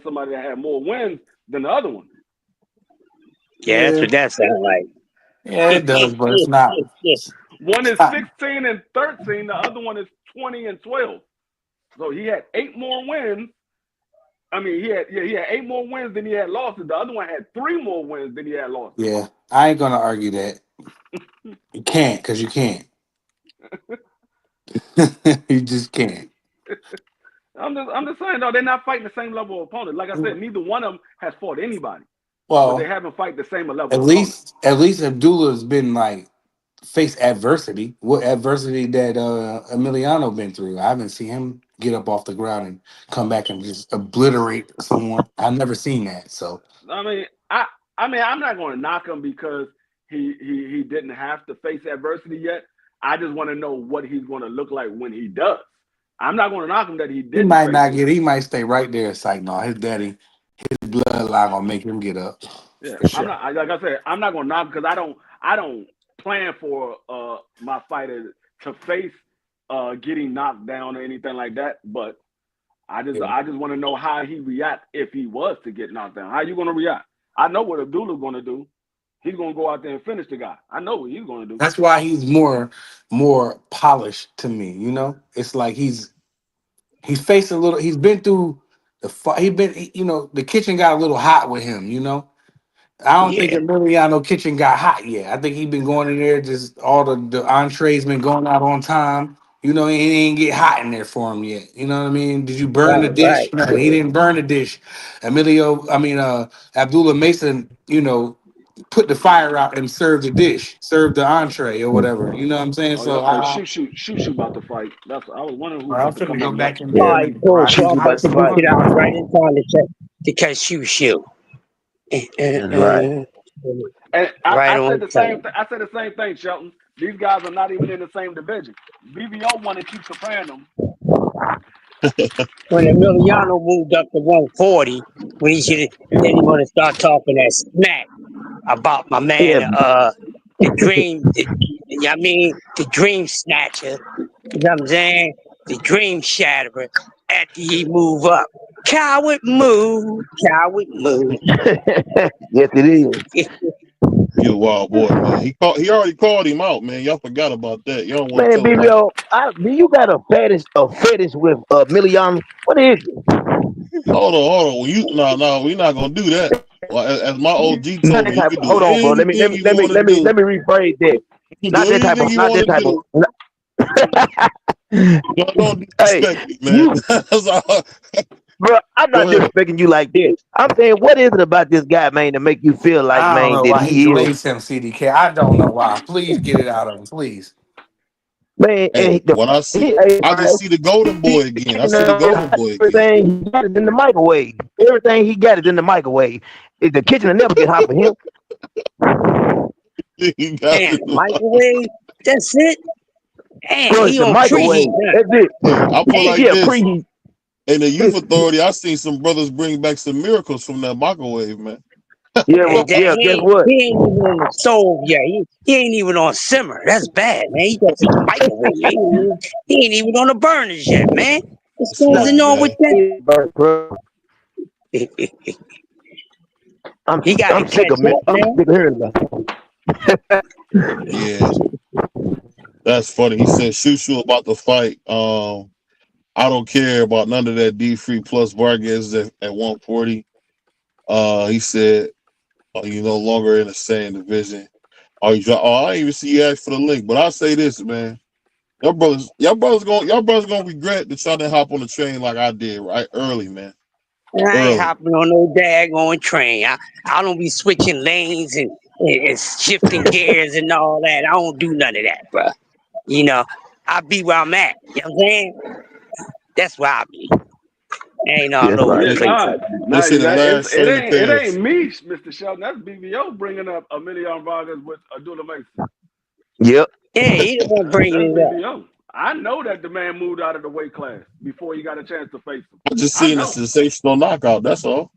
with somebody that had more wins than the other one. Yeah, that's Yeah, what that sounds like. yeah, it does, but it's not. One It's is not 16 and 13. The other one is 20 and 12. So he had 8 more wins. I mean, he had 8 more wins than he had losses. The other one had 3 more wins than he had losses. yeah, I ain't gonna argue that. You can't, because you can't. You just can't. I'm just saying, though, they're not fighting the same level of opponent. Like I said, neither one of them has fought anybody, but they Well, haven't fight the same level at of opponent. least Abdullah's been like face adversity. What adversity that Emiliano been through? I haven't seen him get up off the ground and come back and just obliterate someone. I've never seen that. So I mean, I'm not going to knock him because he didn't have to face adversity yet. I just want to know what he's going to look like when he does. I'm not going to knock him that he he didn't might face not it. get. He might stay right there. It's like no, his daddy, his bloodline gonna make him get up Yeah, for I'm sure. not. Like I said, I'm not going to knock because I don't plan for my fighter to face getting knocked down or anything like that. But I just want to know how he react if he was to get knocked down. How you going to react? I know what Abdullah's going to do. He's going to go out there and finish the guy. I know what he's going to do. That's why he's more polished to me. You know, it's like he's faced a little. He's been through the. The kitchen got a little hot with him. You know, I don't think Yeah, Emiliano kitchen got hot yet. I think he been going in there. Just all the entrees been going out on time. You know, he ain't get hot in there for him yet. You know what I mean? Did you burn the right. dish? No, he didn't burn the dish. Abdullah Mason, put the fire out and serve the dish, serve the entree or whatever. You know what I'm saying? Oh, So y'all say shoot about to fight. I was wondering who's I'm about to finna come go up next. back in All there right, and cool. watch So these I'm about hot to some get football. out right in time to catch shoe. That's right. And Right I said on the same. time. I said the same thing, Shelton. These guys are not even in the same division. BVO want to keep comparing them. When Emiliano moved up to 140, when then he want to start talking that smack about my Yeah, man, the dream, the dream snatcher. You know what I'm saying? The dream shatterer. After he move up, coward move, coward move. yes, it is. You a wild boy, man. He already called him out, man. Y'all forgot about that. Y'all don't want to Man, tell him that. BBO, do you got a fetish with Miliano? What is it? Hold on. No, we're not gonna do that. Well, as my OG Not told that me, you type. can do Hold on, bro. Let me let anything me you let me want to let me do. let me rephrase that. You can Not do that type anything of. you Not want that to type of. do. Don't Hey, disrespect me, man. you, That's all. bro. I'm Go not ahead. disrespecting you like this. I'm saying, what is it about this guy, man, to make you feel like, I don't man, know that why he he is, glazed him, CDK. I don't know why. Please get it out of him, please. man? And Hey, when I see, I just see the golden he, boy again. I see the golden boy again. everything he got is in the microwave. Everything he got is in the microwave. The kitchen will never get hot for him. He got Damn, it. microwave. That's it. Damn, Bro, it's he the on microwave. preheat. Huh? That's it. Hey, I put like Yeah, this. preheat. In the youth authority, I seen some brothers bring back some miracles from that microwave, man. Yeah, And well, damn, yeah. Guess what? he ain't even on the stove yet. He ain't even on simmer. That's bad, man. He got the microwave. He ain't even on the burners yet, man. What's Nah, going Smoking, on with man. bro. that? I'm He got to I'm sick catch of it. up, I'm man. sick of hearing about it. Yeah, that's funny. He said shoot about the fight. I don't care about none of that D3 plus Vargas at 140. He said, you no longer in the same division. I didn't even see you ask for the link, but I'll say this, man. Y'all brothers gonna regret that y'all didn't hop on the train like I did, right? Early, man. I ain't Early. hopping on no daggone train. I don't be switching lanes and shifting gears and all that. I don't do none of that, bro. You know, I be where I'm at. You know what I'm saying? That's where I be. Ain't on That's no right. Yeah, tracing. nah, This is the it's, last train to it pass. ain't me, Mr. Shelton. That's BVO bringing up a million Vargas with Abdullah Mason. Yep. Yeah, he the one That's bringing it up. BVO. I know that the man moved out of the weight class before he got a chance to face him. I just I seen a know. sensational knockout. That's all.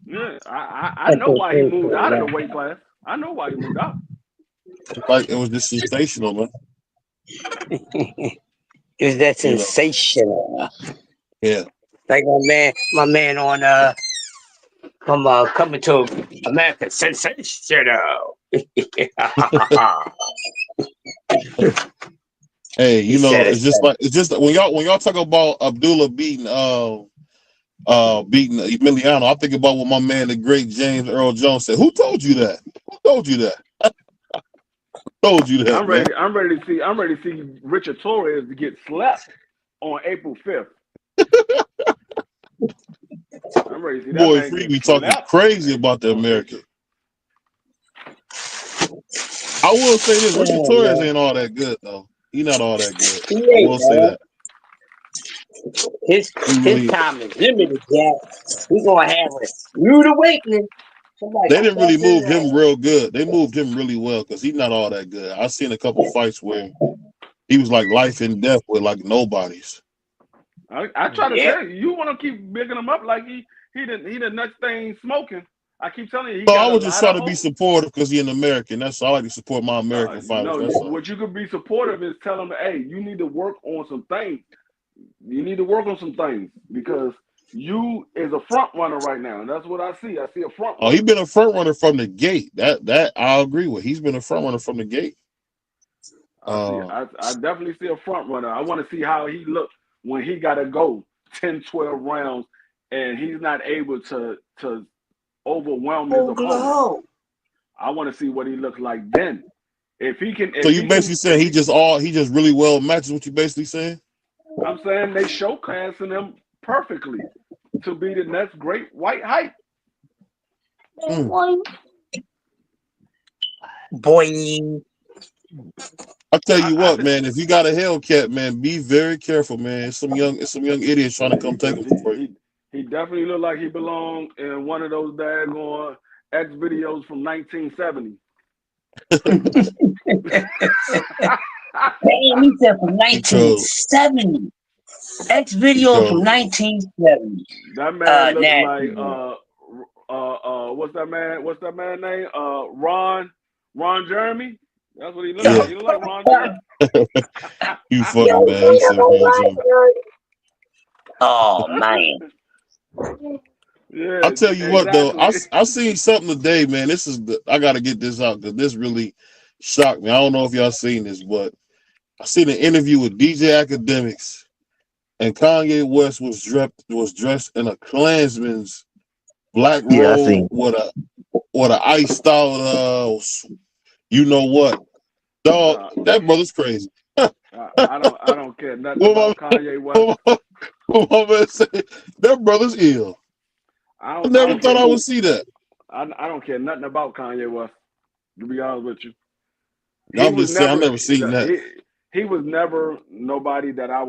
Yeah, I know why he moved out of the weight class. I know why he moved out. Like it was just sensational, man. It was that You know. sensational. Yeah. Like my man on coming to American sensational. Hey, He you said know, it. it's just when y'all talk about Abdullah beating Emiliano, I think about what my man, the great James Earl Jones, said. Who told you that? Who told you that? Told you that, man. I'm ready to see Richard Torres get slapped on April 5th. I'm ready to see that Boy, man Free get be talking slapped crazy about the on American. April. I will say this: Richard Yeah, Torres man. ain't all that good though. He not all that good. He I ain't, will say man. that. His He his really. time is limited, Jack. He gonna have a rude awakening. Somebody They gonna didn't catch really his move him ass. real good. They moved him really well because he's not all that good. I've seen a couple fights where he was like life and death with like nobodies. I try to Yep. tell you, you want to keep bigging him up like he the next thing smoking. I keep telling you, he So I got a was just lot trying of to be hope. supportive because he's an American. That's all. I like to support my American fighters. No, That's all. what you could be supportive is tell him, hey, you need to work on some things. You need to work on some things because you is a front runner right now, and that's what I see. I see a front Oh, he's runner. been a front runner from the gate. That I agree with. He's been a front runner from the gate. I definitely see a front runner. I want to see how he looks when he got to go 10, 12 rounds, and he's not able to overwhelm his opponent. I want to see what he looks like then. So If you he basically can, saying he just really well matches what you basically saying? I'm saying they showcasing him perfectly to be the next great white hype. Boy. I tell you I what, man, if you got a Hellcat, man, be very careful, man. It's some young idiots trying to come take them for you. he definitely looked like he belonged in one of those daggone X videos from 1970. Damn, he said from Because 1970. X video from 1970. That man looked like Nasty, man. what's that man? What's that man name? Ron Jeremy. That's what he looked yeah, like. He looked like Ron Jeremy. you funny, man. You said Ron Jeremy. Oh man. Yeah, I tell you what though, exactly. I seen something today, man. I gotta get this out because this really shocked me. I don't know if y'all seen this, but I seen an interview with DJ Academics, and Kanye West was dressed in a Klansman's black Yeah, I robe seen. with a iced out you know what, dog, Uh, that brother's crazy. I don't care nothing What about Kanye West. my man say, that brother's ill. I I never don't care. thought I would see that. I don't care nothing about Kanye West. To be honest with you, he I'm was just saying, I never never seen that. he was never nobody that I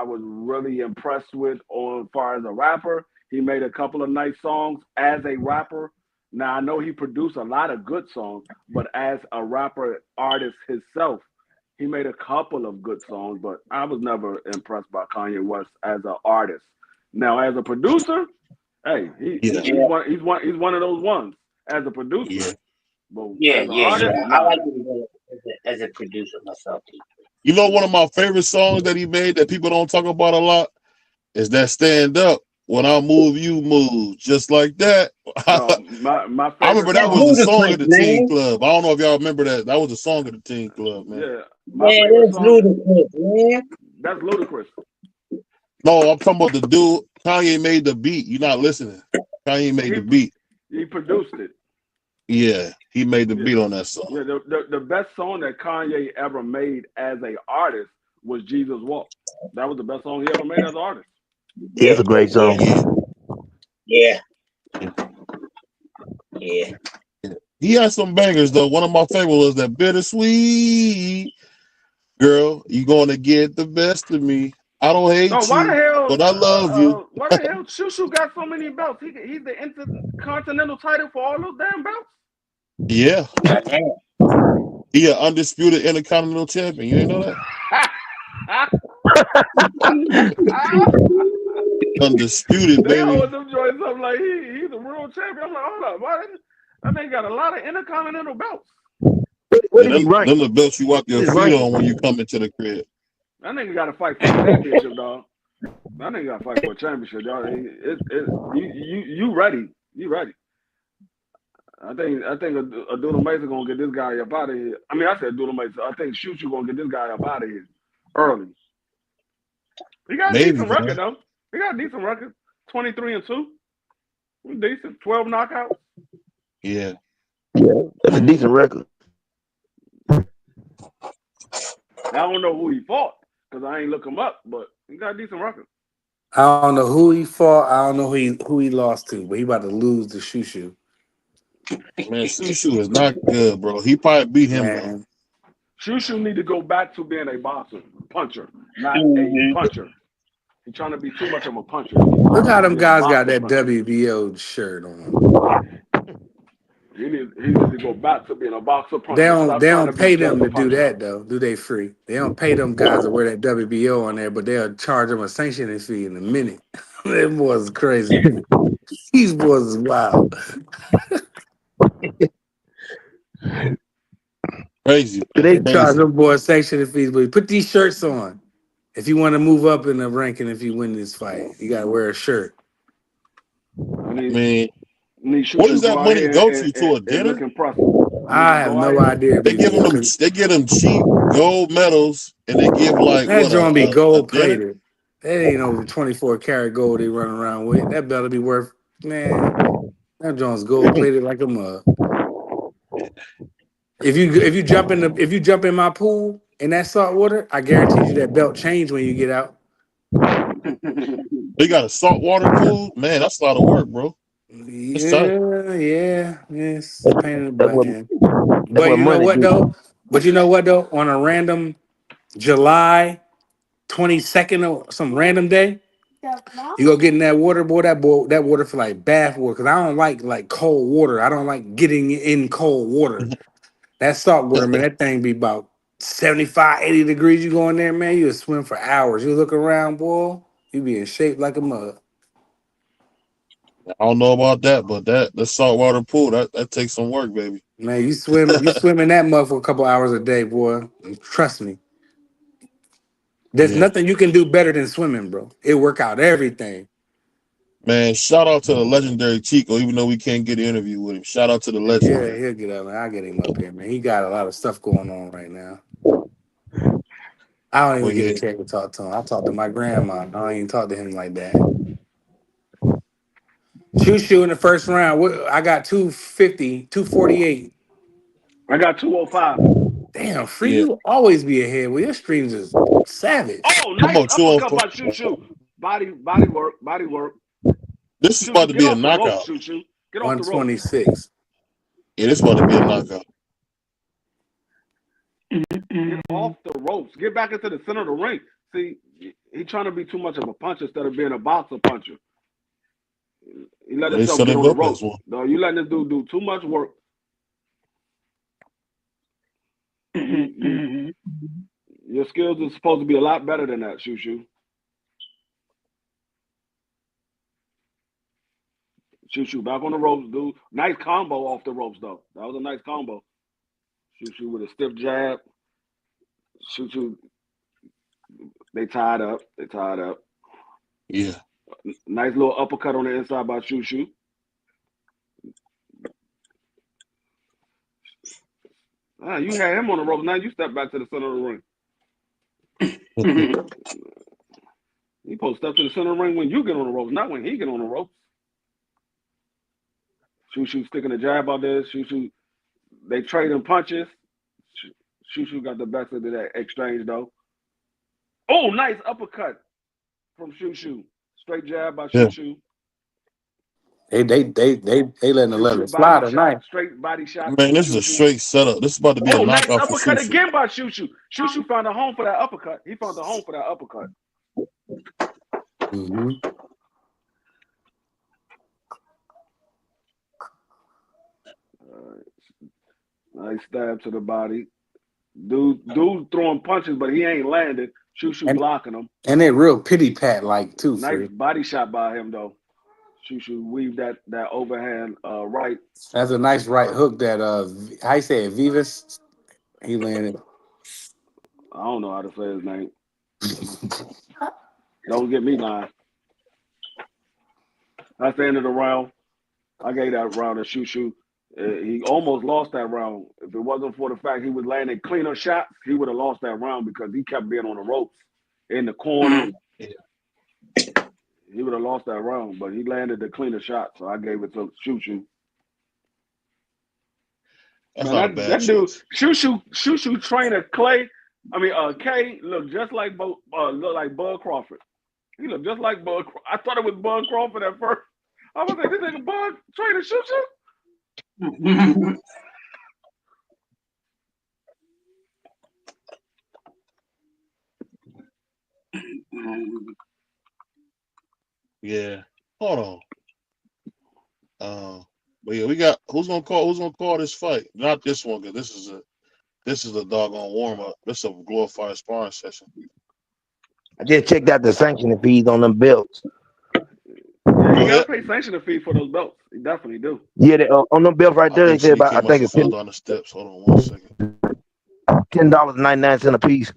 was really impressed with on as far as a rapper. He made a couple of nice songs as a rapper. Now I know he produced a lot of good songs, but as a rapper artist himself, he made a couple of good songs. But I was never impressed by Kanye West as an artist. Now as a producer, hey, Yeah, he's one of those ones as a producer. yeah. But Yeah, as an yeah, yeah. artist, I nah. like him as a producer myself. You know, one of my favorite songs that he made that people don't talk about a lot is that "Stand Up." When I move, you move, just like that. No, my I favorite remember that That's was song. the song of ludicrous, the Teen man. Club. I don't know if y'all remember that. That was the song of the Teen Club, man. Yeah, my Man, favorite that's song. ludicrous, man. That's ludicrous. No, I'm talking about the dude. Kanye made the beat. You're not listening. Kanye made He the beat. he produced it. Yeah, he made the Yeah, beat on that song. yeah. The best song that Kanye ever made as a artist was Jesus Walk. That was the best song he ever made as an artist. Yeah, it's Yeah, a great yeah, song. Yeah. yeah, yeah. He had some bangers though. One of my favorite was that "Bittersweet." Girl, you gonna get the best of me. I don't No, hate you, but I love you. why the hell Shushu got so many belts? He's the intercontinental title for all those damn belts. Yeah, Goddamn. he an undisputed intercontinental champion. You ain't know that? Undisputed, They baby. hold them joints up like he's a world champion. I'm like, hold up, why? That man got a lot of intercontinental belts. What Yeah, did he rank? them the belts you wipe What your is feet ranking? on when you come into the crib. That nigga got to fight for a championship, dog. That nigga got to fight for a championship, dog. You ready? You ready? I think a Doodle Mason gonna get this guy up out of here. I mean, I said Doodle Mason. I think Shoot you gonna get this guy up out of here early. He got a Maybe, decent record man. though. He got a decent record. 23-2. Decent. 12 knockouts. Yeah. Yeah, that's a decent record. I don't know who he fought because I ain't look him up, but he got a decent record. I don't know who he fought. I don't know who he lost to, but he about to lose to Shushu. Man, Shushu is not good, bro. He probably beat him though. Man, Shushu need to go back to being a boxer, puncher, not a Mm-hmm. puncher. He's trying to be too much of a puncher. He look needs how to them be a guys got boxer that puncher. WBO shirt on. He needs to go back to being a boxer puncher. They Stop trying to don't be pay just them a to do puncher. that though. Do they free? They don't pay them guys to wear that WBO on there, but they'll charge them a sanctioning fee in a minute. Them boys is crazy. These boys is wild. Crazy, man. They charge Crazy. them boys sanctioning fees, but put these shirts on. If you want to move up in the ranking, if you win this fight, you gotta wear a shirt. I I mean, need what Shushu does to go that out money here go and, to a and look dinner? impressive. He need I to have go out no here. idea, They give BVO, them because they get them cheap gold medals, and they give like that what joint be a gold dinner. plated. That ain't no 24 karat gold they run around with. That better be worth, man. That joint's gold plated like a mug. If you jump in my pool in that salt water, I guarantee you that belt change when you get out. They got a saltwater pool. Man, that's a lot of work, bro. It's tight. It's a pain in the That's butt, what man. that's But what you know money what do. though? But you know what though? On a random July 22nd or some random day, you go get in that water, boy. That water feel like bath water. Cause I don't like cold water. I don't like getting in cold water. That salt water, man, that thing be about 75, 80 degrees. You go in there, man, you swim for hours. You look around, boy, you be in shape like a mug. I don't know about that, but the saltwater pool that takes some work, baby. Man, you swim in that mud for a couple hours a day, boy. Trust me. There's Yeah, nothing you can do better than swimming, bro. It work out everything. man. Shout out to the legendary Chico, even though we can't get an interview with him. Shout out to the legend, Yeah, man. he'll get up, man. I'll get him up here, man. He got a lot of stuff going on right now. I don't But even get yeah, a chance to talk to him. I talk to my grandma. I don't even talk to him like that. Shoo in the first round. I got 250, 248. I got 205. Damn, free, yeah. you always be ahead. Well, your streams is savage. Oh, Come nice on, uppercut 204. by Shushu. Body work, body work. This is about Shushu, to get be a off the ropes, knockout. Shushu. Get off the ropes. 126. Yeah, this is about to be a knockout. Get off the ropes. Get back into the center of the ring. See, he trying to be too much of a puncher instead of being a boxer puncher. He let They himself set get him on the up as ropes. one. No, you letting this dude do too much work. Your skills are supposed to be a lot better than that, Shushu. Shushu, back on the ropes, dude. Nice combo off the ropes, though. That was a nice combo. Shushu with a stiff jab. Shushu, they tied up. Yeah. Nice little uppercut on the inside by Shushu. You had him on the ropes. Now you step back to the center of the ring. You supposed to step to the center of the ring when you get on the ropes, not when he get on the ropes. Shushu sticking a jab out there. Shushu, they trading punches. Shushu got the best of that exchange though. Oh, nice uppercut from Shushu. Straight jab by Yeah. Shushu. They letting the level Shushu fly body shot, tonight. straight body shot Man, from this is a Shushu. straight setup. This is about to be a Oh, nice knockout for uppercut Shushu. again by Shushu. Shushu found a home for that uppercut. He found a home for that uppercut. Mm-hmm. Nice stab to the body. Dude throwing punches, but he ain't landed. Shushu And blocking him. they real pity pat like too, Nice free. body shot by him though. Shushu weaved that overhand right. That's a nice right hook that how you say it, Vivas? He landed. I don't know how to say his name. Don't get me lying. That's the end of the round. I gave that round to Shushu. He almost lost that round. If it wasn't for the fact he was landing cleaner shots, he would have lost that round because he kept being on the ropes in the corner. Yeah. He would have lost that round, but he landed the cleaner shot, so I gave it to Shushu. That's Man, not a bad that dude, choice. Shushu trainer K looked just like Bud Crawford. He looked just like Bud. I thought it was Bud Crawford at first. I was like, this nigga Bud trainer Shushu. Yeah. Hold on. But yeah, we got who's gonna call this fight? Not this one, because this is a doggone warm up. This is a glorified sparring session. I just checked out the sanctioning fees on them belts. Yeah, you gotta pay sanctioning fee for those belts. You definitely do. Yeah, on them belts right there, they said about, I think it's fell down the steps. Hold on 1 second. $10.99 a piece.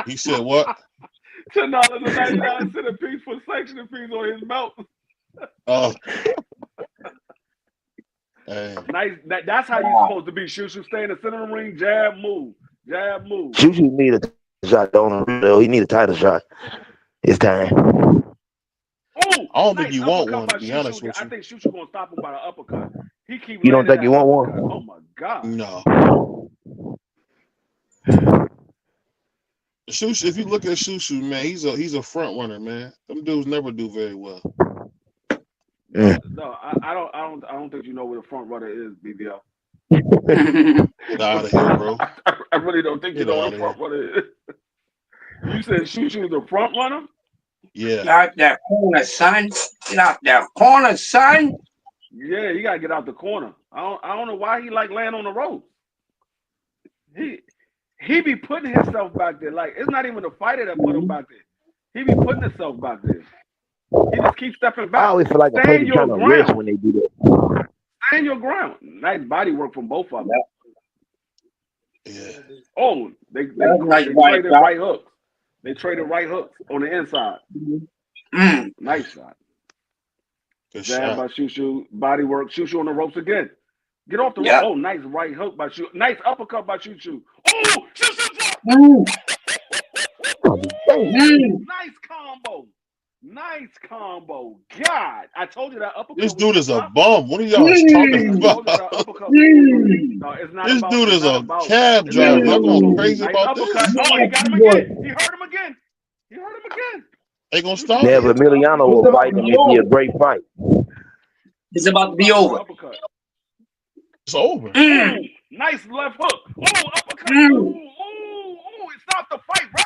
He said what? $10.99 a piece for sanctioning fees on his belt. Oh. Hey. Nice. That's how you're supposed to be. Shushu, stay in the center of the ring, jab, move. Shushu need a shot, don't he? He need a title shot. It's time. Oh, I don't think you want one, to be Shushu. honest with you. I think Shushu gonna stop him by the uppercut. You don't think you want one? Oh my God. No. Shushu, if you look at Shushu, man, he's a front runner, man. Them dudes never do very well. No, I don't think you know what a front runner is, BVO. Get out of here, bro. I really don't think you know what a front runner is. You said Shushu is a front runner? Yeah. Get out that corner, son. Get out that corner, son. Yeah, you gotta get out the corner. I don't know why he like laying on the ropes. He be putting himself back there. Like, it's not even the fighter that put him back there. He be putting himself back there. He just keeps stepping back. I always feel like a person trying to rest when they do that. Stand your ground. Nice body work from both of them. Yeah. Oh, they traded right hooks. They traded right hooks on the inside. Nice shot. Good jab shot by Shushu. Body work. Shushu on the ropes again. Get off the rope. Oh, nice right hook by Shushu. Nice uppercut by Shushu. Oh, Shushu. Nice combo. Nice combo. God, I told you that uppercut. This dude is a bum. What are y'all talking about? No, it's not this about, dude is a about, cab driver. Y'all going crazy nice about uppercut. this? Oh, he got him again. He hurt him again. They gonna stop Yeah, it. but Emiliano will fight him. It'd be a great fight. It's about to be over. It's over. Ooh, nice left hook. Oh, uppercut. Ooh, stop the fight, bro.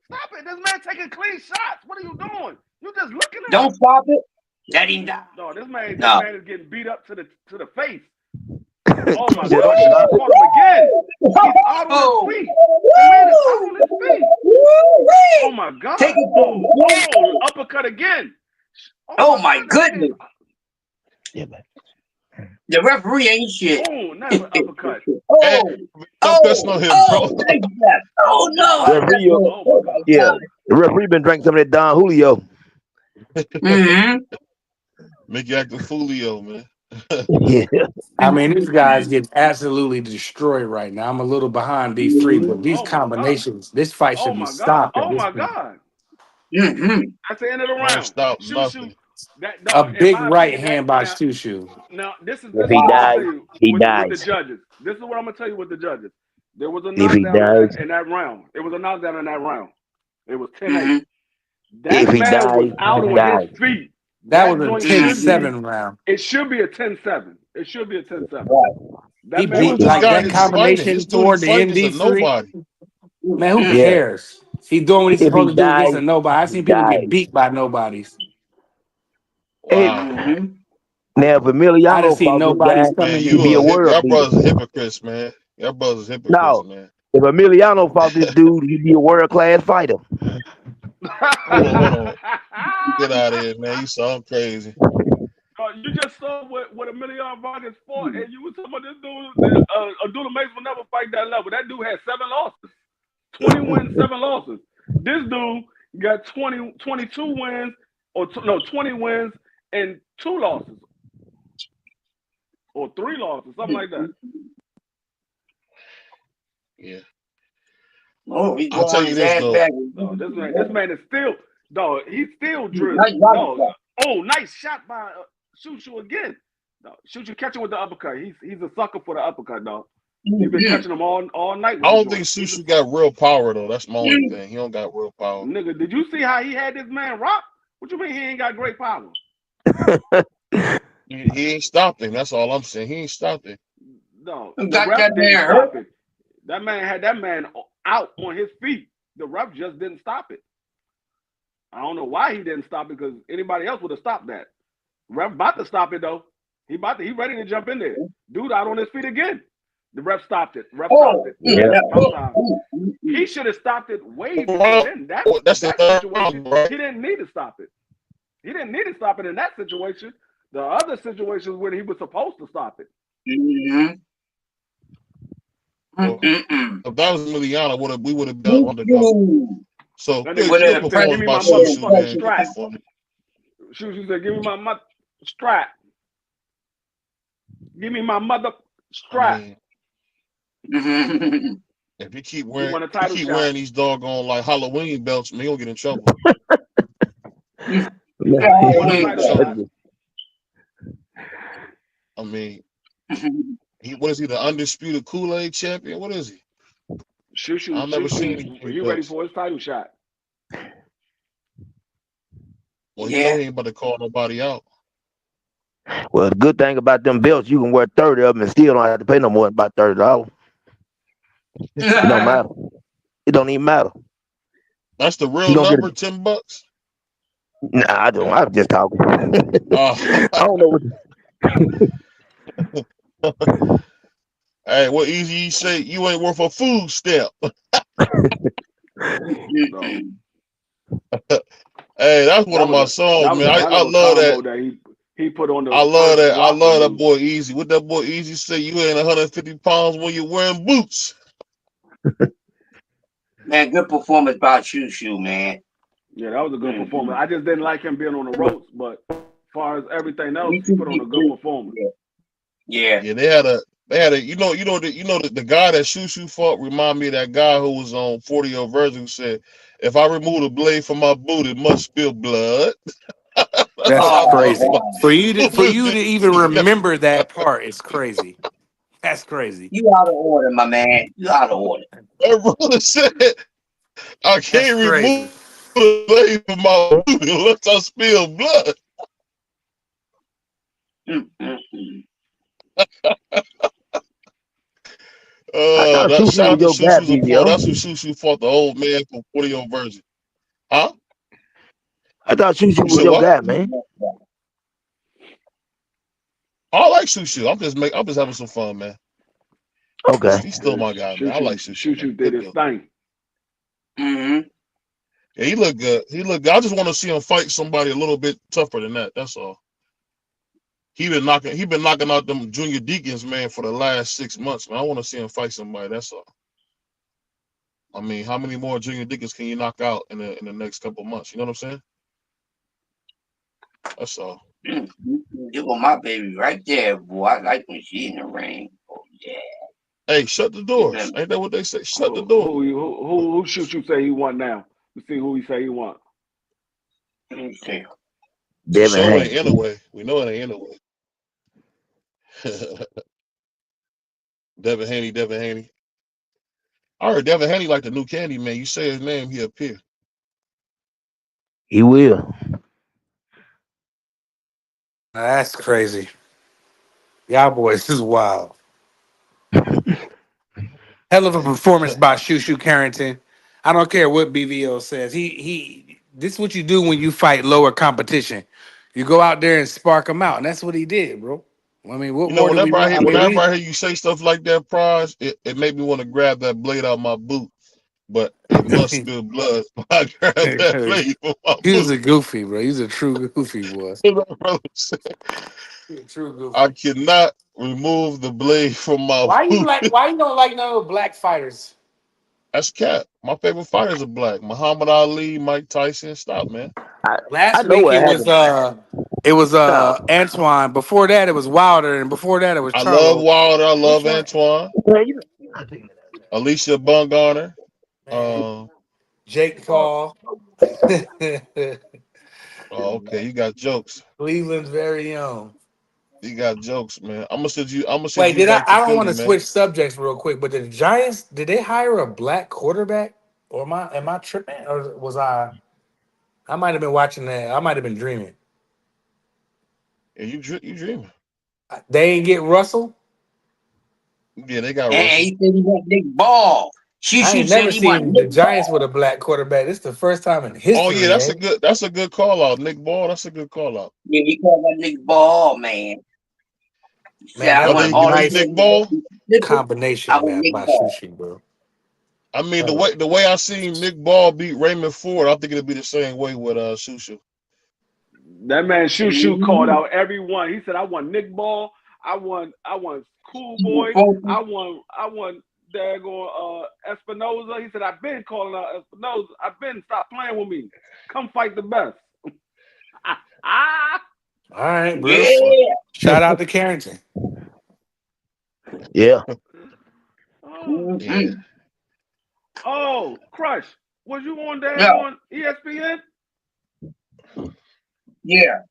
Stop it. This man taking clean shots. What are you doing? You just looking at him. Don't stop it. Let him down. No, this man is getting beat up to the face. Oh my Yeah, God! He caught him again. He's out on his feet. The man is out on his feet. Oh my God! Take it oh, uppercut again. Oh my goodness! Yeah, man. The referee ain't shit. Oh, nice uppercut. That's not him, bro. Oh no! The referee been drinking some of that Don Julio. Make you act a foolio, man. Yeah. I mean, these guys get absolutely destroyed right now. I'm a little behind D3, but these combinations, this fight should be stopped. Oh my God! That's the end of the round. Stop nothing. A big right hand by Shushu. Now, this is if he dies, he dies. With the judges. This is what I'm gonna tell you with the judges. There was a knockdown in that round. It was a knockdown in that round. It was 10-8. That man was out on his feet. That was a 10-7 round. It should be a 10-7. It should be a 10-7. He beat like that combination toward the end. Nobody. Man, who cares? He doing what he's supposed to do against a nobody. I've seen people get beat by nobodies. Wow. Now, if Emiliano I done seen nobody's coming in. Y'all brothers hypocrites, man. Y'all brothers hypocrites, man. If Emiliano fought this dude, he'd be a world-class fighter. Hold on. Get out of here, man. You sound crazy. You just saw what Emiliano Vargas fought, and you were talking about this dude. Abdullah Mace will never fight that level. That dude had 7 losses. 20 wins, 7 losses. This dude got 22 wins, or 20 wins and 2 losses, or 3 losses, something like that. Yeah. Oh, he's I'll going tell on you his this ass though. back. This man is still, dog. He's still drizzling. Nice body Dog. shot. Oh, nice shot by Shushu again. Dog. Shushu catching with the uppercut. He's a sucker for the uppercut, dog. He's been catching them all night. I don't think Sushi got real power though. That's my only thing. He don't got real power. Nigga, did you see how he had this man rock? What you mean he ain't got great power? He ain't stopped him. That's all I'm saying. He ain't stopped him. No, Got the ref that didn't man stop hurt. it. That man had that man out on his feet. The ref just didn't stop it. I don't know why he didn't stop it, because anybody else would have stopped that. Ref about to stop it though. He ready to jump in there. Dude out on his feet again. The ref stopped it. Ref stopped it. Yeah. He should have stopped it way before then. That's the That third situation, round, right? he didn't need to stop it. He didn't need to stop it in that situation. The other situations when he was supposed to stop it. Well, if that was Emiliano, we would have been underdog. So That good, nigga good Shushu said, "Give performance me by my Shushu, motherfucking man. Good strap." performance. Shushu said, "Give me my strap. Give me my mother strap." I mean, if you keep He won a wearing title shot. wearing these doggone like Halloween belts, man, you'll get in trouble. He won a title shot. I mean, what is he, the undisputed Kool-Aid champion? What is he? I've never seen him. He ready for his title shot. Well, you know he ain't about to call nobody out. Well, the good thing about them belts, you can wear 30 of them and still don't have to pay no more than about $30. It don't matter. It don't even matter. That's the real number, $10. Nah, I don't. I'm just talking. I don't know what. Hey, what easy you say? You ain't worth a food stamp. Hey, that's one of my songs, man. I love that. He put on the. I love that. I love that boy Easy. What that boy Easy say? You ain't 150 pounds when you're wearing boots. Man, good performance by Shushu, man. Yeah, that was a good performance. I just didn't like him being on the ropes, but as far as everything else, he put on a good performance. Yeah. Yeah, they had a. The guy that Shushu fought remind me of that guy who was on 40-year version who said, "If I remove the blade from my boot, it must spill blood." That's crazy. For you to even remember that part is crazy. That's crazy. You out of order, my man. You out of order. That brother said, "I can't remove the blade from my boot unless I spill blood." That's shout out to Shushu's applaud. That's who Shushu fought the old man from 40-year version. Huh? I thought Shushu was your guy, man. I like Shushu. I'm just having some fun, man. Okay. He's still my guy, man. I like Shushu. Shushu did his thing. Yeah, he looked good. I just want to see him fight somebody a little bit tougher than that. That's all. He been knocking out them junior deacons, man, for the last 6 months, man. I want to see him fight somebody. That's all. I mean, how many more junior deacons can you knock out in the next couple of months? You know what I'm saying? That's all. You got my baby right there, boy. I like when she in the ring. Oh yeah. Hey, shut the doors. Ain't that what they say? Shut the door. Who Shushu say he won now? Let's see who he say he won. Okay. Devin Haney. Ain't anyway. We know it ain't anyway. Devin Haney. I heard Devin Haney like the new Candy Man. You say his name, he appear. He will. That's crazy. Y'all boys is wild. Hell of a performance by Shushu Carrington. I don't care what BVO says. This is what you do when you fight lower competition. You go out there and spark them out, and that's what he did, bro. I mean, what more do we want? Whenever I hear you say stuff like that, Prize, it made me want to grab that blade out of my boot. But it must spill blood. I grab that blade from my boot. He was a goofy, bro. He's a true goofy, boy. True goofy. I cannot remove the blade from my boot. Why you don't like no black fighters? That's cap. My favorite fighters are black. Muhammad Ali, Mike Tyson. Stop, man. I Last I know week what it was happened. Stop. Antoine. Before that it was Wilder, and before that it was I love Charlo. Wilder. I Which love one? Antoine. Man, I think Alicia Bumgarner. Man, Um, Jake Paul. oh, okay. You got jokes. Cleveland's very own. You got jokes, man. I'm gonna send you. I'm gonna send Wait, you did I? back to I don't want Philly, to man. switch subjects real quick, but the Giants did they hire a black quarterback, or am I tripping, or was I? I might have been watching that. I might have been dreaming. Yeah, you dreaming. They ain't get Russell. Yeah, they got And Russell. he said he want Nick Ball. I Shushu ain't said never he want seen the Nick Giants with Ball. a black quarterback. This is the first time in Oh yeah, history, ain't it? that's a good call out. Nick Ball, that's a good call out. Yeah, he called that Nick Ball, man. He said Man, I that Y'all was want a think he can all the beat nice Nick games Ball? Mississippi. I combination, want man, Nick by Ball. Sushi, bro. I mean That was- the way I seen Nick Ball beat Raymond Ford, I think it'll be the same way with Shusha. That man Shushu called Mhm. out everyone. He said, "I want Nick Ball. I want Cool Boy. I want daggone Espinoza." He said, "I've been calling out Espinoza. I've been stop playing with me. Come fight the best." Ah. All right, bro. Yeah. Shout out to Carrington. yeah. Oh, Yeah. Mm-mm. oh, Crush. Was you on No. daggone ESPN? Yeah.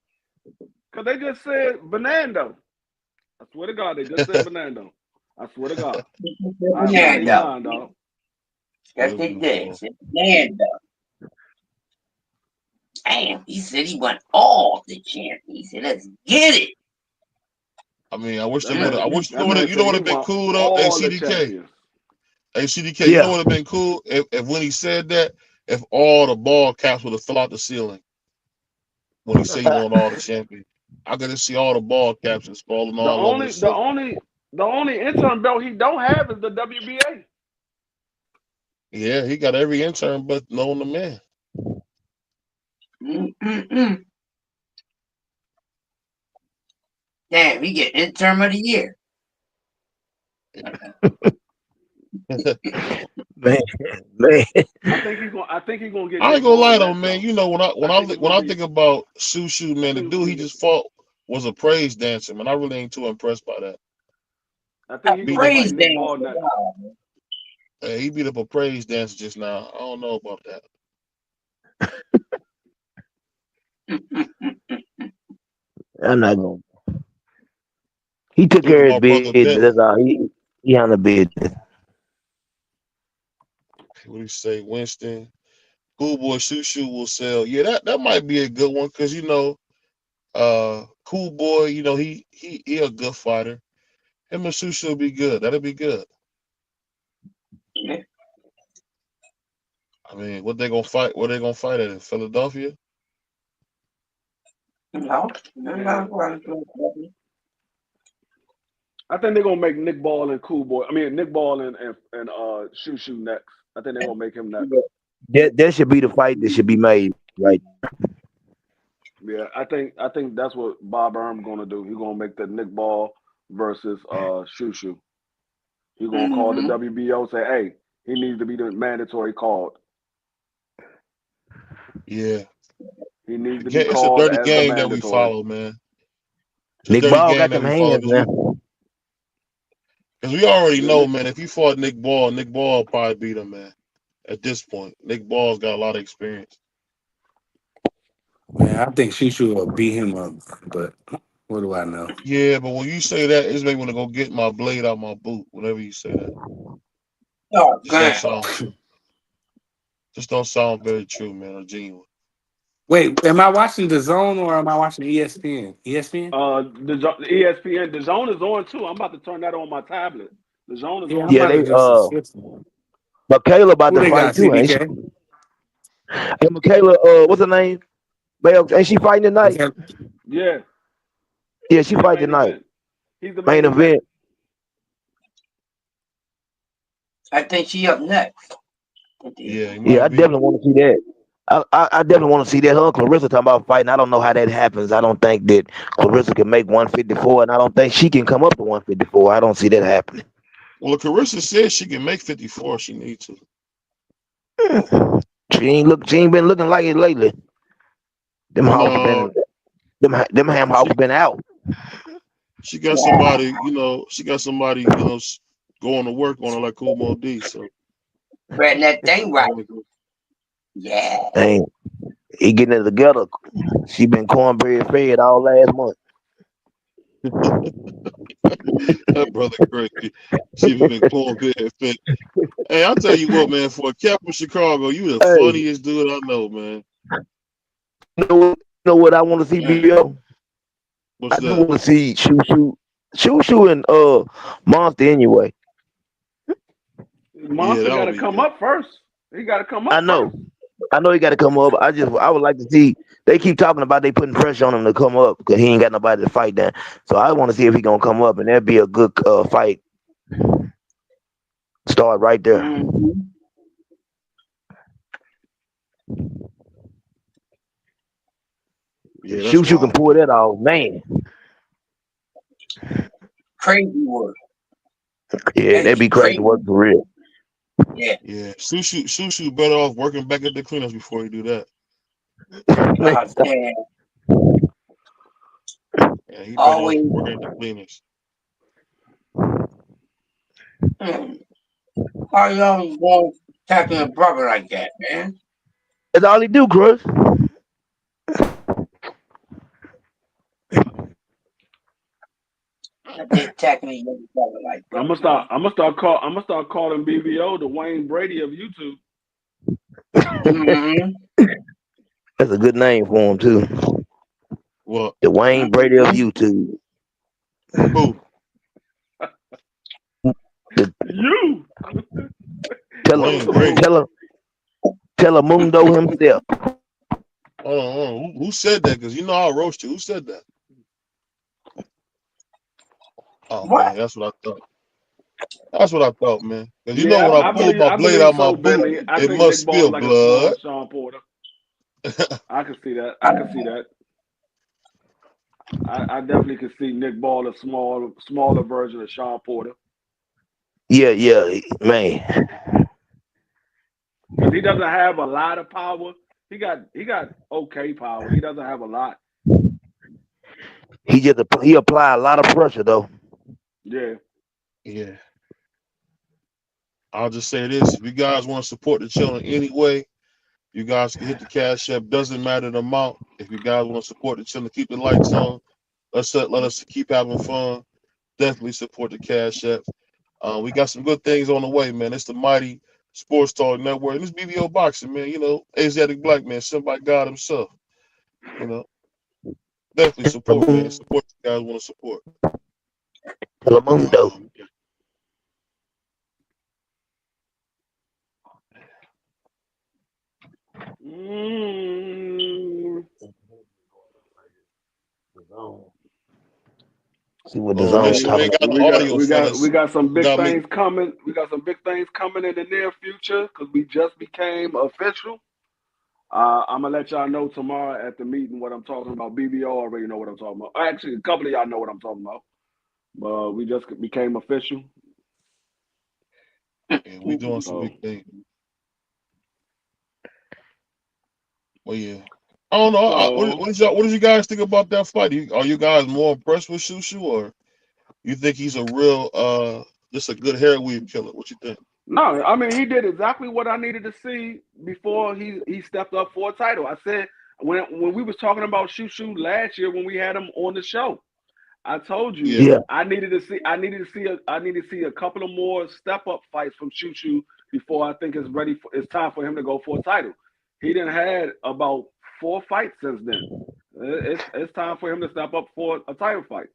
Because they just said Bernardo. I swear to God, they just said Bernardo. I swear to God. I am not even Fernando. lying, dog. Yes, they did. Said Fernando. Damn, he said he want all the champions. He said, let's get it. I mean, I wish That they would have. I man, wish that man you know said what he have been want cool though. Hey all the CDK, champions. hey CDK, you know Yeah. what have been cool if when he said that, if all the ball caps would have fell out the ceiling when he said he wanted all the champions. I could just see all the ball caps just falling The all over the only, the ceiling. only, the only interim belt he don't have is the WBA. Yeah, he got every intern but knowing the man. Mm-mm-mm. Damn, he get interim of the year. Man, man. I think he's gonna get I ain't Nick gonna Ball lie though, next man. though. You know I think it's when gonna I be think about Shushu, man, the dude he Sushi. just fought was a praise dancer, man. I really ain't too impressed by that. I I think he's Beat gonna up, fight praise Nick dance. Ball next. he beat up a praise dancer just now. I don't know about that. I'm not gonna. He took Talking care of his about brother business. That's Bentley. all. He on the business. What do you say, Winston? Cool boy Shushu will sell. Yeah, that might be a good one because Cool boy, he a good fighter. Him and Shushu will be good. That'll be good. I mean, what they gonna fight? What they gonna fight at in Philadelphia? No, Man, no. I think they're gonna make Nick Ball and Cool Boy. I mean Nick Ball and Shushu next. I think they're gonna make him next. That should be the fight that should be made right there. Yeah, I think that's what Bob Erm gonna do. He's gonna make the Nick Ball versus Shushu. He's gonna call the Mm-hmm. WBO, say, hey, he needs to be the mandatory called. Yeah, He needs to be it's a called dirty as the game that we mandatory. follow, man. It's a Nick dirty Ball game got that them we follow hands, because man. we already Yeah, know, man. If he fought Nick Ball will probably beat him, man. At this point, Nick Ball's got a lot of experience. Man, I think Shushu will beat him up, but what do I know? Yeah, but when you say that, it's make me want to go get my blade out my boot. Whenever you say that, Oh, just don't God. sound just don't sound very true, man, or genuine. Wait, am I watching the Zone or am I watching ESPN? ESPN? The ESPN, the zone is on too. I'm about to turn that on my tablet. The zone is Yeah, on I'm Yeah, about too. to they just subscription. Michaela about Who to they fight got? too, ain't she? CDK. Hey, Michaela, what's her name? Bell, ain't she fighting tonight? Okay. Yeah, Yeah, she he fight main tonight. event. He's the Main main event. event. I think she up next. Yeah, he Yeah, I might be. definitely want to see that. I definitely want to see that. Her and Clarissa talking about fighting. I don't know how that happens. I don't think that Clarissa can make 154, and I don't think she can come up to 154. I don't see that happening. Well, Carissa said she can make 54 if she needs to. She ain't been looking like it lately. Them hawks No, been them ham hawks she been out. she got somebody, she got somebody, going to work on her like Kumo D. So Spreading that thing I right. want to Yeah. Ain't he getting it together? She been cornbread fed all last month. that brother crazy. She been cornbread fed. Hey, I'll tell you what, man. For a cat from Chicago, you the Hey, funniest dude I know, man. you know what I want to see, BBO? What's I just that? want to see Shoo and Monster anyway. Yeah, Monster that got would to be come good. up first. He got to come I up know. first. I know he got to come up. I would like to see. They keep talking about they putting pressure on him to come up because he ain't got nobody to fight that. So I want to see if he gonna come up, and that'd be a good fight. Start right there. Mm-hmm. Yeah, that's Shoo can wild. pull that off, man. Crazy work. Yeah, That that'd is be crazy crazy. work for real. Yeah. Yeah, Sushu better off working back at the cleaners before you do that. Man, God stop. damn. Yeah, he better off Always. working at the cleaners. Mm. How y'all going attacking a brother like that, man? That's all he do, Chris. That they attacking a young brother like I'm that, gonna start. man. I'm gonna start calling BVO the Wayne Brady of YouTube. Mm-hmm. That's a good name for him too. Well, The Wayne Brady of Mm-hmm. YouTube. who? The, You. tell him, Wayne Brady. tell him, tell him Mundo himself. Hold on. Who said that? Because I'll roast you. Who said that? Oh What? man, that's what I thought. That's what I thought, man. Because Yeah, when I I pulled believe. my I blade believe out my so, boot, Bentley. I it think must Nick Ball spill is like a smaller blood. Sean Porter. I can see that. I can see that. I definitely can see Nick Ball a smaller version of Sean Porter Yeah, man. because he doesn't have a lot of power. He got okay power. He doesn't have a lot. He apply a lot of pressure though. Yeah. Yeah. I'll just say this: if you guys want to support the channel anyway, you guys can hit the cash app. Doesn't matter the amount. If you guys want to support the channel, keep the lights on. Let us keep having fun. Definitely support the cash app. We got some good things on the way, man. It's the Mighty Sports Talk Network. And this BVO Boxing, man. Asiatic Black man, sent by God himself. You know, definitely support, man. Support you guys want to support. Telemundo. Um, Mm, See what the oh man, zone so we talking ain't got about. the audio, we fellas. got some We big gotta make things coming. We got some big things coming in the near future because we just became official. I'm gonna let y'all know tomorrow at the meeting what I'm talking about. BBO already know what I'm talking about. Actually, a couple of y'all know what I'm talking about. But we just became official. yeah, we doing some So big things. Well, yeah. I don't know. so What did you guys think about that fight? Are you guys more impressed with Shushu, or you think he's a real just a good hair weave killer? What you think? no, I mean he did exactly what I needed to see before he stepped up for a title. I said when we was talking about Shushu last year when we had him on the show. I told you Yeah, Yeah. I need to see a couple of more step up fights from Choo before I think it's time for him to go for a title. He didn't had about 4 fights since then. It's time for him to step up for a title fight.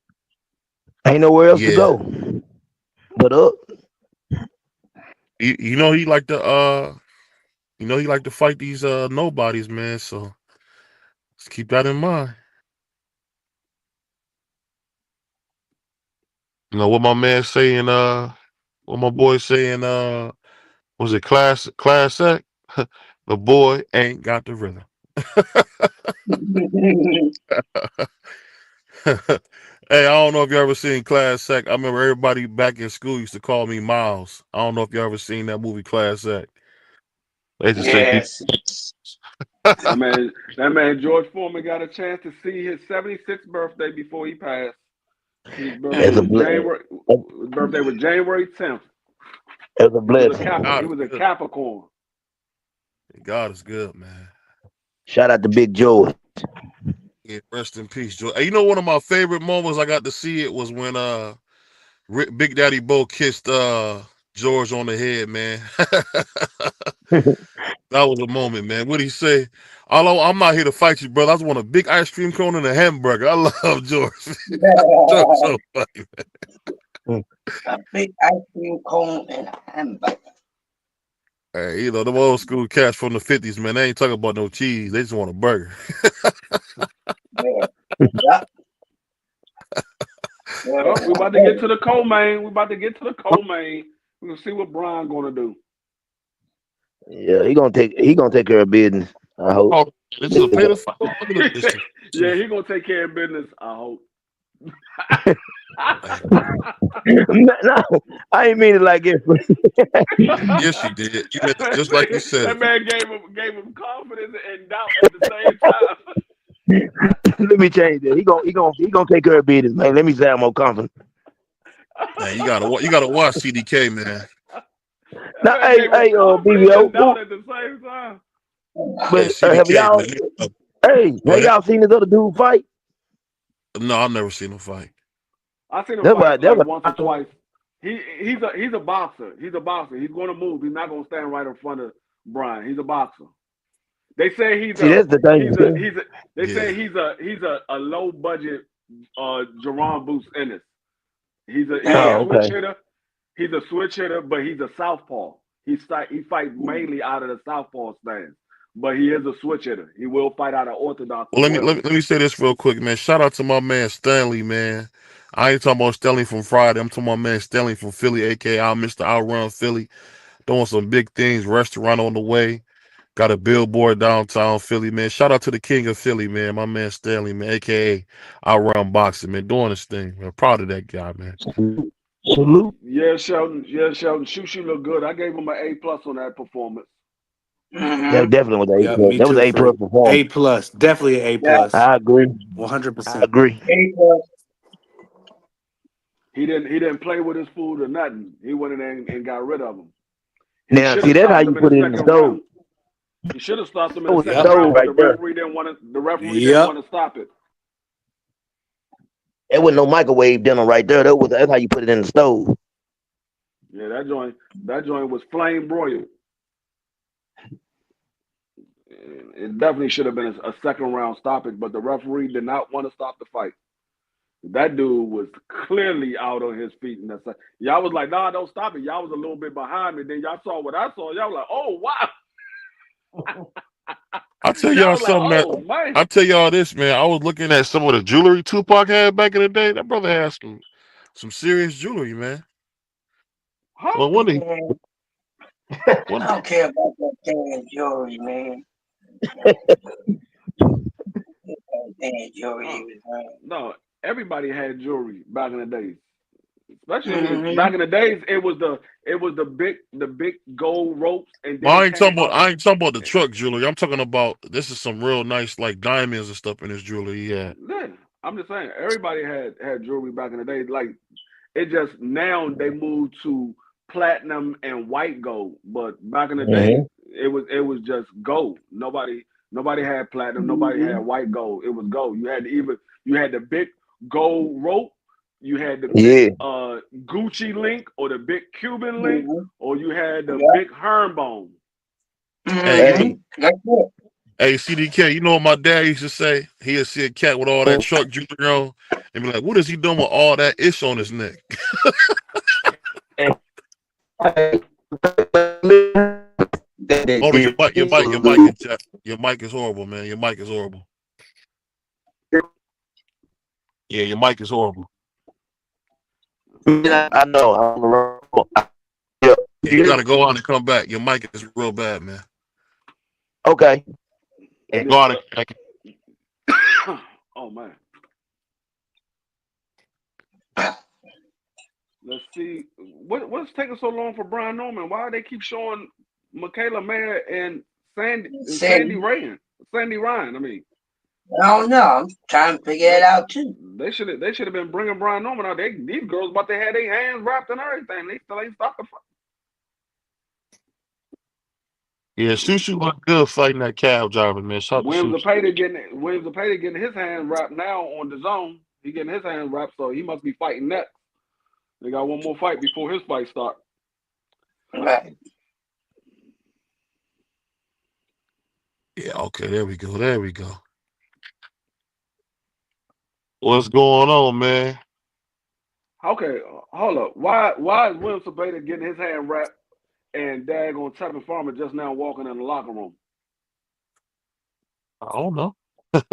Ain't nowhere else to yeah. go but up. He like to he like to fight these nobodies, man. So let's keep that in mind. What my man saying, what my boy saying, was it class act? The boy ain't got the rhythm. Hey, I don't know if you ever seen Class Act. I remember everybody back in school used to call me Miles. I don't know if you ever seen that movie Class Act. They just say Yes. That man George Foreman got a chance to see his 76th birthday before he passed. His birthday As a was Mm. ble- January. His birthday was January 10th. as a He was a blessing. God He is was a good. Capricorn. God is good, man. Shout out to Big George. Yeah, rest in peace, George. Hey, you know, one of my favorite moments I got to see it was when Big Daddy Bo kissed George on the head, man. That was a moment, man. What'd he say? Although I'm not here to fight you, brother. I just want a big ice cream cone and a hamburger. I love George. George so funny. A big ice cream cone and a hamburger. Hey, you know, them old school cats from the 50s, man, they ain't talking about no cheese. They just want a burger. Yeah. Yeah. Well, we about to get to the co-main. We about to get to the co-main. We'll see what Brian gonna do. Yeah, he gonna take care of business. I hope. Oh, this is a pay to fight. Look at this. Yeah, he gonna take care of business. I hope. Hey, No, I ain't mean it like it. yes, you did. You meant it just like you said That it. man gave him confidence and doubt at the same time. Let me change that. He gonna take care of business, man. Let me sound more confident. Man, you gotta watch CDK, man. That Now, man gave him hey, confidence BVO, and doubt at the same time. Hey, but have CDK, y'all? man. Go Have ahead. y'all seen this other dude fight? No, I've never seen him fight. I seen him That's fight why. That's like what. once or twice. He's a boxer. He's a boxer. He's going to move. He's not going to stand right in front of Brian. He's a boxer. They say See, that's the thing. they Yeah. say he's a low budget Jerron Boots Ennis. He's a Oh, Man, switch okay. hitter. He's a switch hitter, but he's a southpaw. He fights mainly out of the southpaw stance, but he is a switch hitter. He will fight out of orthodox Well, as let me let well. me let me say this real quick, man. Shout out to my man Stanley, man. I ain't talking about Stanley from Friday. I'm talking about my man Stanley from Philly, aka Mr. Outrun Philly, doing some big things. Restaurant on the way. Got a billboard downtown Philly, man. Shout out to the king of Philly, man. My man Stanley, man, aka Outrun Boxing, man, doing his thing. Man, proud of that guy, man. Salute. Yeah, Shelton. Yeah, Shelton. Shoot look good. I gave him an A+ on that performance. That mm-hmm. definitely was A Yep, plus. me That was too, A plus Freak. performance. A plus, definitely A Yeah. plus, I agree. 100%. I agree. He didn't play with his food or nothing. He went in there and got rid of him. He Now, should see, have that's how stopped you him in the put it in the second stove. round. He should have stopped him in That the was the second Yep, stove round, but right the there. referee didn't want to. The referee didn't yep. want to stop it. There wasn't no microwave dinner right there. That's how you put it in the stove. Yeah, that joint was flame broiled. It definitely should have been a second round stoppage, but the referee did not want to stop the fight. That dude was clearly out on his feet, and that's like, y'all was like, "Nah, don't stop it." Y'all was a little bit behind me. Then y'all saw what I saw. Y'all was like, "Oh wow!" I tell Y'all y'all was like, something, man. "Oh man, I tell y'all this, man. I was looking at some of the jewelry Tupac had back in the day. That brother had some serious jewelry, man. huh?" Well, Man, I one don't care about that damn jewelry, man. That damn jewelry he Oh was wearing. no, everybody had jewelry back in the days. Especially back Mm-hmm. in the days, it was the big gold ropes, and But then it came out. I ain't talking about the truck jewelry. I'm talking about this is some real nice like diamonds and stuff in his jewelry. Yeah. Yeah, I'm just saying, everybody had jewelry back in the day. Like it just now they moved to platinum and white gold, but back in the day Hmm. it was just gold. Nobody had platinum, nobody had Mm-hmm. white gold. It was gold. You had the big gold rope, you had the big Yeah. Gucci link or the big Cuban link, Mm-hmm. or you had the Yeah. big herringbone. Hey, Mm-hmm. Hey. That's it. hey, CDK. You know what my dad used to say? He'd see a cat with all that truck jewelry on, and be like, "What is he doing with all that ish on his neck?" Hold on, your mic is horrible, man. Your mic is horrible. Yeah, your mic is horrible. I know. I'm on the road. Yeah. Yeah, you gotta go out and come back. Your mic is real bad, man. Okay. Yeah, Yeah. go out and Oh man. Let's see what's taking so long for Brian Norman. Why do they keep showing Michaela Mayer and Sandy Sandy. Ryan. Sandy Ryan. I mean, I don't know. I'm trying to figure it they out too. they should have been bringing Brian Norman out. These girls, but they had their hands wrapped and everything. They still ain't stopped the fight. Yeah, Shushu looked good fighting that cab driver, man. Shout out to Williams Shushu. Zepeda getting his hands wrapped now on the zone. He getting his hands wrapped, so he must be fighting next. They got one more fight before his fight start. Right. Yeah, okay, there we go. There we go. What's going on, man? Okay, hold up. Why is Williams Zepeda getting his hand wrapped and daggone Tevin Farmer just now walking in the locker room? I don't know. It's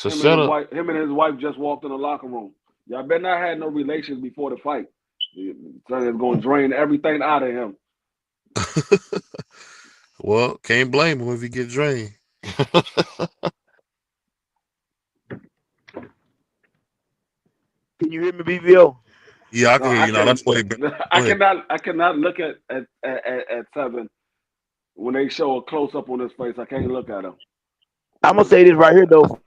a setup. Him and his wife just walked in the locker room. Y'all better not have no relations before the fight. It's going to drain everything out of him. Well, can't blame him if he get drained. Can you hear me, BVO? Yeah, I No, can hear I you now. can. That's way better. I cannot look at Tevin when they show a close up on his face. I can't look at him. I'm gonna say this right here though.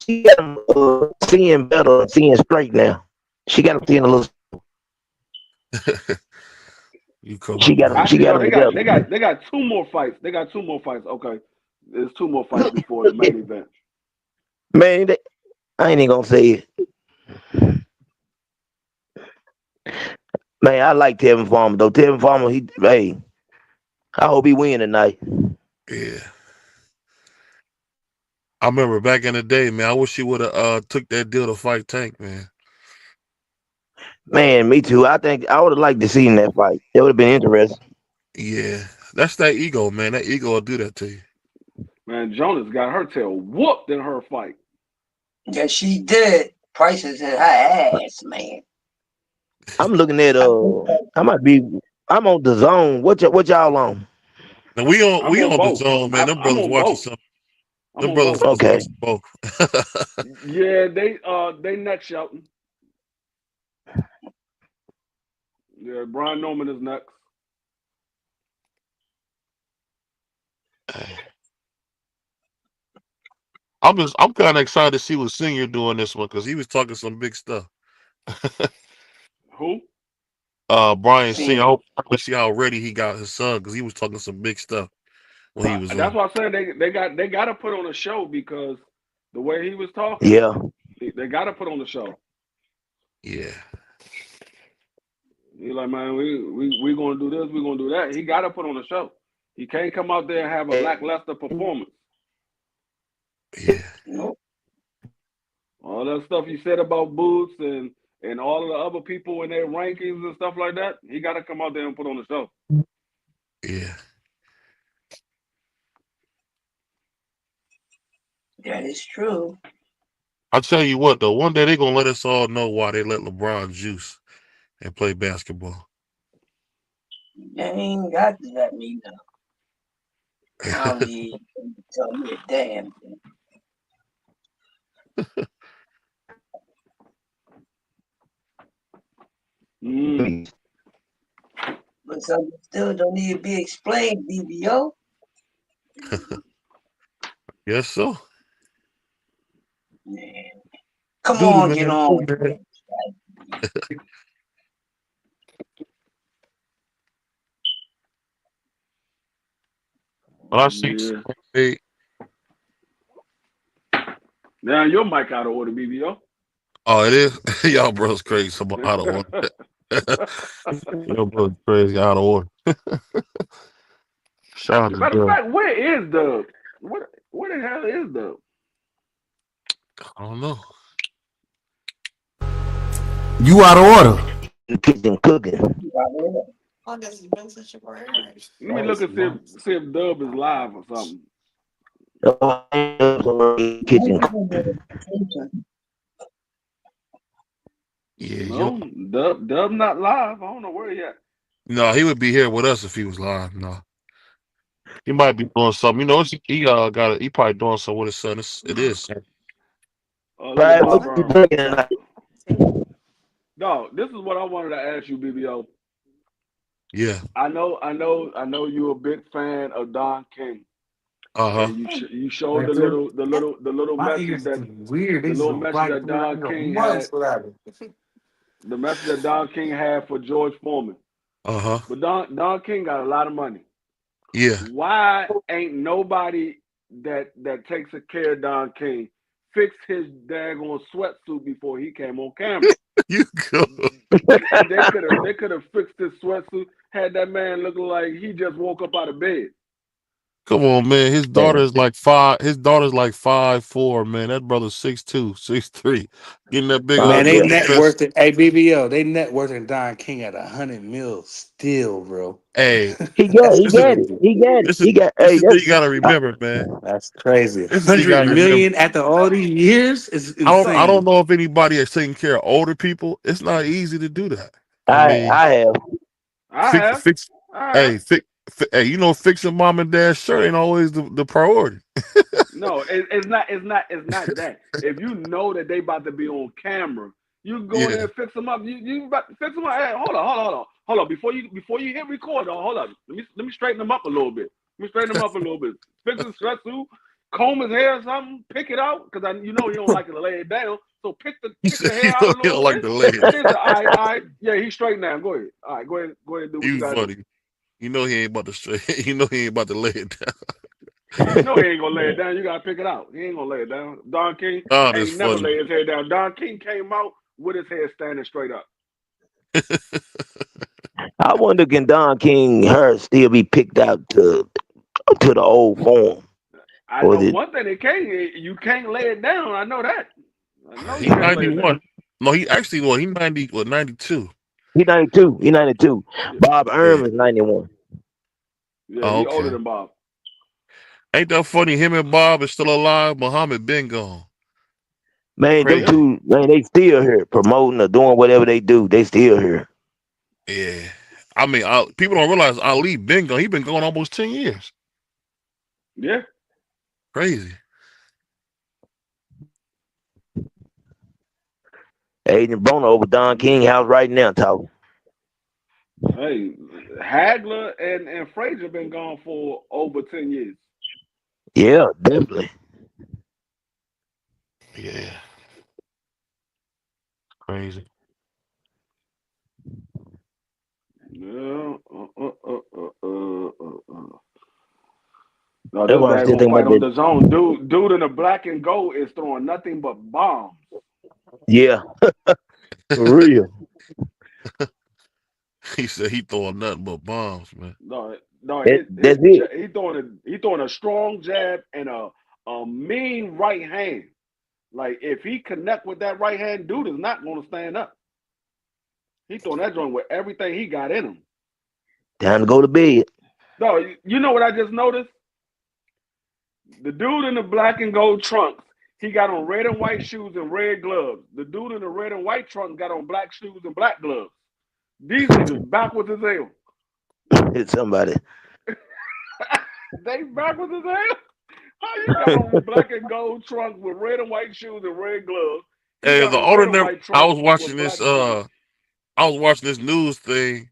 She got him seeing better and seeing straight now. She got him seeing a little. You come She got him. She Actually, got no, him together. they got two more fights. They got two more fights. Okay, there's two more fights before the main event. Man, I ain't even gonna say it. Man, I like Tevin Farmer though. Tevin Farmer, I hope he win tonight. Yeah. I remember back in the day, man. I wish he would have took that deal to fight Tank, man. Man, me too. I think I would have liked to see in that fight. It would have been interesting. Yeah. That's that ego, man. That ego will do that to you. Man, Jonas got her tail whooped in her fight. Yeah, she did. Prices in her ass, man. I'm looking at I'm on the zone. What y'all on? Now we I'm on on the both. zone, man. Them I'm brothers on watching both. some. I'm Them on brothers both. was Okay. watching both. Yeah, they neck shouting. Yeah, Brian Norman is next. I'm kind of excited to see what Senior doing this one because he was talking some big stuff. Who? Brian Senior. I Senior. hope to see how ready he got his son because he was talking some big stuff when he was That's on. why I said they got to put on a show because the way he was talking, Yeah. they got to put on the show. Yeah. He's like, man, we gonna do this, we gonna do that. He got to put on a show. He can't come out there and have a lackluster performance. Yeah. Nope. All that stuff he said about Boots and all of the other people in their rankings and stuff like that, he got to come out there and put on the show. Yeah. That is true. I'll tell you what though, one day they're gonna let us all know why they let LeBron juice and play basketball. They ain't got to let me know. I don't need to tell me a damn thing. But something still don't need to be explained, BVO. Yes, so. Man. Come Do the on, get man. on. Well, I see. Yeah. Hey, Now your mic out of order, BBO. oh, it is. Y'all brothers crazy. Some out of order. Y'all brothers crazy out of order. Shout out to Matter of Dub. fact, where is Dub? Where the hell is Dub? I don't know. You out of order. The kitchen cooking. Let me look and see if Dub is live or something. Kitchen. Yeah, No, Dub not live. I don't know where he at. no, he would be here with us if he was live. No, he might be doing something. You know, he probably doing something with his son. It is. Look at Right, Bob what you Burns. drinking tonight? No, this is what I wanted to ask you, BBO. Yeah. I know you're a big fan of Don King, Uh and you showed Right there. My message ears that is weird. the These little are message like that three. I Don can go King had, months without it. the message that Don King had for George Foreman. huh. But Don King got a lot of money. Yeah. Why ain't nobody that takes care of Don King fixed his daggone sweatsuit before he came on camera? You go. They could have fixed his sweatsuit, had that man looking like he just woke up out of bed. Come on, man. His daughter Man, is like 5. His daughter's like 5'4", man. That brother's 6'2", 6'3". Getting that big Man, old they yeah. double net chest. worth it. Hey, BVO, they net worth in Don King at 100 mil still, bro. Hey, He got That's he this is got it. crazy. He got it. this is He got this hey, is the thing you that's gotta remember, man. That's crazy. This is the thing you Hundred gotta remember. million after all these years is I don't insane. know if anybody is taking care of older people. It's not easy to do that. I I mean, I have. I fix have, fix. I have. Hey, hey, fixing mom and dad's shirt ain't always the priority. No, it's not that. If you know that they about to be on camera, you go in there Yeah. and fix them up. You about to fix them up. Hey, hold on. Before you hit record, hold up. Let me straighten them up a little bit. Let me straighten them up a little bit. Fix his sweatsuit, comb his hair or something, pick it out because you know you don't like it to lay it down. So pick the hair out a You little don't like bit, the lady. and then say, all right, yeah, he's straight now. Go ahead. All right, go ahead, and do what you You gotta do. funny. You know he ain't about to straight. You know he ain't about to lay it down. You know he ain't gonna lay it down. You gotta pick it out. He ain't gonna lay it down. Don King Oh, that's ain't never funny. lay his head down. Don King came out with his head standing straight up. I wonder can Don King hair still be picked out to the old form? I Or is know it one thing. You can't lay it down. I know that. I know you He can't lay it down. 91. No, he actually He 92. he 92. He 92. Yeah, Bob Yeah. Ehrman is 91. yeah, Oh, he older okay. than Bob. Ain't that funny? Him and Bob is still alive. Muhammad been gone. Man, them Yeah, Crazy. two, man, they still here promoting or doing whatever they do. They still here. Yeah. I mean, people don't realize Ali been gone. He been gone almost 10 years. yeah. Crazy. Agent Bono over Don King house right now talking. Hey, Hagler and Frazier been gone for over 10 years. Yeah, definitely. Yeah. Crazy. Yeah. No, That's this why I'm still daggone thinking fight about on that. the zone. Dude in the black and gold is throwing nothing but bombs. Yeah, for real. He said he throwing nothing but bombs, man. No, That's it. he throwing a strong jab and a mean right hand. Like if he connect with that right hand, dude is not going to stand up. He throwing that joint with everything he got in him. Time to go to bed. No, you know what I just noticed? The dude in the black and gold trunks, he got on red and white shoes and red gloves. The dude in the red and white trunks got on black shoes and black gloves. These niggas backwards as hell. It's somebody. They backwards as hell. How you got on black and gold trunks with red and white shoes and red gloves? He Hey, got the on red owner and never. white trunks with black shoes. I was watching this news thing,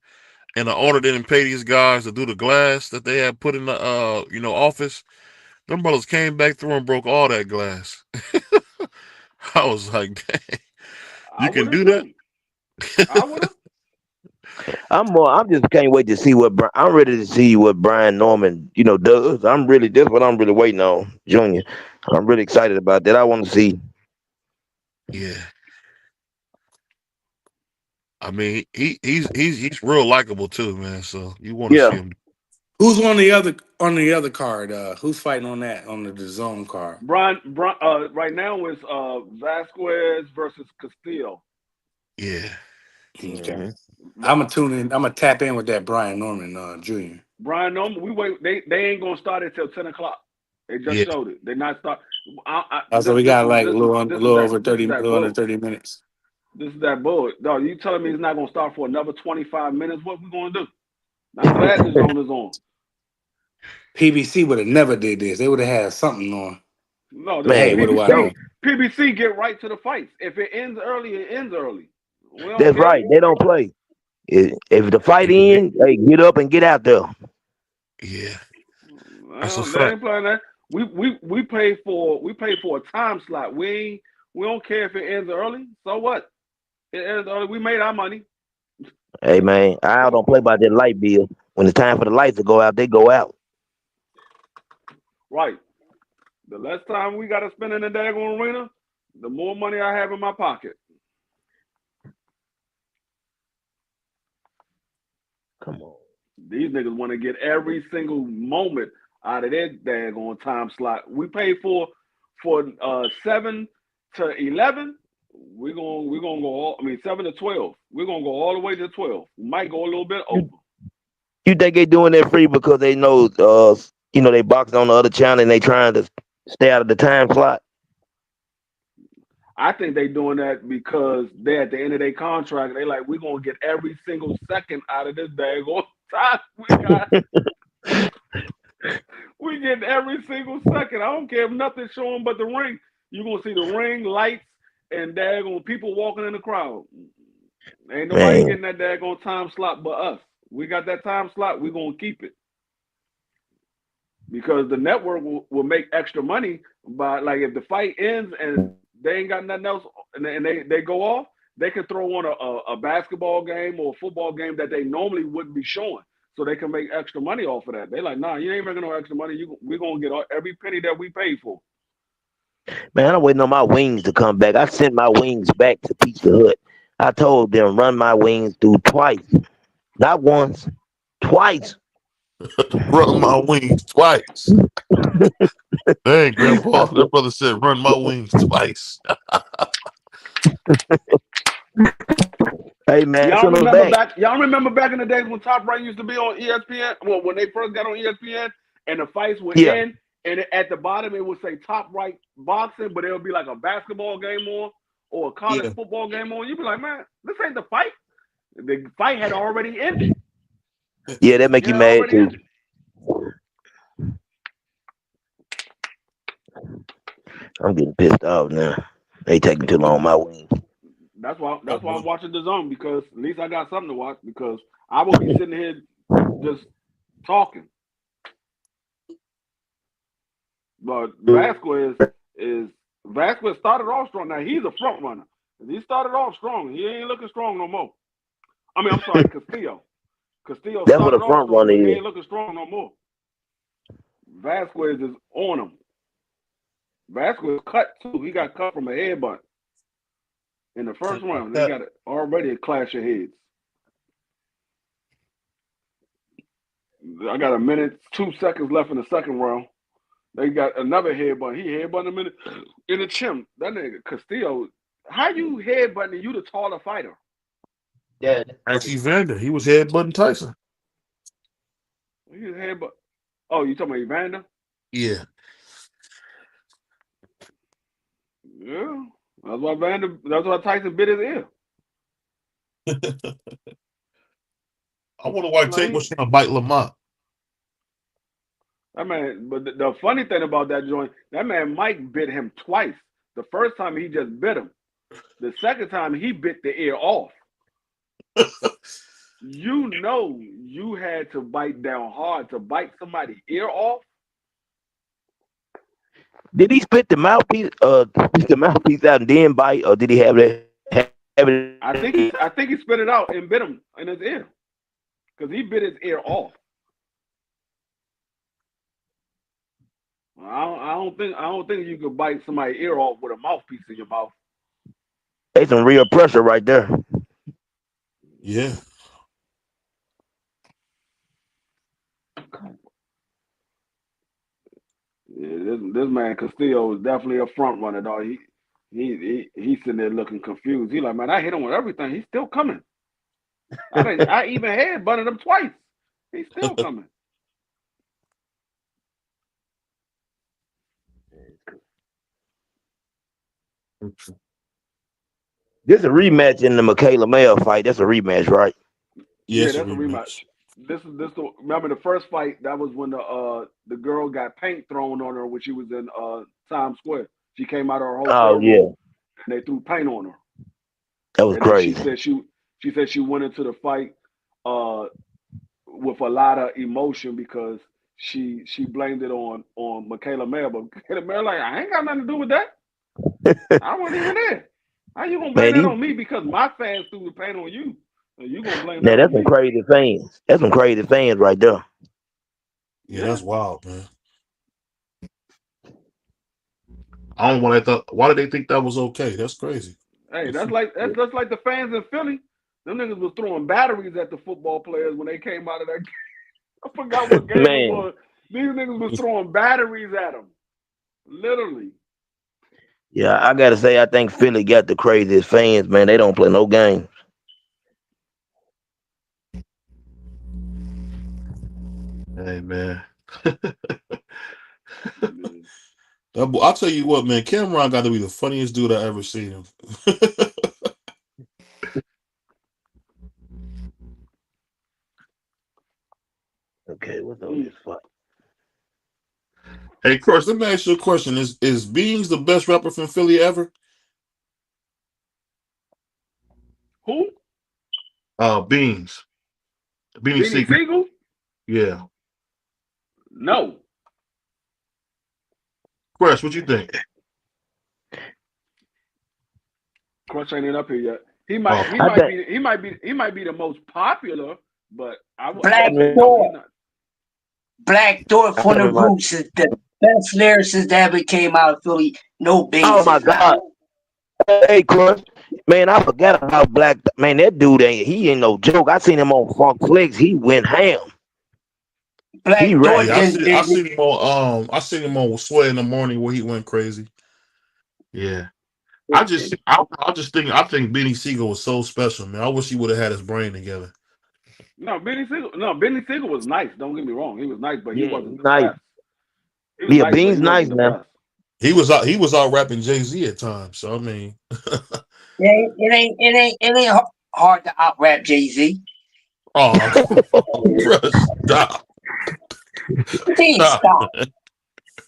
and the owner didn't pay these guys to do the glass that they had put in the office. Them brothers came back through and broke all that glass. I was like, dang, I you would can have do that? too. I would have. I'm just can't wait to see I'm ready to see what Brian Norman, does. That's what I'm really waiting on, Junior. I'm really excited about that. I want to see. Yeah. I mean, he's real likable too, man. So you want to Yeah, see him. Who's on the other card? Who's fighting on that on the zone card? Brian, right now is Vasquez versus Castillo. Yeah. Okay, hmm I'm gonna tune in. I'm gonna tap in with that Brian Norman Jr. Brian Norman, we wait. They ain't gonna start it till 10 o'clock. They just Yeah. showed it. They not start. So we got like a This is little that over this 30, is a that little under bull. 30 minutes. This is that bull. No, you telling me it's not gonna start for another 25 minutes? What we gonna do? I'm glad the zone is on. PBC would have never did this. They would have had something on. No, But hey, Man, what do I don't. know? PBC get right to the fights. If it ends early, it ends early. We don't That's care. right. They don't play. If the fight Hey, they, in, hey, get up and get out there. yeah, that's a Well, they fact. ain't playing that. We pay for a time slot. We don't care if it ends early. So what? It ends early. We made our money. Hey man, I don't play by that light bill. When it's time for the lights to go out, they go out. Right. The less time we got to spend in the daggone arena, the more money I have in my pocket. Come on. These niggas want to get every single moment out of their daggone time slot. We pay for 7 to 11. We're gonna go all. I mean 7 to 12. We're gonna go all the way to 12. We might go a little bit over. You think they doing that free because they know, they boxing on the other channel and they trying to stay out of the time slot? I think they doing that because they at the end of their contract. They like we're gonna get every single second out of this daggone time we got. We get every single second. I don't care if nothing's showing but the ring. You're gonna see the ring, lights, and daggone people walking in the crowd. Ain't nobody Man, getting that daggone time slot but us. We got that time slot, we're gonna keep it. Because the network will make extra money by like if the fight ends and they ain't got nothing else and they go off, they can throw on a basketball game or a football game that they normally wouldn't be showing. So they can make extra money off of that. They like, nah, you ain't making no extra money. We're gonna get every penny that we paid for. man, I'm waiting on my wings to come back. I sent my wings back to Pizza Hut. I told them run my wings through twice, not once, twice. Run my wings twice. Dang, Grandpa, that brother said, "Run my wings twice." Hey man, send them back. Y'all remember back in the days when Top Rank used to be on ESPN? Well, when they first got on ESPN and the fights would Yeah, end, and at the bottom it would say Top Rank Boxing, but it would be like a basketball game on or a college Yeah. football game on. You'd be like, man, this ain't the fight. The fight had already ended. yeah, that make It you had mad already too. ended. I'm getting pissed off now. They taking too long. My wings. That's why I'm watching the zone because at least I got something to watch because I will be sitting here just talking. But Vasquez started off strong. Now he's a front runner. He started off strong. He ain't looking strong no more. I mean, I'm sorry, Castillo. Castillo That's what started a off front strong, runner but he is. ain't looking strong no more. Vasquez is on him. Vasquez cut too. He got cut from a headbutt in the first round. They got already a clash of heads. I got a minute, 2 seconds left in the second round. They got another headbutt. He headbutted him in the chin. That nigga Castillo, how you headbutting? You the taller fighter. Yeah. Ask Evander. He was headbutting Tyson. He headbutt. Oh, you talking about Evander? Yeah. Yeah. That's why Tyson bit his ear. I wonder why Tate Like was trying to bite Lamont. that man, but the funny thing about that joint, that man Mike bit him twice. The first time he just bit him. The second time he bit the ear off. You had to bite down hard to bite somebody's ear off. Did he spit the mouthpiece? Spit the mouthpiece out and then bite, or did he have it? I think he spit it out and bit him in his ear because he bit his ear off. I don't think you could bite somebody's ear off with a mouthpiece in your mouth. There's some real pressure right there. Yeah. Yeah, this man Castillo is definitely a front runner, dog. He's sitting there looking confused. He like, man, I hit him with everything. He's still coming. I even headbutted him twice. He's still coming. This is a rematch in the Michaela Mayer fight. That's a rematch, right? Yeah, Yes, a that's a rematch. rematch. Remember the first fight, that was when the girl got paint thrown on her when she was in Times Square. She came out of her hotel Oh room yeah, and they threw paint on her. that was And then she crazy. said She said she went into the fight with a lot of emotion because she blamed it on Michaela Mayer, but Michaela Mayer like I ain't got nothing to do with that. I wasn't even there. How you gonna blame Man, that on me because my fans threw the pain on you? And you gonna blame now that that's on some me? crazy fans. That's some crazy fans right there. Yeah, Yeah. that's wild, man. I don't want to. Why did they think that was okay? That's crazy. Hey, that's just like the fans in Philly. Them niggas was throwing batteries at the football players when they came out of that. I forgot what game it Man, was. These niggas was throwing batteries at them, literally. yeah, I gotta say, I think Philly got the craziest fans, man. They don't play no games. Hey, man. Yeah. I'll tell you what, man. Cameron got to be the funniest dude I ever seen him. Okay, what's on this fight? Hey, Chris, let me ask you a question. Is Beans the best rapper from Philly ever? Who? Beans. Beanie Beanie Siegel. Siegel? Yeah. No. Chris, what you think? Crush ain't up here yet. He Oh, might he I might think be he might be he might be the most popular, but I Black would say no, he's Thought. not. Black Thought I from the never mind. Roots is the best lyricist that ever came out of Philly. No Oh Beans my is not. God. Hey, Chris. Man, I forgot about Black. Man, that dude he ain't no joke. I seen him on Funk Flex. He went ham. He Black rap. Thought yeah. just I did seen him on Sway in the Morning where he went crazy. Yeah. I think Beanie Siegel was so special, man. I wish he would have had his brain together. Benny Siegel was nice. Don't get me wrong. He was nice, but he Yeah, wasn't he the nice. best. He was Yeah, nice, but he Beans nice wasn't the now. best. He was out rapping Jay-Z at times. So I mean, it ain't hard to out rap Jay-Z. oh, bro, stop. What you mean Stop. stop?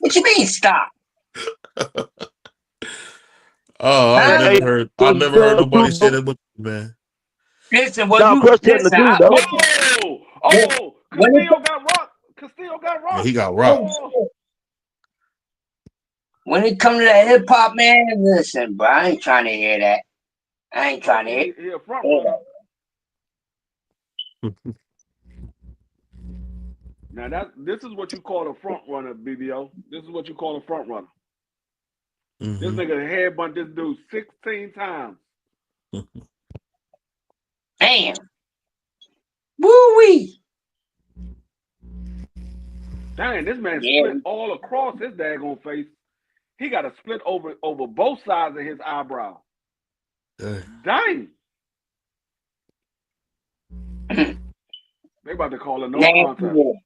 What you mean stop? Oh, Hey, Huh? hey, I've Chris never heard tell the nobody truth, say though. that but you, man. Listen, No, Chris telling the listen, truth, though. when it Castillo got rocked. Castillo got Yeah, rocked. he got rocked. comes when it comes to that hip hop, man, listen, bro, I ain't trying to hear that. I ain't trying to hear He a front runner. that. Now this is what you call a front runner, BVO. This is what you call a front runner. This Mm-hmm. nigga headbutt this dude 16 times. Damn. Woo wee. Dang, this man Yeah. split all across his daggone face. He got a split over both sides of his eyebrow. Dang. They about to call a no Nasty contest. wolf.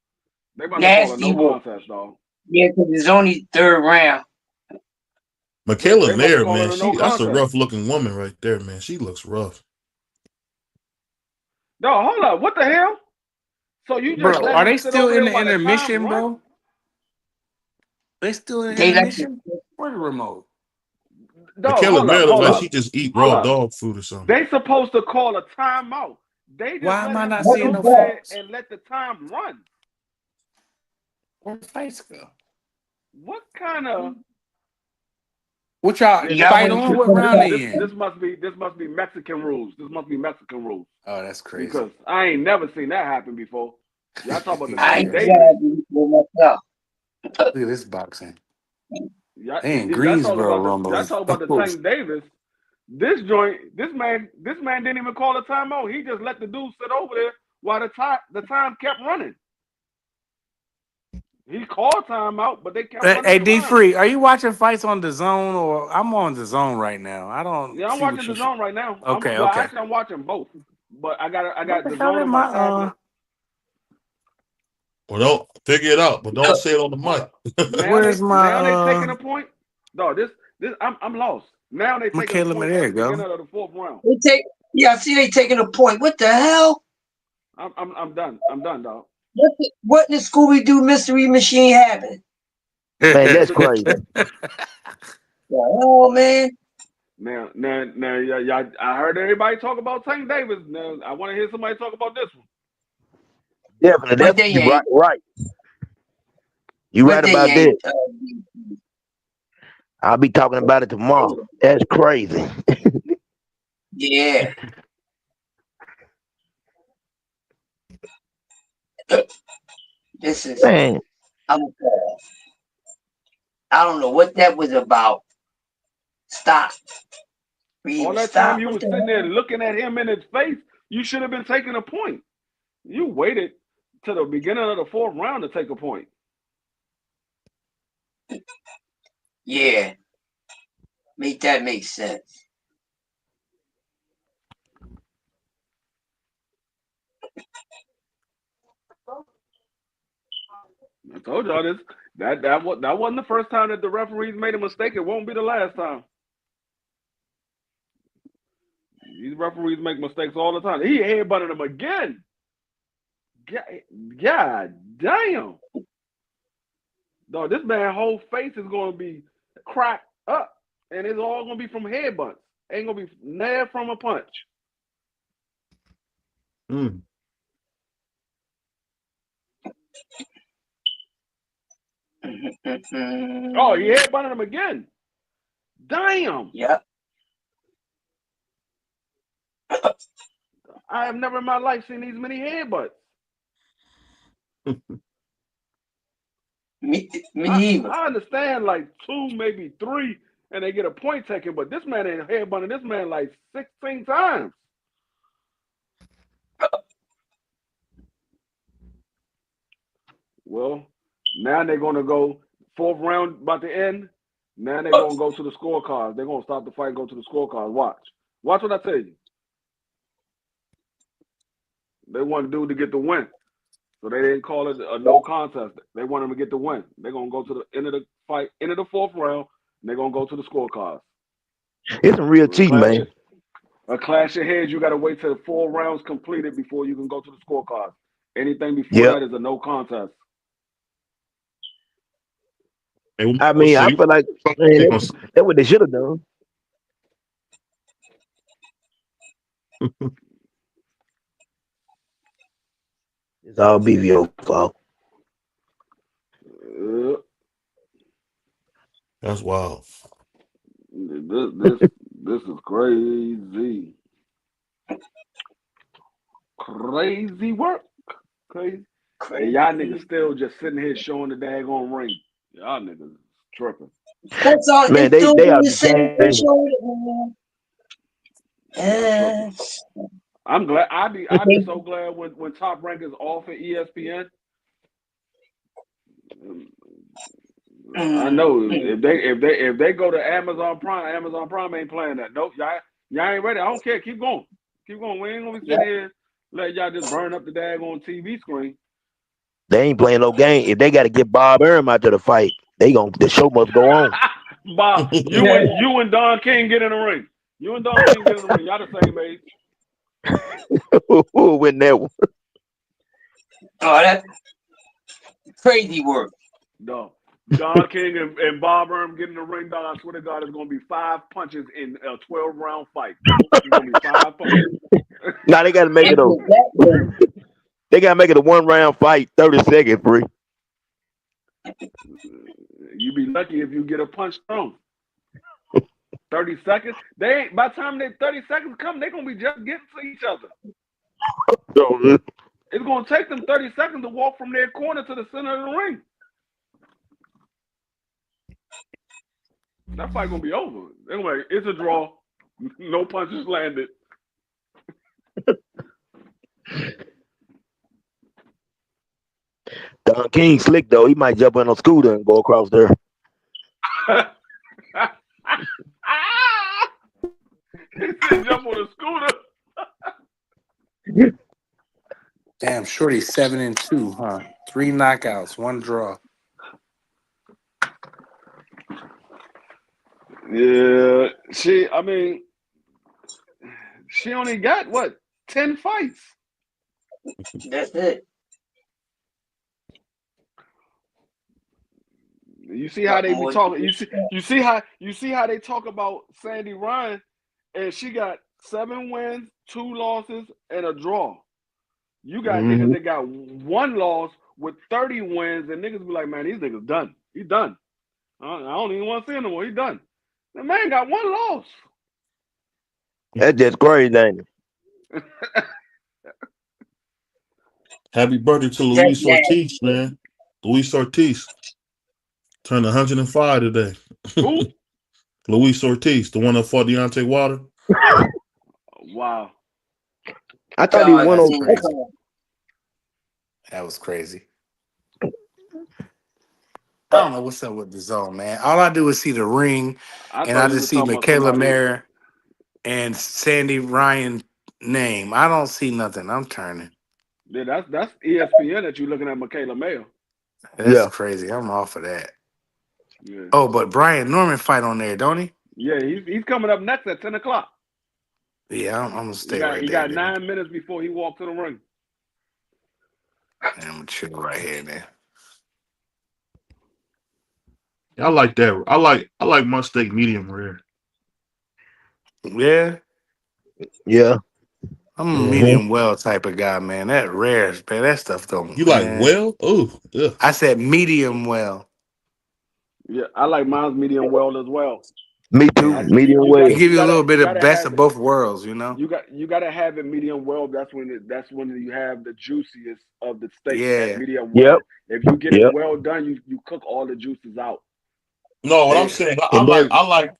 They about to call a Nasty no wolf. contest, dog. Yeah, because it's only third round. Michaela They about to Nair, call man, it a no that's a contest. rough looking woman right there, man. She looks rough. No, hold up. What the hell? So you just Bro, let are him they sit still over in there the while the time intermission, run? bro? They still in the They let intermission? Where's the remote? No, Michaela hold up, Nair look hold like up, she just eat hold raw up. dog food or something. They supposed to call a timeout. They just Why am let I him not sit seeing what no is over that? there fights? and let the time run. Where's the fights go? What kind of What y'all yeah, You this got fight one on? this What this round this they in? this must be Mexican rules. This must be Mexican rules. Oh, that's crazy. Because I ain't never seen that happen before. Y'all talk about the That's I Tank ain't crazy. Davis. glad you myself. Look at this boxing. They in Greensboro Y'all rumbling. talk about the Tank Davis. This man didn't even call a timeout. He just let the dude sit over there while the time kept running. He called timeout, but they kept running Hey, the D round. Free, are you watching fights on the zone or I'm on the zone right now? I don't Yeah, I'm see watching what the you. zone right now. Okay, okay. I'm watching both, but I What got the the hell zone am on my I? tablet. Well, don't figure it out, but don't say it on the Hold mic. up. Now Where's they taking my a point. No, this I'm lost. Now they taking a Michaela? point There at you the go. beginning of the fourth round. They take yeah, I see they taking a point. What the hell? I'm done. I'm done, dog. What in the Scooby Doo mystery machine happened? Man, that's The, crazy. The hell, man. Yeah, I heard everybody talk about Tank Davis. Now, I want to hear somebody talk about this one. Definitely, But that's they you right. ain't. Right, you But right they about that. ain't. I'll be talking about it tomorrow. That's crazy, Yeah. This is. man. I'm. I don't know what that was about. Stop. All Reeves, that time stop. you What was the sitting there hell? looking at him in his face, you should have been taking a point. You waited to the beginning of the fourth round to take a point. Yeah. Make that make sense. I told y'all this. That wasn't the first time that the referees made a mistake. It won't be the last time. These referees make mistakes all the time. He headbutted him again. God damn. Dog, this man's whole face is going to be cracked up. And it's all going to be from headbutts. Ain't going to be nailed from a punch. Mm. Oh, he headbutted him again. Damn. Yep. I have never in my life seen these many headbutts. Me either. I understand like 2, maybe 3, and they get a point taken, but this man ain't headbutting this man like 16 times. Well, now they're going to go fourth round about to end. Now they're going to go to the scorecards. They're going to stop the fight and go to the scorecards. Watch. Watch what I tell you. They want dude to get the win. So they didn't call it a no contest. They want him to get the win. They're going to go to the end of the fight, end of the fourth round, and they're going to go to the scorecards. It's some real cheating, man. A clash of heads, you got to wait till the 4 rounds completed before you can go to the scorecards. Anything before Yep. that is a no contest. I mean, I feel like man, that's what they should have done. It's all BVO fault. That's wild. This is crazy. Crazy work. Crazy. And y'all niggas still just sitting here showing the daggone ring. Y'all niggas tripping. That's all. Man, They still they do are the same the show. Y'all tripping. Yes. I'm glad. I'd be so glad when Top Rank is off at ESPN. I know if they go to Amazon Prime ain't playing that. Nope, y'all ain't ready. I don't care. Keep going. Keep going. We ain't gonna be sitting here let y'all just burn up the daggone TV screen. They ain't playing no game. If they got to get Bob Arum out to the fight, the show must go on. Bob, you and Don King get in the ring. You and Don King get in the ring. Y'all the same age. Who win that one? Oh, that crazy work. No. Don King and Bob Arum get in the ring, dog. I swear to God, it's gonna be 5 punches in a 12-round fight. It's gonna be 5 punches. Now they got to make it a. They got to make it a 1-round fight, 30 seconds free. You be lucky if you get a punch thrown. 30 seconds. They ain't by the time they 30 seconds come, they're gonna be just getting to each other. It's gonna take them 30 seconds to walk from their corner to the center of the ring. That fight gonna be over. Anyway, it's a draw. No punches landed. Don King slick though. He might jump on a scooter and go across there. He said jump on a scooter. Damn, Shorty 7-2, huh? 3 knockouts, 1 draw. Yeah, she only got what 10 fights. That's it. You see how they be talking. You see how they talk about Sandy Ryan, and she got 7 wins, 2 losses, and a draw. You got niggas that got 1 loss with 30 wins, and niggas be like, man, these niggas done. He done. I don't even want to see him no more. He done. The man got 1 loss. That's just crazy, ain't it? Happy birthday to Luis Ortiz, man. Luis Ortiz turned 105 today. Who? Luis Ortiz, the one that fought Deontay Wilder. Wow. I thought he won over. Crazy. That was crazy. I don't know what's up with the zone, man. All I do is see the ring, and I just see Michaela Mayer and Sandy Ryan name. I don't see nothing. I'm turning. Yeah, that's ESPN that you're looking at Michaela Mayer. That's crazy. I'm off of that. Yeah. Oh, but Brian Norman fight on there, don't he? Yeah, he's coming up next at 10 o'clock. Yeah, I'm gonna stay right there. He got 9 minutes before he walks to the ring. I'm gonna chill right here, man. I like that. I like my steak medium rare. Yeah. Yeah. I'm a medium well type of guy, man. That rare, man. That stuff don't. You man. like well? Oh, yeah. I said medium well. Yeah, I like mine's medium well as well. Me too. Yeah. Medium well. It give you a little bit of best of both worlds, you know. You gotta have it medium well. That's when you have the juiciest of the steak. Yeah. At medium well. Yep. If you get it well done, you cook all the juices out. No, what I'm saying, I like.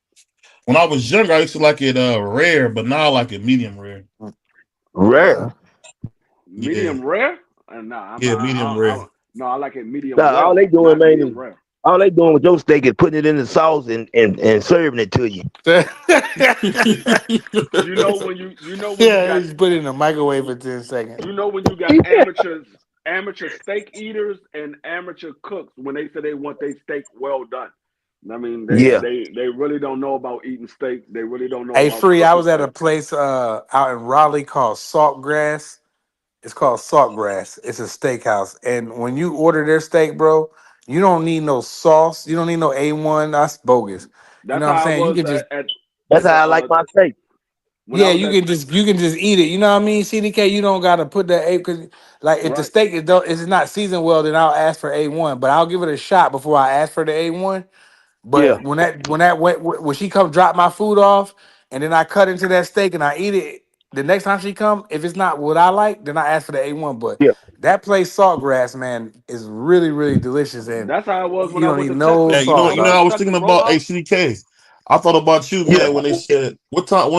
When I was younger, I used to like it rare, but now I like it medium rare. Rare. Medium rare? Medium rare. No, I like it medium well. All they doing, man, is rare. all they doing with your steak is putting it in the sauce and serving it to you. you know when you just put it in the microwave for 10 seconds. You know when you got amateur steak eaters and amateur cooks when they say they want their steak well done. I mean, they really don't know about eating steak. They really don't know. Hey, about Free, I was steak. at a place out in Raleigh called Saltgrass. It's called Saltgrass. It's a steakhouse, and when you order their steak, bro, you don't need no sauce. You don't need no A1. That's bogus. That's you know what I'm saying? You can just. That's how I like my steak. Yeah, you can just eat it. You know what I mean? CDK, you don't gotta put that A because like if the steak is not seasoned well, then I'll ask for A1. But I'll give it a shot before I ask for the A1. But when she come drop my food off and then I cut into that steak and I eat it, the next time she come, if it's not what I like, then I ask for the A1. But that place Saltgrass, man, is really, really delicious. And that's how it was when you I don't went need to no Texas. sauce. You know, I was thinking about HCK. I thought about you, man, when they said, "What time?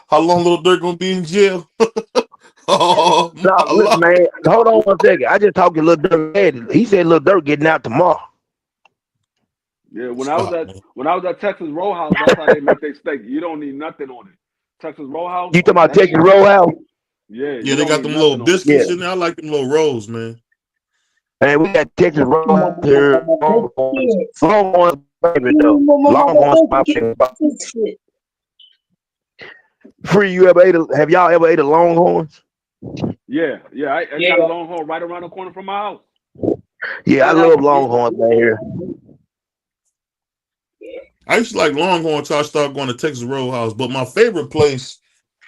How long Little Dirk gonna be in jail?" Oh, listen, man, hold on 1 second. I just talked to Little Dirk. He said Little Dirk getting out tomorrow. Yeah, when I was at Texas Roadhouse, that's how they make their steak. You don't need nothing on it. Texas Roadhouse. You talking about Texas Roadhouse? Yeah, they got them little biscuits in there. I like them little rolls, man. And we got Texas Roadhouse here. Longhorns, favorite though. Longhorns, my favorite. Free, have y'all ever ate a Longhorns? Yeah. I got a Longhorn right around the corner from my house. Yeah, I love Longhorns right here. I used to like Longhorn until I started going to Texas Roadhouse. But my favorite place,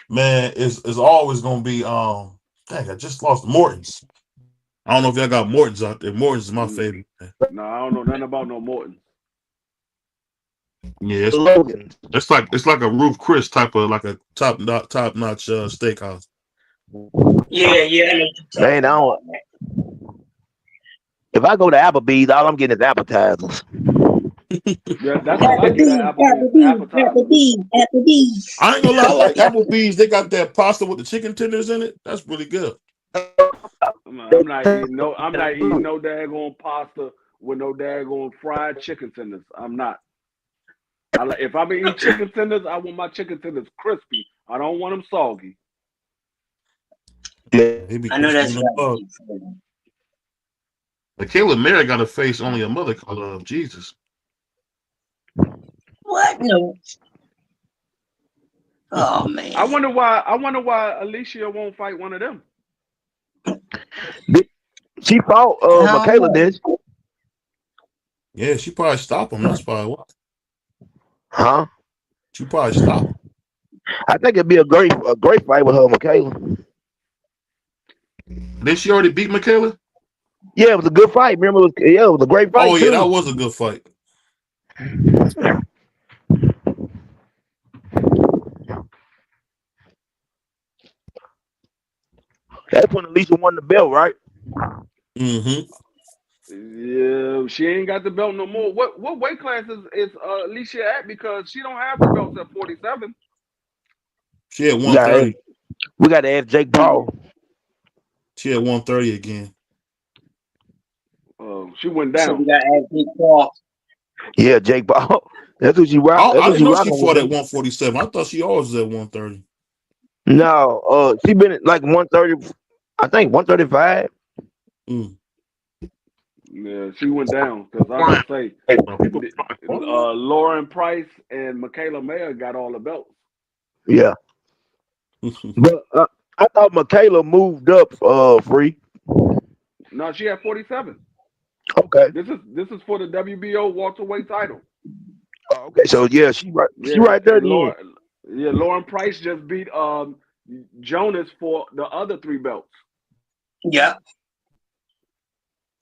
man, is always gonna be dang, I just lost Morton's. I don't know if y'all got Morton's out there. Morton's is my favorite. No, I don't know nothing about no Morton's. Yeah, it's like a Ruth Chris type of like a top notch steakhouse. Yeah. Man, if I go to Applebee's, all I'm getting is appetizers. Yeah, that's all I get at Applebee's. I ain't gonna lie, I like Applebee's. They got that pasta with the chicken tenders in it. That's really good. I'm not eating no daggone pasta with no daggone fried chicken tenders. I'm not. If I'm eating chicken tenders, I want my chicken tenders crispy. I don't want them soggy. I know that's right. Michaela Mary got a face only a mother could love. Jesus. What? No. Oh man. I wonder why Alicia won't fight one of them. She fought Michaela did. Yeah, she probably stop him. That's probably why. Huh? She probably stop him. I think it'd be a great fight with her, Michaela. Did she already beat Michaela? Yeah, it was a good fight. Remember, it was a great Oh fight yeah, that too. was a good fight. That's when Alicia won the belt, right? Mm-hmm. Yeah, she ain't got the belt no more. What weight class is Alicia at? Because she don't have the belts at 47. She had We got 130. we got to ask Jake Paul. She had 130 again. She went So down. we got to ask Big Paul. Yeah, Jake Paul. That's what you rock. That's I what didn't you know she rocking with. fought at 147. I thought she always was at 130. No, she been at like 130. I think 135. Mm. Yeah, she went down because I was gonna say, People. Lauren Price and Michaela Mayer got all the belts. Yeah, but I thought Michaela moved up. Free. No, she had 47. Okay. This is for the WBO welterweight title. Okay. So yeah, she right. She Yeah, right there and then. Lauren Price just beat Jonas for the other 3 belts. Yep.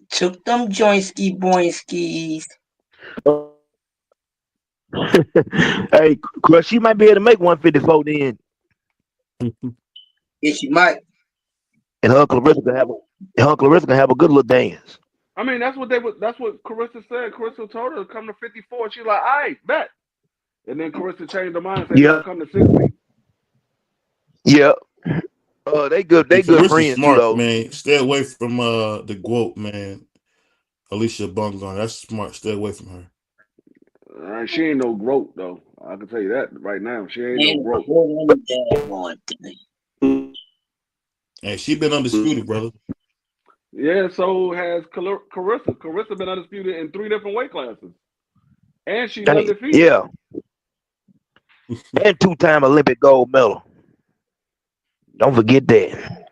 Took them joinski boinskis. Hey, Crush, she might be able to make 154 then, Yes, you might. and her Uncle Clarissa can have a good little dance. I mean, that's what Carissa said. Carissa told her to come to 54. She's like, all right, bet. And then Carissa changed her mind and said, no, Yeah, come to 60. yeah. They good. And They good Carissa's friends too, smart, though. man. Stay away from the GWOAT, man. Alicia Bungon. That's smart. Stay away from her. She ain't no groat, though. I can tell you that right now. She ain't no And groat. one daggone thing. And she been undisputed, brother. Yeah, so has Carissa. Carissa been undisputed in 3 different weight classes. And she's undefeated. Yeah, and two-time Olympic gold medal. Don't forget that.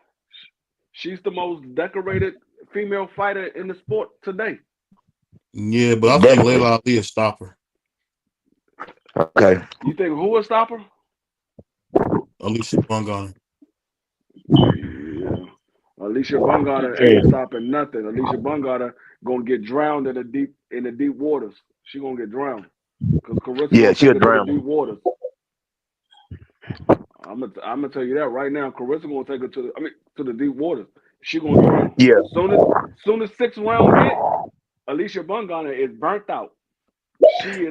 She's the most decorated female fighter in the sport today. Yeah, but I think Definitely. Layla Ali will stop her. Okay. You think who will stop her? Alicia Bungon. Yeah. Alicia Bungardner ain't stopping nothing. Alicia Bungardner gonna get drowned in the deep waters. She gonna get drowned because Carissa Yeah, gonna take she'll her to the drown. deep waters. I'm gonna tell you that right now. Carissa gonna take her to the deep waters. She gonna drown. Yeah, Soon as 6th round hit, Alicia Bungardner is burnt out.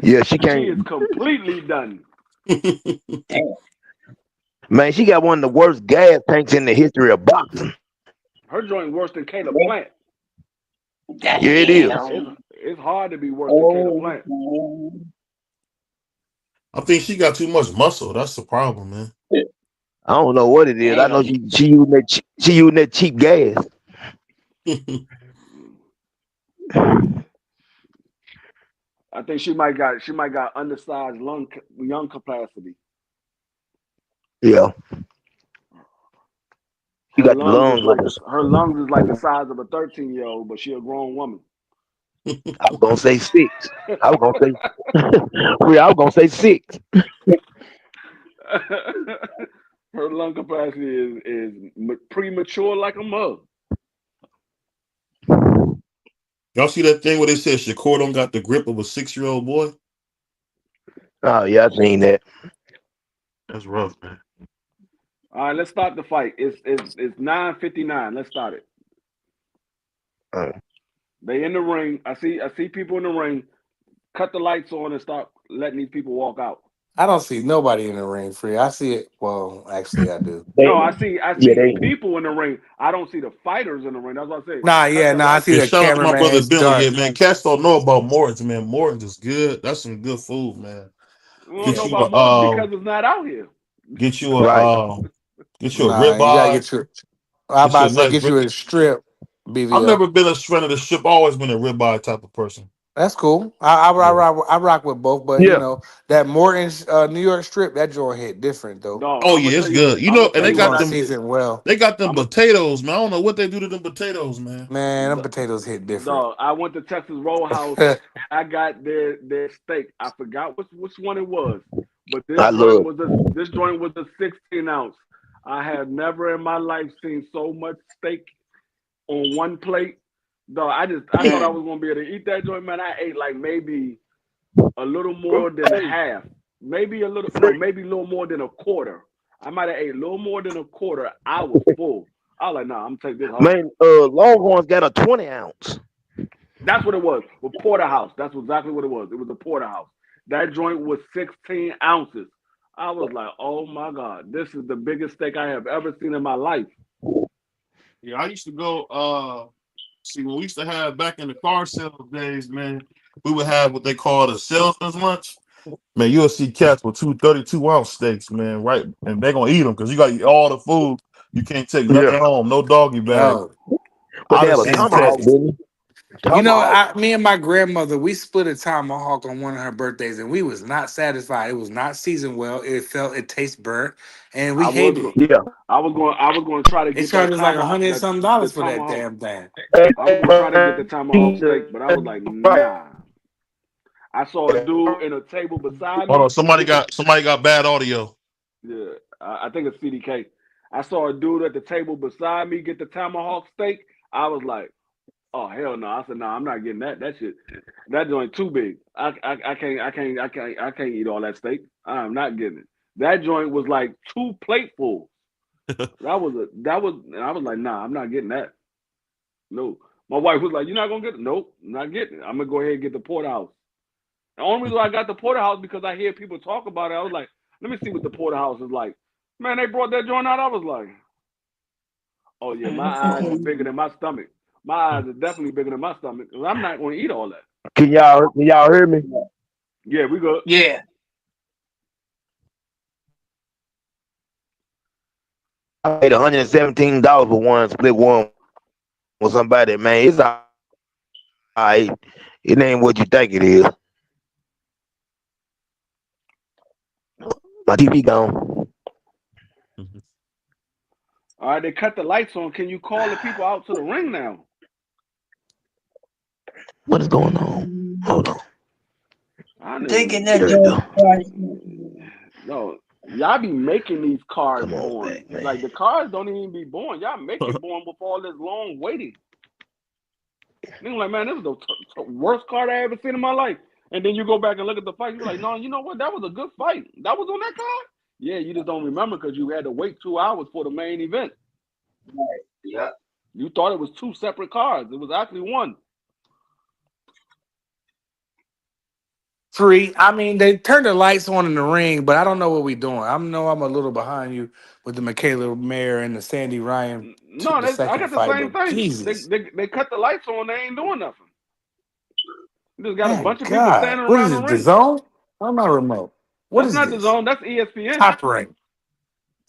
yeah. She She can't. is completely done. Damn. Man, she got one of the worst gas tanks in the history of boxing. Her joint worse than Caleb Plant. Yeah, it is. It's hard to be worse than Caleb Oh, Plant. man. I think she got too much muscle. That's the problem, man. I don't know what it is. I know Damn. she using that cheap gas. I think she might got undersized lung capacity. Yeah, she Her got the lungs is lungs like of. this. Her lungs is like the size of a 13-year-old, but she a grown woman. I was gonna say 6. I was gonna say. I was gonna say 6. Her lung capacity is premature like a mug. Y'all see that thing where they said Shakur don't got the grip of a 6-year-old boy? Oh yeah, I seen that. That's rough, man. All right, let's start the fight. It's 9:59. Let's start it. Uh, They in the ring. I see people in the ring. Cut the lights on and start letting these people walk out. I don't see nobody in the ring free. I see it. Well, actually, I do. No, they, I yeah, see they, people in the ring. I don't see the fighters in the ring. That's what I say. Nah, Cut yeah, the no, I lights. see And the shout out to my brother cameraman. It's Billy. Yeah, dark. man. Cats don't know about Morton's, man. Morton's is good. That's some good food, man. We don't yeah, know Get you about Morton because it's not out here. get you right. get you a Nah, you gotta ribeye. get your. I Get you about a to say nice get rib. you a strip, I've BVO. never been a friend of the ship. Always been a ribeye type of person. That's cool. Yeah. I rock with both, but you Yeah, know that Morton New York strip that joint hit different though. No, Oh yeah, it's good. You I'm know, gonna and tell they you It's what got on I them. did. season well. They got them I'm a, potatoes, man. I don't know what they do to them potatoes, man. Man, them potatoes hit different. dog. I went to Texas Roadhouse. I got their steak. I forgot which one it was, but I love. this joint was a 16 ounce. I have never in my life seen so much steak on one plate. Dog, I thought I Mm. was gonna be able to eat that joint, man. I ate like maybe a little more than Hey, half, maybe a little no, maybe a little more than a quarter. I might have ate a little more than a quarter. I was full. I was like, nah, I'm gonna take this home. man, Longhorns got a 20 ounce. That's what it was. With porterhouse. That's exactly what it was. It was a porterhouse. That joint was 16 ounces. I was like, oh my God, this is the biggest steak I have ever seen in my life. Yeah, I used to go. See, when we used to have back in the car sales days, man, we would have what they call the salesman's lunch. Man, you'll see cats with 2 32 ounce steaks, man, right? And they're gonna eat them because you got to eat all the food. You can't take nothing Yeah, home, no doggy bag. Oh, but I they done have a seen tomahawk, cats. exactly. didn't they? You know, Tomahawk. me and my grandmother, we split a tomahawk on one of her birthdays, and we was not satisfied. It was not seasoned well. It tastes burnt, and we I was hated it. Yeah. I was going to try to They get charged that us like a tomahawk hundred and something dollars the for that tomahawk. damn thing. I was going to try to get the tomahawk steak, but I was like, nah. I saw a dude in a table beside Hold on, me somebody get the got bad audio. yeah. I think it's CDK. I saw a dude at the table beside me get the tomahawk steak. I was like, oh hell no! I said no, I'm not getting that. That shit, that joint too big. I can't eat all that steak. I'm not getting it. That joint was like two platefuls. That was. And I was like, nah, I'm not getting that. No. My wife was like, you're not gonna get it. Nope, I'm not getting it. I'm gonna go ahead and get the porterhouse. The only reason I got the porterhouse because I hear people talk about it. I was like, let me see what the porterhouse is like. Man, they brought that joint out. I was like, oh yeah, my eyes is bigger than my stomach. My eyes are definitely bigger than my stomach. 'Cause I'm not going to eat all that. Can y'all hear me? Yeah, we good. Yeah. I paid $117 for one split one with somebody, man. It's all right. It ain't what you think it is. My TV gone. All right, they cut the lights on. Can you call the people out to the ring now? What is going on? Hold on. I I'm thinking niggas, that There we go. George Carlin. no, y'all be making these cars Come on born. back, man. Like the cars don't even be born. Y'all make it born with all this long waiting. Nigga, like man, this is the worst card I ever seen in my life. And then you go back and look at the fight. You're like, no, you know what? That was a good fight. That was on that card. Yeah, you just don't remember because you had to wait 2 hours for the main event. Yeah. You thought it was two separate cards. It was actually one. Free. I mean, they turned the lights on in the ring, but I don't know what we're doing. I know I'm a little behind you with the Michaela Mayer and the Sandy Ryan No, the I second got the fight, same but thing. Jesus, They cut the lights on. They ain't doing nothing. You just got a man, bunch of people God, standing what around is the it? The ring. zone? I'm not remote. What That's is not the this? zone. That's ESPN. Top ring.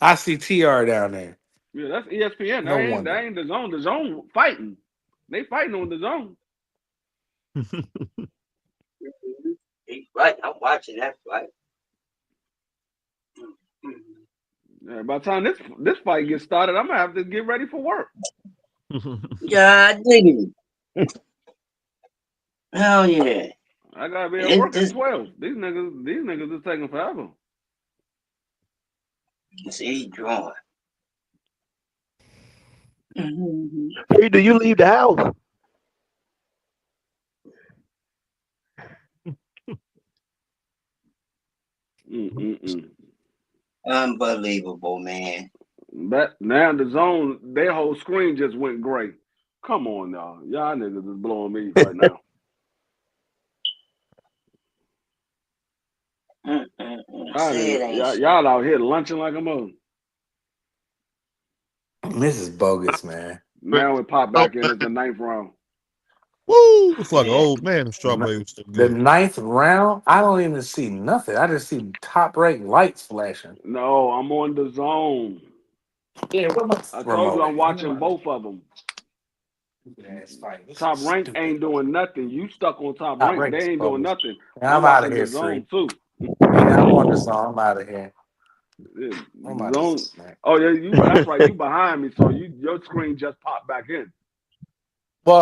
I see TR down there. Yeah, that's ESPN. No That wonder. ain't the zone. The zone fighting. They fighting on the zone. He's right. I'm watching that fight. Yeah, by the time this fight gets started, I'm gonna have to get ready for work. God diggity. Hell yeah. I gotta be at It work at just 12. These niggas is taking forever. see drawing. Mm-hmm. Hey, do you leave the house? Mm-mm-mm. Unbelievable, man. That now the zone, their whole screen just went gray. Come on, y'all niggas is blowing me right now. Say it ain't so. Y'all out here lunching like a mother. This is bogus, man. Now it popped Oh, back in. It's the ninth round. woo! It's like an Yeah. old man. The N- strawberry was so The good. ninth round, I don't even see nothing. I just see top ranked lights flashing. No, I'm on the zone. Yeah, what my I told you remote I'm at? watching both of them. Ass fight. This is Top Rank stupid. ain't doing nothing. You stuck on Top Top Rank. rank They is ain't doing bogus. nothing. Yeah, I'm I'm out of watching here, the free. zone too. Yeah, I'm on the zone. I'm out of here. Yeah, I'm the out of zone. here, man. Oh yeah, you. That's right. You behind me, so your screen just popped back in.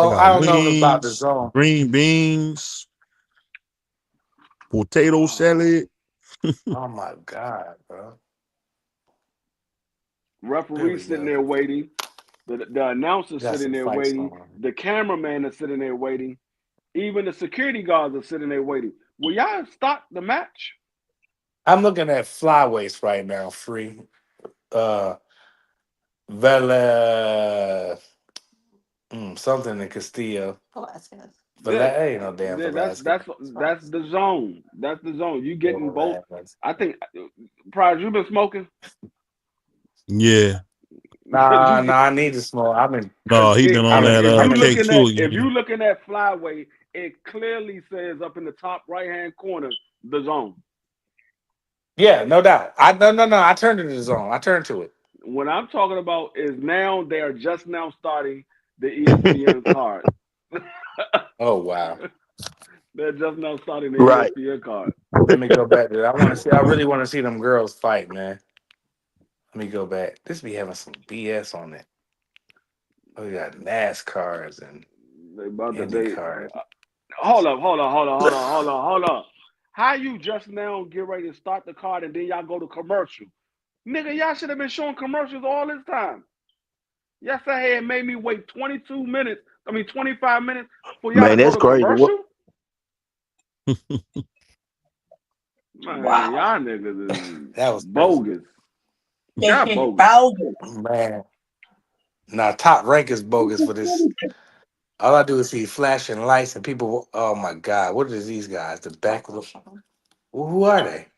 They Well, I got don't know about the wings, zone. green beans, potato Oh, salad. Oh my god, bro. There referee we sitting go. there waiting. The announcer Got sitting some there fights waiting. on. The cameraman is sitting there waiting. Even the security guards are sitting there waiting. Will y'all stop the match? I'm looking at flyweights right now, free. Uh Vela something in Castillo. Yeah, Ain't no damn yeah. Velasquez. That's the zone. That's the zone. You getting both. Velasquez. I think. Prize, you been smoking? Yeah. Nah, Because I need to smoke. No, he been on that I've been K2 if again. you looking at flyweight, it clearly says up in the top right hand corner the zone. yeah, no doubt. No. I turned to the zone. I turned to it. What I'm talking about is now they are just now starting the ESPN card. Oh wow. They're just now starting the Right. ESPN card. Let me go back there. I really want to see them girls fight, man. Let me go back. This be having some BS on it. Oh, we got NASCARs and They about to Indy they cars. hold up. How you just now get ready to start the card and then y'all go to commercial? Nigga, y'all should have been showing commercials all this time. Yes, I had made me wait 22 minutes. 25 minutes for y'all to Man, go that's to crazy. What? commercial? Man, y'all niggas is That was crazy. bogus. Y'all bogus. Man. Now top rank is bogus for this. All I do is see flashing lights and people. Oh my god, what is these guys? The back of the. Who are they?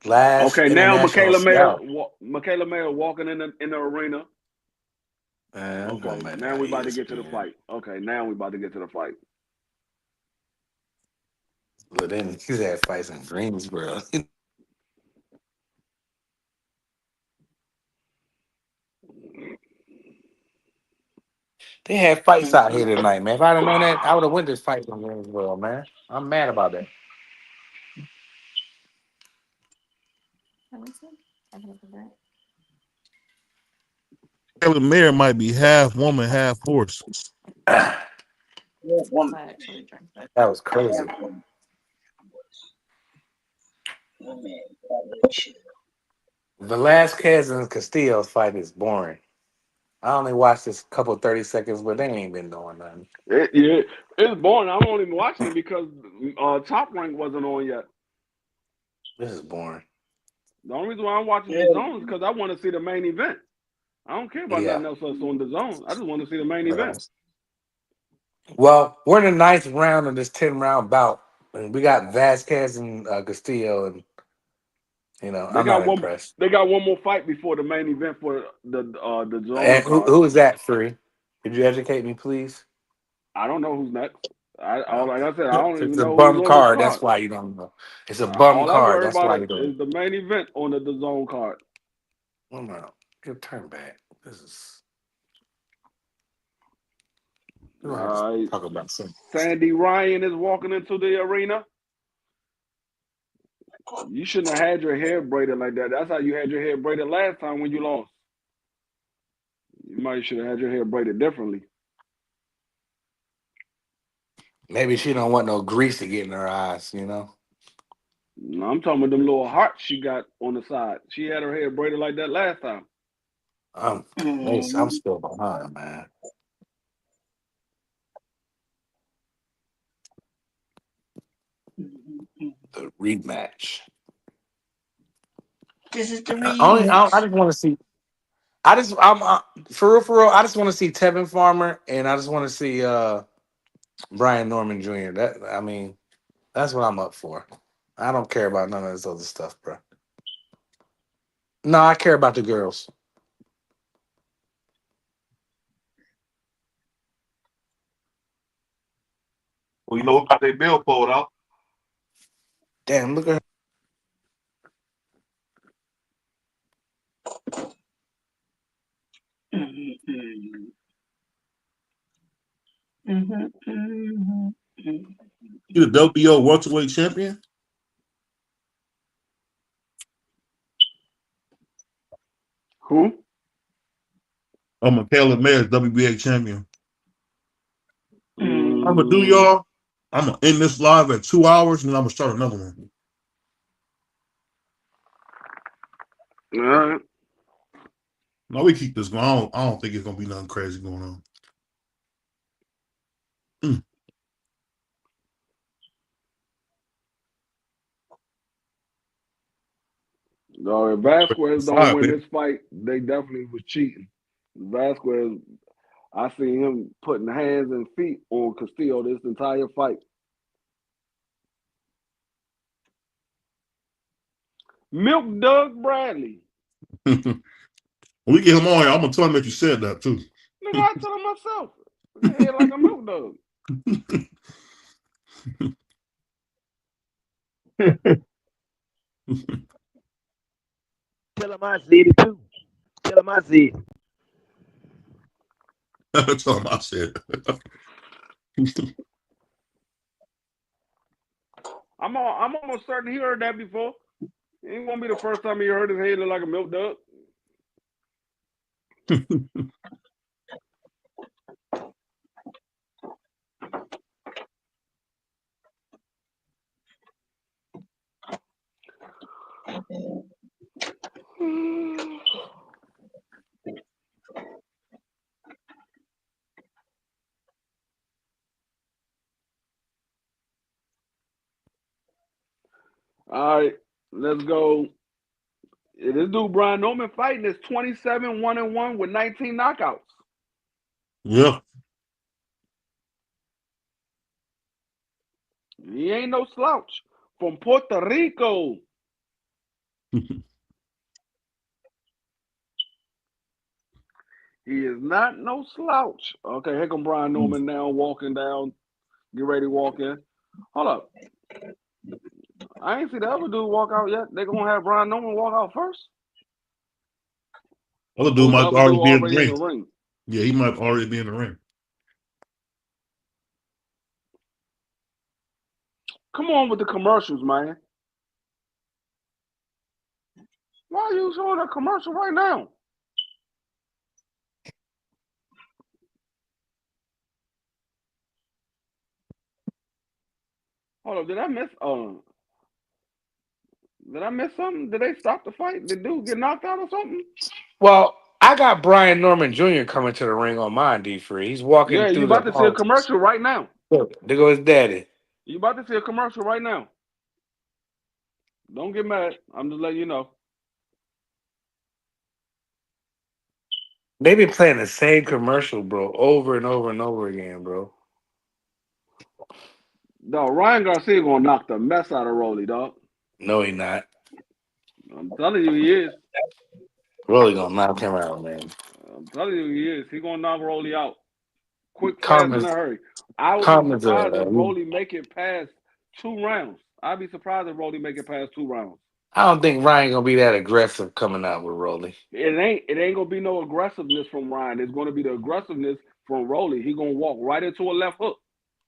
Last Okay, now International Scout. Michaela Mayer walking in the arena. Man, I'm going Okay, back now to we about to get to the ESPN. fight. Okay, now we about to get to the fight. But then he's had fights in Greensboro. They had fights out here tonight, man. If I'd have known that, I would have went this fight in Greensboro, man. I'm mad about that. Helen Mayer might be half woman, half horse. That was crazy. Velasquez and Castillo's fight is boring. I only watched this couple 30 seconds, but they ain't been doing nothing. Yeah, it's boring. I'm only watching it because Top Rank wasn't on yet. This is boring. The only reason why I'm watching the zone is because I want to see the main event. I don't care about Yeah. nothing else that's on the zone. I just want to see the main event. Well, we're in the ninth round of this 10-round bout, and we got Vasquez and Castillo, and They I'm not got one. impressed. They got one more fight before the main event for the zone And card. who is that? Free? Could you educate me, please? I don't know who's next. Like Okay. I said, I don't It's even a know who's bum on the card. That's card. why you don't know. It's a bum All I card. worry That's about why it you don't is know. the main event on the zone card. Hold on. Good turn back. This is. We don't have to All right. talk about some. Sandy Ryan is walking into the arena. You shouldn't have had your hair braided like that. That's how you had your hair braided last time when you lost. You might should have had your hair braided differently. Maybe she don't want no grease to get in her eyes. No, I'm talking about them little hearts she got on the side. She had her hair braided like that last time. I'm still behind, man. The rematch. I just want to see. For real. I just want to see Tevin Farmer, and I just want to see Brian Norman Jr. That's what I'm up for. I don't care about none of this other stuff, bro. No, I care about the girls. Well, you know who got their bill pulled out? Damn, look at her. He the WBO welterweight champion. Who? Caleb Mayer's WBA champion. I'm gonna do Mm, y'all. I'm gonna end this live at 2 hours, and then I'm gonna start another one. all right. Now we keep this going. I don't think it's gonna be nothing crazy going on. Mm. No, if Vasquez don't Five, win baby. this fight, they definitely was cheating. Vasquez, I see him putting hands and feet on Castillo this entire fight. Milk Doug Bradley. When we get him on here, I'm gonna tell him that you said that too. Nigga, I tell him myself. Head like a milk dog. Tell him I said it too. Tell him I said it. Tell him I said. I'm almost certain he heard that before. It ain't gonna be the first time he heard his head look like a milk dog. All right, let's go. This dude Brian Norman fighting is 27-1-1 with 19 knockouts. Yeah. He ain't no slouch. From Puerto Rico. He is not no slouch. Okay, here come Brian Norman now walking down. Get ready to walk in. Hold up. I ain't see the other dude walk out yet. They gonna have Brian Norman walk out first? Other Or dude is the might other dude already be in the already in the ring. ring? Yeah, he might already be in the ring. Come on with the commercials, man. Why are you showing a commercial right now? Hold up, did I miss something? Did they stop the fight? Did dude get knocked out or something? Well, I got Brian Norman Jr. coming to the ring on mine, D free. He's walking Yeah, you through the about to see a hall. commercial right now. Look, there goes daddy. You about to see a commercial right now. Don't get mad. I'm just letting you know. They've been playing the same commercial, bro, over and over and over again, bro. Dog, Ryan Garcia gonna knock the mess out of Rolly, dog. No, he not. I'm telling you, he is. Really gonna knock him out, man. I'm telling you, he is. He gonna knock Rolly out quick, fast, in a Comments, hurry. I would be comments. surprised if Rolly make it past 2 rounds. I'd be surprised if Rolly make it past 2 rounds. I don't think Ryan gonna be that aggressive coming out with Rolly. It ain't gonna be no aggressiveness from Ryan. It's gonna be the aggressiveness from Rolly. He gonna walk right into a left hook.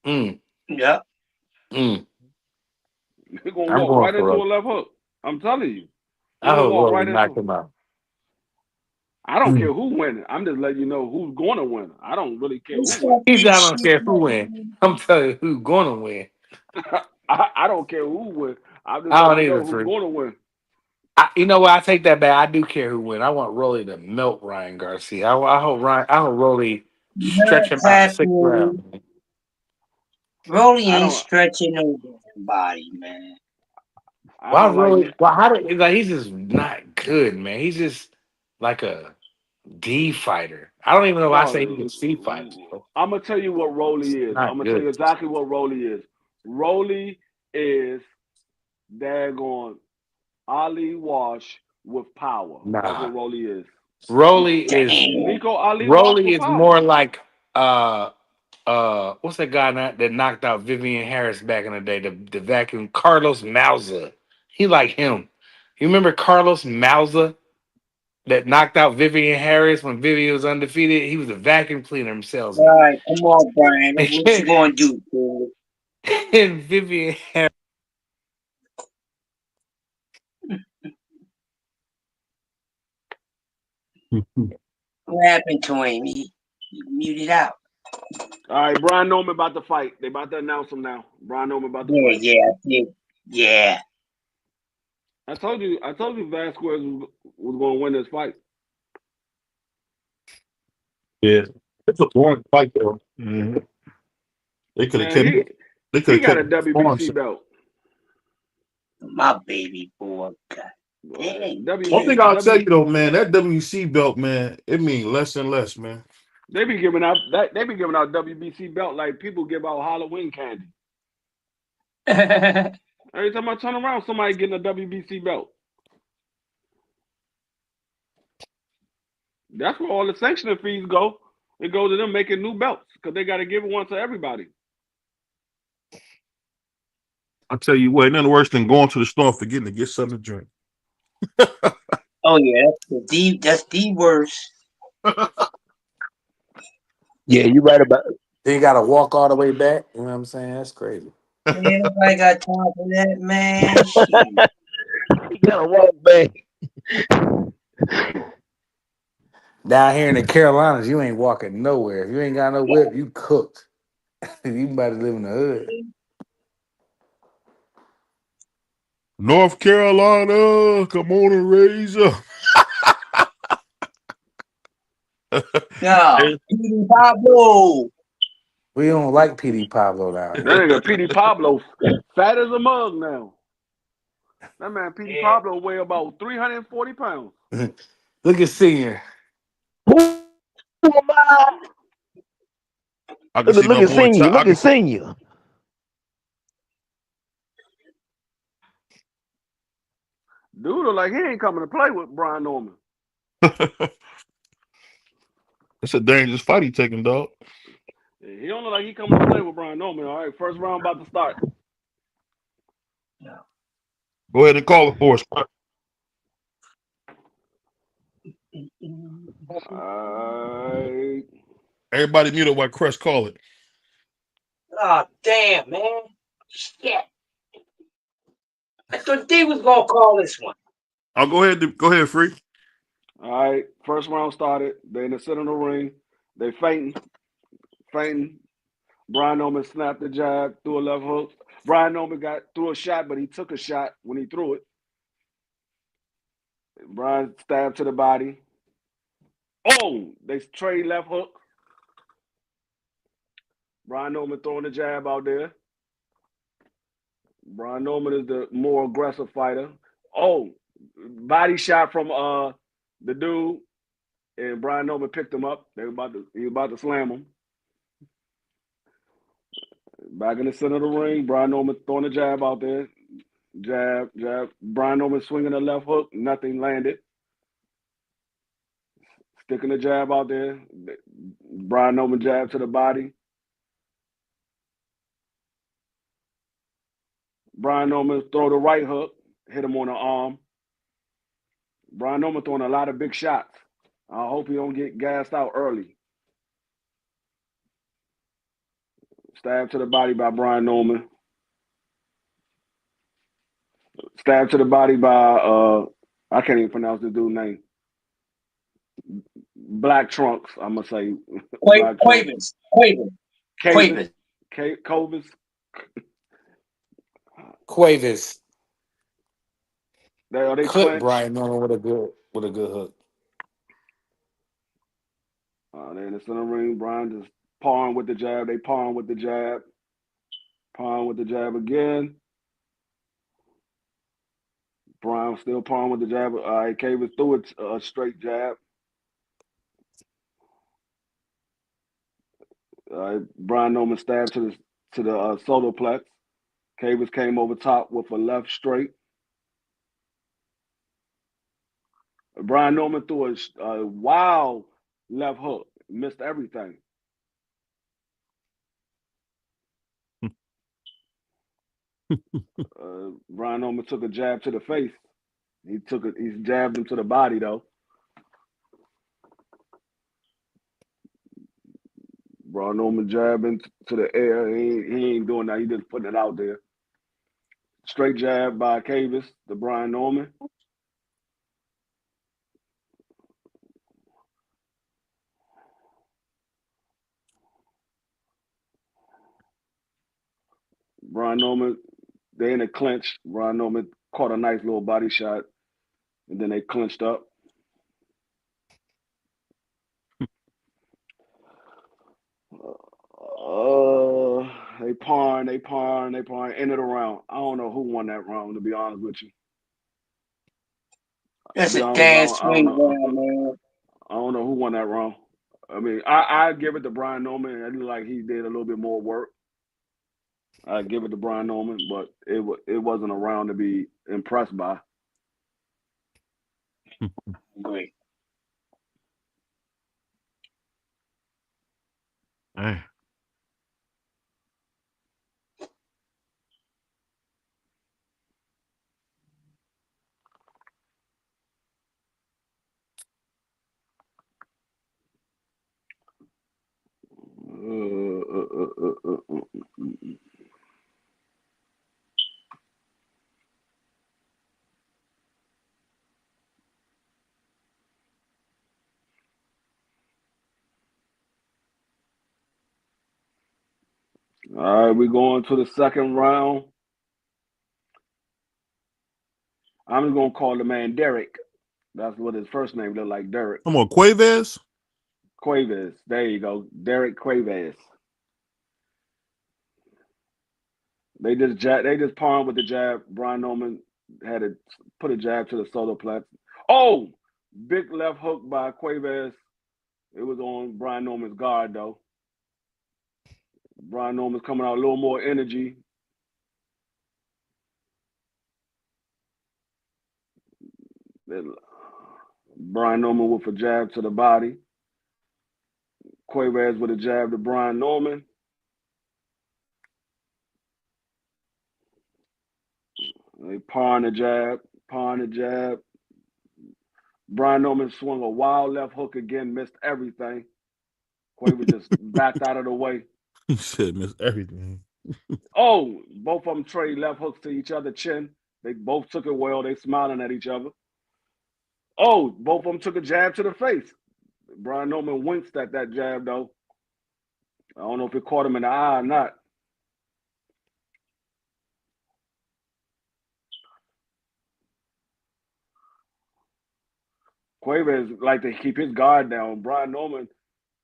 Mm, Yeah. mm. He gonna I'm walk going right for into a Rolly. left hook. I'm telling you. He I gonna hope walk Rolly right knock into. him out. I don't care Mm. who wins. I'm just letting you know who's gonna win. I don't really care who wins. I don't care who win. I'm telling you who's gonna win. I don't care who wins. I'm just I letting don't you know either, who's free. gonna win. You know what? I take that back. I do care who win. I want Rolly to melt Ryan Garcia. I hope Ryan. I hope Rolly stretch him out the sixth Exactly. round. Rolly I ain't don't. stretching no body, man. I Why don't like. Rolly? Why? How did? Like he's just not good, man. He's just like a D fighter. I don't even know why I say he's No, a C fighter. Bro. I'm gonna tell you what Rolly is. I'm Not gonna tell you good. exactly what Rolly is. Rolly is daggone Ali Wash with power. That's Nah. what Rolly is. Rolly is Damn. Nico Ali Wash Rolly with is power. more like what's that guy that knocked out Vivian Harris back in the day? The vacuum Carlos Mauza. He like him. You remember Carlos Mauza? that knocked out Vivian Harris when Vivian was undefeated. He was a vacuum cleaner himself. All right, come on, Brian. What you gonna do, kid? And Vivian Harris. What happened to him? He muted out. All right, Brian Norman about to fight. They about to announce him now. Brian Norman about to Yeah, fight. yeah, I think. Yeah. I told you Vasquez was going to win this fight. Yeah, it's a boring fight though. Mm-hmm. They could have Man, kept. They could he have got a kept WBC belt. My baby boy. God dang. One thing I'll tell you though, man, that WC belt, man, it means less and less, man. They be giving out WBC belt like people give out Halloween candy. Every time I turn around, somebody getting a WBC belt. That's where all the sanctioning fees go. It goes to them making new belts because they got to give one to everybody. I'll tell you what, nothing worse than going to the store and forgetting to get something to drink. Oh yeah, that's the worst. Yeah, you're right about it. Then you got to walk all the way back. You know what I'm saying? That's crazy. Man, nobody got time for that, man. Shit. You gotta walk back. Down here in the Carolinas, you ain't walking nowhere. If you ain't got no whip, you cooked. You better live in the hood. North Carolina, come on and raise up. No, Petey Pablo. We don't like PD Pablo down That here. nigga Petey Pablo fat as a mug now. That man Petey Pablo weigh about 340 pounds. Look at Senior. Who am I? I can see Look my at boy. senior. Look at senior. Dude look like he ain't coming to play with Brian Norman. It's a dangerous fight he taking, dog. He don't look like he coming to play with Brian Norman. All right, first round about to start. Go ahead and call it for us. Everybody mute up while Crest call it. Oh damn, man. Shit. I thought they was gonna call this one. I'll go ahead, Free. All right, first round started. They in the center of the ring. They fainting. Brian Norman snapped the jab, threw a left hook. Brian Norman threw a shot, but he took a shot when he threw it. Brian stabbed to the body. Oh, they trade left hook. Brian Norman throwing the jab out there. Brian Norman is the more aggressive fighter. Oh, body shot from the dude, and Brian Norman picked him up. He was about to slam him. Back in the center of the ring, Brian Norman throwing a jab out there. Jab. Brian Norman swinging a left hook. Nothing landed. Sticking the jab out there. Brian Norman jab to the body. Brian Norman throw the right hook. Hit him on the arm. Brian Norman throwing a lot of big shots. I hope he don't get gassed out early. Stab to the body by Brian Norman. Stab to the body by I can't even pronounce the dude's name. Black Trunks, I'm gonna say. Quavers. Cuevas. They Clip clinch. Brian Norman with a good hook. They're in the center ring. Brian just pawing with the jab. They pawing with the jab. Pawing with the jab again. Brian still pawing with the jab. Cavers threw it a straight jab. Brian Norman stabbed to the solar plex. Cavers came over top with a left straight. Brian Norman threw a wild left hook. Missed everything. Brian Norman took a jab to the face. He jabbed him to the body though. Braun Norman jabbing to the air. He ain't doing that. He just putting it out there. Straight jab by Cavis to Brian Norman. Brian Norman, they in a clinch. Brian Norman caught a nice little body shot, and then they clinched up. They pawn. End of the round. I don't know who won that round, to be honest with you. To That's be a honest, gas swing round, man. I don't know who won that round. I mean, I give it to Brian Norman. I look like he did a little bit more work. I give it to Brian Norman, but it wasn't a round to be impressed by. Great. Hey. All right, we're going to the second round. I'm just gonna call the man Derek. That's what his first name looked like, Derek. Come on, Cuevas. Cuevas. There you go, Derek Cuevas. They just pawned with the jab. Brian Norman had to put a jab to the solar plex. Oh, big left hook by Cuevas. It was on Brian Norman's guard though. Brian Norman's coming out a little more energy. Brian Norman with a jab to the body. Cuevas with a jab to Brian Norman. They pawn the jab. Brian Norman swung a wild left hook again, missed everything. Cuevas just backed out of the way. He said miss everything. Oh, both of them trade left hooks to each other chin. They both took it well. They smiling at each other. Oh, both of them took a jab to the face. Brian Norman winced at that jab, though. I don't know if it caught him in the eye or not. Cuevas like to keep his guard down. Brian Norman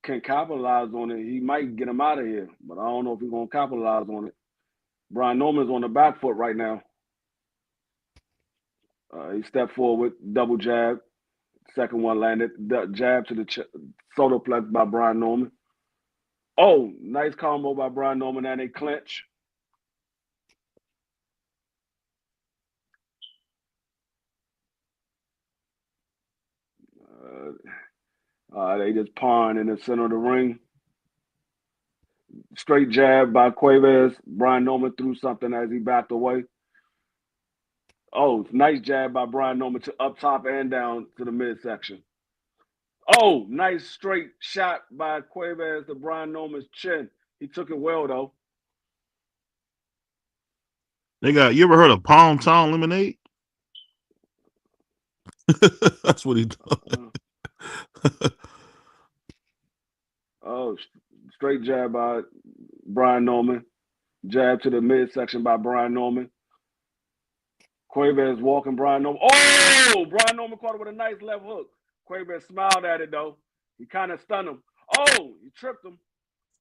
can capitalize on it. He might get him out of here, but I don't know if he's going to capitalize on it. Brian Norman's on the back foot right now. He stepped forward, double jab. Second one landed. Jab to the solar plex by Brian Norman. Oh, nice combo by Brian Norman, and they clinch. They just pawn in the center of the ring. Straight jab by Cuevas. Brian Norman threw something as he backed away. Oh, nice jab by Brian Norman to up top and down to the midsection. Oh, nice straight shot by Cuevas to Brian Norman's chin. He took it well, though. You ever heard of Palm Town Lemonade? That's what he does. Oh, straight jab by Brian Norman. Jab to the midsection by Brian Norman. Cuevas walking Brian Norman. Oh, Brian Norman caught it with a nice left hook. Cuevas smiled at it, though. He kind of stunned him. Oh, he tripped him.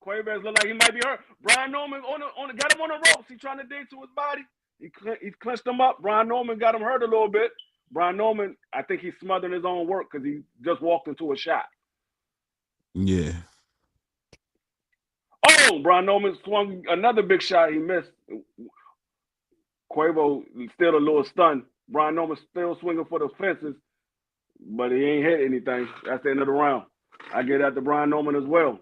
Cuevas looked like he might be hurt. Brian Norman got him on the ropes. He's trying to dig to his body. He clinched him up. Brian Norman got him hurt a little bit. Brian Norman, I think he's smothering his own work because he just walked into a shot. Yeah. Oh, Brian Norman swung another big shot. He missed. Quavo still a little stunned. Brian Norman still swinging for the fences, but he ain't hit anything. That's the end of the round. I get that to Brian Norman as well.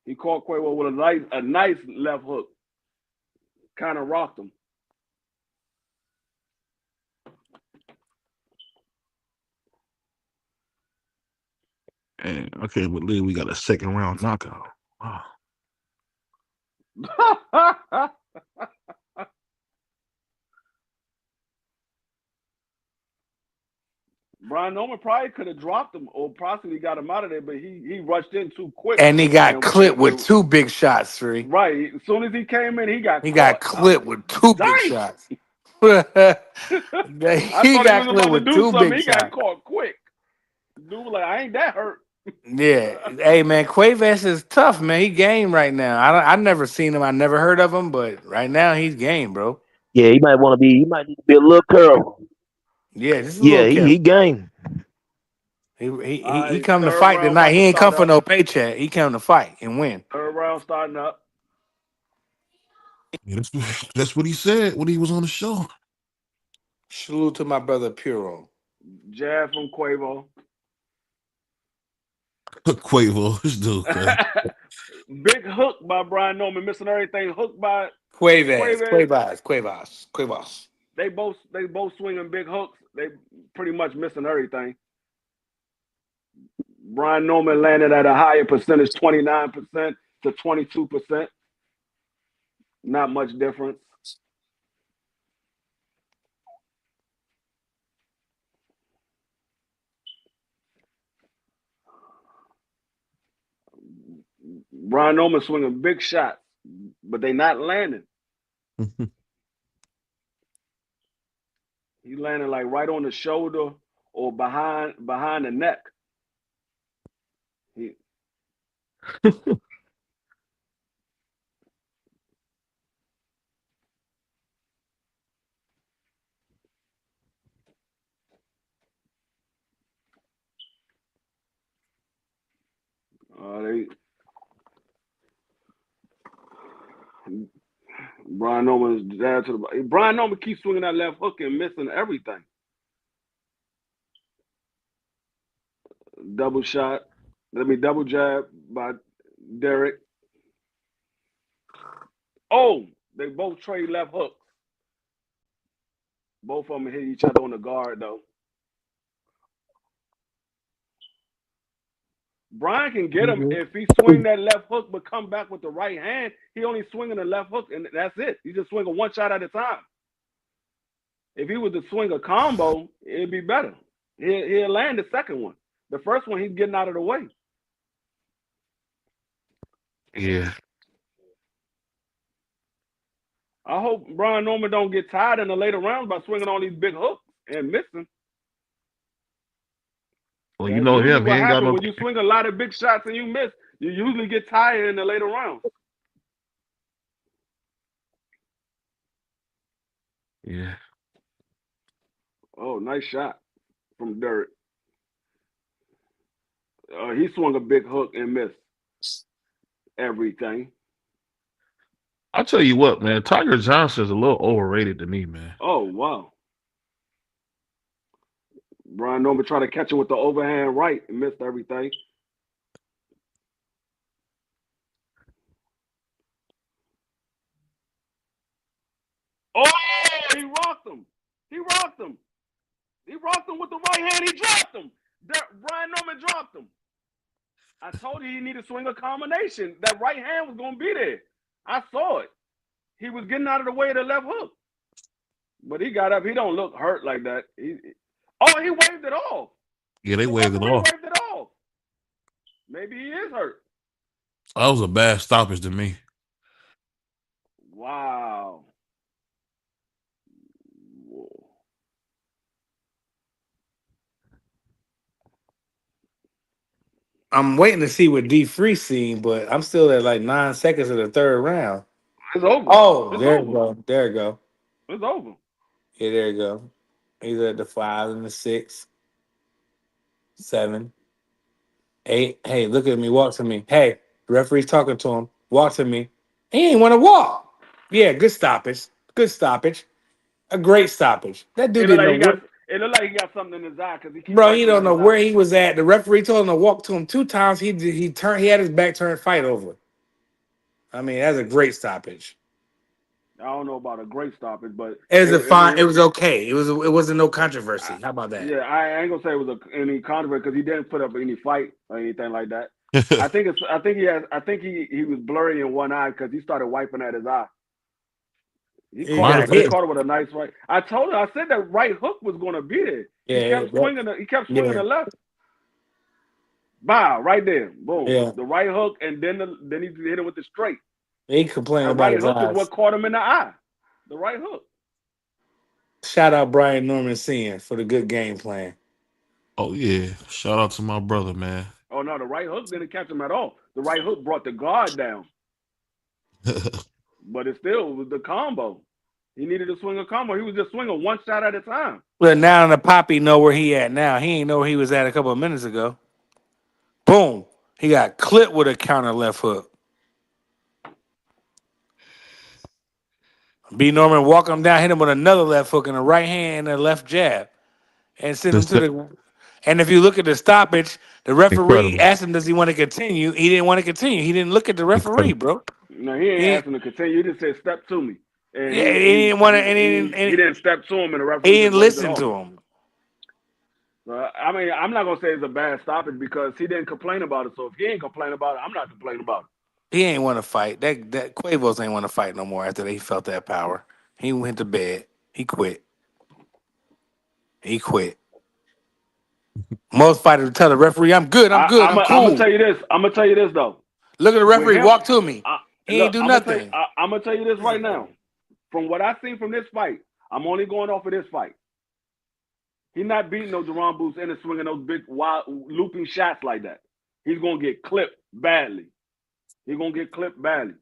He caught Quavo with a nice left hook. Kind of rocked him. And I can't believe we got a second round knockout. Wow. Brian Norman probably could have dropped him or possibly got him out of there, but he rushed in too quick. And he got clipped with And two big shots, three. right, as soon as he came in, he got He caught. got clipped with two big Dang! shots. I He thought he got was clipped about to with do two something. big He got shots. caught quick. Dude, like I ain't that hurt. Yeah. Hey man, Quaves is tough, man. He game right now. I never seen him. I never heard of him, but right now he's game, bro. Yeah, he might want to be. He might need to be a little careful. Yeah, just a Yeah, little he careful. game. He All he right, come to third fight round tonight. about He to ain't come start for up. no paycheck. He come to fight and win. Third round starting up. Yeah, that's what he said when he was on the show. Salute to my brother Puro. Jab from Quavo. Quavo, this dude crazy. Big hook by Brian Norman, missing everything. Hook by Quaves, Quavo. Quavas, Quavas, Quavas. They both swinging big hooks. They pretty much missing everything. Brian Norman landed at a higher percentage, 29% to 22%. Not much difference. Brian Norman swinging big shots, but they not landing. He landing like right on the shoulder or behind the neck. He, they Brian Norman's jab to the Brian Norman keeps swinging that left hook and missing everything. Double shot. Double jab by Derek. Oh, they both trade left hooks. Both of them hit each other on the guard though. Brian can get him if he swing that left hook but come back with the right hand. He only swinging the left hook and that's it. He just swing a one shot at a time. If he was to swing a combo, it'd be better. He'll land the second one. The first one, he's getting out of the way. Yeah. I hope Brian Norman don't get tired in the later rounds by swinging all these big hooks and missing. Well, you That's know usually him. He what ain't got happens no. when you swing a lot of big shots and you miss. You usually get tired in the later rounds. Yeah. Oh, nice shot from Derek. He swung a big hook and missed everything. I'll tell you what, man. Tiger Johnson's a little overrated to me, man. Oh, wow. Brian Norman tried to catch him with the overhand right and missed everything. Oh, he rocked him. He rocked him. He rocked him with the right hand. He dropped him. Brian Norman dropped him. I told you he needed to swing a combination. That right hand was going to be there. I saw it. He was getting out of the way of the left hook. But he got up. He don't look hurt like that. He waved it off. Yeah, they The waved it referee off. waved it off. Maybe he is hurt. That was a bad stoppage to me. Wow. I'm waiting to see what D Free seen, but I'm still at like 9 seconds of the third round. It's over. Oh, It's there over. you go. There you go. It's over. Yeah, there you go. He's at the 5 and the 6, 7, 8. Hey, look at me. Walk to me. Hey, the referee's talking to him. Walk to me. He ain't want to walk. Yeah, good stoppage. Good stoppage. A great stoppage. That dude It looked didn't like know he got. what. It looked like he got something in his eye because he keep Bro, he wiping don't at know his where eye. he was at. The referee told him to walk to him 2 times. He turned. He had his back turned. Fight over. I mean, that's a great stoppage. I don't know about a great stoppage, but It was it. a I fine. It mean, was okay. It wasn't no I, controversy. How about that? yeah, I ain't gonna say it was any controversy because he didn't put up any fight or anything like that. I think he was blurry in one eye because he started wiping at his eye. He He caught Might it. have got He been. hit. caught it with a nice right. I told her. I said that right hook was going to be there. He Yeah, kept swinging. He kept swinging the left. Bow right there. Boom. yeah. The right hook, and then he hit it with the straight. He complaining That about right his hook is eyes. what caught him in the eye. The right hook. Shout out Brian Norman Sean for the good game plan. Oh yeah. Shout out to my brother, man. Oh no, the right hook didn't catch him at all. The right hook brought the guard down, but it still was the combo. He needed to swing a combo. He was just swinging one shot at a time. But now the Poppy know where he at now. He ain't know where he was at a couple of minutes ago. Boom. He got clipped with a counter left hook. B Norman walk him down, hit him with another left hook in the right hand and a left jab, and send him This to the. And if you look at the stoppage, the referee incredible. asked him, "Does he want to continue?" He didn't want to continue. He didn't look at the referee, Incredible. bro. No, he ain't He asking to continue. He just said step to me, and yeah, he didn't want to, and he didn't step to him, and the he referee just didn't waved it listen off. to him. I mean, I'm not gonna say it's a bad stoppage because he didn't complain about it. So if he ain't complaining about it, I'm not complaining about it. He ain't want to fight. That Quavos ain't want to fight no more after he felt that power. He went to bed. He quit. He quit. Most fighters would tell the referee, "I'm good. I'm good. I'm I'm gonna cool." tell you this. I'm gonna tell you this though. Look at the With referee. him, Walk to me. He ain't look, do nothing. I'm gonna tell you this right now. From what I seen from this fight, I'm only going off of this fight. He's not beating no Jerron Boots and swinging those big wild looping shots like that. He's gonna get clipped badly. He's gonna get clipped badly.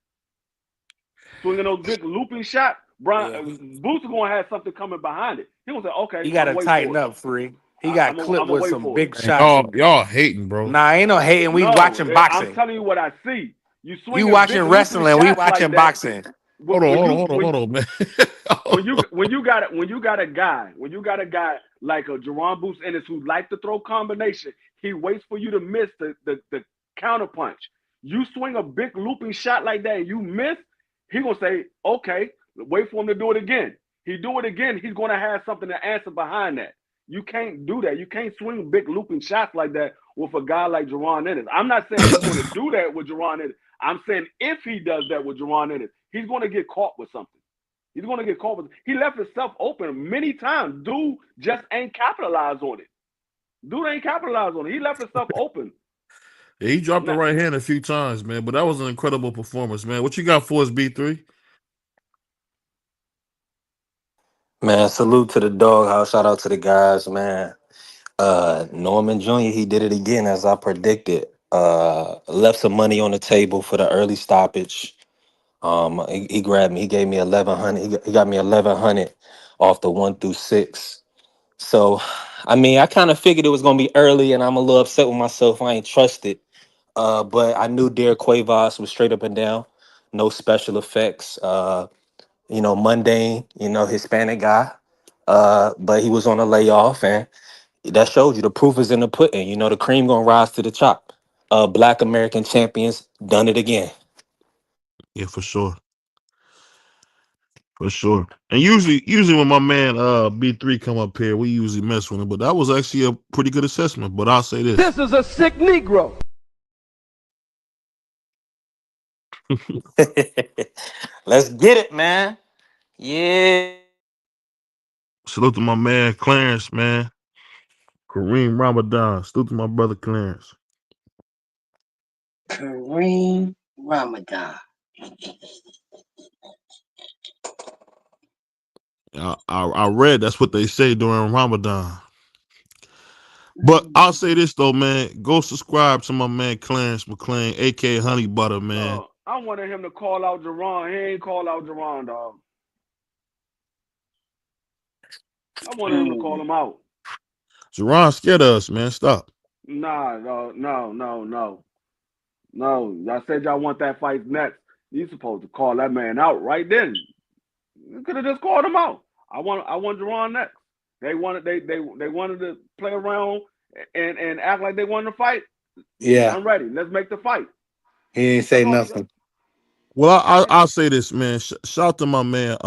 Swinging those big looping shots, Yeah, Boots is gonna have something coming behind it. He gonna say, he "Okay, got I'm to gonna wait tighten for it. up, free. He got clipped I'm gonna with wait some for it." big Man, shots. y'all hating, bro. Nah, ain't no hating. We No, watching I'm boxing. telling you what I see. You You swinging watching big looping wrestling. We shots like watching that. boxing. Hold on, When hold on, you hold on, hold on, man. when you got a guy like a Jerron Boots Ennis who like to throw combination, he waits for you to miss the counter punch. You swing a big looping shot like that and you miss, he gonna say, okay, wait for him to do it again. He do it again, he's gonna have something to answer behind that. You can't do that. You can't swing big looping shots like that with a guy like Jerron Ennis. I'm not saying he's gonna do that with Jerron Ennis. I'm saying if he does that with Jerron Ennis, he's gonna get caught with something. He's going to get caught with. He left himself open many times. Dude just ain't capitalized on it. Dude ain't capitalized on it. He left himself open. Yeah, he dropped the Now, right hand a few times, man. But that was an incredible performance, man. What you got for us, B3? Man, salute to the doghouse. Shout out to the guys, man. Norman Jr., he did it again as I predicted. Left some money on the table for the early stoppage. He grabbed me. He gave me 1,100. He got me 1,100 off the 1 through 6. So, I mean, I kind of figured it was gonna be early, and I'm a little upset with myself. I ain't trusted. But I knew Derek Cuevas was straight up and down, no special effects. Mundane, Hispanic guy. But he was on a layoff, and that showed you the proof is in the pudding. The cream gonna rise to the top. Black American champions done it again. Yeah, for sure. For sure. And usually when my man B3 come up here, we usually mess with him. But that was actually a pretty good assessment. But I'll say this. This is a sick Negro. Let's get it, man. Yeah. Salute to my man Clarence, man. Kareem Ramadan. Salute to my brother Clarence. Kareem Ramadan. I read that's what they say during Ramadan. But I'll say this though, man. Go subscribe to my man Clarence McClain, aka Honey Butter, man. no, I wanted him to call out Jerron. He ain't call out Jerron, dog. I wanted him to call Mm. him out. Jerron scared of us, man. Stop. Nah, no, no, no, no, no. Y'all said y'all want that fight next. You supposed to call that man out right then. You could have just called him out. I want Jerron next. They wanted to play around and act like they wanted to fight. Yeah, I'm ready. Let's make the fight. he ain't That's say all. That's, nothing. Well, yeah. I'll say this, man. Shout to my man.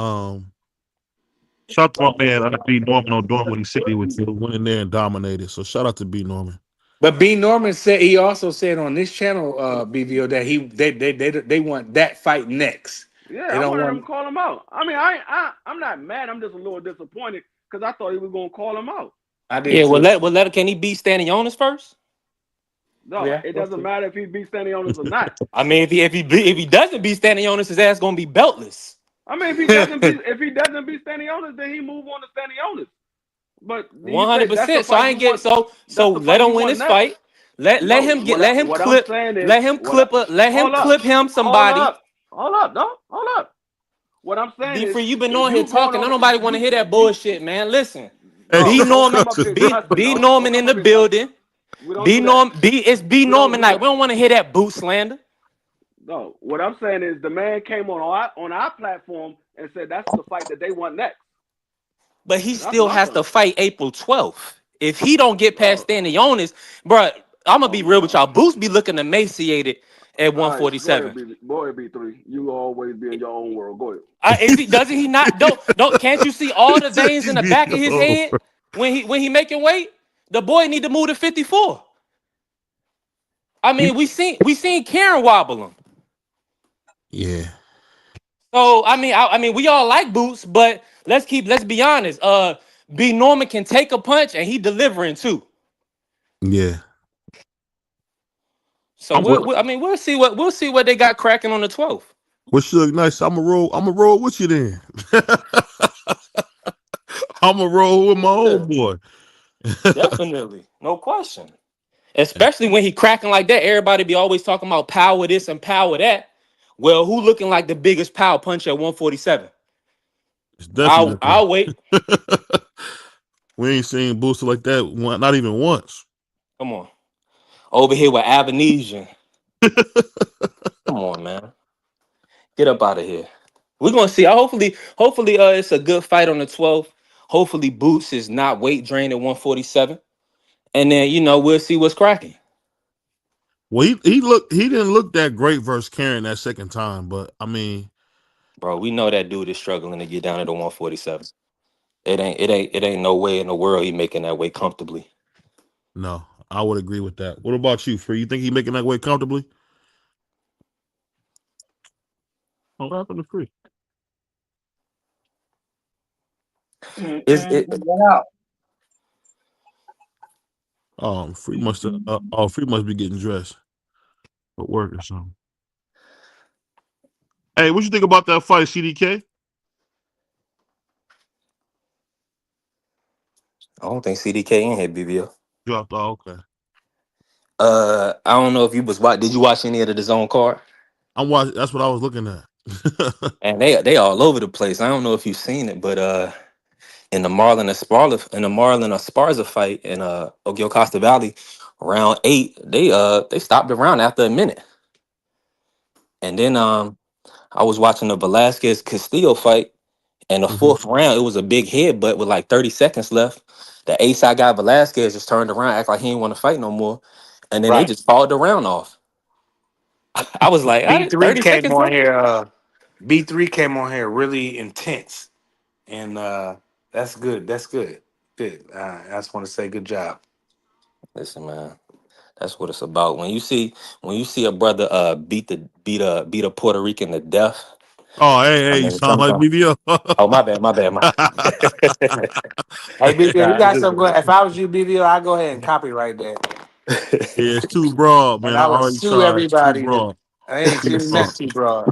Shout to my man. B Norman on doing what he said he would do. Went in there and dominated. So shout out to B Norman. But B Norman said he also said on this channel, BVO, that they want that fight next. Yeah, They I don't wanted him want. to call him out. I mean, I'm not mad. I'm just a little disappointed because I thought he was gonna call him out. I Yeah, did too. well let can he beat Stanionis first? No, Yeah, it let's doesn't see. matter if he beats Stanionis or not. I mean, if he doesn't beat Stanionis, his ass gonna be beltless. I mean, if he doesn't beat Stanionis, then he move on to Stanionis. But he said that's the 100%. So fight I you ain't get want. so That's the let fight you him win want his next. fight. Let No, him get let him what I'm clip saying is let him hold up, clip him hold somebody. up, hold up, no, hold up. What I'm saying B is free, you been if on here you going talking. Don't on nobody want to you hear that you bullshit, man. Listen. Hey, B no, don't Norman, come up here cussing. B Don't Norman in come the up here cussing. building. We don't do that. It's B We don't Norman do night. that. We don't want to hear that boot slander. No, what I'm saying is the man came on our platform and said that's the fight that they want next. But he That's what still I'm has saying. to fight April 12th. If he don't get past Oh, Stanionis, bro, I'm gonna oh be my real with God. y'all. Boots be looking emaciated at All right, go ahead, 147. B3. You always be in your own world. Go ahead. Is he? Doesn't he not? Don't can't you see all the veins in the back of his BVO. head when he making weight? The boy need to move to 54. I mean, we seen Karen wobble him. Yeah. So I mean, we all like Boots, but let's be honest. B Norman can take a punch and he delivering too. Yeah. So What we'll see what they got cracking on the 12th. what Suge Nice? I'm a roll with you then. I'm a roll with my Yeah, old boy. definitely, no question. Especially when he cracking like that, everybody be always talking about power this and power that. Well, who looking like the biggest power puncher at 147? It's definitely I'll wait. we ain't seen Booster like that not even once. Come on, over here with Abenesian. Come on, man, get up out of here. We're gonna see. Hopefully, it's a good fight on the 12th. Hopefully, Boots is not weight drained at 147, and then we'll see what's cracking. Well, he didn't look that great versus Karen that second time, but I mean, Bro, we know that dude is struggling to get down to the 147. It ain't no way in the world he making that weight comfortably. no, I would agree with that. What about you, Free? You think he making that weight comfortably? Oh, what happened to Free? Is it? Free must be getting dressed for work or something. Hey, what you think about that fight, CDK? I don't think CDK in here, BBL. Dropped. Oh, okay. I don't know if you was watch. Did you watch any of the zone card? I'm watching. That's what I was looking at. And they all over the place. I don't know if you've seen it, but in the Marlon Esparza fight in Ogio Costa Valley, round 8, they stopped the round after a minute. And then I was watching the Velasquez Castillo fight, and the Mhm. fourth round, it was a big headbutt with like 30 seconds left. The ace I got Velasquez just turned around, act like he didn't want to fight no more. And then they Right. just called the round off. I was like, all B right, three 30 came seconds on left. here. B3 came on here really intense, and that's good. That's good. Good. I just want to say good job. Listen, man, that's what it's about. When you see a brother beat a Puerto Rican to death. Oh, I hey, you mean, sound like sometimes. BVO. Oh, my bad. Hey, BVO, you Nah, got some listen. good. If I was you, BVO, I'd go ahead and copyright that, Yeah, it's too broad, and man. I I would already sue tried. It's too everybody that broad. I ain't Too shooting broad. that too broad.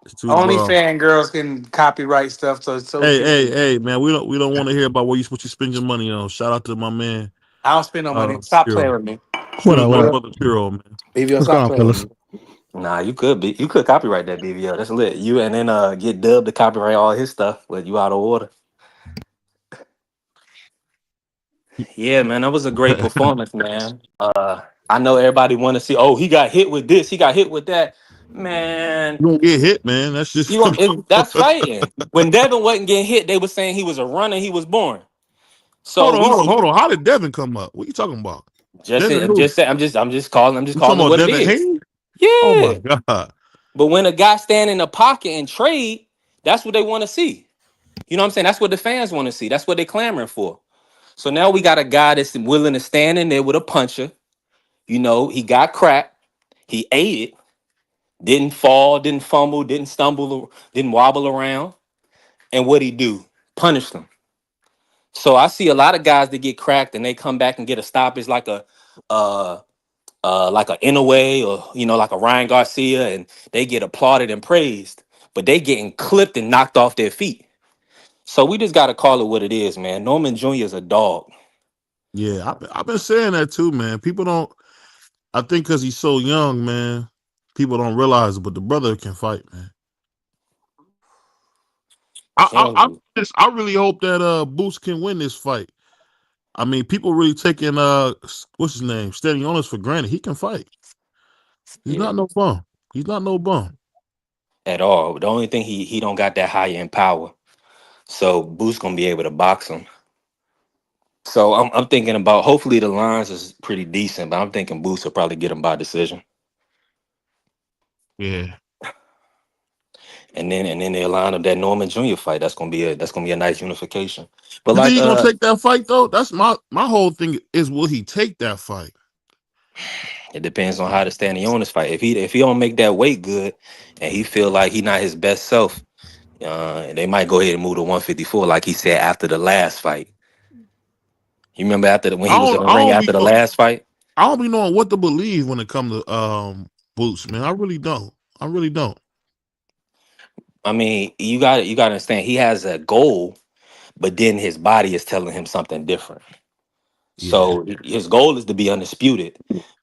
It's too Only broad. fan girls can copyright stuff, so Hey, can hey, we. hey, man. We don't want to hear about what you spend your money on. Shout out to my man, I don't spend no money. Stop playing Hero. with me, What Shoot up? my What up? BVO. brother Hero, man. BVO, What's stop going on, playing with fellas? me. Nah, you could copyright that BVL. That's lit. You and then get dubbed to copyright all his stuff, but you out of order. Yeah, man, that was a great performance, man. I know everybody want to see. Oh, he got hit with this. He got hit with that. Man, You gonna get hit, man. That's just that's fighting. When Devin wasn't getting hit, they were saying he was a runner. He was born. So hold on. How did Devin come up? What you talking about? Devin I'm who? just saying. I'm just You talking calling it about what it Devin is. Haney? Oh my Yeah. god. But when a guy stand in the pocket and trade, that's what they want to see. You know what I'm saying? That's what the fans want to see. That's what they're clamoring for. So now we got a guy that's willing to stand in there with a puncher. You know, he got cracked. He ate it. Didn't fall. Didn't fumble. Didn't stumble. Didn't wobble around. And what he do? Punish them. So I see a lot of guys that get cracked and they come back and get a stoppage uh like a Inouye or like a Ryan Garcia, and they get applauded and praised, but they getting clipped and knocked off their feet. So we just gotta call it what it is, man. Norman Jr. is a dog. Yeah, I've been saying that too, man. People don't. I think because he's so young, man. People don't realize it, but the brother can fight, man. Can you? I really hope that Boost can win this fight. I mean, people really taking what's his name, Standing on us for granted. He can fight. He's Yeah, not no bum. He's not no bum. at all. The only thing he don't got that high end power. So Boost gonna be able to box him. So I'm thinking about hopefully the lines is pretty decent, but I'm thinking Boost will probably get him by decision. Yeah. And then they'll line up that Norman Jr. fight. That's gonna be a nice unification. But You think like he gonna take that fight though? That's my whole thing is will he take that fight? it depends on how to stand on this fight. If he don't make that weight good, and he feel like he not his best self, they might go ahead and move to 154, like he said after the last fight. You remember when he was in the I ring don't be after the last fight? I don't be knowing what to believe when it comes to Boots, man. I really don't. I really don't. I mean, you got to understand he has a goal, but then his body is telling him something different. Yeah. So his goal is to be undisputed,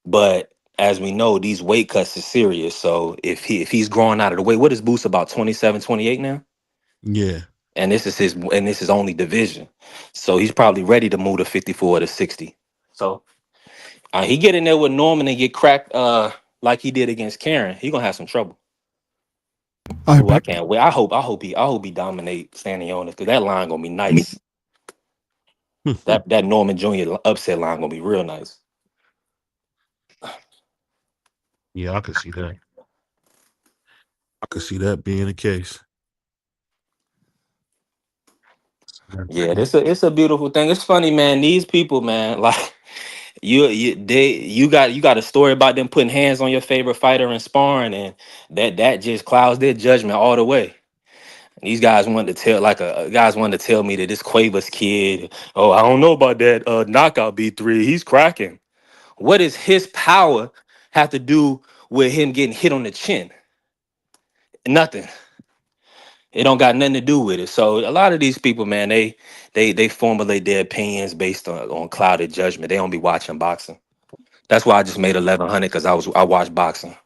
but as we know, these weight cuts is serious. So if he's growing out of the way, what is Boost about 27, 28 now? Yeah. And this is only division. So he's probably ready to move to 54 to 60. So he get in there with Norman and get cracked like he did against Karen. He gonna have some trouble. I Oh, I bet. can't wait. I hope he dominate standing on it because that line gonna be nice. That Norman Jr. upset line gonna be real nice. Yeah, I could see that. I could see that being the case. Yeah, it's a beautiful thing. It's funny, man. These people, man, like you got a story about them putting hands on your favorite fighter and sparring, and that just clouds their judgment all the way. These guys wanted to tell guys wanted to tell me that this Cuevas kid, oh, I don't know about that knockout B3. He's cracking. What does his power have to do with him getting hit on the chin? Nothing. It don't got nothing to do with it. So a lot of these people, man, they formulate their opinions based on clouded judgment. They don't be watching boxing. That's why I just made 1100 because I watched boxing.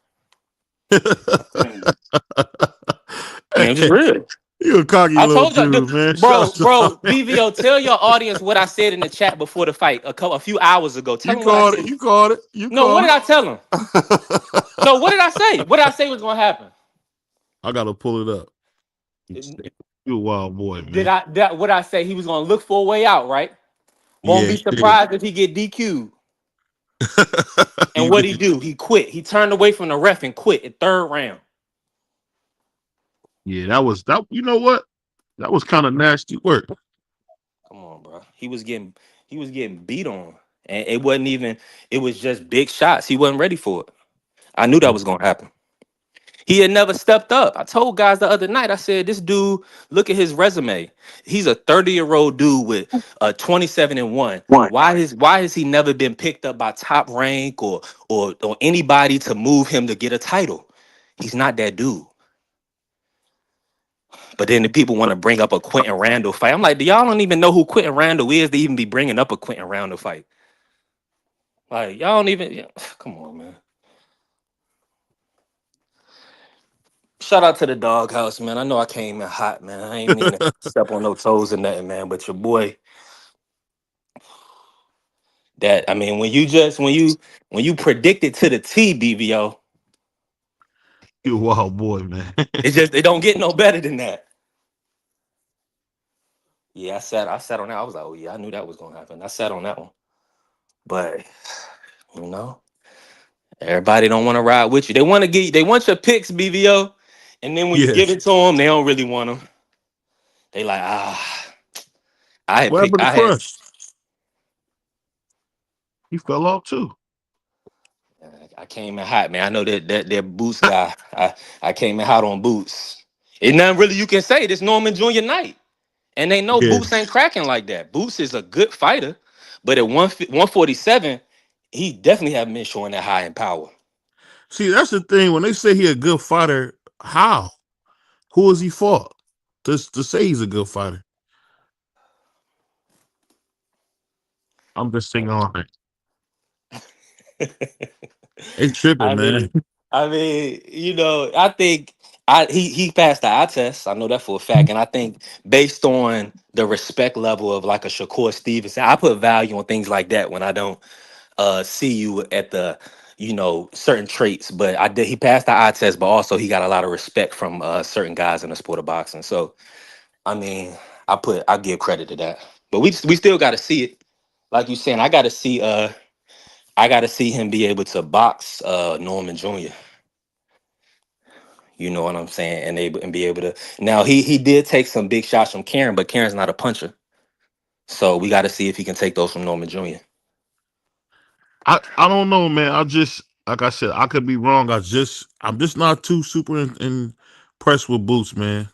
I mean, I'm just Hey, real. you a cocky I little told you, dude, man. bro, Shut bro, up. BVO, tell your audience what I said in the chat before the fight a few hours ago. Tell You them what I called it. said. You called it. You No, what called did I tell them? it. No, what did I say? What did I say was gonna happen? I gotta pull it up. You a wild boy, Did man. I that what I say? He was gonna look for a way out, right? Won't Yeah, be he did. surprised if he get DQ'd. And He what he did. do? He quit. He turned away from the ref and quit at third round. Yeah, that was that. You know what? That was kind of nasty work. Come on, bro. He was getting beat on. And it wasn't even, it was just big shots. He wasn't ready for it. I knew that was gonna happen. He had never stepped up. I told guys the other night, I said, this dude, look at his resume. He's a 30-year-old dude with 27 and 1. Why has he never been picked up by Top Rank or anybody to move him to get a title? He's not that dude. But then the people want to bring up a Quentin Randall fight. I'm like, do y'all don't even know who Quentin Randall is to even be bringing up a Quentin Randall fight? Like, y'all don't even, come on, man. Shout out to the doghouse, man. I know I came in hot, man. I ain't mean to step on no toes or nothing, man. But your boy, that I mean, when you predict it to the T, BVO, You a wild boy, man. it don't get no better than that. Yeah, I sat on that. I was like, oh yeah, I knew that was gonna happen. I sat on that one. But you know, everybody don't want to ride with you. They want your picks, BVO, and then when you give Yes. it to them, they don't really want them. They like, I had What picked, happened to I had Crush? He fell off too. I came in hot, man. I know that Boots guy. I came in hot on Boots. Ain't nothing really you can say. This Norman Jr. night. And they know Yeah. Boots ain't cracking like that. Boots is a good fighter, but at 147, he definitely haven't been showing that high in power. See, that's the thing. When they say he a good fighter, how? Who has he fought? To say he's a good fighter. I'm just thinking on it. They tripping, I man. mean, I think he passed the eye test. I know that for a fact, and I think based on the respect level of like a Shakur Stevenson, I put value on things like that when I don't see you at the certain traits. But I did. He passed the eye test, but also he got a lot of respect from certain guys in the sport of boxing. So I mean, I give credit to that. But we still got to see it. Like you saying, I got to see him be able to box Norman Jr. You know what I'm saying, and be able to. Now he did take some big shots from Karen, but Karen's not a puncher, so we got to see if he can take those from Norman Jr. I don't know, man. I just like I said, I could be wrong. I'm just not too super impressed with Boots, man.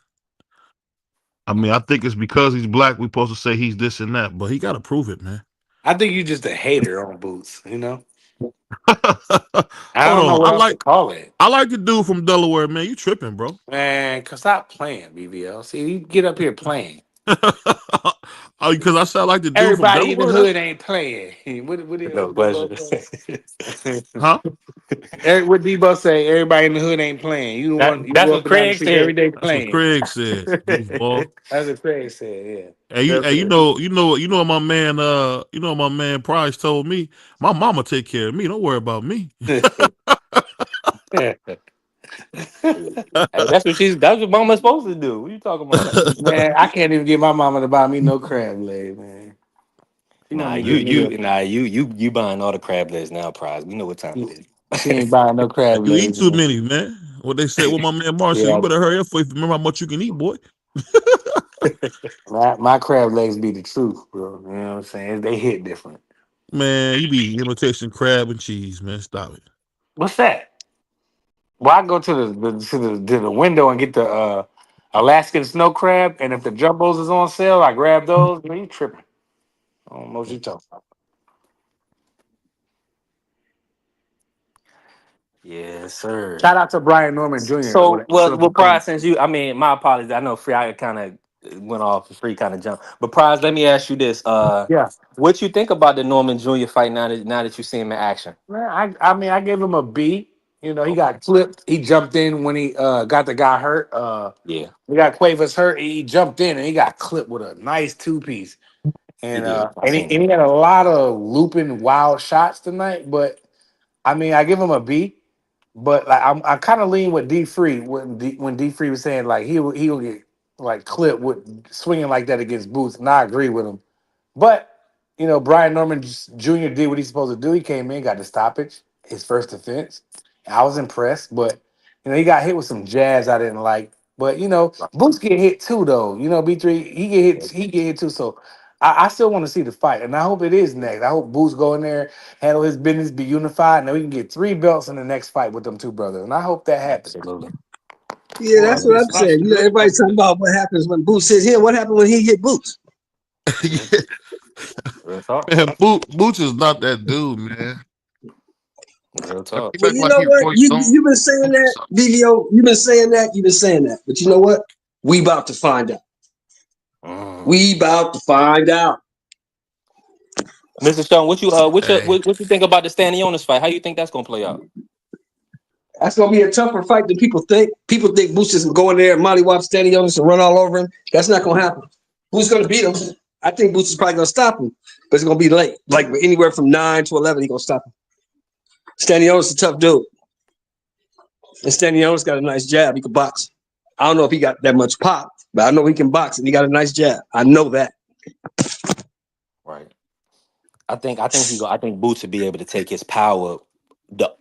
I mean, I think it's because he's black. We supposed to say he's this and that, but he got to prove it, man. I think you just a hater on Boots. You know, I Hold don't know on, what else to call it, I like the dude from Delaware, man. You tripping, bro? man. Cause stop playing, BVO. See, you get up here playing. Oh, because I said I like the dude from Everybody in the Delaware. hood ain't playing. No What question. Debo say? Huh? Eric, what Debo say? Everybody in the hood ain't playing. You the one you That's go what up and down the Craig street every said. day That's what playing. Craig said. Goofball. That's what Craig said. Hey, Yeah. you know what my man, what my man Price told me. My mama take care of me. Don't worry about me. Hey, that's what mama's supposed to do. What you talking about? Man, I can't even get my mama to buy me no crab leg, man. She want Nah, me to get me a you buying all the crab legs now, prize. We know what time it she is. ain't buying no crab You eat legs, too man. many, man. What they said, what my man Mark said, you Yeah, better hurry up for you remember how much you can eat, boy. my crab legs be the truth, bro. You know what I'm saying? They hit different. Man, you be imitation crab and cheese, man. Stop it. What's that? Well, I go to the window and get the Alaskan snow crab, and if the jumbos is on sale, I grab those. Man, you tripping? I don't know what you talking about. Yes, sir. Shout out to Brian Norman Jr. So, well, Coming. Prize, since my apologies. I know Free, I kind of went off. Free kind of jump. But Prize, let me ask you this: Yeah, what you think about the Norman Jr. fight now that you see him in action? man. I mean, I gave him a B. You know, he Okay. got clipped. He jumped in when he got the guy hurt. Yeah, We got Quavers hurt. He jumped in and he got clipped with a nice two piece. he And did. I seen and that. he had a lot of looping wild shots tonight. But I mean, I give him a B. But like I kind of lean with D Free when D Free was saying like he'll get like clipped with swinging like that against Boots, and I agree with him. But Brian Norman Jr. did what he's supposed to do. He came in, got the stoppage, his first defense. I was impressed, but he got hit with some jabs I didn't like. But Boots get hit too, though. B3 he get hit, too. So I still want to see the fight, and I hope it is next. I hope Boots go in there, handle his business, be unified, and then we can get 3 belts in the next fight with them two brothers. And I hope that happens. Absolutely. Yeah, Well, that's what I'm I saying. You know, still everybody's talking about what happens when Boots hits him. What happened when he hit Boots? Yeah, real talk. man, Boots is not that dude, man. Real talk. He Well, look you like know he what? 40 You've been saying that, BVO. You've been saying that. You've been saying that. But you know what? We about to find out. Mm. We about to find out. Mr. Stone, Hey, what you think about the Stanionis fight? How you think that's gonna play out? That's gonna be a tougher fight than people think. People think Boots is gonna go in there and mollywop standing on this and run all over him. That's not gonna happen. Who's gonna beat him? I think Boots is probably gonna stop him, but it's gonna be late. Like anywhere from 9 to 11, he gonna stop him. Stanionis is a tough dude. And Stanionis got a nice jab. He can box. I don't know if he got that much pop, but I know he can box and he got a nice jab. I know that. Right. I think Boots would be able to take his power. The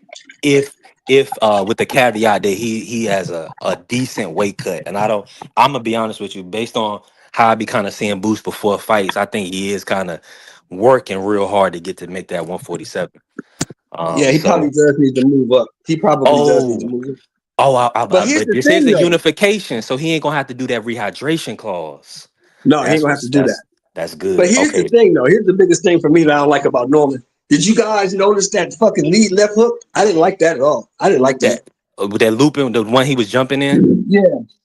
if with the caveat that he has a decent weight cut, and I'm gonna be honest with you, based on how I be kind of seeing Boots before fights, I think he is kind of working real hard to get to make that 147. Yeah, he probably So does need to move up. He probably does need to oh move up. But here's but the this is thing, a though. unification, so he ain't gonna have to do that rehydration clause. No, he ain't gonna have to do that. That's But good. here's the Okay, thing, though. Here's the biggest thing for me that I don't like about Norman. Did you guys notice that fucking lead left hook? I didn't like that at all. I didn't like that. that with that looping, the one he was jumping in. Yeah.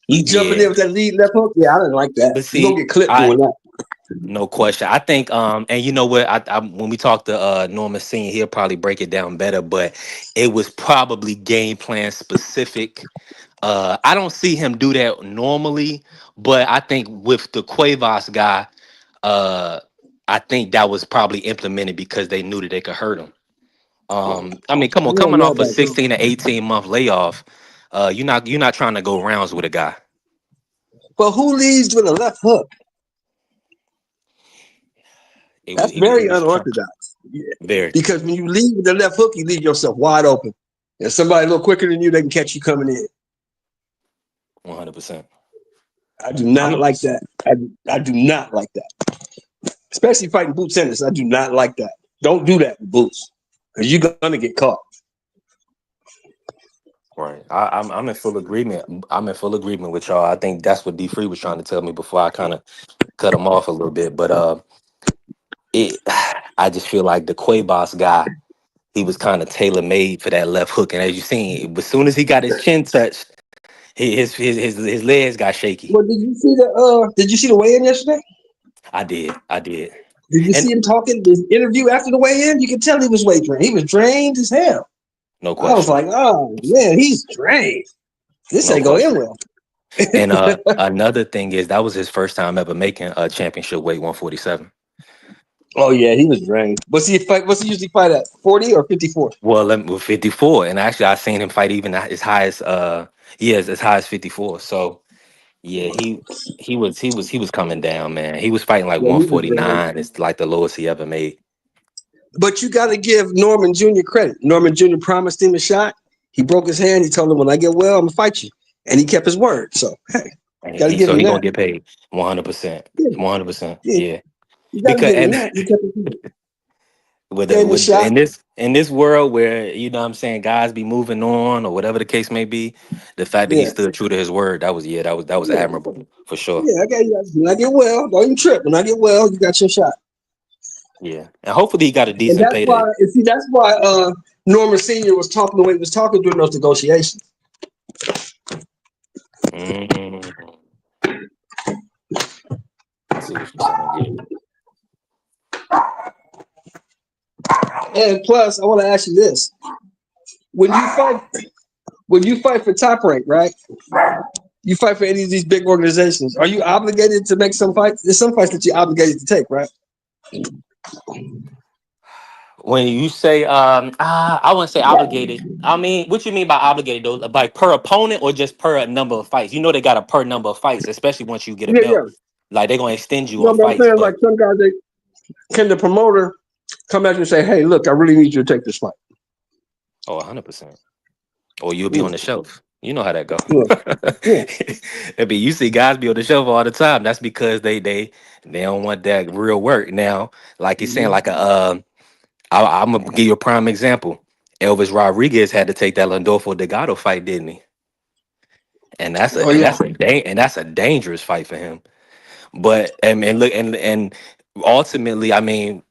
He jumping in Yeah, with that lead left hook? Yeah, I didn't like that. but You gonna see, get clipped I doing that. no question. I think and you know what? I when we talk to Norman Senior, he'll probably break it down better. But it was probably game plan specific. I don't see him do that normally, but I think with the Cuevas guy, uh, I think that was probably implemented because they knew that they could hurt him. I mean, come I on, don't coming know off a about that. 16 to 18 month layoff, you're not trying to go rounds with a guy. But who leads with a left hook? That's He very was trying unorthodox. Yeah. very Because when you lead with the left hook, you leave yourself wide open. And somebody a little quicker than you, they can catch you coming in. 100%. I do not I'm like that. I do not like that. Especially fighting Boots Ennis. I do not like that. Don't do that with Boots. Because you're gonna get caught. right. I'm in full agreement. I'm in full agreement with y'all. I think that's what D Free was trying to tell me before I kind of cut him off a little bit. But it I just feel like the Quabos guy, he was kind of tailor made for that left hook. And as you seen, as soon as he got his chin touched, his legs got shaky. Well, did you see the weigh-in yesterday? I did. I did. Did you And see him talking this interview after the weigh-in? You can tell he was weight drained. He was drained as hell. no I was question. like, oh man, he's drained. This No ain't going to question. end well. And another thing is that was his first time ever making a championship weight 147. Oh yeah, he was drained. What's he usually fight at? 40 or 54? Well, with 54, and actually I seen him fight even as high as as high as 54. So yeah, he was coming down, man. He was fighting like Yeah, he was drained. 149. It's like the lowest he ever made. But you got to give Norman Jr. credit. Norman Jr. promised him a shot. He broke his hand. He told him, when I get well, I'm going to fight you. And he kept his word. So, hey, And got to he give so him he gonna that. get paid 100%. Yeah, 100%. yeah. Yeah. You got to Because give him and that. He kept his word. with Gave him a with shot. in this world where what I'm saying guys be moving on or whatever the case may be, the fact that he Yeah, stood true to his word, that was yeah, admirable for sure. yeah. I got you. When I get well, don't even trip. When I get well, you got your shot. Yeah. And hopefully he got a And decent that's why, payday. and see, that's why Norman Sr. was talking the way he was talking during those negotiations. Mm, I see what you're saying. Yeah. And plus, I want to ask you this: when you fight, when you fight for Top Rank, right? You fight for any of these big organizations. Are you obligated to make some fights? There's some fights that you're obligated to take, right? When you say I wouldn't say obligated. I mean, what you mean by obligated though? Like per opponent or just per number of fights? You know they got a per number of fights, especially once you get a Yeah, belt. yeah. Like they're gonna extend you No, on but I'm fights, saying like but some guys, they can the promoter come back and say, "Hey, look, I really need you to take this fight." 100%. Or you'll be Yeah, on the shelf. You know how that go. yeah, yeah. I mean, you see guys be on the shelf all the time. That's because they don't want that real work. Now, like you're saying, Mhm. like I'm gonna give you a prime example. Elvis Rodriguez had to take that Landolfo Delgado fight, didn't he? And that's Oh a and yeah, that's a and that's a dangerous fight for him. But and look and ultimately, I mean,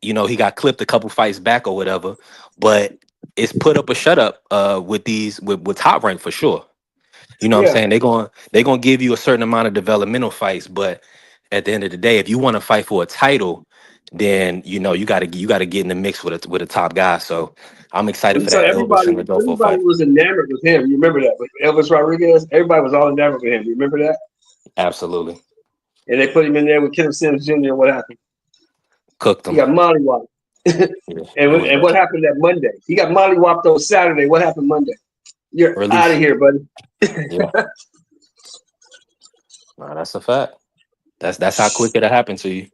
he got clipped a couple fights back or whatever. But it's put up a shut up with these with Top Rank for sure. You know what I'm yeah. saying? They're gonna give you a certain amount of developmental fights, but at the end of the day, if you want to fight for a title, then you gotta get in the mix with a top guy. So I'm excited for So that Elvis everybody, and Rodolfo everybody fight. was enamored with him. You remember that with Elvis Rodriguez? Everybody was all enamored with him. You remember that? Absolutely. And they put him in there with Kim Sims Jr. What happened? Cooked He them. got mollywopped. Yeah, And it was what happened that Monday? He got mollywopped on Saturday. What happened Monday? You're out of release. here, buddy. Yeah, no, that's a fact. That's how quick it'll happen to you.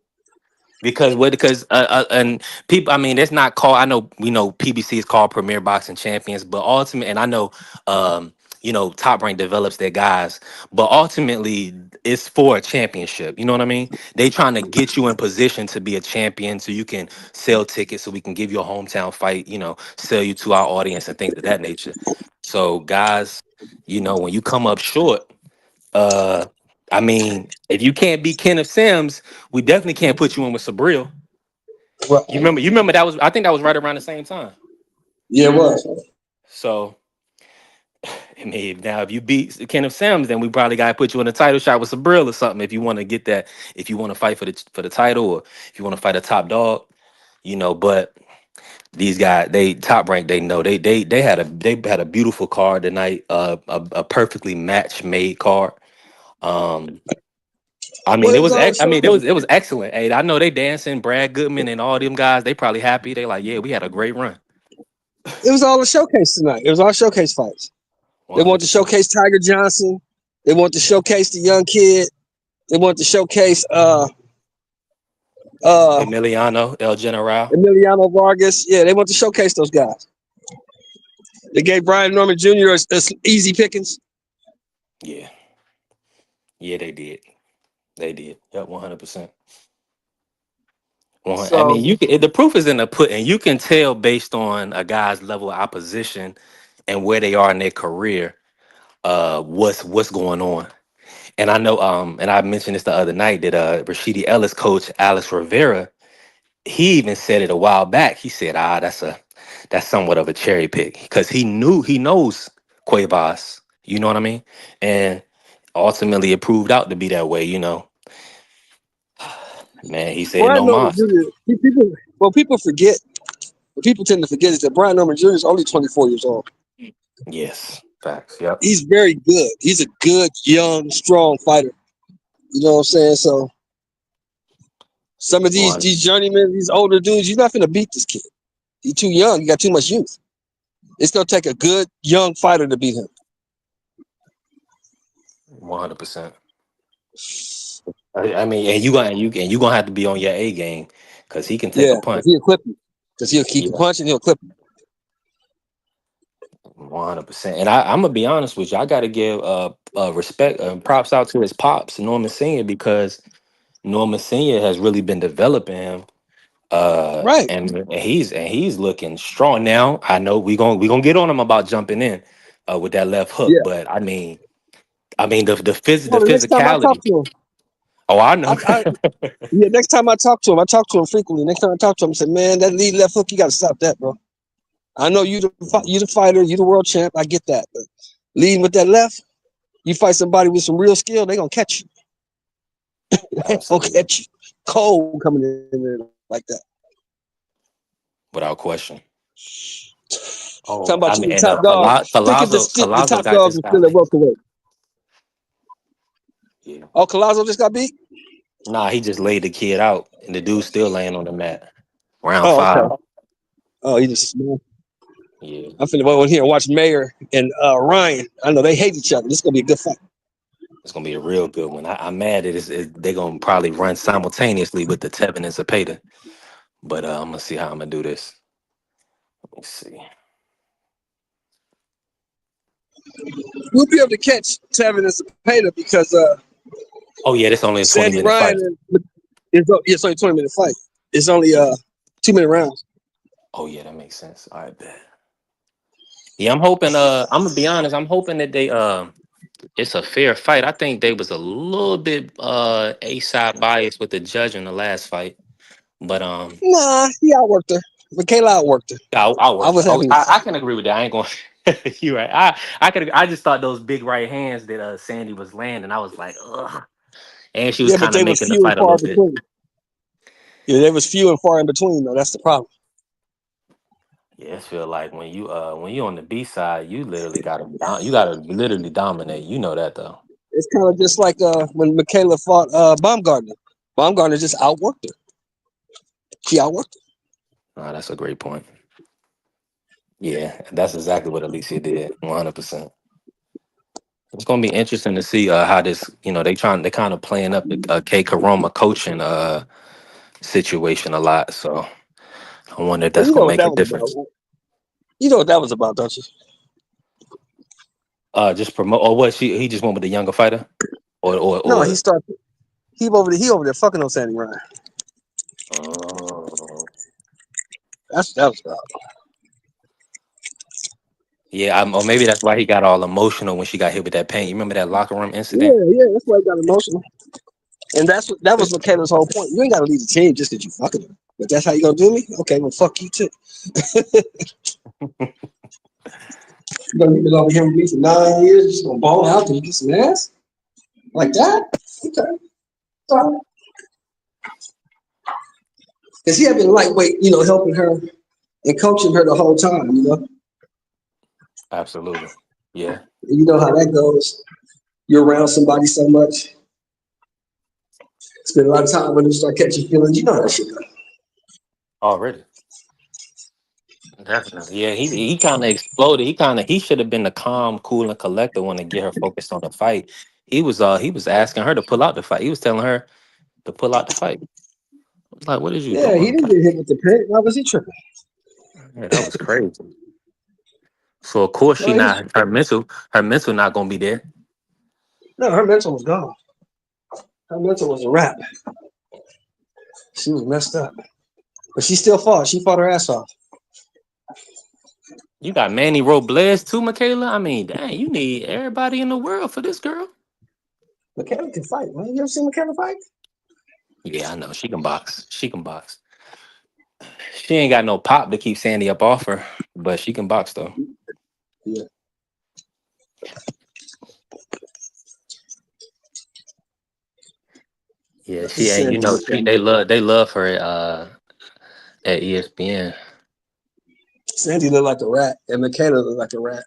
Because and people, I mean, it's not called. I know we know PBC is called Premier Boxing Champions, but ultimately, and I know Top Rank develops their guys, but ultimately it's for a championship. You know what I mean? They trying to get you in position to be a champion so you can sell tickets, so we can give you a hometown fight, sell you to our audience and things of that nature. So guys, when you come up short, uh I mean, if you can't beat Kenneth Sims, we definitely can't put you in with Sabril. Well, You remember that was, I think that was right around the same time. yeah, it was. So I mean, now if you beat Kenneth Sims, then we probably gotta put you in a title shot with Sabril or something if you want to get that, if you want to fight for the title, or if you want to fight a top dog, But these guys, they Top Rank, they know they had a beautiful card tonight, a perfectly match made card. Um, I mean, Well, it was all a showcase. it was excellent. Hey, I know they dancing, Brad Goodman and all them guys. They probably happy. They like, yeah, we had a great run. It was all a showcase tonight. It was all showcase fights. One They hundred want to percent. showcase Tiger Johnson. They want to showcase the young kid. They want to showcase uh Emiliano El General. Emiliano Vargas. Yeah, they want to showcase those guys. They gave Brian Norman Jr. a easy pickings. Yeah, yeah, they did. They did. Yep, 100%. I So mean, the proof is in the pudding. You can tell based on a guy's level of opposition and where they are in their career, what's going on. And I know, and I mentioned this the other night that Rashidi Ellis coach Alex Rivera, he even said it a while back. He said, that's somewhat of a cherry pick because he knows Cuevas. You know what I mean? And ultimately, it proved out to be that way. Man, he said Brian no Norman mas. Jr. People forget. What people tend to forget is that Brian Norman Jr. is only 24 years old. Yes, facts. Yep. He's very good. He's a good, young, strong fighter. You know what I'm saying? So some of One these journeymen, these older dudes, you're not gonna beat this kid. He's too young. You got too much youth. It's gonna take a good young fighter to beat him. 100%. I mean, and you gonna have to be on your A game because he can take Yeah, a because punt. he'll clip you. Because he'll keep Yeah, punching, he'll clip you. 100%. And I'm gonna be honest with you. I gotta give respect and props out to his pops, Norman Senior, because Norman Senior has really been developing him. Right. And he's looking strong now. I know we gonna get on him about jumping in, with that left hook, Yeah. but I mean the Well, the next time I talk physicality. to him, Oh, I know. I yeah, next time I talk to him frequently. Next time I talk to him, I say, man, that lead left hook, you gotta stop that, bro. I know you the fighter, you the world champ. I get that, but leading with that left, you fight somebody with some real skill, they gonna catch you. They gonna Absolutely, catch you cold coming in there like that. without question. Talking Oh, about I you mean, the and top dog, thinking the Palazzo top got dogs this are guy. still at welterweight. Yeah. Oh, Collazo just got beat. Nah, he just laid the kid out, and the dude's still laying on the mat. Round Oh, okay. 5. Oh, he just. Yeah, I'm finna go in here and watch Mayor and Ryan. I know they hate each other. This is gonna be a good fight. it's gonna be a real good one. I'm mad that they're gonna probably run simultaneously with the Tevin and Zapata, but I'm gonna see how I'm gonna do this. Let's see. We'll be able to catch Tevin and Zapata because Oh yeah, this only a 20 Sandy minute Ryan fight. it's only a 20-minute fight. It's only Yeah. 2-minute rounds. Oh yeah, that makes sense. All right, bet. Yeah, I'm hoping. I'm gonna be honest. I'm hoping that it's a fair fight. I think they was a little bit a side biased with the judge in the last fight, but Nah, he outworked her. Michaela outworked her. I I worked was her. Oh, happy. I can agree with that. I ain't going. You're right. I could. I just thought those big right hands that Sandy was landing. I was like, ugh. And she was Yeah, but kind of they was making the few and fight a far little in bit. between. Yeah, they was few and far in between though. That's the problem. Yeah, it feel like when you on the B side, you gotta literally dominate. You know that though. It's kind of just like when Michaela fought Baumgartner. Baumgartner just outworked her. She outworked her. That's a great point. Yeah, that's exactly what Alicia did. 100%. It's gonna be interesting to see how this. They kind of playing up the K Karoma coaching situation a lot. So I wonder if Well, that's you know gonna what make a that was about. difference. You know what that was about, don't you? Just promote, or what? He just went with the younger fighter, No, he or. started. He over there fucking on Sandy Ryan. Oh. That was about. Yeah, or maybe that's why he got all emotional when she got hit with that paint. You remember that locker room incident? Yeah, that's why he got emotional. And that was Michaela's whole point. You ain't gotta leave the team just because you fucking her. But that's how you gonna do me? Okay, well fuck you too. You gonna be over here with me for 9 years, just gonna ball out and get some ass? Like that? Okay. Because he had been lightweight, helping her and coaching her the whole time. Absolutely. Yeah. And you know how that goes. You're around somebody so much, spend a lot of time when you start catching feelings. You know how that shit goes. Already. Definitely. Yeah, he kind of exploded. He should have been the calm, cool, and collected one to get her focused on the fight. He was asking her to pull out the fight. He was telling her to pull out the fight. I was like, what is you Yeah, he doing? didn't get hit with the pin. Why was he tripping? Yeah, that was crazy. So of course No, her mental not gonna be there. no, her mental was gone. Her mental was a wrap. She was messed up. But she still fought. She fought her ass off. You got Manny Robles too, Michaela. I mean, dang, you need everybody in the world for this girl. Michaela can fight, man. You ever seen Michaela fight? Yeah, I know. She can box. She can box. She ain't got no pop to keep Sandy up off her, but she can box though. Yeah. Yeah, This she ain't. Sandy looked at They love her at ESPN. Sandy looked like a rat, and Michaela looked like a rat.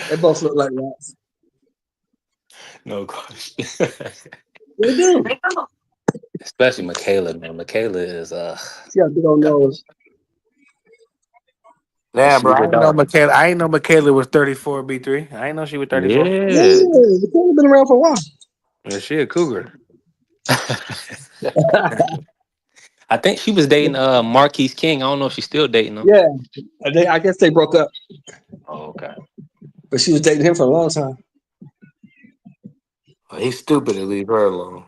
They both look like rats. No question. They do. Especially Michaela, man. Michaela is She got a big old nose. Yeah, she bro. the I ain't know dog. Michaela. I ain't know Michaela was 34 B3. I ain't know she was 34. Yeah, Yeah, Michaela been around for a while. yeah, she a cougar. I think she was dating Marquise King. I don't know if she's still dating him. Yeah, I guess they broke up, Oh, okay. but she was dating him for a long time. Well, he's stupid to leave her alone.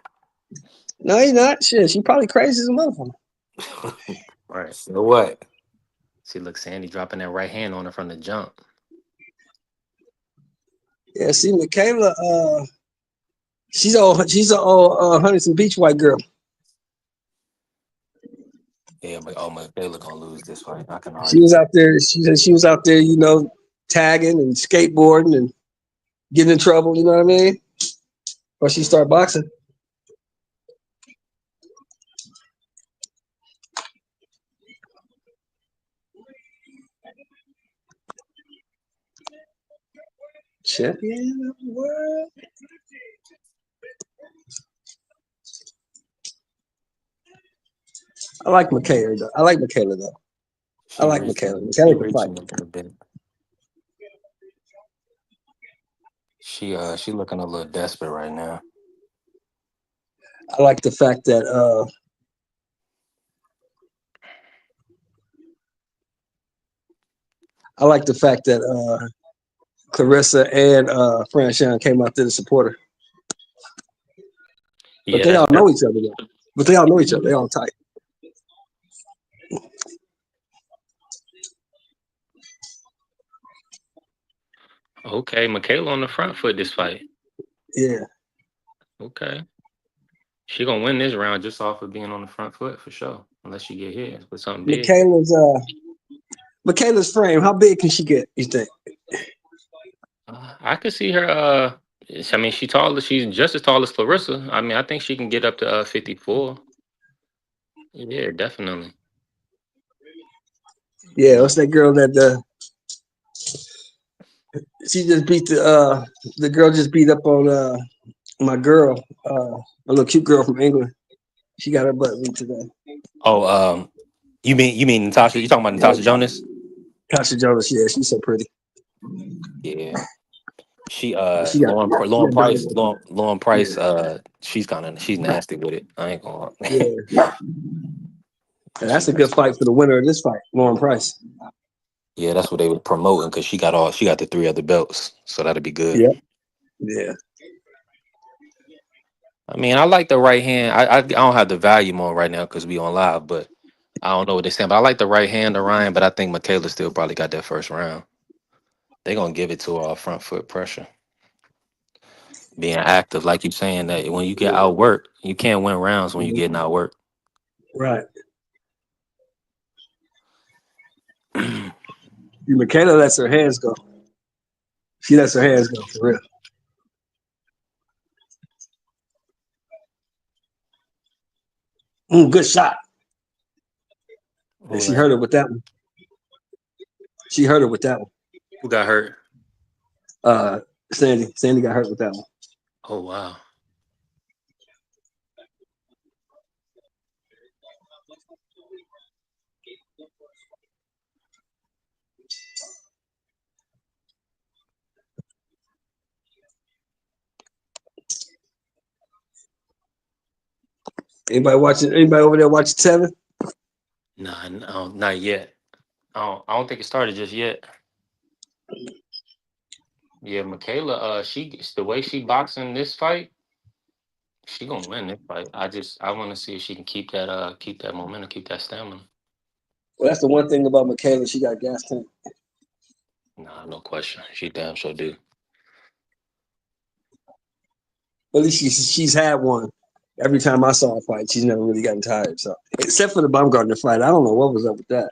No, he's not. Shit, she probably crazy as a motherfucker. Right. So what? See, look, Sandy dropping that right hand on her from the jump. Yeah, see, Michaela, she's a old Huntington Beach white girl. Yeah, but Michaela gonna lose this fight. I can She already was tell. out there. She was out there, tagging and skateboarding and getting in trouble. You know what I mean? Or she started boxing. Champion of the world. I like Michaela though. I like Michaela though. I She like Michaela. reaching. She Michaela can fight. reaching a little bit. She looking a little desperate right now. I like the fact that Clarissa and Franchon came out there to support her. But Yeah, they that's all know each other though. But they all know each other. They all tight. okay. Michaela on the front foot this fight. Yeah. Okay, she gonna win this round just off of being on the front foot for sure. Unless she get hit with something big. Michaela's frame. How big can she get, you think? I could see her. I mean, she tall. She's just as tall as Clarissa. I mean, I think she can get up to 54. Yeah, definitely. Yeah, what's that girl that she just beat the girl just beat up on my girl, a little cute girl from England. She got her butt beat today. Oh, you mean Natasha? You talking about Natasha Jonas? Tasha Jonas, yeah, she's so pretty. Yeah. She She got Lauren Price dominant. Lauren Price Yeah, she's nasty with it. I ain't gonna. yeah. And She that's a good nasty. fight for the winner of this fight, Lauren Price. Yeah, that's what they were promoting because she got the 3 other belts, so that'd be good. Yeah. Yeah. I mean, I like the right hand. I don't have the volume on right now because we on live, but I don't know what they're saying. But I like the right hand of Ryan, but I think Michaela still probably got that first round. They're gonna give it to her off front foot pressure. Being active, like you saying that when you get outworked, you can't win rounds when you getting outworked. Right. Michaela lets her hands go. She lets her hands go for real. Good shot. And she hurt her with that one. She hurt her with that one. Who got hurt? Sandy. Sandy got hurt with that one. Oh wow. Anybody watching? Anybody over there watching 7? Nah, no, not yet. I don't think it started just yet. Yeah, Michaela, the way she boxing this fight, she gonna win this fight. I want to see if she can keep that momentum, keep that stamina. Well, that's the one thing about Michaela. She got gas tank. Nah, no question. She damn sure do. At least she's had one. Every time I saw her fight, she's never really gotten tired. So, except for the Baumgartner fight, I don't know what was up with that.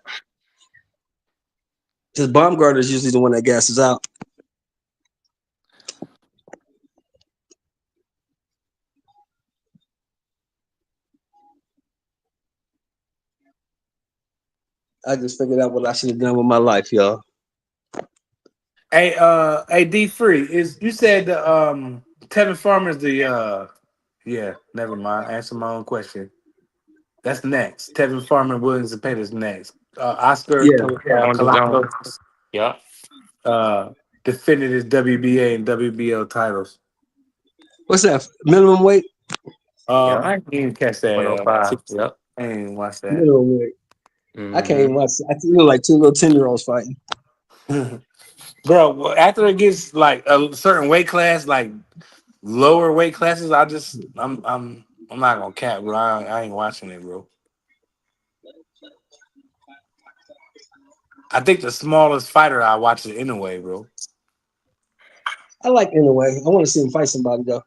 Because Baumgartner is usually the one that gasses out. I just figured out what I should have done with my life, y'all. Hey, D Free, you said Tevin Farmer's yeah, never mind. Answer my own question. That's next. Tevin Farmer, Williams and Pettis next. Oscar Yeah. On the zone. Colaco Yeah. defended his WBA and WBO titles. What's that? Minimum weight? Yeah. I didn't even catch that. 105. Yep. I didn't even watch that. Minimum weight. I can't Mm-hmm. even watch. I feel like 2 little 10-year-olds fighting. Bro, well, after it gets like a certain weight class, like lower weight classes, I'm not gonna cap, bro. I ain't watching it, bro. I think the smallest fighter I watch it anyway, bro. I like anyway. I want to see him fight somebody though.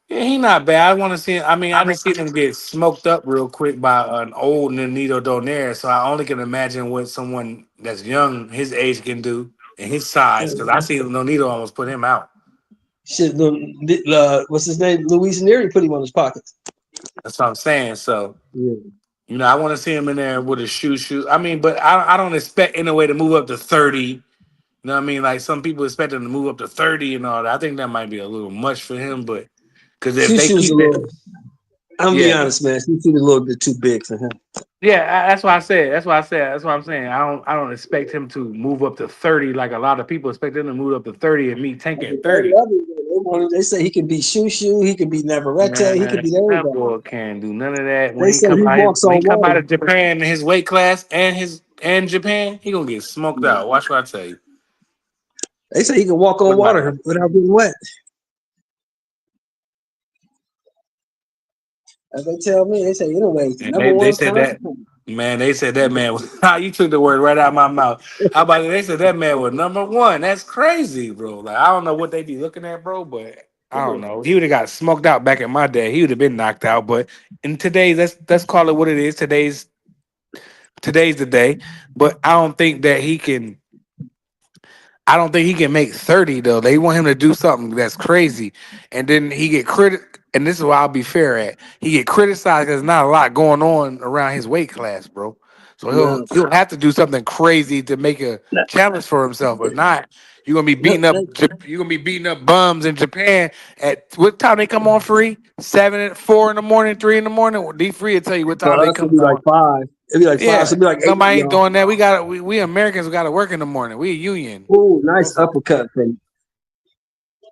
Yeah, he not bad. I want to see. I mean, I just see him get smoked up real quick by an old Nonito Donaire. So I only can imagine what someone that's young, his age, can do and his size. Because I see Nonito almost put him out. Shit, what's his name? Luis Neri put him on his pockets. That's what I'm saying. So Yeah. I want to see him in there with a shoe. I mean, but I don't expect in a way to move up to 30. You know what I mean? Like some people expect him to move up to 30 and all that. I think that might be a little much for him, but because if they Shushu's a keep it, little. I'm gonna be yeah. honest, man. Shushu's a little bit too big for him. Yeah, that's what I said. That's what I said. That's what I'm saying. I don't expect him to move up to 30 like a lot of people expect him to move up to 30 and me Tank at 30. They say he can beat Shushu, he can beat Navarrete, he can Man, beat that everybody. boy can't do none of that. They say he walks When he on come out water. of Japan in his weight class and Japan, he gonna get smoked out. Watch what I tell you. They say he can walk on water without getting wet. As they tell me, they say anyway, he's the And number they one said that, consequence. man. They said that man was. You took the word right out of my mouth. How about it? They said that man was number one. That's crazy, bro. Like I don't know what they be looking at, bro, but I don't know. He would have got smoked out back in my day. He would have been knocked out. But in today's, let's call it what it is. Today's the day. But I don't think that he can. I don't think he can make 30 though. They want him to do something that's crazy. And then he get and this is why I'll be fair at. He get criticized because there's not a lot going on around his weight class, bro. So Yeah. he'll have to do something crazy to make a challenge for himself. If not, you're gonna be beating up bums in Japan at what time they come on free? 7 4 in the morning, 3 in the morning. Well, D Free will tell you what time For they us, it'd come be like on. 5. It'd be like 5. So Yeah. it'd be like 8 for Nobody ain't y'all. doing that. We Americans gotta work in the morning. We a union. Ooh, nice uppercut from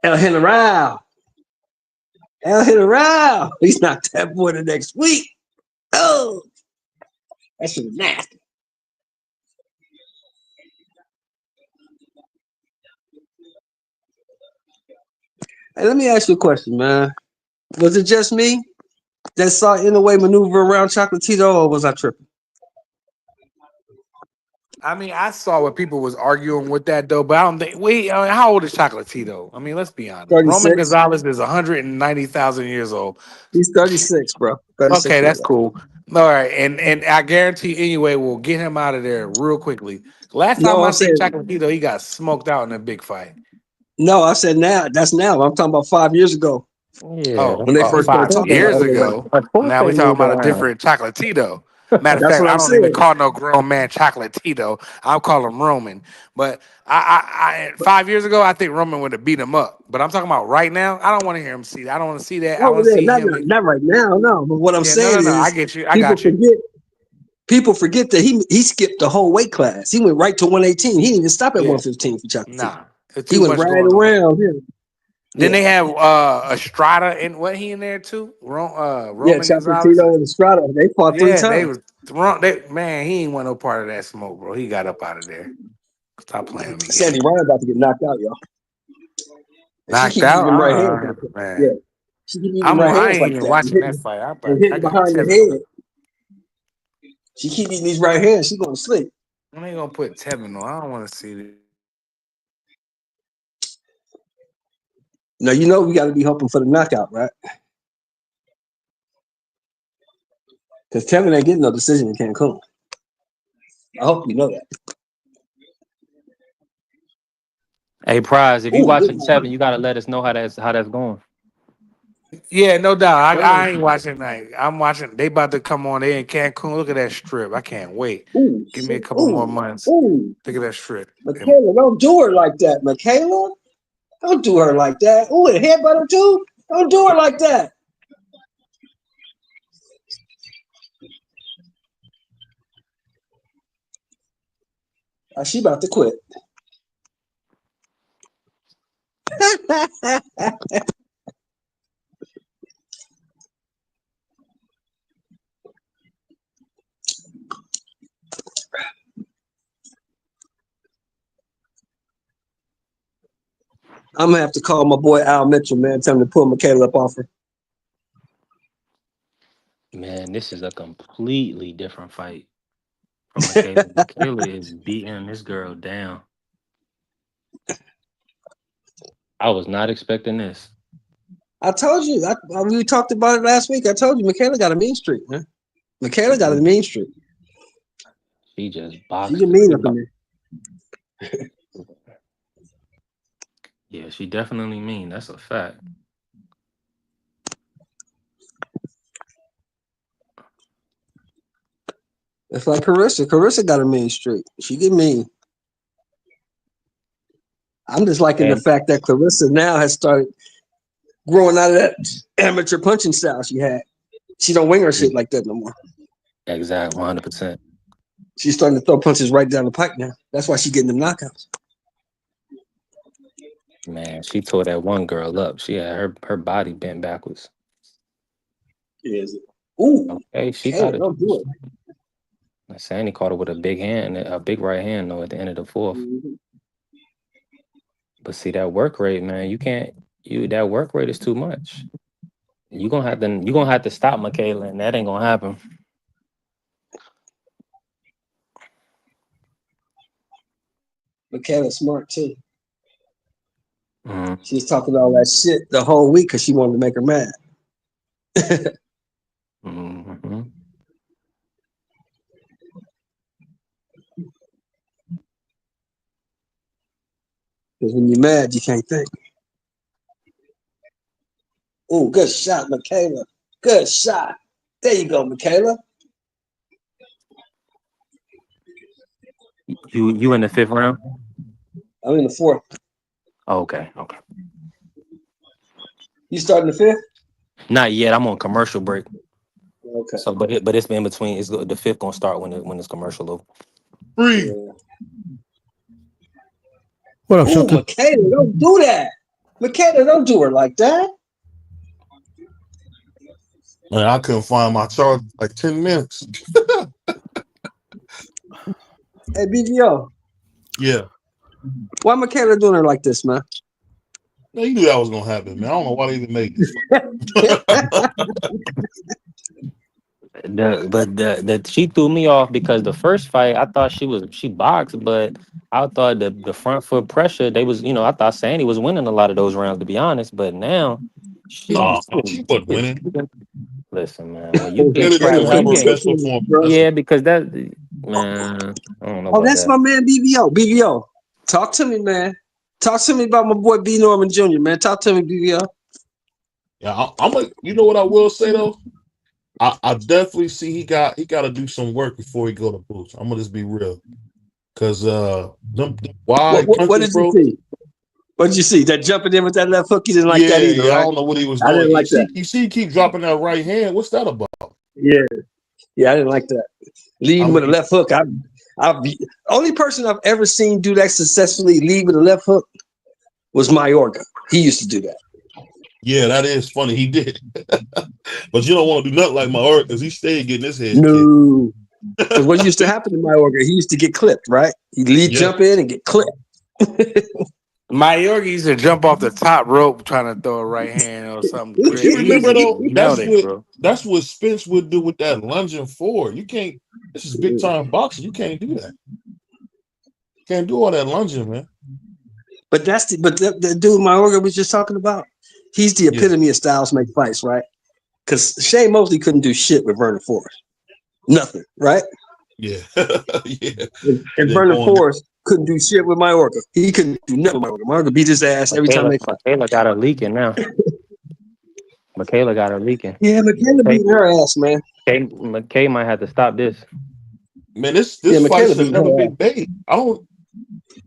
El General. El General. He's not that boy the next week. Oh, that shit is nasty. Hey, let me ask you a question, man. Was it just me that saw in the way maneuver around Chocolatito, or was I tripping? I mean, I saw what people was arguing with that though, but I don't think. Wait, how old is Chocolatito? I mean, let's be honest. Roman 36. Gonzalez is 190,000 years old. He's 36, bro. 36 Okay, years that's old. cool. All right, and I guarantee anyway, we'll get him out of there real quickly. Last time No, I I'm seen saying Chocolatito, he got smoked out in a big fight. no. I said now. That's now. I'm talking about 5 years ago Yeah, Oh, when they first started five talking about years LOA. ago. of course Now they we talking moved about a around. different Chocolatito. Matter of That's fact, what I I'm don't even saying. call no grown man Chocolatito. I'll call him Roman. But I 5 years ago, I think Roman would have beat him up. But I'm talking about right now. I don't want to hear him see that. I don't want to see that. I Oh want to yeah, see him. not right now, no. But what I'm Yeah, no, saying no, no. I is, get you. I people got you. forget. People forget that he skipped the whole weight class. He went right to 118. He didn't even stop at Yeah, 115 for Chocolatito. nah. There's He too went much right going on. around him. Then Yeah, they have Estrada and what he in there too? yeah. Roman Gonzalez. Chocolatito and Estrada, they fought 3 Yeah, they times. was wrong. Man, he ain't want no part of that smoke, bro. He got up out of there. Stop playing with me, gang. Sandy Ryan about to get knocked out, y'all. And she Knocked keep out? using them right hands like that. Man. Yeah, she keep using right I hands ain't like even that watching that fight. and I hitting got behind the Tevin on. head. She keep using these right hands. She going to sleep. I ain't gonna put Tevin on. I don't want to see it. Now you know we got to be hoping for the knockout, right? Because Tevin ain't getting no decision in Cancun. I hope you know that. Hey, Prize, if you Ooh, good. watching Tevin, you gotta let us know how that's going. Yeah, no doubt. Oh, I ain't watching that. I'm watching. They about to come on. They in Cancun. Look at that strip. I can't wait. ooh, Give me a couple more ooh, months. ooh. Look at that strip. Michaela, don't do her like that, Michaela. Don't do her like that. Ooh, and headbutt her too. Don't do her like that. She about to quit. I'm gonna have to call my boy Al Mitchell, man. Tell him to pull Michaela up off her. Man, this is a completely different fight from Michaela. Michaela is beating this girl down. I was not expecting this. I told you. We talked about it last week. I told you Michaela got a mean streak, man. Michaela got a Mhm. mean streak. She just She boxed get the mean shit up in out. there. Yeah, she definitely mean. That's a fact. It's like Carissa. Carissa got a mean streak. She get mean. I'm just liking the And fact that Clarissa now has started growing out of that amateur punching style she had. She don't wing her shit like that no more. exact 100%. She's starting to throw punches right down the pipe now. That's why she's getting them knockouts. Man, she tore that one girl up. She had her body bent backwards. Is it? Ooh, Okay, she got Kayla, it. don't do it. Sandy caught her with a big hand, a big right hand though at the end of the fourth. Mhm. But see that work rate, man, you can't that work rate is too much. You gonna have to stop Michaela, and that ain't gonna happen. But Kayla's smart too. Mhm. She was talking all that shit the whole week because she wanted to make her mad. Because Mhm. when you're mad, you can't think. Ooh, good shot, Michaela. Good shot. There you go, Michaela. You in the fifth round? I'm in the fourth. Oh, okay, okay. You starting the fifth? Not yet. I'm on commercial break. Okay. So, but it's been in between. The fifth gonna start when it's commercial over. Free. Yeah. What up, Ooh, Shelton? Michaela, don't do that. Michaela, don't do her like that. Man, I couldn't find my charger for like 10 minutes. Hey, BVO, Yeah. why Michaela doing her like this, man? Man, you knew that was gonna happen, man. I don't know why they even made this. The she threw me off because the first fight I thought she boxed, but I thought the front foot pressure they was I thought Sandy was winning a lot of those rounds to be honest, but now No, she wasn't winning. Listen, man, when you get It cracked, was a when you get professional form. yeah, because that man, I don't know Oh, about that's that. my man BVO. BVO. Talk to me, man. Talk to me about my boy B Norman Jr., man. Talk to me, BVO. Yeah, I'm like, you know what I will say though? I definitely see he got to do some work before he go to boots. I'm gonna just be real. Cause them wide What punches, did you bro. see? What did you see? That jumping in with that left hook, you didn't like that either, Yeah, I right? don't know what he was I doing. didn't like that. You see, he keep dropping that right hand. What's that about? Yeah, I didn't like that. I Leading with a mean, left hook. Only person I've ever seen do that successfully, lead with a left hook, was Mayorga. He used to do that. yeah, that is funny. He did, but you don't want to do nothing like my art because he stayed getting his head kicked. No, because what used to happen to Mayorga, he used to get clipped, right? He'd lead, Yeah, jump in, and get clipped. Mayorga used to jump off the top rope trying to throw a right hand or something but you crazy. remember though, Nailed it, bro. that's what Spence would do with that lunging forward. You can't. This is big time boxing. You can't do that. Can't do all that lunging, man. But the dude Mayorga was just talking about. He's the Yeah, epitome of styles make fights, right? Because Shane Mosley couldn't do shit with Vernon Forrest. Nothing, right? yeah, yeah. And Then Vernon going. Forrest couldn't do shit with Mayorga. He couldn't do nothing with Mayorga. Mayorga beat his ass every time they fight. Michaela got her leaking now. Michaela got her leaking. Yeah, Michaela beating her ass, man. McKay might have to stop this. Man, this fight Michaela should have beating never her been ass. made. I don't know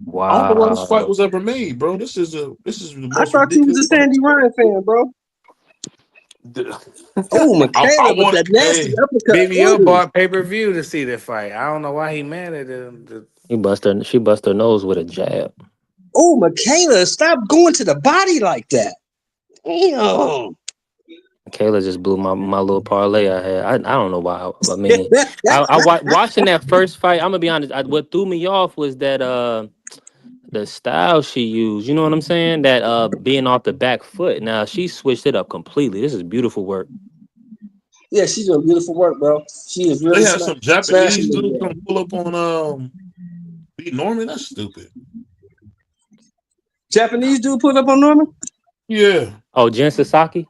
why this fight Wow. was ever made, bro. This is the I most thought you was ridiculous a fight. Sandy Ryan fan, bro. Oh, I Michaela with want that nasty hey, uppercut. BVO Ooh. bought pay-per-view to see the fight. I don't know why he mad at him. She bust her nose with a jab. Oh, Michaela, stop going to the body like that. Damn. Kayla just blew my little parlay I had. I don't know why. I mean, watching that first fight. I'm gonna be honest. What threw me off was that the style she used. You know what I'm saying? That being off the back foot. Now she switched it up completely. This is beautiful work. Yeah, she's doing beautiful work, bro. She is they really had some smashing Japanese this dude girl. come pull up on B Norman. That's stupid. Japanese dude put up on Norman? Yeah, Oh, Jen Sasaki.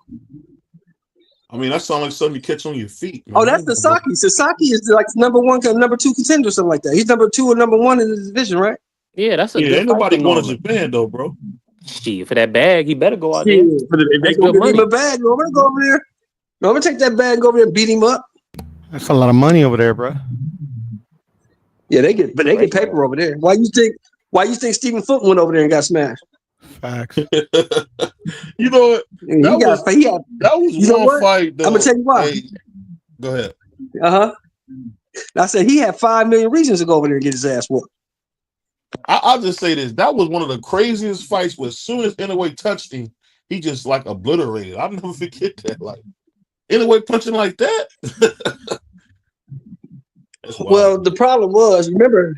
I mean that sounds like something you catch on your feet, Oh, man. that's Sasaki. Sasaki is like number one, number two contender, something like that. He's number two or number one in the division, right? Yeah, that's a Yeah, good ain't fight for nobody going to Norman. Japan though, bro. Shit, for that bag, he better go out Shit, there. if they That's gonna good give him money. a bag, Norman, go over there. Norman, take that bag and go over there and beat him up. That's a lot of money over there, bro. Yeah, they get Great paper bag. over there. Why you think Stephen Fulton went over there and got smashed? Facts. You know what? That was You know one what? fight though. I'm gonna tell you why. Hey, go ahead. I said he had 5 million reasons to go over there and get his ass whooped. I'll just say this. That was one of the craziest fights where as soon as Inoue touched him, he just like obliterated. I'll never forget that. Like Inoue punching like that. That's wild. Well, the problem was, you remember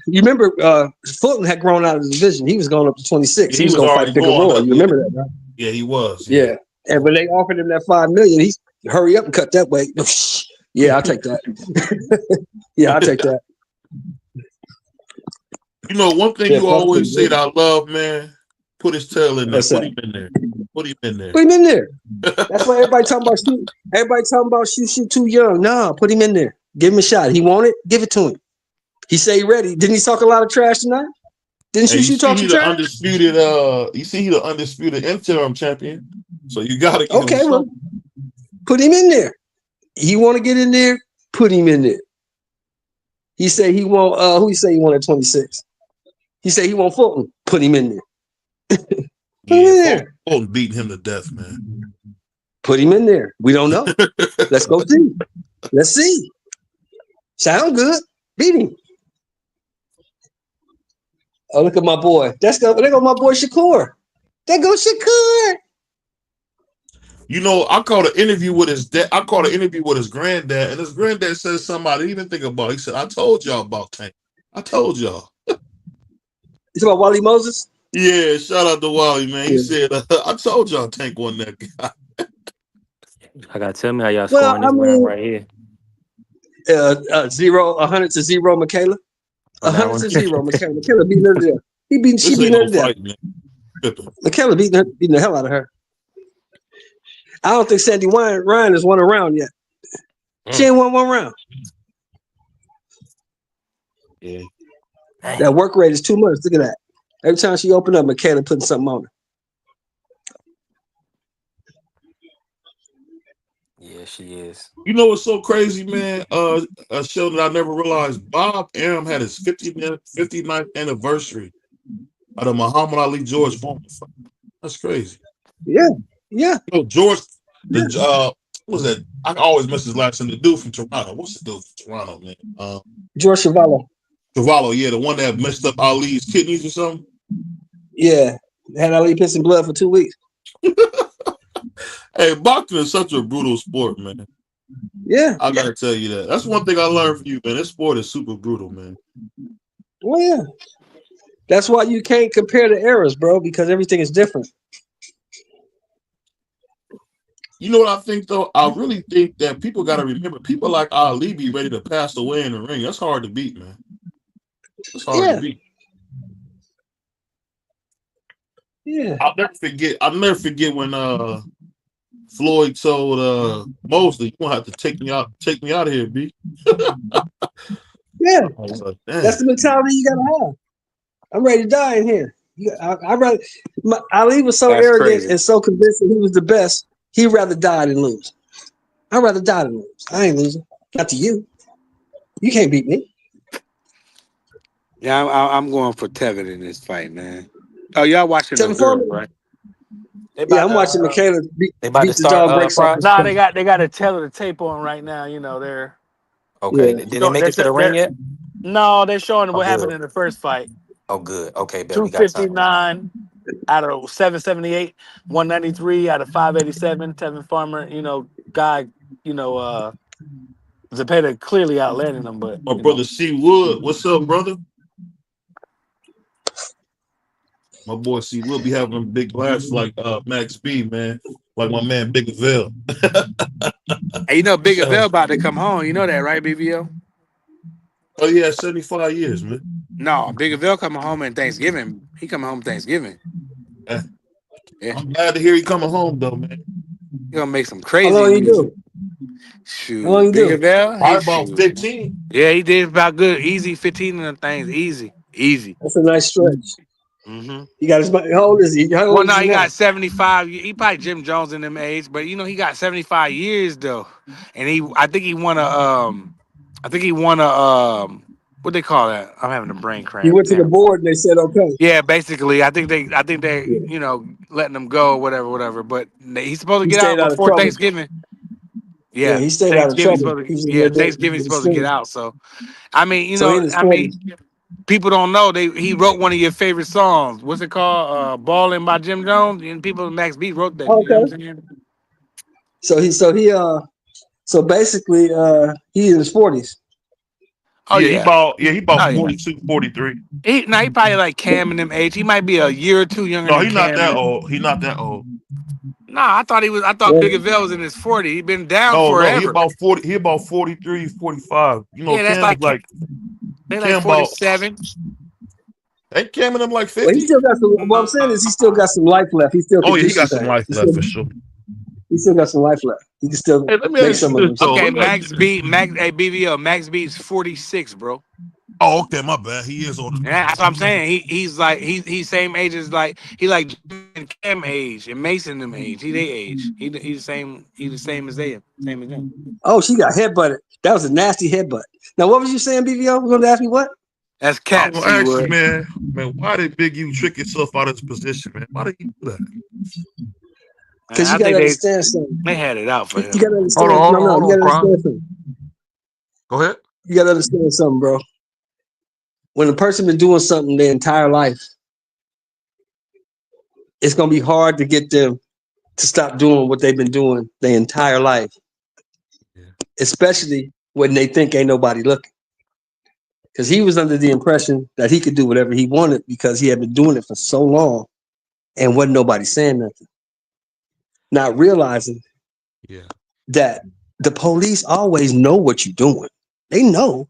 Fulton had grown out of the division. He was going up to 26. Yeah, he was going to fight Figueroa. You remember that, right? Yeah, he was. Yeah. And when they offered him that 5 million, he hurry up and cut that weight. Yeah, I'll take that. Yeah, I'll take that. You know, one thing you always say that I love, man, put his tail in there. Put him in there. Put him in there. Put him in there. That's why everybody talking about shoot. Everybody talking about shoot too young. No, put him in there. Give him a shot. He want it. Give it to him. He say he ready. Didn't he talk a lot of trash tonight? Didn't you talk some trash? Undisputed. You see, he the undisputed interim champion. So you gotta give him well, put him in there. He want to get in there. Put him in there. He said he want. Who he say he want at 26? He said he want Fulton. Put him in there. Fulton beating him to death, man. Put him in there. We don't know. Let's go see. Let's see. Sound good. Beat him. Oh, look at my boy. There go my boy Shakur. There goes Shakur. You know, I caught an interview with his dad. I caught an interview with his granddad, and his granddad says something I didn't even think about. He said, "I told y'all about Tank. I told y'all." You talking about Wally Moses? Yeah, shout out to Wally, man. He said, I told y'all Tank won that guy. I gotta tell me how y'all Well, scoring I this round mean, right here 100-0, Michaela. on that 100 one. to 0, Michaela. Michaela beating her to death. She This ain't beating her no to death. fight, man. Tripping. Michaela beating the hell out of her. I don't think Sandy Ryan has won a round yet. She ain't won one round. Yeah. That work rate is too much. Look at that. Every time she opened up, Michaela putting something on her. Yeah, she is. You know what's so crazy, man? A show that I never realized. Bob Arum had his 59th anniversary of the Muhammad Ali George Foreman fight. That's crazy. Yeah. Yeah. You know, George, Yeah. what was that? I always miss his last name. The dude from Toronto. What's the dude from Toronto, man? George Chuvalo. Chuvalo, yeah, the one that messed up Ali's kidneys or something. Yeah. Had Ali pissing blood for 2 weeks. Hey, boxing is such a brutal sport, man. Yeah. I gotta tell you that. That's one thing I learned from you, man. This sport is super brutal, man. Well, yeah. That's why you can't compare the eras, bro, because everything is different. You know what I think, though? I really think that people got to remember, people like Ali be ready to pass away in the ring. That's hard to beat, man. That's hard to beat. Yeah. I'll never forget when Floyd told Mosley, "You gonna have to take me out of here, B." Yeah. I was like, That's the mentality you gotta have. I'm ready to die in here. Ali was so That's arrogant crazy. and so convinced that he was the best. He'd rather die than lose. I'd rather die than lose. I ain't losing. Not to you. You can't beat me. Yeah, I'm going for Tevin in this fight, man. Oh, y'all watching the Tevin Foreman? girls, right? Yeah, I'm watching Michaela they about to beat the start dog breaks off. Frost? Nah, they got a tail of the tape on right now. You know, they're Okay. Yeah. Did they make it to the ring yet? no, they're showing Oh what happened good. in the first fight. Oh good. Okay, bet we got time. 259 out of 778, 193 out of 587. Tevin Farmer, guy, Zepeda clearly outlanding him, but My brother C Wood, what's up, brother? My boy C Wood be having them big laughs like Max B, man, like my man Big Avell. Hey, Big Avell about to come home. You know that, right, BVO? Oh yeah, 75 years, man. No, Big Avell coming home in Thanksgiving. He coming home Thanksgiving. Yeah. Yeah. I'm glad to hear he coming home though, man. He gonna make some How crazy long you music. do? How long Shoot, you Big do? Avell, Probably he about shoot. 15. Yeah, he did about good. Easy 15 of them things. Easy. That's a nice stretch. Mm-hmm. He got his money. How old is he? How Well, old is no, he he now? got 75. He probably Jim Jones in them age, but he got 75 years though. And I think he won a what they call that? I'm having a brain He cramp. went to the Damn. board and they said okay. Yeah, basically, I think they Yeah. letting him go, whatever. But he's supposed to He get out stayed out of before trouble. Thanksgiving. Yeah, Yeah, he stayed out of Thanksgiving. He's trouble. supposed He to. was a Yeah, little bit Thanksgiving. He's with the supposed to get street. out. So, I mean, So he in his 40s. people don't know he wrote one of your favorite songs. What's it called? "Ballin'" by Jim Jones. And people, Max B wrote that. You know what Okay. I'm saying? So basically he in his 40s. Oh Yeah, yeah. he about Oh yeah. 42, 43. He probably like Cam in them age. He might be a year or two younger No, than he's not Cam. that old. He's not that old. Nah, I thought he was. I thought Big Avell was in his 40s. He been down No, he forever. about 40, he about 43, 45. Yeah, that's Cam's like like they like Cam about 47. ain't Cam in them like Well, he 50? still got some. What I'm saying is he still got some life left. He still Oh can yeah, do he some got some things. life left for sure. He still got some life left. He can still Hey, let me make ask some you of this though. himself. Okay, Let me ask Max you this. B, BVO, Max B's 46, bro. Oh, okay, my bad. He is older And than me. that's what I'm saying. He's like he's same age as he like Jim and Cam age and Mason them age. He they age. He the same as they same as them. Oh, she got headbutted. That was a nasty headbutt. Now, what was you saying, BVO? We're going to ask me what? That's I'm Cat gonna C ask you, word. man, why did Big U trick yourself out of this position, man? Why did you do that? And Because you I got to think understand something. they had it out for You got to him. understand. No, Hold you got on, to Prime. understand something. Go ahead. You got to understand something, bro. When a person been doing something their entire life, it's going to be hard to get them to stop doing what they've been doing their entire life, Yeah. especially when they think ain't nobody looking. Because he was under the impression that he could do whatever he wanted because he had been doing it for so long and wasn't nobody saying nothing. Not realizing that the police always know what you're doing. They know.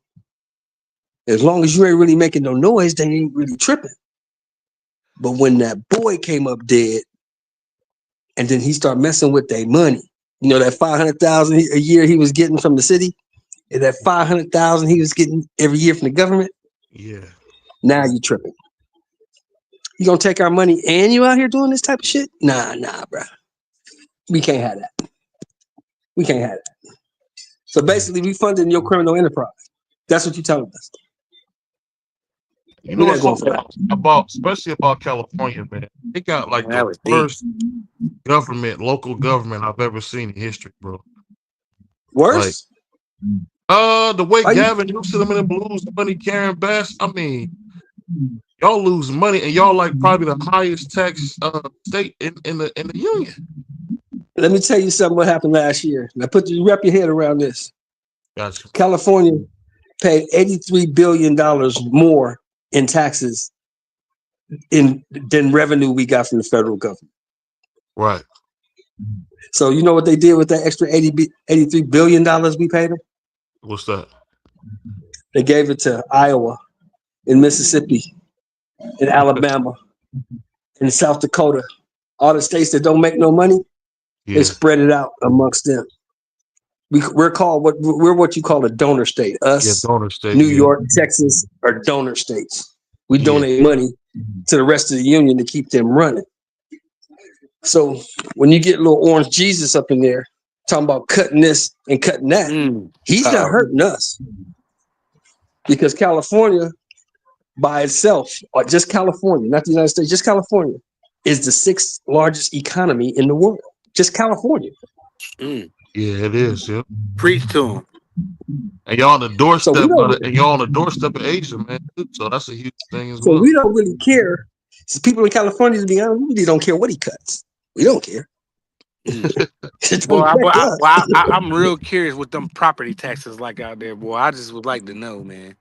As long as you ain't really making no noise, they ain't really tripping. But when that boy came up dead, and then he started messing with their money, you know, that $500,000 a year he was getting from the city, and that $500,000 he was getting every year from the government. Yeah. Now you tripping. You gonna take our money and you out here doing this type of shit? Nah, bro. We can't have that. We can't have that. So basically, we funding your criminal enterprise. That's what you're telling us. You We're know not what's going so for that. about, especially about California, man. They got like That the was deep. worst local government I've ever seen in history, bro. Like, Worse? the way Are you? Gavin Newsom and them lose money, Karen Bass. I mean, y'all lose money, and y'all like probably the highest tax state in the union. Let me tell you something. What happened last year? Now, wrap your head around this. Gotcha. California paid $83 billion more in taxes than revenue we got from the federal government. Right. So you know what they did with that extra $83 billion we paid them? What's that? They gave it to Iowa, in Mississippi, in Alabama, in South Dakota. All the states that don't make no money, they spread it out amongst them. We're what you call a donor state. Us, donor state. New York, Texas are donor states. We donate money to the rest of the union to keep them running. So when you get little orange Jesus up in there talking about cutting this and cutting that, he's not hurting us. Because California by itself, or just California, not the United States, just California, is the 6th largest economy in the world. Just California. Yeah, it is. Yeah. Preach to him. And y'all on the doorstep, so of Asia, man. So that's a huge thing as So well. we don't really care. So people in California, to be honest, we really don't care what he cuts. We don't care. Boy, I'm real curious what them property taxes like out there, boy. I just would like to know, man.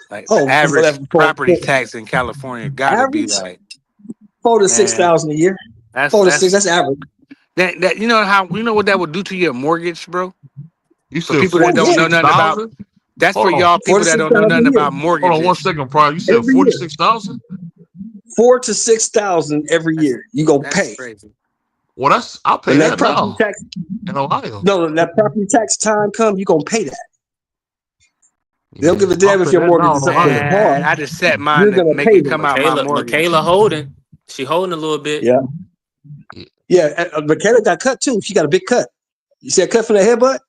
Like the average property tax in California gotta be like $4,000 to $6,000 a year. That's 4 to 6. That's average. That you know what that would do to your mortgage, bro? You For said people that don't know nothing about. That's for y'all people that don't know nothing about mortgages. Hold on 1 second, Pryor. You said 46,000? 4 to 6,000 every year. You gonna pay. Crazy. Well, I'll pay that now tax, in Ohio. No, that property tax time come, you gonna pay that. They don't give a damn if your mortgage is up to par. I just set mine to make it come out my mortgage. Michaela holding. She holding a little bit. Yeah. Michaela got cut too. She got a big cut. You see a cut from the headbutt?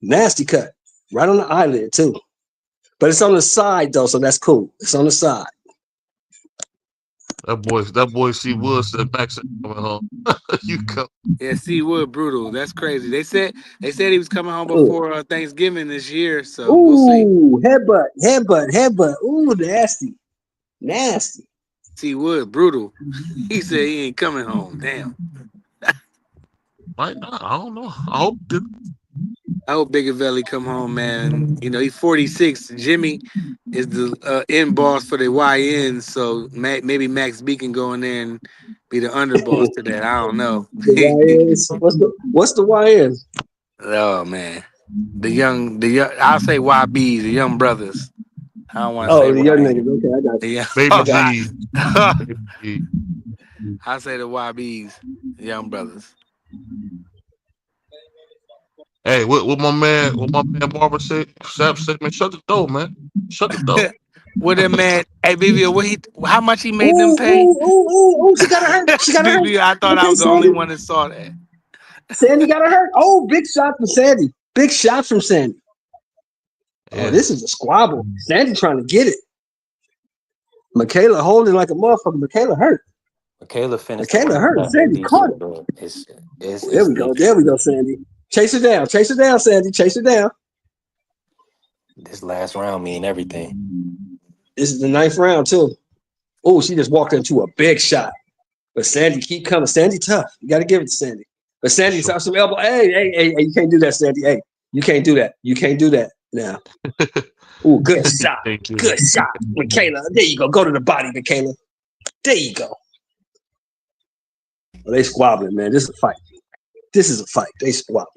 Nasty cut. Right on the eyelid too. But it's on the side though, so that's cool. It's on the side. That boy C Wood said Max ain't coming home. You come. Yeah, C Wood brutal. That's crazy. They said he was coming home before Thanksgiving this year, so we'll see. Headbutt. Ooh, nasty. C Wood brutal. He said he ain't coming home. Damn. Might not. I don't know. I hope Big Avelli come home, man. You know, he's 46. Jimmy is the end boss for the YN, so maybe Max B can go in there and be the underboss to that. I don't know. What's the YN? Oh man, the young. I'll say YBs, the young brothers. I don't want to say the young niggas. Okay, I got you. Baby G. I'll say the YBs, the young brothers. Hey, what my man Marvin said, Sap said, man, shut the door, man. Shut the door. What that man? Hey, BVO, how much he made them pay? She got her hurt. BVO, I thought I was the only one that saw that. Sandy got her hurt. Oh, big shot from Sandy. Big shot from Sandy. Yeah. Oh, this is a squabble. Sandy trying to get it. Michaela holding like a motherfucker. Michaela hurt. Michaela finished. Michaela hurt. Sandy caught it. There we go, Sandy. Chase her down, Sandy. Chase her down. This last round mean everything. This is the 9th round too. Oh, she just walked into a big shot. But Sandy keep coming. Sandy tough. You got to give it to Sandy. But Sandy's off some elbow. Hey, you can't do that, Sandy. Hey, you can't do that. You can't do that. Now. Ooh, good shot. Good shot. Michaela. There you go. Go to the body, Michaela. There you go. Oh, they squabbling, man. This is a fight. This is a fight. They squabbling.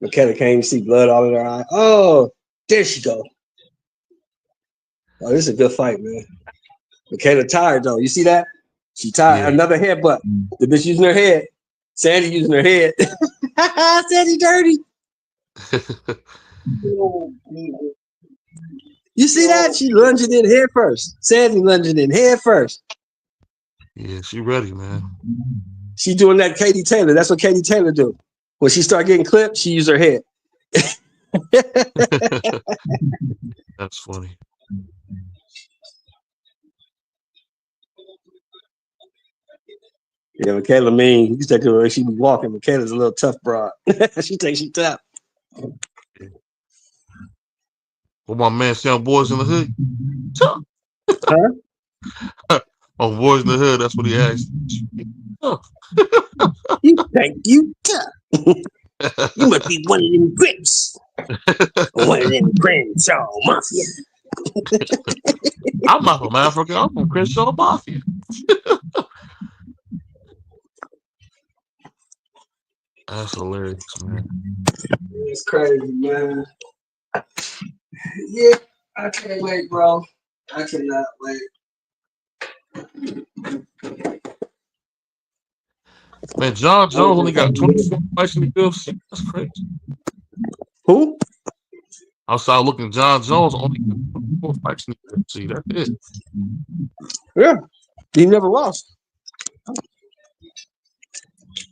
Michaela can't even see blood all in her eye. Oh, there she go. Oh, this is a good fight, man. Michaela tired, though. You see that? She tired. Yeah. Another headbutt. The bitch using her head. Sandy using her head. Sandy dirty. You see that? She lunging in head first. Sandy lunging in head first. Yeah, she ready, man. She doing that Katie Taylor. That's what Katie Taylor do. When she start getting clipped, she use her head. That's funny. Yeah, Michaela mean. You take her the way she be walking. Michaela's a little tough broad. She tough. What my man say on Boys in the Hood? Huh? On Boys in the Hood, that's what he asked. You think you tough. You must be one of them grips. One of them Crenshaw Mafia. I'm not from Africa. I'm from Crenshaw Mafia. That's hilarious, man. It's crazy, man. Yeah, I can't wait, bro. I cannot wait. Man, John Jones only got 24 fights in the UFC. That's crazy. Who? Outside looking, John Jones only got 24 fights in the UFC. That's it. Yeah, he never lost.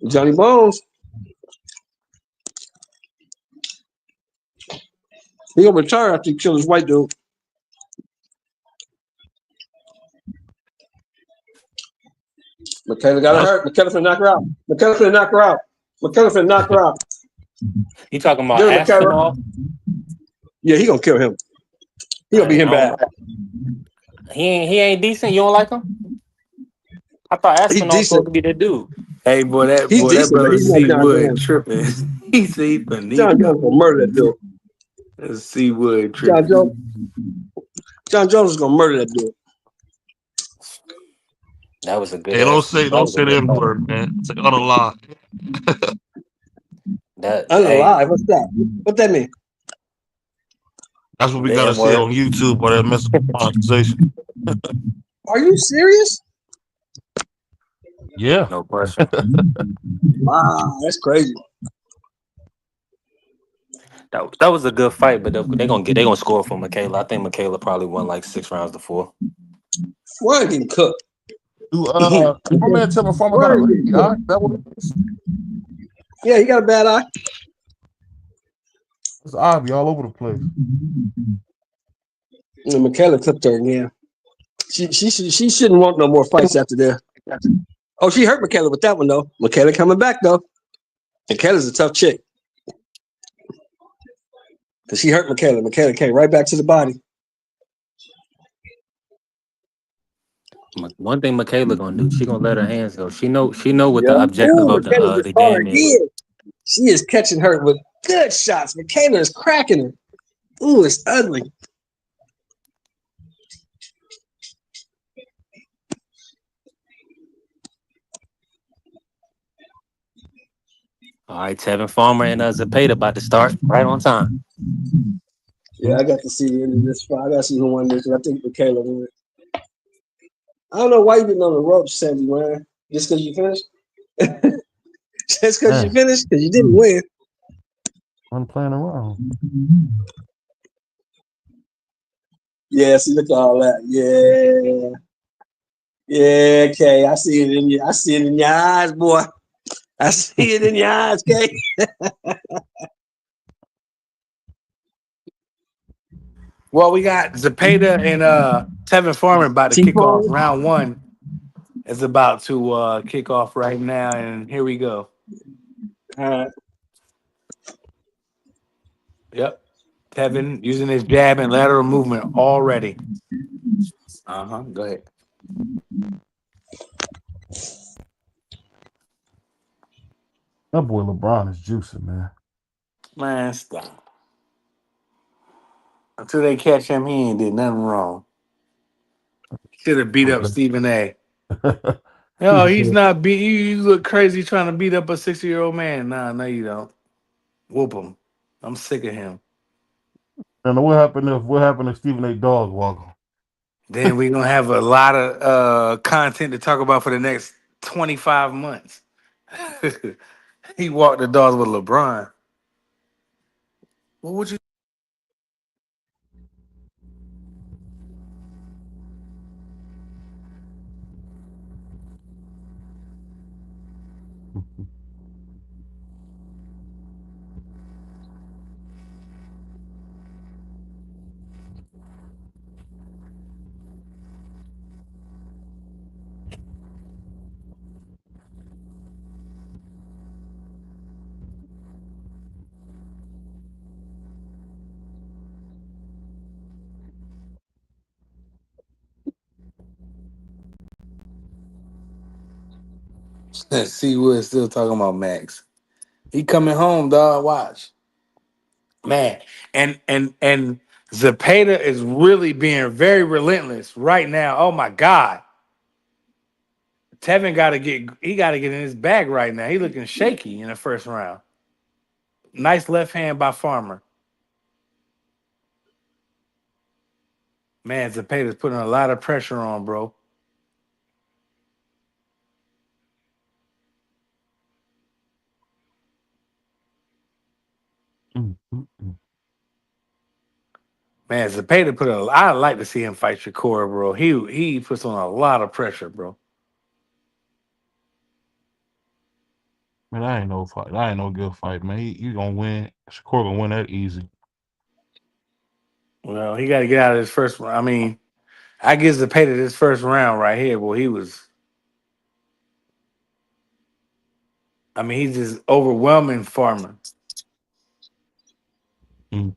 Johnny Bones. He gonna retire after he killed his white dude. Michaela got her hurt. Michaela finna knock her out. Michaela finna knock her out. Michaela finna knock her out. You talking about Aspinall? Yeah, he gonna kill him. He gonna beat him bad. He ain't decent. You don't like him? I thought Aspinall was supposed to be that dude. Hey, boy, that brother C Wood tripping. He said he beneath John Jones gonna murder that dude. That's C Wood tripping. John Jones is gonna murder that dude. That was a good. Hey, don't say the N word, man. Say unalive. Unalive? What's that? What that mean? That's what we gotta say on YouTube or that mess up monetization. Are you serious? Yeah. No question. Wow, that's crazy. That was a good fight, but they're gonna score for Michaela. I think Michaela probably won like 6 rounds to 4. Warren getting cooked. My man tell my farmer got a lead eye. That what it is? Yeah, he got a bad eye. His eye be all over the place. And Michaela clipped her again. She shouldn't want no more fights after that. Oh, she hurt Michaela with that one though. Michaela coming back though. Michaela's a tough chick. Cause she hurt Michaela. Michaela came right back to the body. One thing Michaela gonna do, she gonna let her hands go. She know what the objective of the game is. She is catching her with good shots. Michaela is cracking her. Ooh, it's ugly. All right, Tevin Farmer and Zepeda about to start right on time. Yeah, I got to see the end of this fight. I got to see who won this. I think Michaela won. I don't know why you been on the ropes, Sandy, man. Just because you finished? Just because you finished? Because you didn't win. I'm playing around. Yeah, see, look at all that. Yeah. Yeah, okay. I see it in you. I see it in your eyes, boy. I see it in your eyes, Kay. Well, we got Zepeda and Tevin Farmer about to kick off. Round 1 is about to kick off right now, and here we go. All right. Yep. Tevin using his jab and lateral movement already. Go ahead. That boy LeBron is juicing, man. Man, stop. Until they catch him, he ain't did nothing wrong. Should have beat up Stephen A. No, he's not beat. You look crazy trying to beat up a 60-year-old man. Nah, no, you don't. Whoop him. I'm sick of him. And what happened if Stephen A. Dog walk? Then we're gonna have a lot of content to talk about for the next 25 months. He walked the dogs with LeBron. What would you? See, we're still talking about Max. He coming home, dog. Watch, man. And Zapata is really being very relentless right now. Oh my God, Tevin got to get. He got to get in his bag right now. He looking shaky in the first round. Nice left hand by Farmer. Man, Zapata's putting a lot of pressure on, bro. Man, Zapata put a. I like to see him fight Shakur, bro. He puts on a lot of pressure, bro. Man, that ain't no fight. That ain't no good fight, man. He gonna win. Shakur gonna win that easy. Well, he got to get out of his first. I mean, I give Zapata this first round right here. Boy, he was. I mean, he's just overwhelming Farmer. Mm.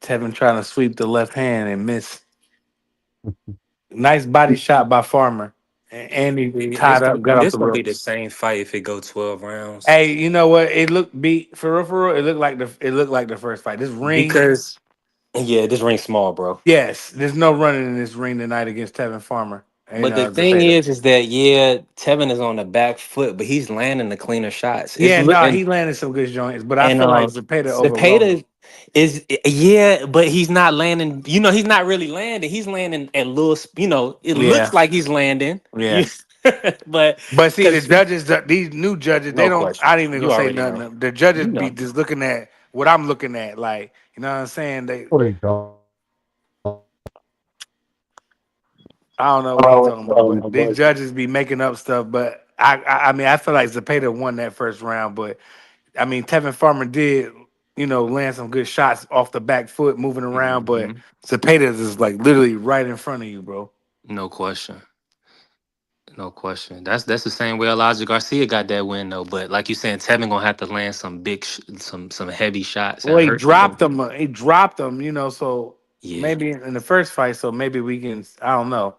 Tevin trying to sweep the left hand and miss. Nice body shot by Farmer. And he This tied gonna up, got off this the gonna be the ropes. same fight if it go 12 rounds. Hey, you know what? It looked beat for real. It looked like the first fight. This ring, Because yeah, this ring small, bro. yes, there's no running in this ring tonight against Tevin Farmer and But the thing Zapata. is that yeah, Tevin is on the back foot, but he's landing the cleaner shots. Yeah, no, he landed some good joints, but I And feel like Zapata overwhelmed him. Zepeda is yeah, but he's not landing. You know, he's not really landing. He's landing at little. It Yeah, looks like he's landing. yeah. You, but But see, the because judges, these new judges, they no don't. I question, ain't even you gonna say already know. nothing. The judges You be know, just looking at what I'm looking at, like you know what I'm saying. Oh, they don't. I don't know what he's talking about, but these judges be making up stuff. But I mean, I feel like Zapata won that first round, but I mean, Tevin Farmer did, land some good shots off the back foot, moving around. But mhm, Zapata is like literally right in front of you, bro. no question, no question. That's the same way Elijah Garcia got that win though. But like you saying, Tevin gonna have to land some big, some heavy shots Well, and he hurt people. dropped them. He dropped them, So Yeah, maybe in the first fight, so maybe we can. I don't know.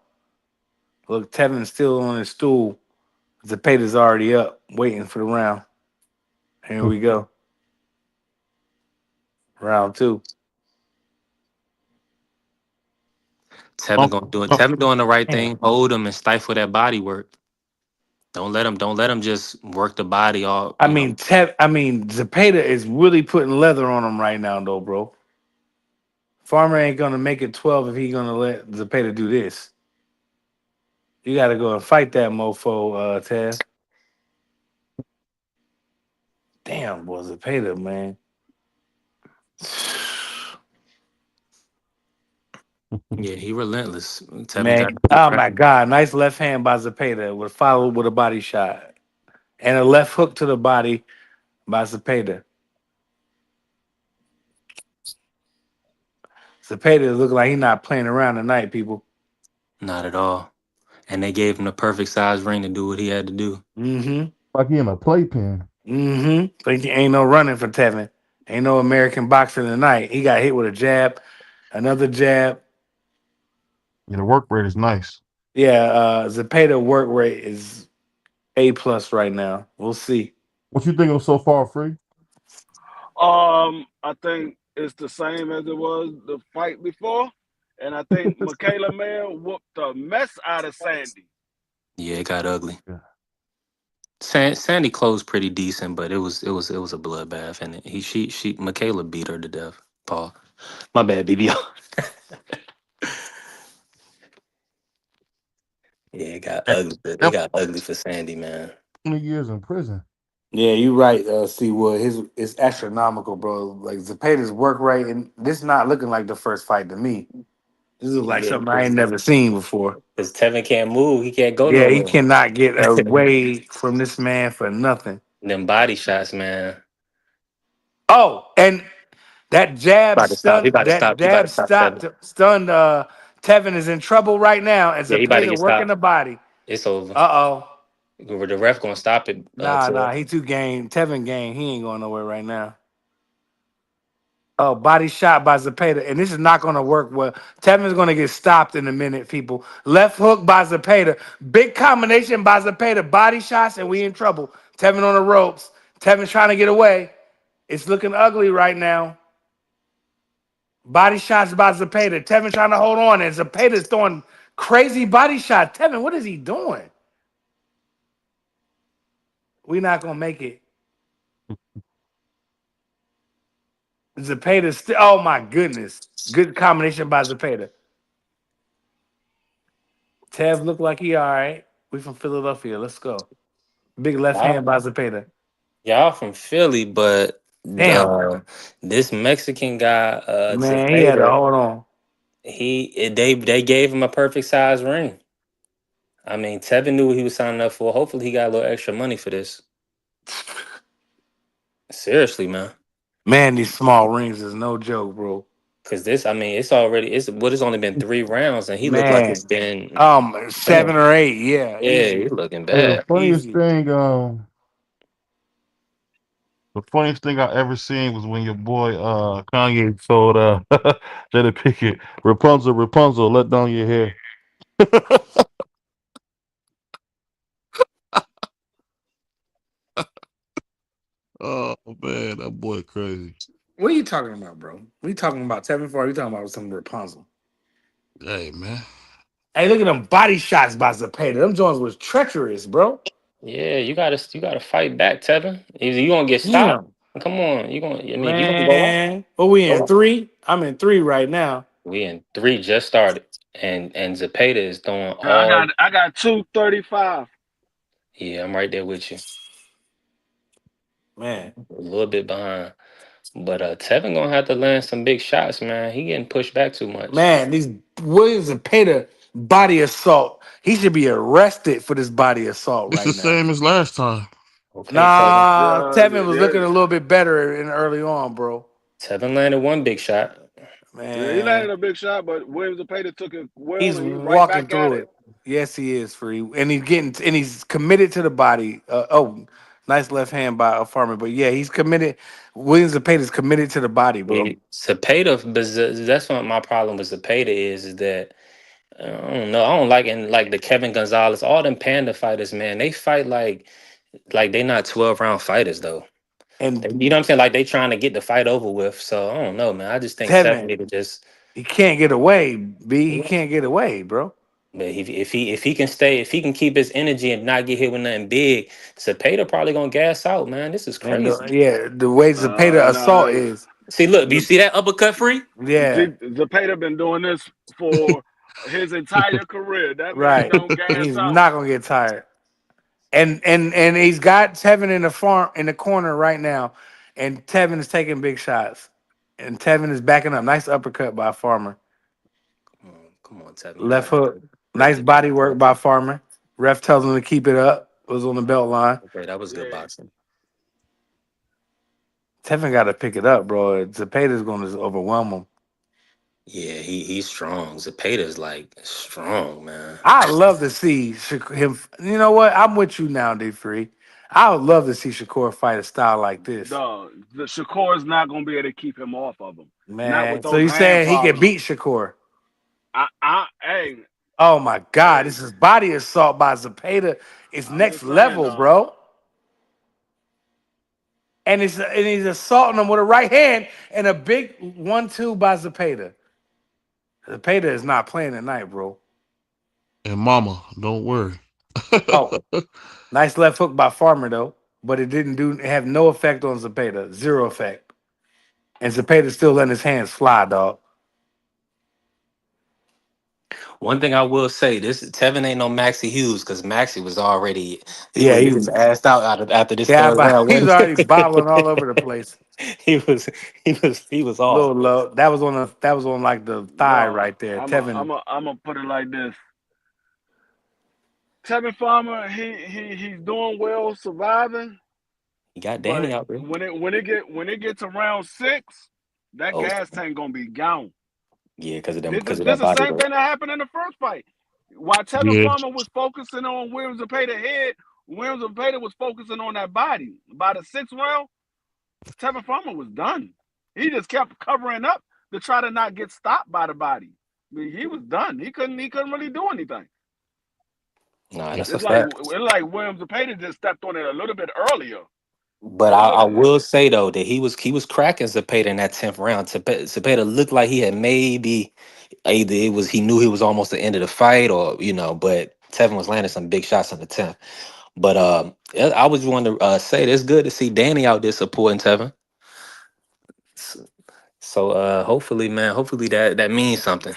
Look, Tevin's still on his stool. Zapata's already up, waiting for the round. Here we go. Round two. Tevin Um, gonna do it. um, Tevin doing the right Damn. thing. Hold him and stifle that body work. Don't let him just work the body all. Zapata is really putting leather on him right now, though, bro. Farmer ain't gonna make it 12 if he gonna let Zapata do this. You gotta go and fight that mofo, Taz. Damn, boy, Zapata, man. Yeah, he relentless. Tevin got Man, to keep oh my pressing. God, nice left hand by Zapata, was followed with a body shot and a left hook to the body by Zapata. Zapata look like he not playing around tonight, people. Not at all. And they gave him the perfect size ring to do what he had to do. Mm-hmm. like he in a playpen. Mm-hmm. Think ain't no running for Tevin. Ain't no American boxer tonight. He got hit with a jab, another jab. Yeah, the work rate is nice. Yeah, Zapata work rate is A plus right now. We'll see. What you think of so far, Free? I think it's the same as it was the fight before, and I think Michaela Mayer whooped the mess out of Sandy. Yeah, it got ugly. Yeah. Sandy closed pretty decent, but it was a bloodbath, and she Michaela beat her to death. Paul, my bad, BBO. Yeah, it got Hey, ugly. It that got ugly for Sandy, man. 20 years in prison. Yeah, you're right. See, what his it's astronomical, bro. Like Zepeda's work rate, and this not looking like the first fight to me. This is like Yeah, something I ain't never seen before. because Tevin can't move. He can't go Yeah, he nowhere. cannot get away from this man for nothing. Them body shots, man. Oh, and that jab About to stop. He stunned. about to That stop. He about jab to stop Tevin. stopped stunned. Tevin is in trouble right now, and Yeah, he about to Zepeda get working stopped. the body. It's over. Uh oh. The ref gonna stop it. Nah. He too game. Tevin game. He ain't going nowhere right now. Oh, body shot by Zepeda, and this is not going to work well. Tevin's going to get stopped in a minute, people. Left hook by Zepeda. Big combination by Zepeda. Body shots, and we in trouble. Tevin on the ropes. Tevin's trying to get away. It's looking ugly right now. Body shots by Zepeda. Tevin trying to hold on, and Zepeda's throwing crazy body shot. Tevin, what is he doing? We not going to make it. Zepeda still. Oh, my goodness. Good combination by Zepeda. Tev look like he all right. We from Philadelphia. Let's go. Big left Y'all, hand by Zepeda. y'all from Philly, but Damn, this Mexican guy, man, he had to Zepeda, hold on. they gave him a perfect size ring. I mean, Tevin knew what he was signing up for. Hopefully, he got a little extra money for this. Seriously, man. Man, these small rings is no joke, bro. Because this, I mean, it's only been 3 rounds, and he looked like it's Man, been 7 man. or 8, yeah, Yeah, easy, he's looking Hey, the bad. funniest easy. thing, the funniest thing I ever seen was when your boy Kanye told Jada Pickett, Rapunzel, Rapunzel, let down your hair. Oh man, that boy crazy. What are you talking about, bro? We talking about Tevin Farr? You talking about some Rapunzel? Hey man. Hey, look at them body shots by Zepeda. Them Jones was treacherous, bro. Yeah, you gotta fight back, Tevin. Either you gonna get stopped. Damn, Come on, you gonna. I mean, if you gonna go out, man. What we in go out. 3? I'm in 3 right now. We in three just started, and Zepeda is throwing I all. got 235. Yeah, I'm right there with you. Man, A little bit behind, but Tevin gonna have to land some big shots, man. He getting pushed back too much. man, these Williams and Pater body assault. He should be arrested for this body assault It's right the now. same as last time. Okay, Tevin. Nah, Yeah, Tevin was yeah, looking a little bit better in early on, bro. Tevin landed one big shot. yeah. He landed Man, a big shot, but Williams and Pater took it well, he's and he right walking back at through it. it. Yes, he is free, and he's committed to the body. Nice left hand by a farmer, but yeah, he's committed. Williams and Pater's committed to the body, bro. Zepeda, but that's what my problem with Zepeda is that I don't know. I don't like the Kevin Gonzalez, all them panda fighters, man. They fight like they not 12 round fighters though. And You know what I'm saying? Like they trying to get the fight over with. So I don't know, man. I just think Tevin Tevin, need to just. he can't get away. B, he can't get away, bro. But if he can keep his energy and not get hit with nothing big, Cepeda probably gonna gas out, man. This is And crazy. the way Zepeda assault Nah, is, See, look, do you the see that uppercut free? yeah, Zapata been doing this for his entire career. That man right. don't gas He's out. not gonna get tired. And he's got Tevin in the farm in the corner right now, and Tevin is taking big shots, and Tevin is backing up. Nice uppercut by Farmer. Come on, Tevin. You Left gotta hook. break Nice this down. body work by Farmer. Ref tells him to keep it up. Was on the belt line. Okay, that was good Yeah, boxing. Tevin got to pick it up, bro. Zepeda's going to overwhelm him. Yeah, he's strong. Zepeda's like strong, man. I love to see him. You know what? I'm with you now, D3. I would love to see Shakur fight a style like this, the Shakur is not gonna be able to keep him off of him. Not with man. So those you hand saying he can problems. beat Shakur? Hey, Oh my God, hey, this is body assault by Zepeda. It's I'm next just saying, level, dog. bro. and he's assaulting him with a right hand and a big 1-2 by Zepeda. Zepeda is not playing tonight, bro. And Mama, don't worry. Oh, nice left hook by Farmer though, but it didn't have no effect on Zepeda, zero effect. And Zepeda's still letting his hands fly, dog. One thing I will say, this Tevin ain't no Maxie Hughes because Maxie was already Yeah, he was asked out after this yeah, third but round he's win. already bobbling all over the place. he was off. Little low. That was on like the thigh No, right there. Tevin. I'm a put it like this. Tevin Farmer, he's doing well, surviving. He got But Danny out there. when it gets around 6, that Oh gas tank gonna be gone. yeah, because of them This is because of this that the body same weight. thing that happened in the first fight. While Tevin Yeah. Farmer was focusing on Williams and Payton head, Williams and Payton was focusing on that body. By the 6th round, Tevin Farmer was done. He just kept covering up to try to not get stopped by the body. I mean, he was done. He couldn't really do anything. Nah, that's a It's fact. like Williams and Payton just stepped on it a little bit earlier. But A I little bit. will say though that he was cracking Zepeda in that 10th round. Zepeda looked like he had maybe either it was he knew he was almost the end of the fight or but Tevin was landing some big shots in the 10th. But I was want to say that it's good to see Danny out there supporting Tevin. So hopefully, man, hopefully that means something.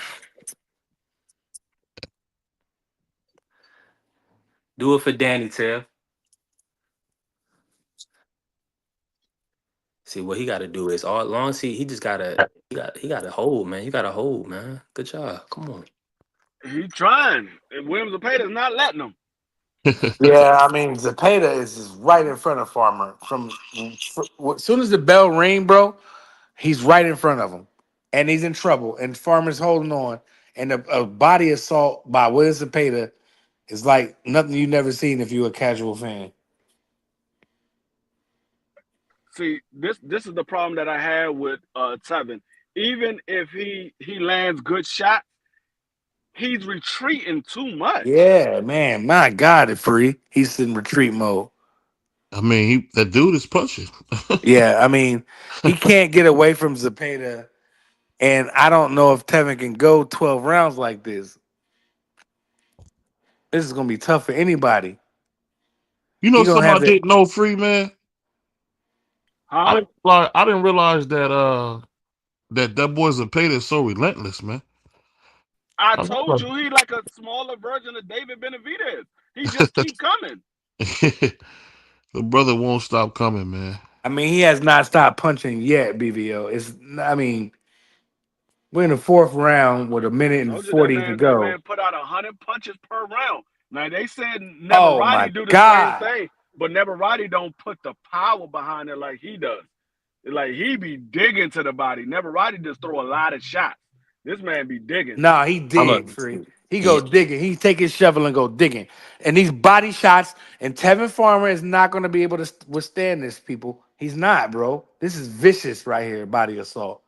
Do it for Danny, Tev. See what he got to do is all long as he just gotta he got to hold, man. You got to hold, man. Good job. Come on. He trying, and Williams and Payton's not letting him. Yeah, I mean Zepeda is just right in front of Farmer. As soon as the bell ring, bro, he's right in front of him, and he's in trouble. And Farmer's holding on, and a body assault by Williams Zepeda is like nothing you never seen if you're a casual fan. See, this is the problem that I had with Tevin. Even if he lands good shots, he's retreating too much. Yeah, man, my God, it free. He's in retreat mode. I mean, that dude is punching. Yeah, I mean, he can't get away from Zepeda, and I don't know if Tevin can go 12 rounds like this. This is gonna be tough for anybody. You He know, gonna something I have to. didn't know, free man. Huh? I didn't realize that boy Zepeda is so relentless, man. I I told never- you he like a smaller version of David Benavidez. He just keep coming. the brother won't stop coming, man. I mean, he has not stopped punching yet. BVO. It's. I mean, we're in the 4th round with a minute and Told you that 40 to man that go. man put out 100 punches per round. Now they said Never Oh Roddy my do the same God! thing, but Never Roddy don't put the power behind it like he does. Like he be digging to the body. Never Roddy just throw a lot of shots. This man be digging. Nah, he I'm a dig free. He yeah. go digging. He take his shovel and go digging. And these body shots, and Tevin Farmer is not going to be able to withstand this, people. He's not, bro. This is vicious right here, body assault.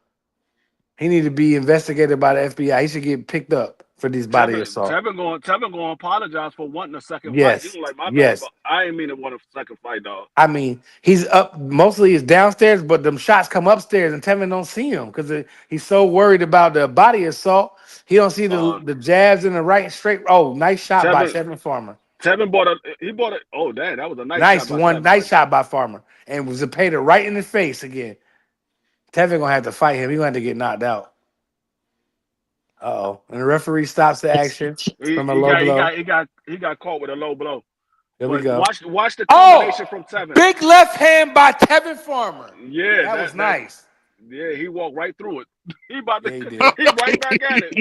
He need to be investigated by the FBI. He should get picked up for these body assault. Tevin going to apologize for wanting a second fight. He Yes, gonna like my bad, yes. but I ain't mean to want a second fight, dog. I mean, he's up. Mostly he's downstairs, but them shots come upstairs, and Tevin don't see him because he's so worried about the body assault. He don't see Uh, the jabs in the right straight. Oh, nice shot by Tevin Tevin Farmer. Tevin bought a he bought it. Oh damn, that was a nice shot Nice by one, Tevin nice right there. shot by Farmer, and was Zepeda right in the face again. Tevin gonna have to fight him. He gonna have to get knocked out. Oh, and the referee stops the action He, from a he low got he blow. got he got he got caught with a low blow. Here we But go. watch the combination Oh, from Tevin. big left hand by Tevin Farmer. Yeah, That was that nice. yeah, he walked right through it. He about to Yeah, he did. he right back at it.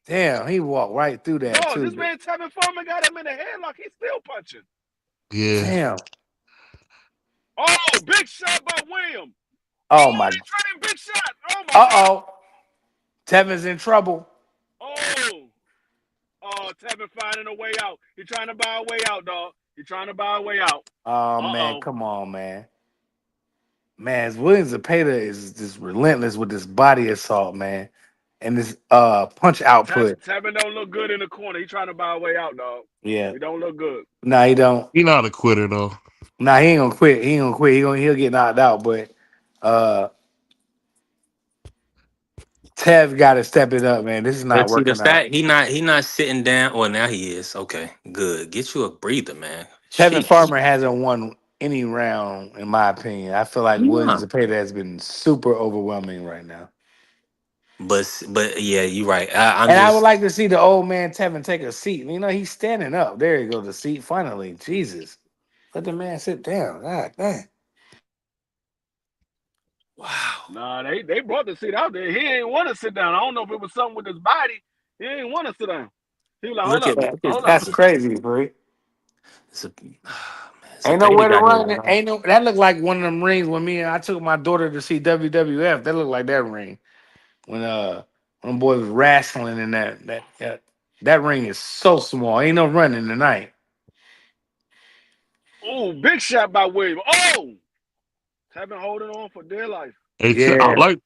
Damn, he walked right through that Dog, this too. man Tevin Farmer got him in the headlock. He's still punching. Yeah. Damn. Oh, big shot by William. Oh Oh, my. they trading big shot. Oh my Uh God. oh. Tevin's in trouble. Oh, Tevin finding a way out. He trying to buy a way out, dog. He trying to buy a way out. Oh man, come on, man. Man, Williams Zepeda is just relentless with this body assault, man, and this punch output. Tevin don't look good in the corner. He trying to buy a way out, dog. Yeah. He don't look good. No, he don't. He not a quitter though. Nah, he ain't gonna quit. He ain't gonna quit. He'll get knocked out. But uh Tev got to step it up, man. This is not Let's see the working out. stat. He not sitting down. Well, now he is. Okay, good. Get you a breather, man. Tevin Sheesh. Farmer hasn't won any round, in my opinion. I feel like Williams Yeah. Zepeda has been super overwhelming right now. But yeah, you're right. I'm And I would just like to see the old man Tevin take a seat. You know, he's standing up. There you go, the seat finally. Jesus. Let the man sit down. God damn. wow. Nah, they brought the seat out there. He ain't want to sit down. I don't know if it was something with his body. He ain't want to sit down. He was like, hold Look up, at look at hold up. That's crazy, bro. it's a, man, Ain't Zepeda nowhere to got his run. run. Ain't no. That looked like one of them rings when me and I took my daughter to see WWF. That looked like that ring when them boys was wrestling in that ring is so small. Ain't no running tonight. Oh, big shot by Williams. Oh, Tevin holding on for dear life. Hey, Yeah,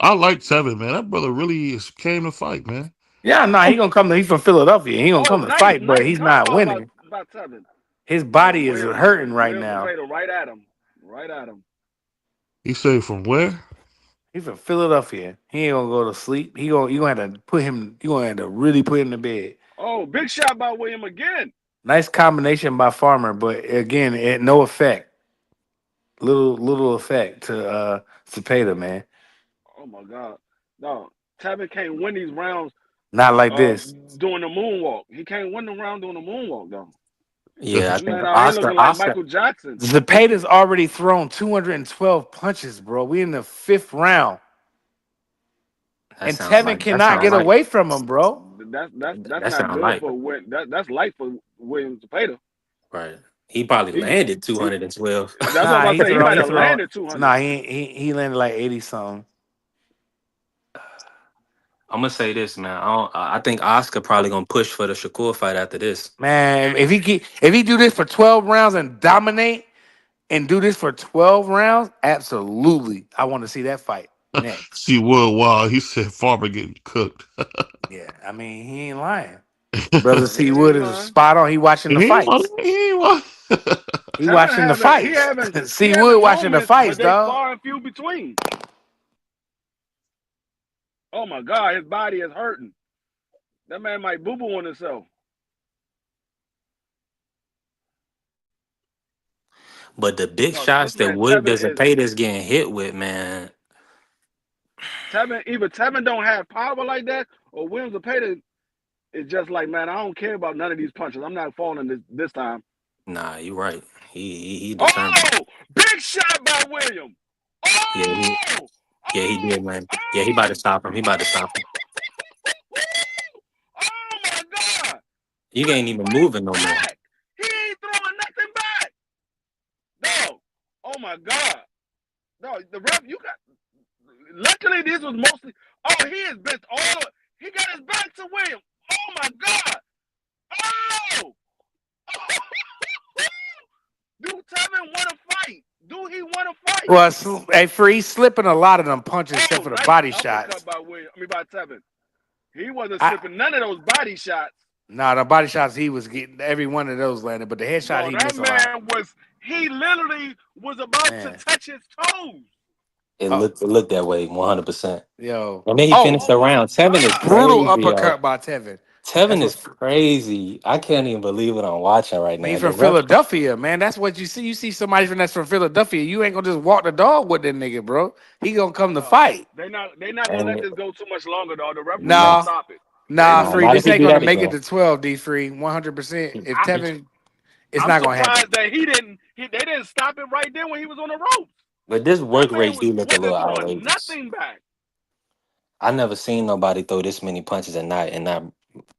I like Tevin, man. That brother really came to fight, man. yeah. Nah, he gonna come. He's from Philadelphia. He gonna Oh, come to nice, fight, but nice he's not combo winning. by Tevin. His Oh, body is hurting right Williams now. Zepeda right at him. Right at him. He said from where? He's from Philadelphia. He ain't gonna go to sleep. You gonna have to put him. You gonna have to really put him to bed. Oh, big shot by William again. Nice combination by Farmer, but again, no effect. Little effect to Cepeda, man. Oh my God. No, Tevin can't win these rounds Not like this. doing the moonwalk. He can't win the round doing the moonwalk though. Yeah, I This think man out here Oscar looking like Oscar. Michael Jackson. Zepeda's already thrown 212 punches, bro. We in the fifth round, That and sound Tevin like that cannot sound get like away from him, bro. That's that not sound good like for win. That's light for Williams Zepeda. right. He probably He, landed he 212. that's what I'm Nah, about to say. He might he have thrown. landed 200. Nah, he landed like 80 something. I'm gonna say this, man. I think Oscar probably gonna push for the Shakur fight after this. Man, if he do this for 12 rounds and dominate and do this for 12 rounds, absolutely. I want to see that fight next. See, Wow. He said Farmer getting cooked. Yeah, I mean, he ain't lying. Brother He C Wood ain't is lying. spot on. He watching the fights. He ain't want. He watching the fights. He C Wood having watching the moments, but fights, they dog. far and few between. Oh my God, his body is hurting. That man might boo boo on himself. But the big No, shots this that man Wood doesn't pay is getting hit with, man. Either Tevin don't have power like that, or Williams Zepeda is just like, man, I don't care about none of these punches. I'm not falling this time. Nah, you right. He determined. Oh, big shot by William. Yeah, Oh, he oh, did, man. Yeah, he about to oh, stop him. He about to stop him. oh my God. You What? ain't even Fight moving no more. back. He ain't throwing nothing back. No. Oh my God. No, the ref, you got. Luckily, this was mostly. Oh, he is bent all. He got his back to William. Oh my God. Oh. Do Tevin want to fight? Do he want to fight? Well, hey, Free slipping a lot of them punches except Oh, for the nice body uppercut shots. by William. I mean by Tevin. He wasn't I slipping none of those body shots. Nah, the body shots he was getting every one of those landed, but the headshot Bro, he that missed a lot. man was. He literally was about to Man, touch his toes. oh It looked that way 100%. yo, And then he oh finished the Oh my round. Tevin is God. brutal crazy, yo. uppercut by Tevin. Tevin That's is what. crazy. I can't even believe what I'm watching right He's now. The from ref, Philadelphia, man. That's what you see. You see somebody that's from Philadelphia. You ain't gonna just walk the dog with that nigga, bro. He gonna come to No, fight. they not gonna let and this go too much longer, though. The referee gonna Nah, stop it. They nah, gonna Free. not stop if This it. he ain't do gonna that make it again. to 12, D Free. 100%. If I, Tevin, it's I'm not gonna happen. surprised that he didn't. They didn't stop it right then when he was on the ropes. But this That work man rate was do look a little wasn't throwing outrageous. nothing back. I never seen nobody throw this many punches and not.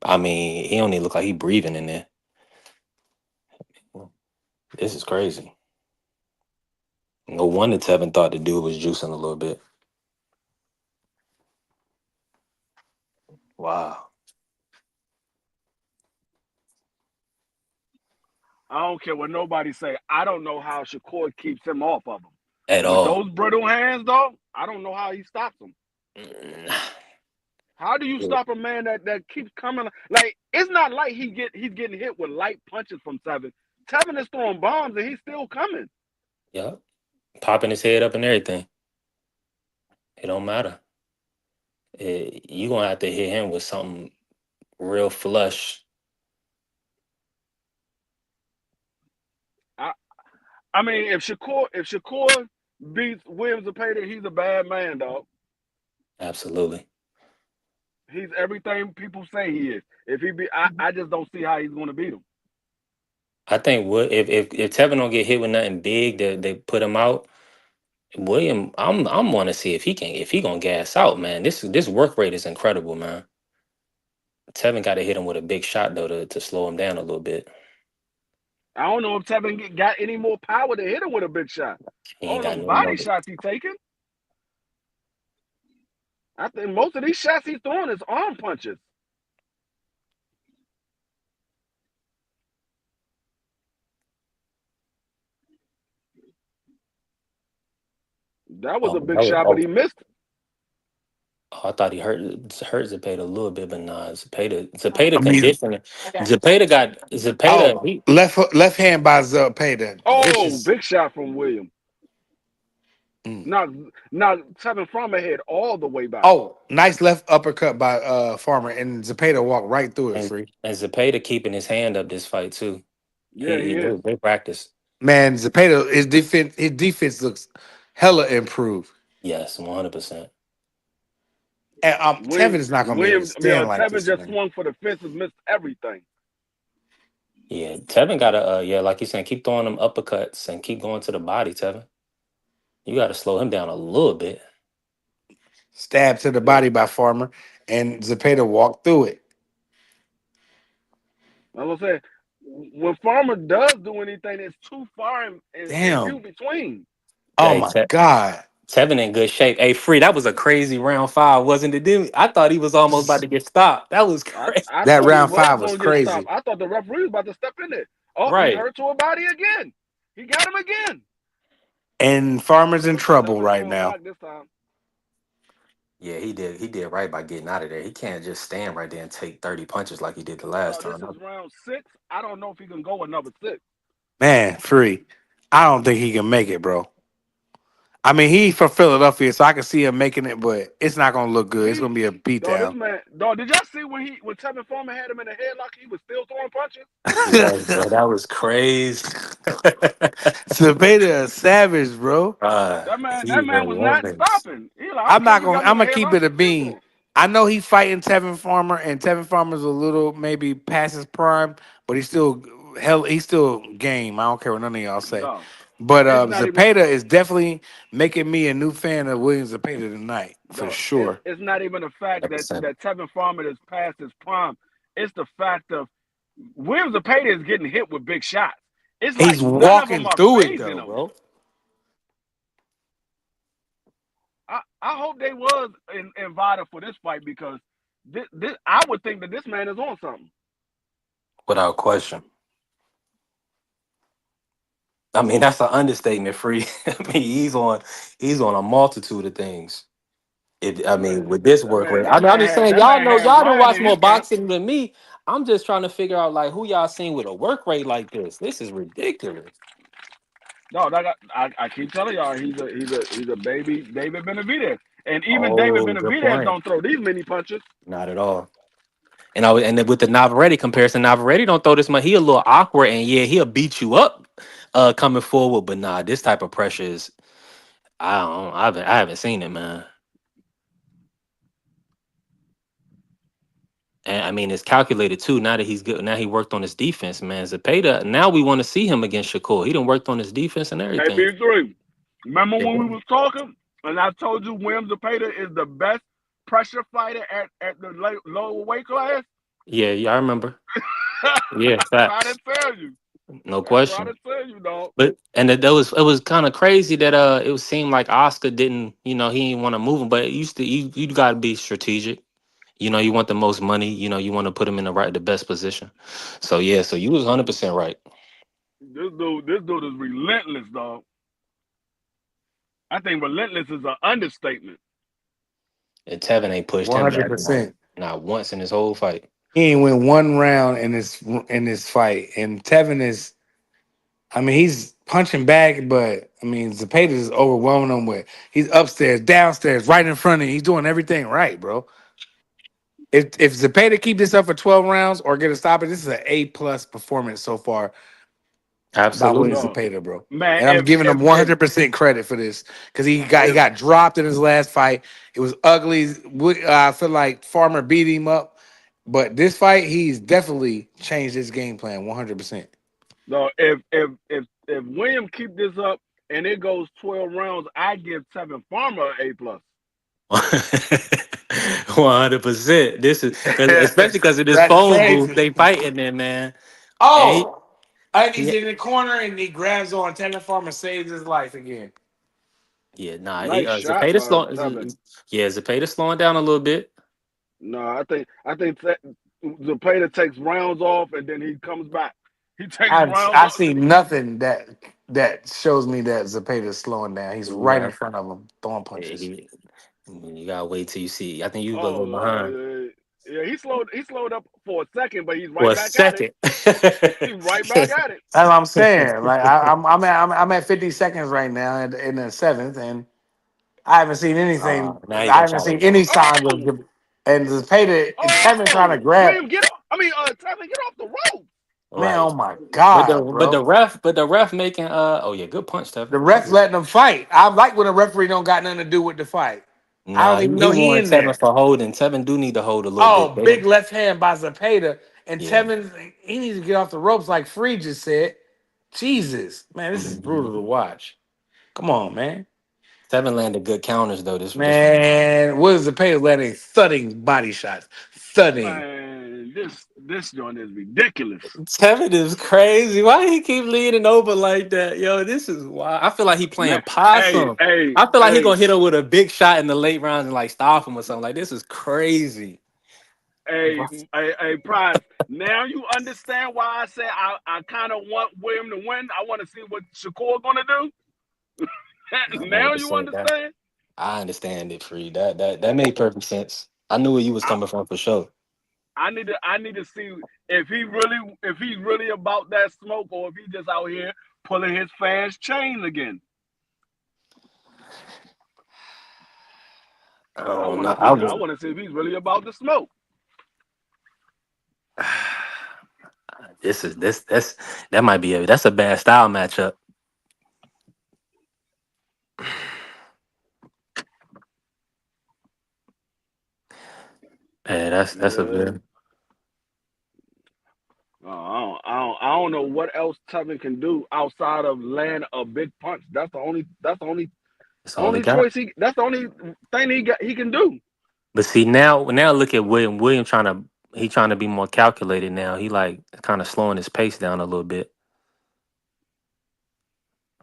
I mean, he only look like he breathing in there. This is crazy. No wonder Tevin thought the dude was juicing a little bit. Wow. I don't care what nobody say. I don't know how Shakur keeps him off of him. At With all. those brittle hands, though, I don't know how he stops him. Mm. How do you stop a man that keeps coming? Like it's not like he's getting hit with light punches from Tevin. Tevin is throwing bombs and he's still coming. Yep. Popping his head up and everything. It don't matter. You gonna have to hit him with something real flush. I I mean, if Shakur beats Williams Zepeda, he's a bad man, dog. Absolutely. He's everything people say he is. If he be, I just don't see how he's going to beat him. I think what if Tevin don't get hit with nothing big that they put him out, William, I'm want to see if he gonna gas out, man. This work rate is incredible, man. Tevin got to hit him with a big shot though to slow him down a little bit. I don't know if Tevin got any more power to hit him with a big shot. He ain't All got them no more. body shots he's taking. I think most of these shots he's throwing is arm punches. That was Oh, a big shot, but he missed. I thought he hurt Zepeda a little bit, but nah, I Zepeda mean, conditioning. Zepeda. oh, left hand by Zepeda, Oh, vicious. big shot from William. Mm. Not Tevin from ahead all the way back. Oh, nice left uppercut by Farmer, and Zepeda walked right through it. Free And Zepeda keeping his hand up this fight too. Yeah, he is. They practice. man, Zepeda his defense looks hella improved. Yes, 100%. And Tevin William, is not gonna be able to William, stand like Tevin this, just man. swung for the fences, missed everything. Yeah, Tevin got to like you saying, keep throwing them uppercuts and keep going to the body, Tevin. You got to slow him down a little bit. Stabbed to the Yeah. body by Farmer, and Zepeda walked through it. I was saying, when Farmer does do anything, it's too far and few Damn. between. Oh Hey, my God. Tevin in good shape. Hey, Free, that was a crazy round 5, wasn't it? I thought he was almost about to get stopped. That was crazy. I That thought he round was five was going to get stopped. crazy. I thought the referee was about to step in there. Oh, he Right. hurt to a body again. He got him again. And Farmer's in trouble Tevin right going now. back this time. Yeah, he did. He did right by getting out of there. He can't just stand right there and take 30 punches like he did the last No, this time. is round 6. I don't know if he can go another 6. Man, Free. I don't think he can make it, bro. I mean, he's from Philadelphia, so I can see him making it, but it's not gonna look good. It's gonna be a This beatdown. man, did y'all see when Tevin Farmer had him in the headlock, he was still throwing punches? Yes, bro, that was crazy. Zepeda a savage, bro. That He man really was not was. stopping. He like, I don't care if you got me I'm in the gonna keep headlock, it a you still bean. throwing. I know he fighting Tevin Farmer, and Tevin Farmer's a little maybe past his prime, but he's still game. I don't care what none of y'all say. No, But it's not even. Zepeda is definitely making me a new fan of William Zepeda tonight for No, it's sure. it's not even the fact that 100%. Tevin Farmer is past his prime. It's the fact of Williams Zepeda is getting hit with big shots. It's like He's none of them walking are through it phasing though, him. bro. I hope they was invited for this fight because this I would think that this man is on something. Without question. I mean, that's an understatement, Free. I mean, he's on a multitude of things. I That mean, man, with this work rate, I'm just saying, that y'all man know, had y'all don't Ryan watch in more his camp. boxing than me. I'm just trying to figure out like who y'all seen with a work rate like this. This is ridiculous. No, I keep telling y'all he's a baby David Benavidez, and even David Oh, good Benavidez point. don't throw these many punches. Not at all. And then with the Navarrete comparison, Navarrete don't throw this much. He a little awkward, and yeah, he'll beat you up, coming forward. But nah, this type of pressure is I haven't seen it, man. And I mean, it's calculated too. Now that he's good, now he worked on his defense, man. Zepeda. Now we want to see him against Shakur. He done worked on his defense and everything. AB3. Remember Yeah, when we was talking, and I told you William Zepeda is the best pressure fighter at the lower weight class? yeah, I remember. Yeah, That's trying to facts, tell you. no That's trying question. to tell you, dog. But and it was kind of crazy that seemed like Oscar didn't, he didn't want to move him. But it used to you got to be strategic. You want the most money. You want to put him in the best position. So yeah, so you was 100% right. This dude is relentless, dog. I think relentless is an understatement. And Tevin ain't pushed him back 100%. not once in his whole fight. He ain't win one round in this fight, and Tevin is I mean, he's punching back, but I mean, Zepeda is overwhelming him with. He's upstairs, downstairs, right in front of him. He's doing everything right, bro. If Zepeda keep this up for 12 rounds or get a stop it, this is an A+ performance so far by William Absolutely. No, Zepeda, bro. man. And I'm giving him 100% credit for this because he If got dropped in his last fight. It was ugly. I feel like Farmer beat him up, but this fight he's definitely changed his game plan 100%. no, if William keep this up and it goes 12 rounds, I give Tevin Farmer an A+. 100%. This is because especially because of this That's phone booth crazy. they fighting in, man. And Oh, and he's he in the corner and he grabs on Tanner Farmer, saves his life again. yeah, nah, he Nice shot Zepeda by slowing Tevin. yeah, Zepeda slowing down a little bit. No, I think Zepeda takes rounds off and then he comes back. He takes rounds I off. see nothing that shows me that Zepeda is slowing down. He's right in Yeah, front of him, throwing yeah, punches. you gotta wait till you see. I think you go a little behind Oh, yeah, he slowed up for a second, but he's for right a back at it. second. He's right back at it. That's what I'm saying. Like I'm at 50 seconds right now in the seventh, and I haven't seen anything. Now he I gonna haven't try seen to. any signs of Oh, and Zepeda and Tevin trying to grab. William, get off. I mean, Tevin, get off the rope. Man, Right. oh my God, But bro. the ref making oh yeah, good punch, The Stephen. ref letting them fight. I like when a referee don't got nothing to do with the fight. I Nah, don't even he know he warned in Tevin there. for holding. Tevin do need to hold a little bit. Oh, They big don't. left hand by Zepeda. And Yeah. Tevin, he needs to get off the ropes like Free just said. Jesus. Man, this is Mhm. brutal to watch. Come on, man. Tevin landed good counters though. This one. Man, what is Zepeda letting thudding body shots? Thudding. Man, this joint is ridiculous. Tevin is crazy. Why he keep leaning over like that? Yo, this is wild. I feel like he Man, playing hey, possum. hey, I feel like he hey, gonna hit him with a big shot in the late rounds and like stop him or something. Like this is crazy. hey, Prize. Now you understand why I said I kind of want William to win. I want to see what Shakur gonna do. One hundred Now you percent. That understand. I understand it, Free. That made perfect sense. I knew where you was I, coming from for sure. I need to see if he's really about that smoke or if he just out here pulling his fans chain again. I I don't want know. to see I want to see if he's really about the smoke. This is this that might be that's a bad style matchup. Yeah, that's a Yeah. very I don't know what else Tevin can do outside of land a big punch. it's the only Only guy. choice that's the only thing he can do. But see now look at William. William trying to be more calculated now. He like kind of slowing his pace down a little bit.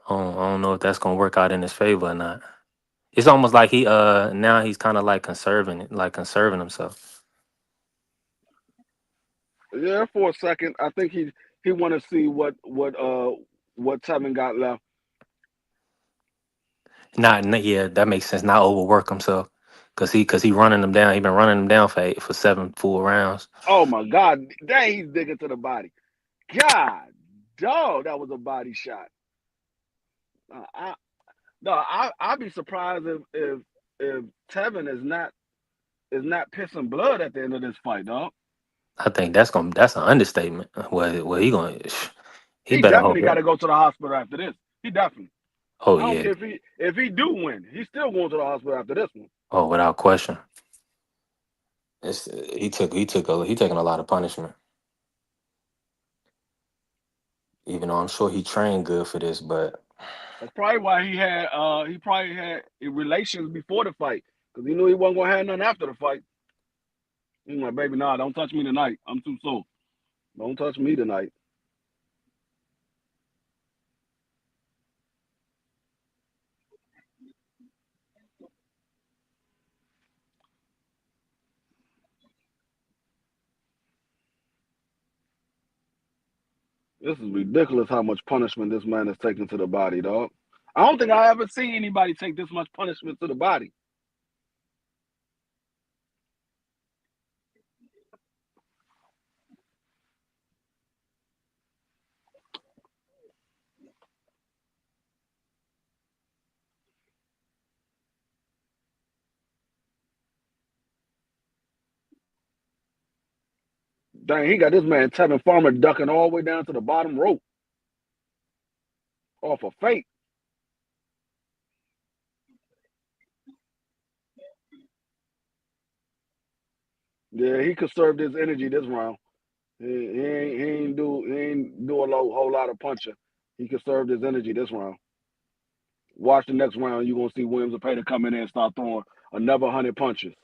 I don't know if that's gonna work out in his favor or not. It's almost like he now he's kind of like conserving himself. Yeah, for a second, I think he want to see what Tevin got left. Yeah, that makes sense. Not overwork himself because he running them down. He been running them down for 7 full rounds. Oh my God, dang, he's digging to the body. God, dog, that was a body shot. I no, I'd be surprised if Tevin is not pissing blood at the end of this fight, dog. I think that's an understatement. Well he going he He better hope definitely got that. to go to the hospital after this. He definitely. Oh I don't yeah. care if he do win, he's still going to the hospital after this one. Oh, without question. It's he taking a lot of punishment. Even though I'm sure he trained good for this, but That's probably why he probably had relations before the fight because he knew he wasn't gonna have nothing after the fight. He's like, baby, nah, don't touch me tonight. I'm too sore. Don't touch me tonight. This is ridiculous how much punishment this man is taking to the body, dog. I don't think I ever seen anybody take this much punishment to the body. Dang, he got this man Tevin Farmer ducking all the way down to the bottom rope off a fake. Yeah, he conserved his energy this round. He ain't do a whole lot of punching. He conserved his energy this round. Watch the next round. You're gonna see Williams Zepeda come in there and start throwing another 100 punches.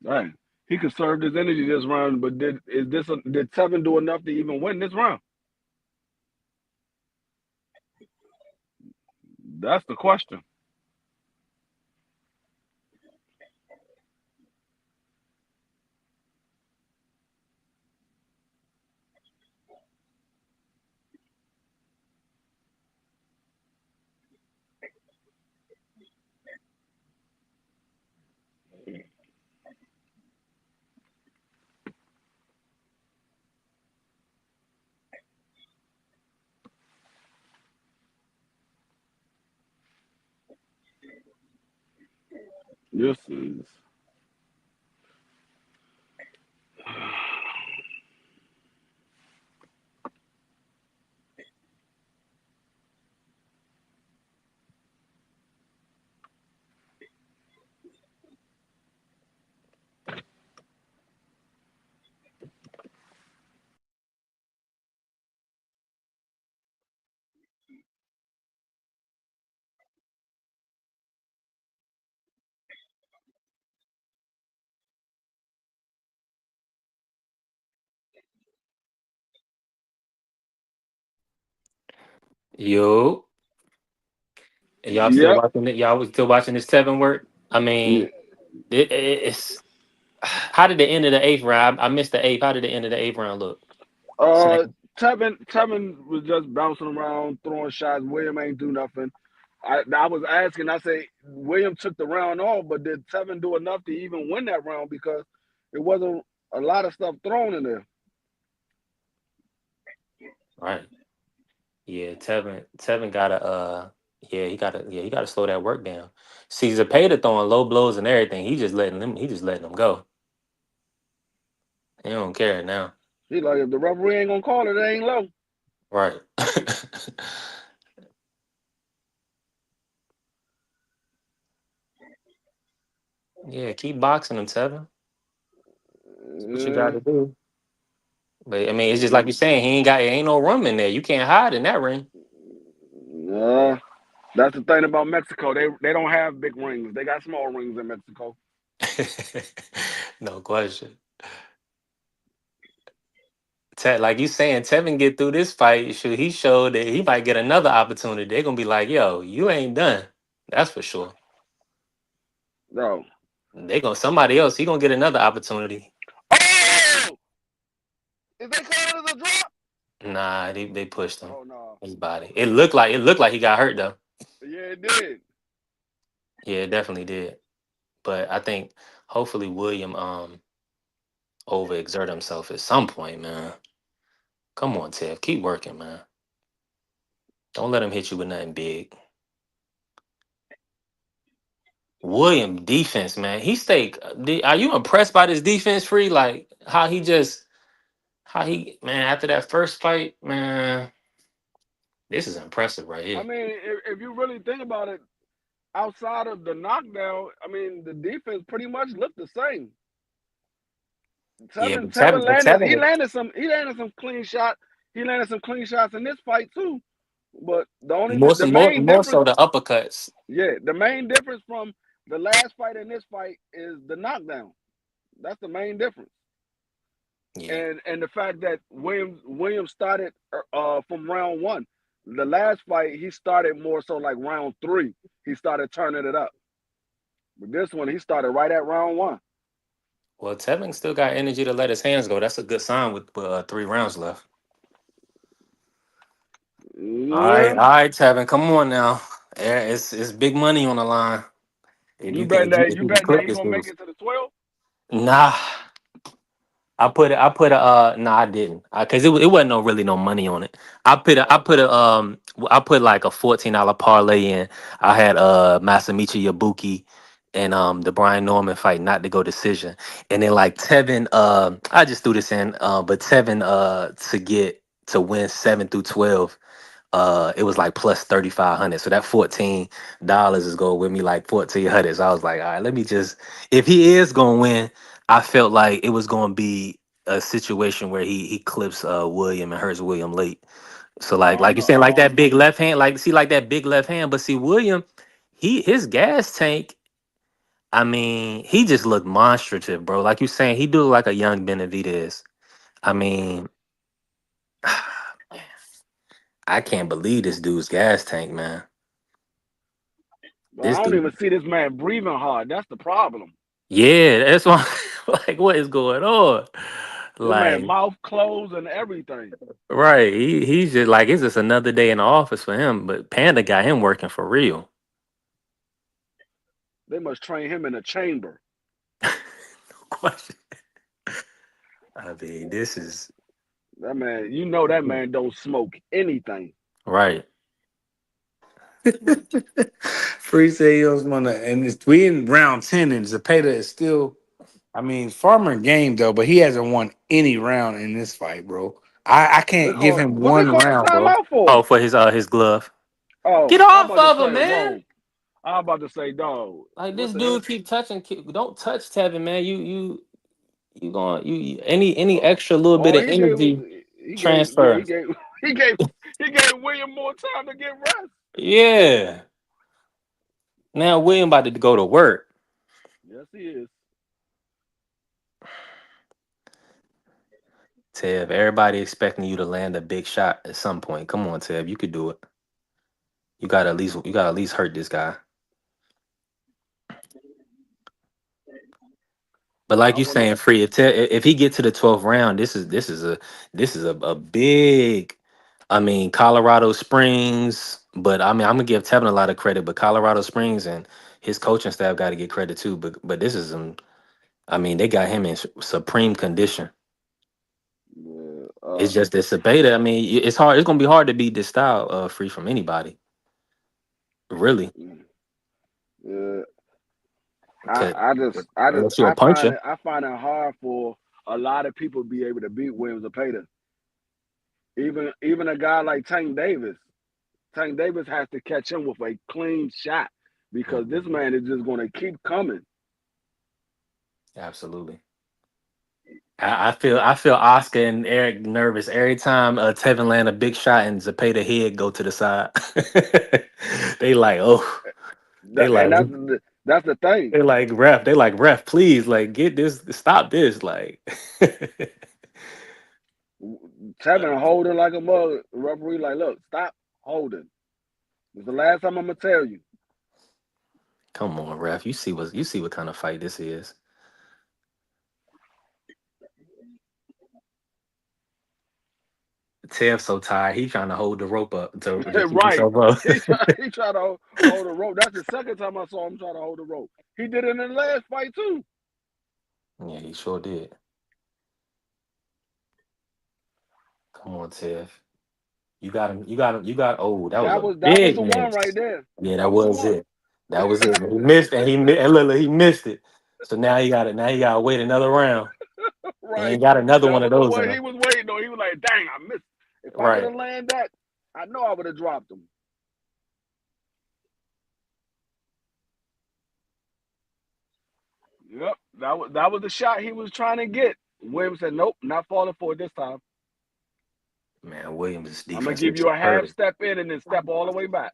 Dang. He conserved his energy this round, but did Tevin do enough to even win this round? That's the question. This is Yo, y'all still yep. watching it? Y'all was still watching this Tevin work? I Yeah. mean, it's how did the end of the eighth round? I missed the eighth. How did the end of the eighth round look? Uh, Same. Tevin was just bouncing around, throwing shots. William ain't do nothing. I was asking. I say William took the round off, but did Tevin do enough to even win that round? Because it wasn't a lot of stuff thrown in there. Right. Yeah, Tevin gotta he gotta slow that work down. See Zepeda throwing low blows and everything. He just letting them go. He don't care now. He like if the referee ain't gonna call it, it ain't low. Right. Yeah, keep boxing him, Tevin. That's what you Yeah, gotta do. But I mean, it's just like yeah. you're saying, ain't no room in there. You can't hide in that ring. Nah, that's the thing about Mexico. They don't have big rings. They got small rings in Mexico. No question. Like you saying, Tevin get through this fight. Shoot, he showed that he might get another opportunity. They're gonna be like, "Yo, you ain't done." That's for sure. No. They gonna somebody else. He gonna get another opportunity. Oh, is they calling it a drop? Nah, they pushed him. Oh no. His body. It looked like he got hurt though. Yeah, it did. Yeah, it definitely did. But I think hopefully William overexert himself at some point, man. Come on, Tev, keep working, man. Don't let him hit you with nothing big. William defense, man. Are you impressed by this defense, Free? Like man, after that first fight, man, this is impressive right I here. mean, if you really think about it, outside of the knockdown, I mean, the defense pretty much looked the same. Yeah, Tevin but landed. He Tevin landed some. He landed some clean shot. He landed some clean shots in this fight too. But the main more so difference, the uppercuts. yeah, the main difference from the last fight and this fight is the knockdown. That's the main difference. Yeah. And the fact that Williams started from round one. The last fight he started more so like round three. He started turning it up. But this one he started right at round one. Well, Tevin still got energy to let his hands go. That's a good sign with 3 rounds left. Yeah, All right, Tevin, come on now. Yeah, it's big money on the line. If you can you clip betting that this he dude. gonna make it to the 12? Nah, No, I didn't. Cause it wasn't really no money on it. I put like a $14 parlay in. I had Masamichi Yabuki and the Brian Norman fight not to go decision. And then like Tevin, I just threw this in, but Tevin to get to win 7 through 12, it was like plus 3,500. So that $14 is going with me like 1,400. So I was like, all right, let me just, if he is gonna win, I felt like it was gonna be a situation where he clips William and hurts William late. So Oh like you're no, saying, like oh that no. big left hand, like that big left hand, but see William, his gas tank, I mean, he just looked monstrative, bro. Like you saying, he do look like a young Benavidez. I mean, I can't believe this dude's gas tank, man. But I This don't dude. even see this man breathing hard. That's the problem. Yeah, that's why. Like, what is going on? This man Like, mouth closed and everything. right? He's just like it's just another day in the office for him. But Panda got him working for real. They must train him in a chamber. Question. I mean, this is That man, you know that man don't smoke anything. right. Free sales on and we in round 10, and Zapata is still. I mean, Farmer game though, but he hasn't won any round in this fight, bro. I can't give him What they one call the round, bro. timeout for? Oh, for his glove. Get Oh, I'm off about to of him, say, man! whoa. I'm about to say, dog. Like What this the hell? dude keep touching. Don't touch Tevin, man. You going any Oh, extra little bit oh, of energy yeah, transfer. he gave, he gave William more time to get rest. Yeah. Now William about to go to work. Yes, he is. Tev, everybody expecting you to land a big shot at some point. Come on, Tev, you could do it. You got to at least hurt this guy. But like I you want to. saying, free. If he get to the 12th round, this is a big. I mean, Colorado Springs, but I mean, I'm gonna give Tevin a lot of credit, but Colorado Springs and his coaching staff got to get credit too. But this is I mean, they got him in supreme condition. Yeah, It's just that Cepeda. I mean, it's hard. It's gonna be hard to beat this style free from anybody. Really, yeah. because unless you're a I find puncher. it, hard for a lot of people to be able to beat Williams or Pater. Even a guy like Tank Davis. Tank Davis has to catch him with a clean shot because this Mhm. man is just going to keep coming. Absolutely. I feel Oscar and Eric nervous every time Tevin land a big shot and Zapata head go to the side. they like oh they And like that's the thing. they like ref please like get this stop this like Tevin holding like a mug. Referee like, look, stop holding. It's the last time I'm gonna tell you. come on ref you see what kind of fight this is. Tev's so tired he trying to hold the rope up to keep Right. himself up. He try to hold the rope. That's the second time I saw him try to hold the rope. He did it in the last fight too. Yeah, he sure did. Come on, Tev. You got him. You got him. You got. Oh, that was a That was big the one miss. right there. Yeah, that That was the was one. it. That was it. He missed, and look, he missed it. So now he got it. Now he got to wait another round. He Right. ain't got another That one of was the those one in he him. was waiting on. He was like, dang, I missed. If I would Right. have landed that, I know I would have dropped him. Yep. That was the shot he was trying to get. Williams said, nope, not falling for it this time. Man, Williams' I'm gonna defense give is you a half superb. step in and then step all the way back.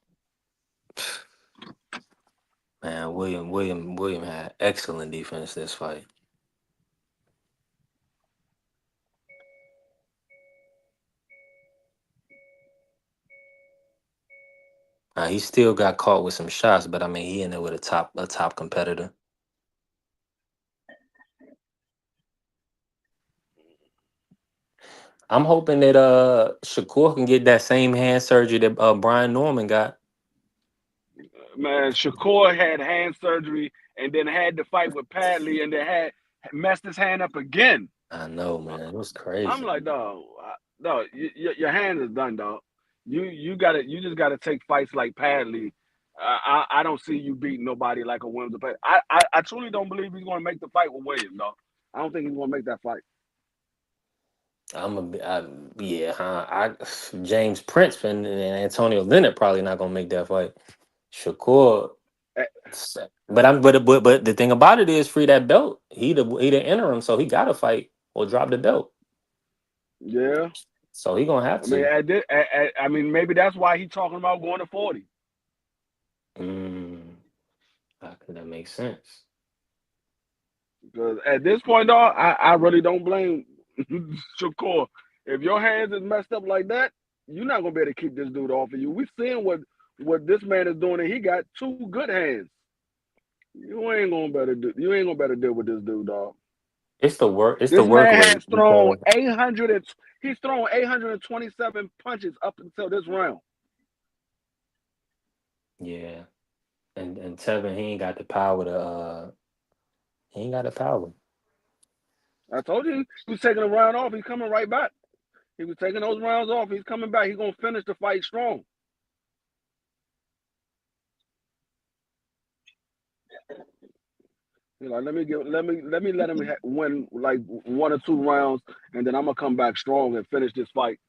Man, William had excellent defense this fight. He still got caught with some shots, but I mean, he in there with a top competitor. I'm hoping that Shakur can get that same hand surgery that Brian Norman got. Man, Shakur had hand surgery and then had to fight with Padley and then had messed his hand up again. I know, man. It was I'm crazy. like, dog, dog, your hand is done, dog. You just gotta take fights like Padley. I don't see you beating nobody like a Williams. I truly don't believe he's gonna make the fight with Williams, dog. I don't think he's gonna make that fight. Yeah, huh? James Prince and Antonio Leonard probably not gonna make that fight. Shakur, Eh, but the thing about it is, free that belt. He the interim, so he got to fight or drop the belt. yeah, So he gonna have I mean, to. I mean, maybe that's why he's talking about going to 40. Mm, that makes sense. Because at this point, dog, I really don't blame Shakur. If your hands is messed up like that, you're not gonna be able to keep this dude off of you. We seeing what this man is doing, and he got two good hands. You ain't gonna better deal with this dude, dog. It's the work. It's the This work man rate has thrown because 800. He's thrown 827 punches up until this round. yeah, and Tevin he ain't got the power to. He ain't got the power. I told you he was taking a round off. He's coming right back. He was taking those rounds off. He's coming back. He's gonna finish the fight strong. He's like, let him win like one or two rounds, and then I'm gonna come back strong and finish this fight.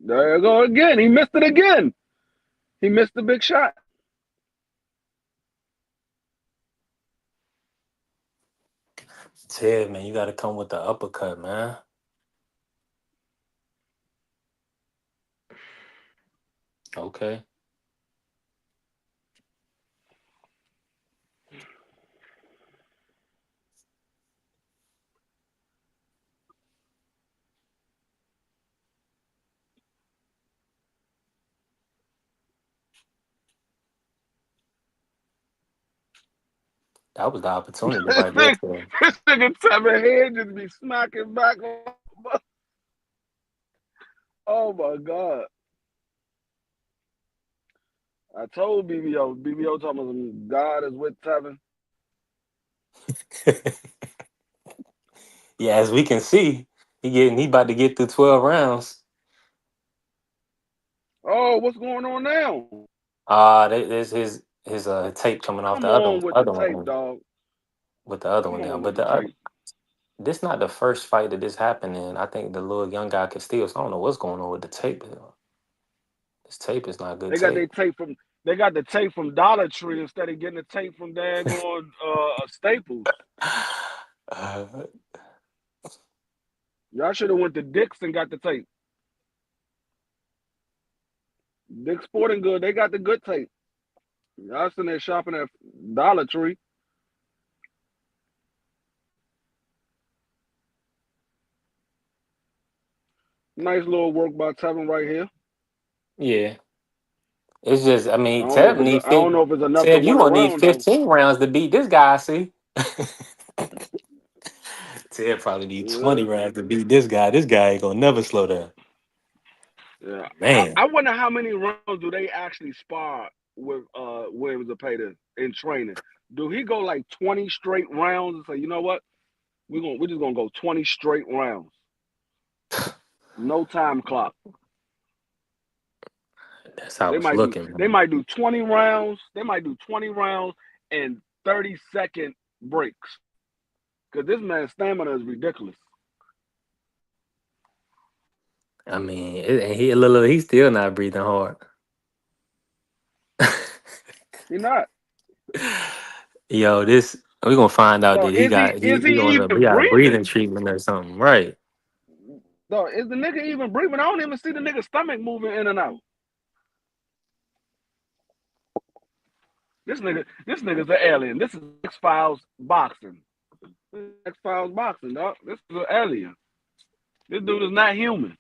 There you go again. He missed it again. He missed the big shot. Ted, man, you got to come with the uppercut, man. Okay. That was the opportunity this right there. nigga, this nigga Tevin head just be smacking back. Oh my god! I told BVO. BVO talking about God is with Tevin. Yeah, as we can see, he about to get through 12 rounds. Oh, what's going on now? There's his tape coming off Come the on with the other tape, one dog. with the other Come one now. on But with the tape. this not the first fight that this happened in. I think the little young guy can steal. So I don't know what's going on with the tape. This tape is not good They got their tape. tape from. They got the tape from Dollar Tree instead of getting the tape from daggone Staples. Uh, Y'all should have went to Dick's and got the tape. Dick's Sporting Good, they got the good tape. Y'all sitting there shopping at Dollar Tree. Nice little work by Tevin right here. yeah. It's just, I I mean, don't know if it's I don't know if it's enough to Tev, you win a gonna need round though. 15 rounds to beat this guy, see? Ted probably need 20 Yeah, rounds to beat this guy. This guy ain't gonna never slow down. yeah. Man. I wonder how many rounds do they actually spar with Williams Zepeda in training? Do he go like 20 straight rounds and say, you know what? We're just gonna go 20 straight rounds. No time clock. That's how it's looking, They man. might do 20 rounds. They might do 20 rounds and 30-second breaks. Because this man's stamina is ridiculous. I mean, he's still not breathing hard. He not. Yo, this we're gonna find out No, that he even he got a breathing breathing? treatment or something, right? No, is the nigga even breathing? I don't even see the nigga's stomach moving in and out. This nigga's an alien. This is X-Files boxing. X-Files boxing, dog. This is an alien. This dude is not human.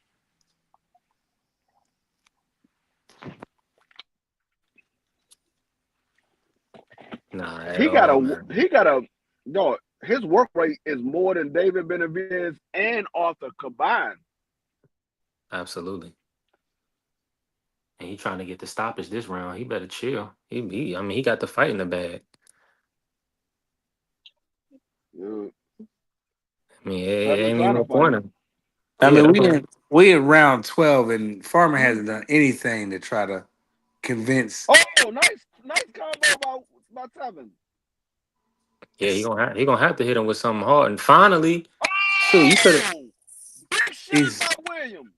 Nah, at He got all, a man. he got a no. His work rate is more than David Benavidez and Arthur combined. Absolutely. and he trying to get the stoppage this round. He better chill. I mean, he got the fight in the bag. Yeah. I mean, it Tevin ain't trying even to no fight point. him. I Yeah, mean, that's what, we in round 12, and Farmer hasn't done anything to try to convince. Oh, nice combo by Tevin. yeah. He gonna have to hit him with something hard. And finally, shoot, you could have. Oh, big shot He's by William.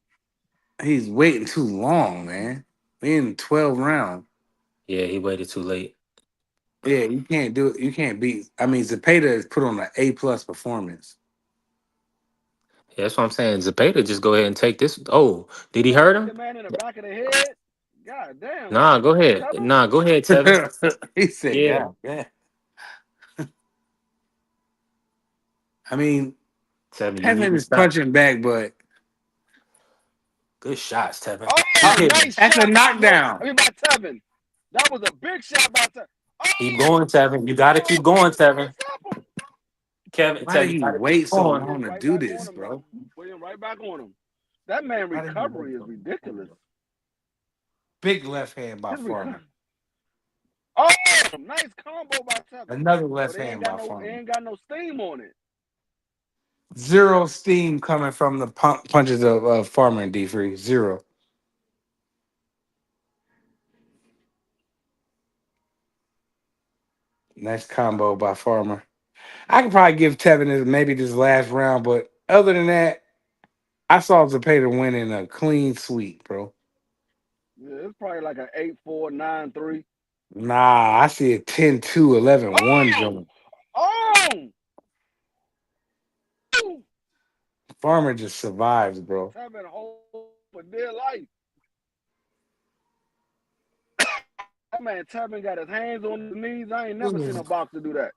he's waiting too long, man. We in 12 round. Yeah, he waited too late. Yeah, you can't do it. You can't beat. I mean, Zapata is put on an A+ performance. Yeah, that's what I'm saying. Zapata, just go ahead and take this. Oh, did he hurt Hit the him? man in the back of the head. God damn. Nah, go ahead. Tevin. Nah, go ahead, Tevin. He said, Yeah, "God, yeah." I mean, Tevin, you need Tevin to is stop. punching back, but Good shots, Tevin. Keep Oh, hitting. nice that's a shot by knockdown. by Tevin. That was a big shot by Tevin. Keep Oh, going, Tevin. You got to keep going, William trying to Tevin. stop him. Kevin, Why did Tevin, you he got to keep wait so going. long William to right do back on this, him though. bro? William right back on him. That man Why did he wait recovery is so long? ridiculous. Big left hand by His Farmer. recovery. Oh, nice combo by Tevin. Another But left he ain't hand got by no he Farmer. ain't got no steam on it. Zero steam coming from the punches of Farmer and D3. Zero. Nice combo by Farmer. I could probably give Tevin maybe this last round, but other than that, I saw Zapata win in a clean sweep, bro. Yeah, it's probably like an 8-4, 9-3. Nah, I see a 10-2, 11-1 Oh! jump. Oh! Farmer just survives, bro. Tevin hold for dear life. That man Tevin got his hands on his knees. I ain't never seen a boxer do that.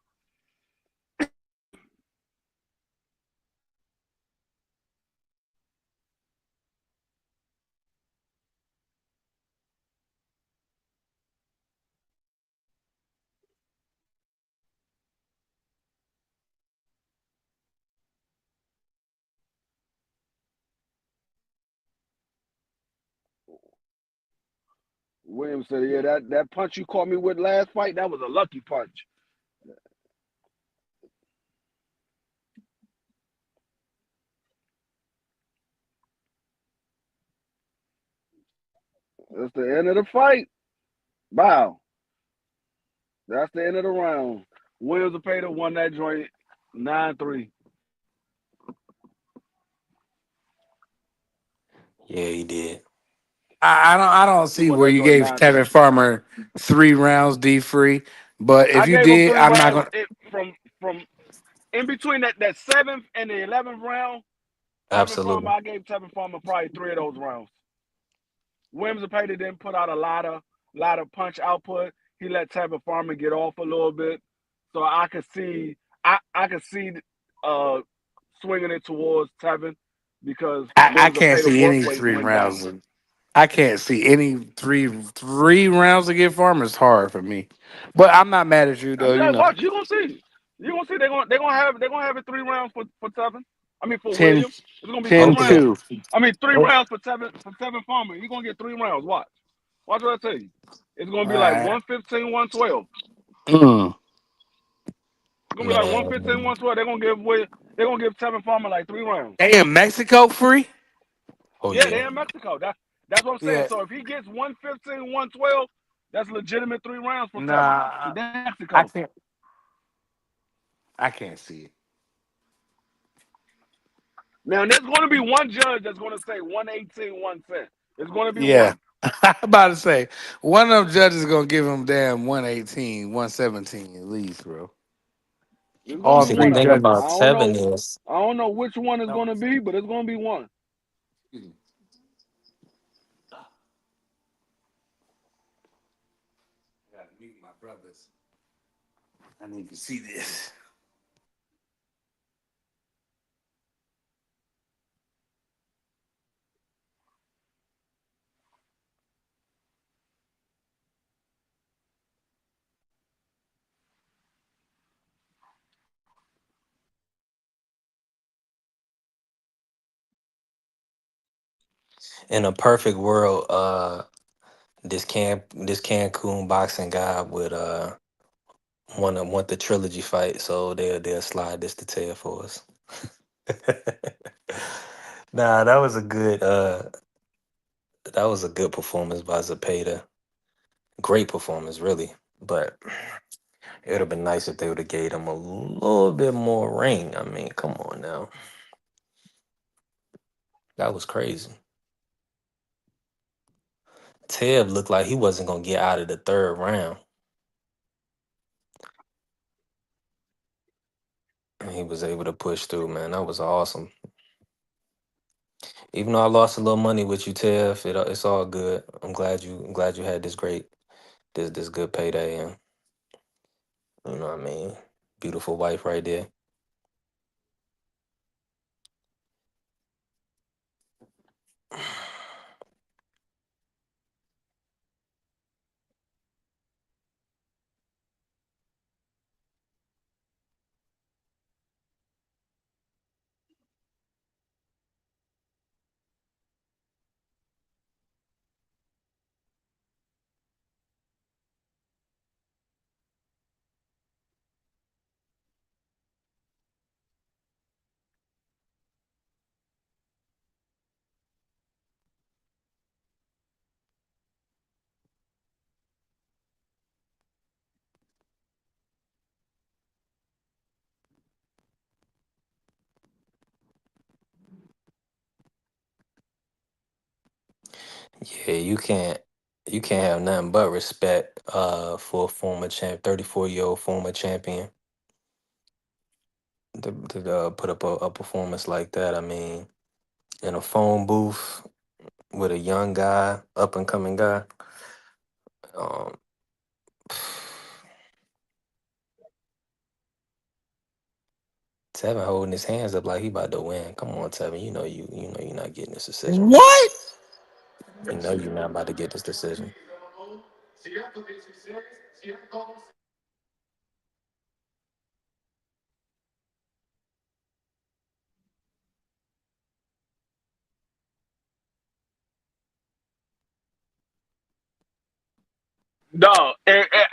Williams said, yeah, that punch you caught me with last fight, that was a lucky punch. That's the end of the fight. Wow. That's the end of the round. Williams Zapata won that joint 9-3. Yeah, he did. I don't He see won where that you joint gave 9-3. Tevin Farmer 3 rounds D free. But if I you gave him did, three I'm not rounds gonna from in between that seventh and the 11th round. Tevin Farmer, Absolutely. I gave Tevin Farmer probably three of those rounds. Williams Zapata didn't put out a lot of punch output. He let Tevin Farmer get off a little bit, so I could see uh swinging it towards Tevin because I Williams can't Zapata see work any rate three went rounds. down. I can't see any three rounds to get Farmer. It's hard for me. But I'm not mad at you I though, mean, you like, know. watch, you gonna see. You gonna see they're gonna have it 3 rounds for Tevin. I mean for 10, William. It's gonna be three 10 Hopefully. rounds. 2. I mean three Ho- rounds for Tevin Farmer. He's gonna get 3 rounds. Watch. Watch what I tell you. It's gonna All be like right. 115, 112. Mm. It's gonna be like 115, Man. 112. They're gonna give Tevin Farmer like 3 rounds. They in Mexico free? Oh Yeah, yeah. they're in Mexico. That's what I'm saying. Yeah. So if he gets 115, 112, that's legitimate 3 rounds for Tevin. Nah, They're in I Mexico. can't. I can't see it. Now there's gonna be one judge that's gonna say 118, 110. There's gonna be Yeah. one. I'm about to say one of them judges gonna give him damn 118, 117 at least, bro. There's gonna All be See, the three one of thing them. about judges. Tevin is, I don't know which one is No. gonna be, but it's gonna be one. Excuse me. I gotta mute my brothers. I need to see this. in a perfect world, this Cancun boxing guy would want the trilogy fight, so they'll slide this to Ted for us. Nah, that was a good performance by Zapata. Great performance, really. But it would have been nice if they would have gave him a little bit more ring. I mean, come on now. That was crazy. Ted looked like he wasn't gonna get out of the third round. And he was able to push through, man. That was awesome. Even though I lost a little money with you, Tev, it's all good. I'm glad you had this good payday, and you know what I mean. Beautiful wife right there. Yeah, you can't have nothing but respect for a former 34-year-old former champion to put up a performance like that. I mean, in a phone booth with a young guy, up and coming guy. Um, Tevin holding his hands up like he about to win. Come on, Tevin. You know you're not getting this decision, bro. What? You know you're not about to get this decision. Dog,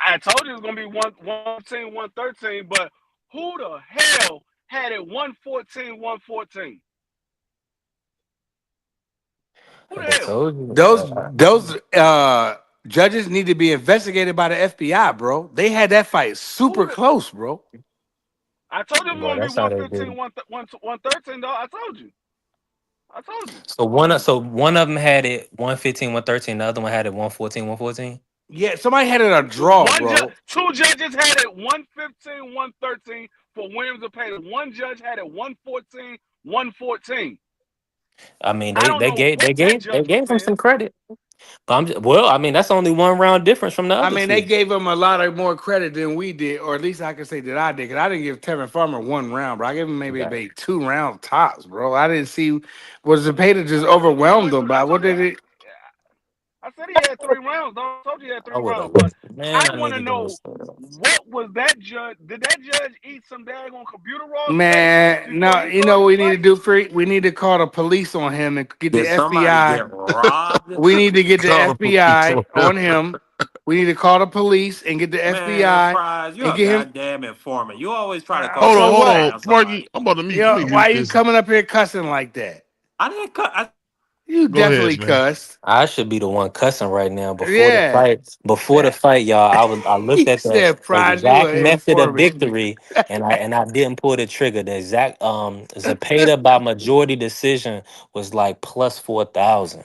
I told you it was gonna be 113, 113, but who the hell had it 114, 114? Who I the just hell? told you. Those judges need to be investigated by the FBI, bro. They had that fight super Who the close, bro. I told you it was Boy, gonna be that's how they 115, do. 113, dog. I told you. I told you. So one of them had it 115, 113. The other one had it 114, 114. Yeah, somebody had it a draw, bro. Two judges had it 115, 113 for Williams and Payne. One judge had it 114, 114. I mean, I don't they know gave what that they judge was gave him saying. some credit. But well, I mean, that's only one round difference from the I other mean, they two. gave him a lot of more credit than we did, or at least I can say that I did, because I didn't give Tevin Farmer one round, bro. I gave him Right. maybe 2 rounds tops, bro. I didn't see was Zepeda just overwhelmed him by what did it? I said he had 3 rounds, dog. I told you he had I three would have, rounds, but man. I I want to needed them to know slow down. what was that judge? Did that judge eat some daggone computer raw steak Man, before no, he you know started what the we need to fight? do, Freak? We need to call the police on him and get the Did somebody FBI. get robbed? We need to get the Call the police FBI on on him. him. We need to call the police and get the Man, FBI Fries, you're and a get him. goddamn informant. You always try to call Hold on, For hold somebody what? on. down Marky, somebody. I'm about to You mute. Let know, me why mute you this. coming up here cussing like that? I didn't cut. You Go ahead, definitely man. cussed. I should be the one cussing right now before the Yeah. fight. Before the fight, y'all, I looked He at the said, "Pride, you exact an method of informant." victory, and I didn't pull the trigger. The exact Zapata by majority decision was like plus 4,000.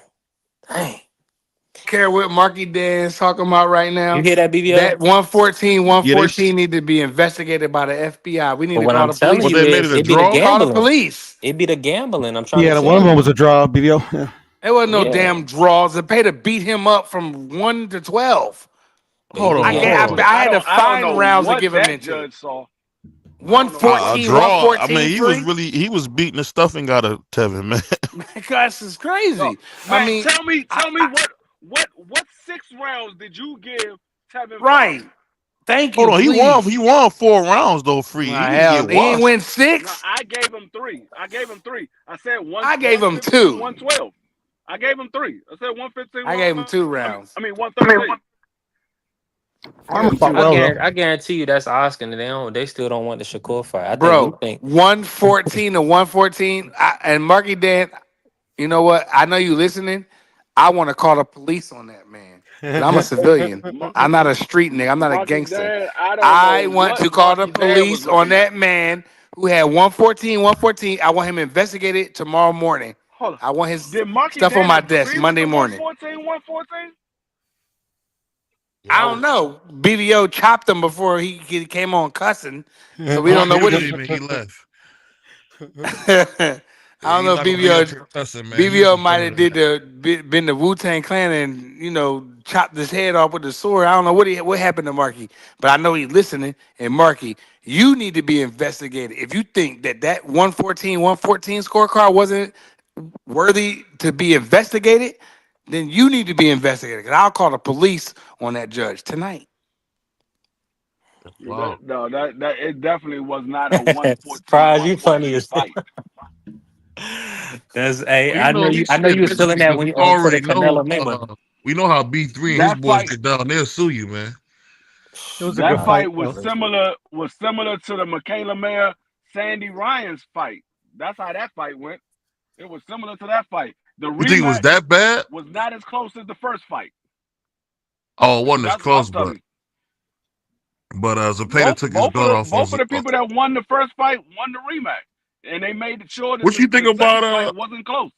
Dang. Care what Marky Dan's talking about right You now. hear that, BVO? That 114, one Yeah, they fourteen need to be investigated by the FBI. We need But to what call I'm the telling what police. you they made is, it a it be the draw. Call the gambling. police. It be the gambling. I'm trying to Yeah, one tell of them you. was a draw, BVO. Yeah. There wasn't no Yeah, damn draws. The pay to beat him up from 1 to 12. but he Hold was on, getting hold on. I had to I don't find know rounds to what give him that into. judge saw. I don't know what A 114, he saw. draw. I mean, 114, free. he was beating the stuffing out of Tevin, man. Because it's No, crazy. I man, mean, tell me what 6 rounds did you give Tevin right. Farmer? Thank Hold you, on, he please. won 4 rounds though. Free. He didn't Hell, get he ain't washed. win No, 6. I gave him three. I said I gave him 115, 2. 112. I gave him 3. I said 115, I gave him 2 I rounds. mean 113. I gave Farmer him fought 2 I well rounds. though. guarantee, I guarantee you that's Oscar, and they still don't want the Shakur fight. I think you Bro, think 114 to 114. And Marky Dan, you know what? I know you listening. I want to call the police on that man. But I'm a civilian. Ma- I'm not a street nigga. I'm not a Marky gangster. Dad, I don't know I want what to call the Marky Dad was police on looking at. that man who had 114, 114. I want him investigated tomorrow morning. Hold on. I want his Did Marky stuff on Dan my desk agree with Monday the morning. 114, 114? I Yeah, don't know. BVO chopped him before he came on cussing, so we don't know Marky what came he. and he left. I Yeah, don't he's know if not gonna be up BVO here cussing, man. He BVO just might coming have to. did been the Wu Tang Clan and chopped his head off with the sword. I don't know what happened to Marky, but I know he's listening. And Marky, you need to be investigated. If you think that 114 scorecard wasn't worthy to be investigated, then you need to be investigated. Cause I'll call the police on that judge tonight. Wow. That it definitely was not a 114, surprise you funny 114 as fight. that's hey. Well, you know he I know said you was feeling that Michigan when because you we for the already know. Canelo Mayweather. We know how B3 and his That boys fight get down. They'll sue you, man. It was a good that Nah, fight fight was though. similar to the Michaela Mayer Sandy Ryan's fight. That's how that fight went. It was similar to that fight. The You think it was rematch that bad? was not as close as the first fight. Oh, it wasn't as That's what I'm close, telling you. but Zepeda Both took his both of belt the off on. both of the people that won the first fight won the rematch, and they made sure that What you think the about second fight wasn't close.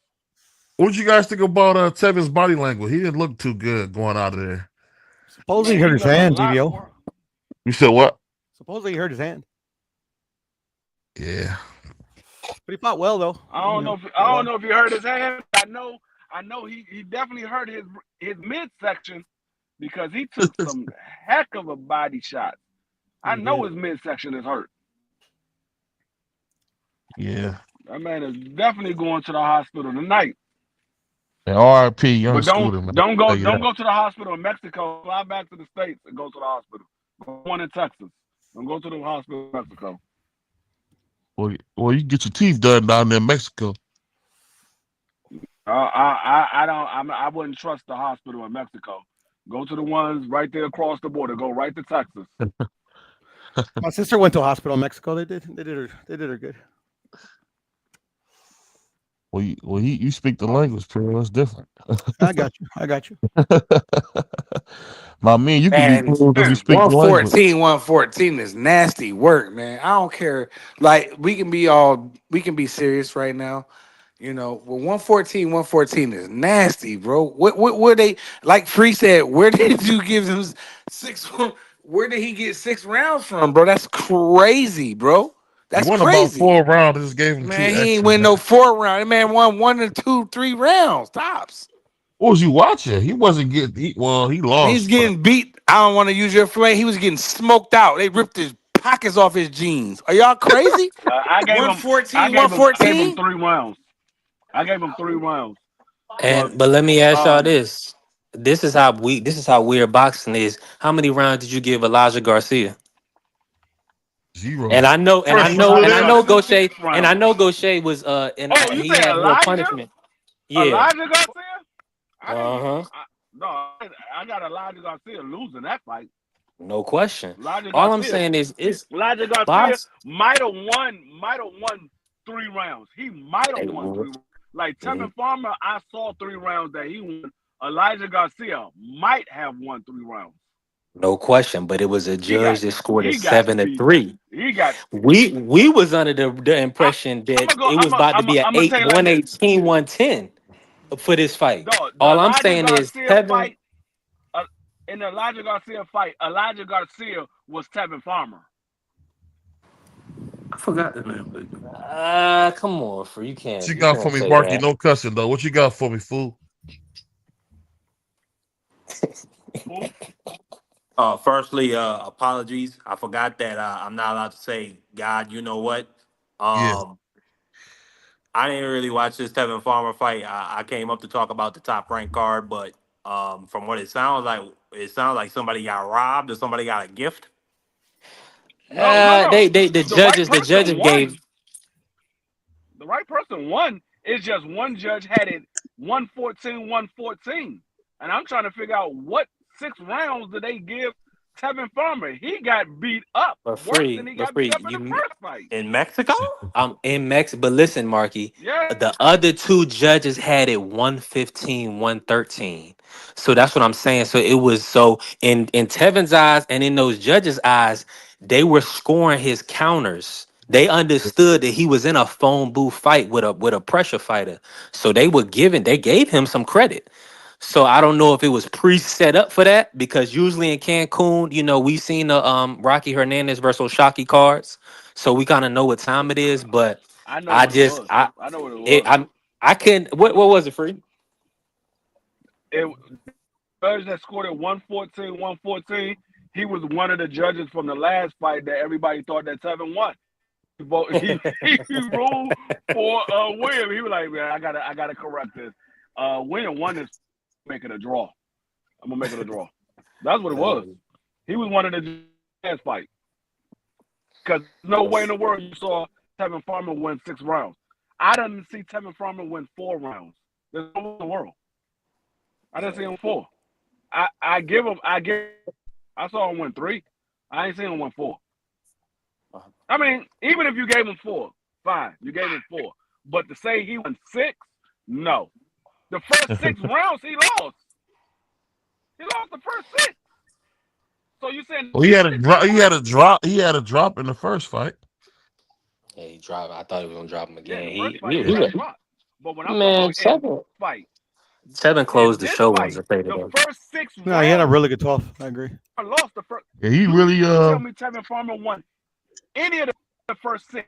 What you guys think about Tevin's body language? He didn't look too good going out of there. Supposedly he Man, hurt he his looked a hand, lot DVO. more. You said what? Supposedly he hurt his hand. Yeah. But he fought well though. I don't know if he hurt his hand. I know he definitely hurt his midsection because he took some heck of a body shot. I He know did. his midsection is hurt. Yeah. That man is definitely going to the hospital tonight. And R.I.P. Young But Scooter, man. I'll tell you don't that. go to the hospital in Mexico. Fly back to the States and go to the hospital. Go one in Texas. Don't go to the hospital in Mexico. Well, you get your teeth done down there in Mexico. I wouldn't trust the hospital in Mexico. Go to the ones right there across the border. Go right to Texas. My sister went to a hospital in Mexico. They did her good. You speak the language, bro. It's different. I got you. I got you. My man, you can be And cool if you speak the language. 114 is nasty work, man. I don't care. Like we can be serious right now. Well, 114 is nasty, bro. What where they like Free said, where did you give him six where did he get 6 rounds from, bro? That's crazy, bro. He That's won about crazy. 4 rounds. Just gave him two Man, he ain't extra, win man. no 4 round. That man won 1 or 2, 3 rounds, tops. What was you watching? He wasn't getting. He He's lost, but getting beat. I don't want to use your phrase. He was getting smoked out. They ripped his pockets off his jeans. Are y'all crazy? I gave him I 114, gave him I gave him 114? 3 rounds. I gave him 3 rounds. But And but let me ask y'all um this. This is how weird boxing is. How many rounds did you give Elijah Garcia? 0. And I know, and I I gave know, Still and Elijah I there? know Garcia six Gaucher, and I rounds. know Gaucher was Oh, and you he say had more Elijah? punishment. Yeah. Elijah Garcia? I didn't. Uh-huh. No, I got Elijah Garcia losing that fight. No question. Elijah All I'm Garcia. saying is it's Elijah Garcia box. might have won 3 rounds. He might have Hey, won well, 3 rounds. Like mm, Tevin Farmer, I saw 3 rounds that he won. Elijah Garcia might have won 3 rounds. no question, but it was a He judge got that scored it he got seven to beat. three. He got. We was under the I, impression I'm that gonna go. it was about to be a I'm gonna eight tell you like one this. eighteen 110 for this fight. The All I'm Elijah saying is Garcia Kevin. fight. Uh, in the Elijah Garcia fight, Elijah Garcia was Tevin Farmer. I forgot the name. Come on, for What you you got for can't me, say Marky? that. No cussing though. What you got for me, fool? Who? Firstly, apologies. I forgot that I'm not allowed to say God. You know what? Yeah. Um, I didn't really watch this Tevin Farmer fight. I came up to talk about the top rank card, but from what it sounds like somebody got robbed or somebody got a gift. No, no, no. They The right the person judges gave. won. The right person won. It's just one judge had it 114, 114. And I'm trying to figure out what 6 rounds did they give Tevin Farmer. He got beat up But worse than free, he but got beat free. up in the first fight. In Mexico? I'm in Mexico, but listen, Marky, Yeah. the other two judges had it 115, 113. So that's what I'm saying. So it was so in Tevin's eyes and in those judges' eyes, they were scoring his counters. They understood that he was in a phone booth fight with a pressure fighter. So they gave him some credit. So I don't know if it was pre-set up for that because usually in Cancun, we've seen the Rocky Hernandez versus Shocky cards, so we kind of know what time it is. But I know I what it just was. I know what it it, was. I couldn't. What was it, free? It judge that scored at 114, 114. He was one of the judges from the last fight that everybody thought that Tevin won. He ruled for William. He was like, man, I gotta correct this. William won this, making a draw. I'm gonna make it a draw. That's what it was. He was one of the last fight. Because no way in the world you saw Tevin Farmer win 6 rounds. I didn't see Tevin Farmer win 4 rounds. There's no way in the world. I didn't see him 4. I saw him win 3. I ain't seen him win 4. I mean, even if you gave him 4, fine. You gave him 4. But to say he won 6, no. The first 6 rounds he lost. He lost the first 6. So you saying Well, he had a drop. He had a drop in the first fight. Yeah, he dropped. I thought he was gonna drop him yeah, again. the first He, fight he, he he got dropped. But when I'm talking man, about in seven fight, seven in closed the this show on fight, Zepeda the though. first 6 No, he had a rounds really good 12. I agree. lost the first. Yeah, he You really tell me Tevin Farmer won any of the first 6?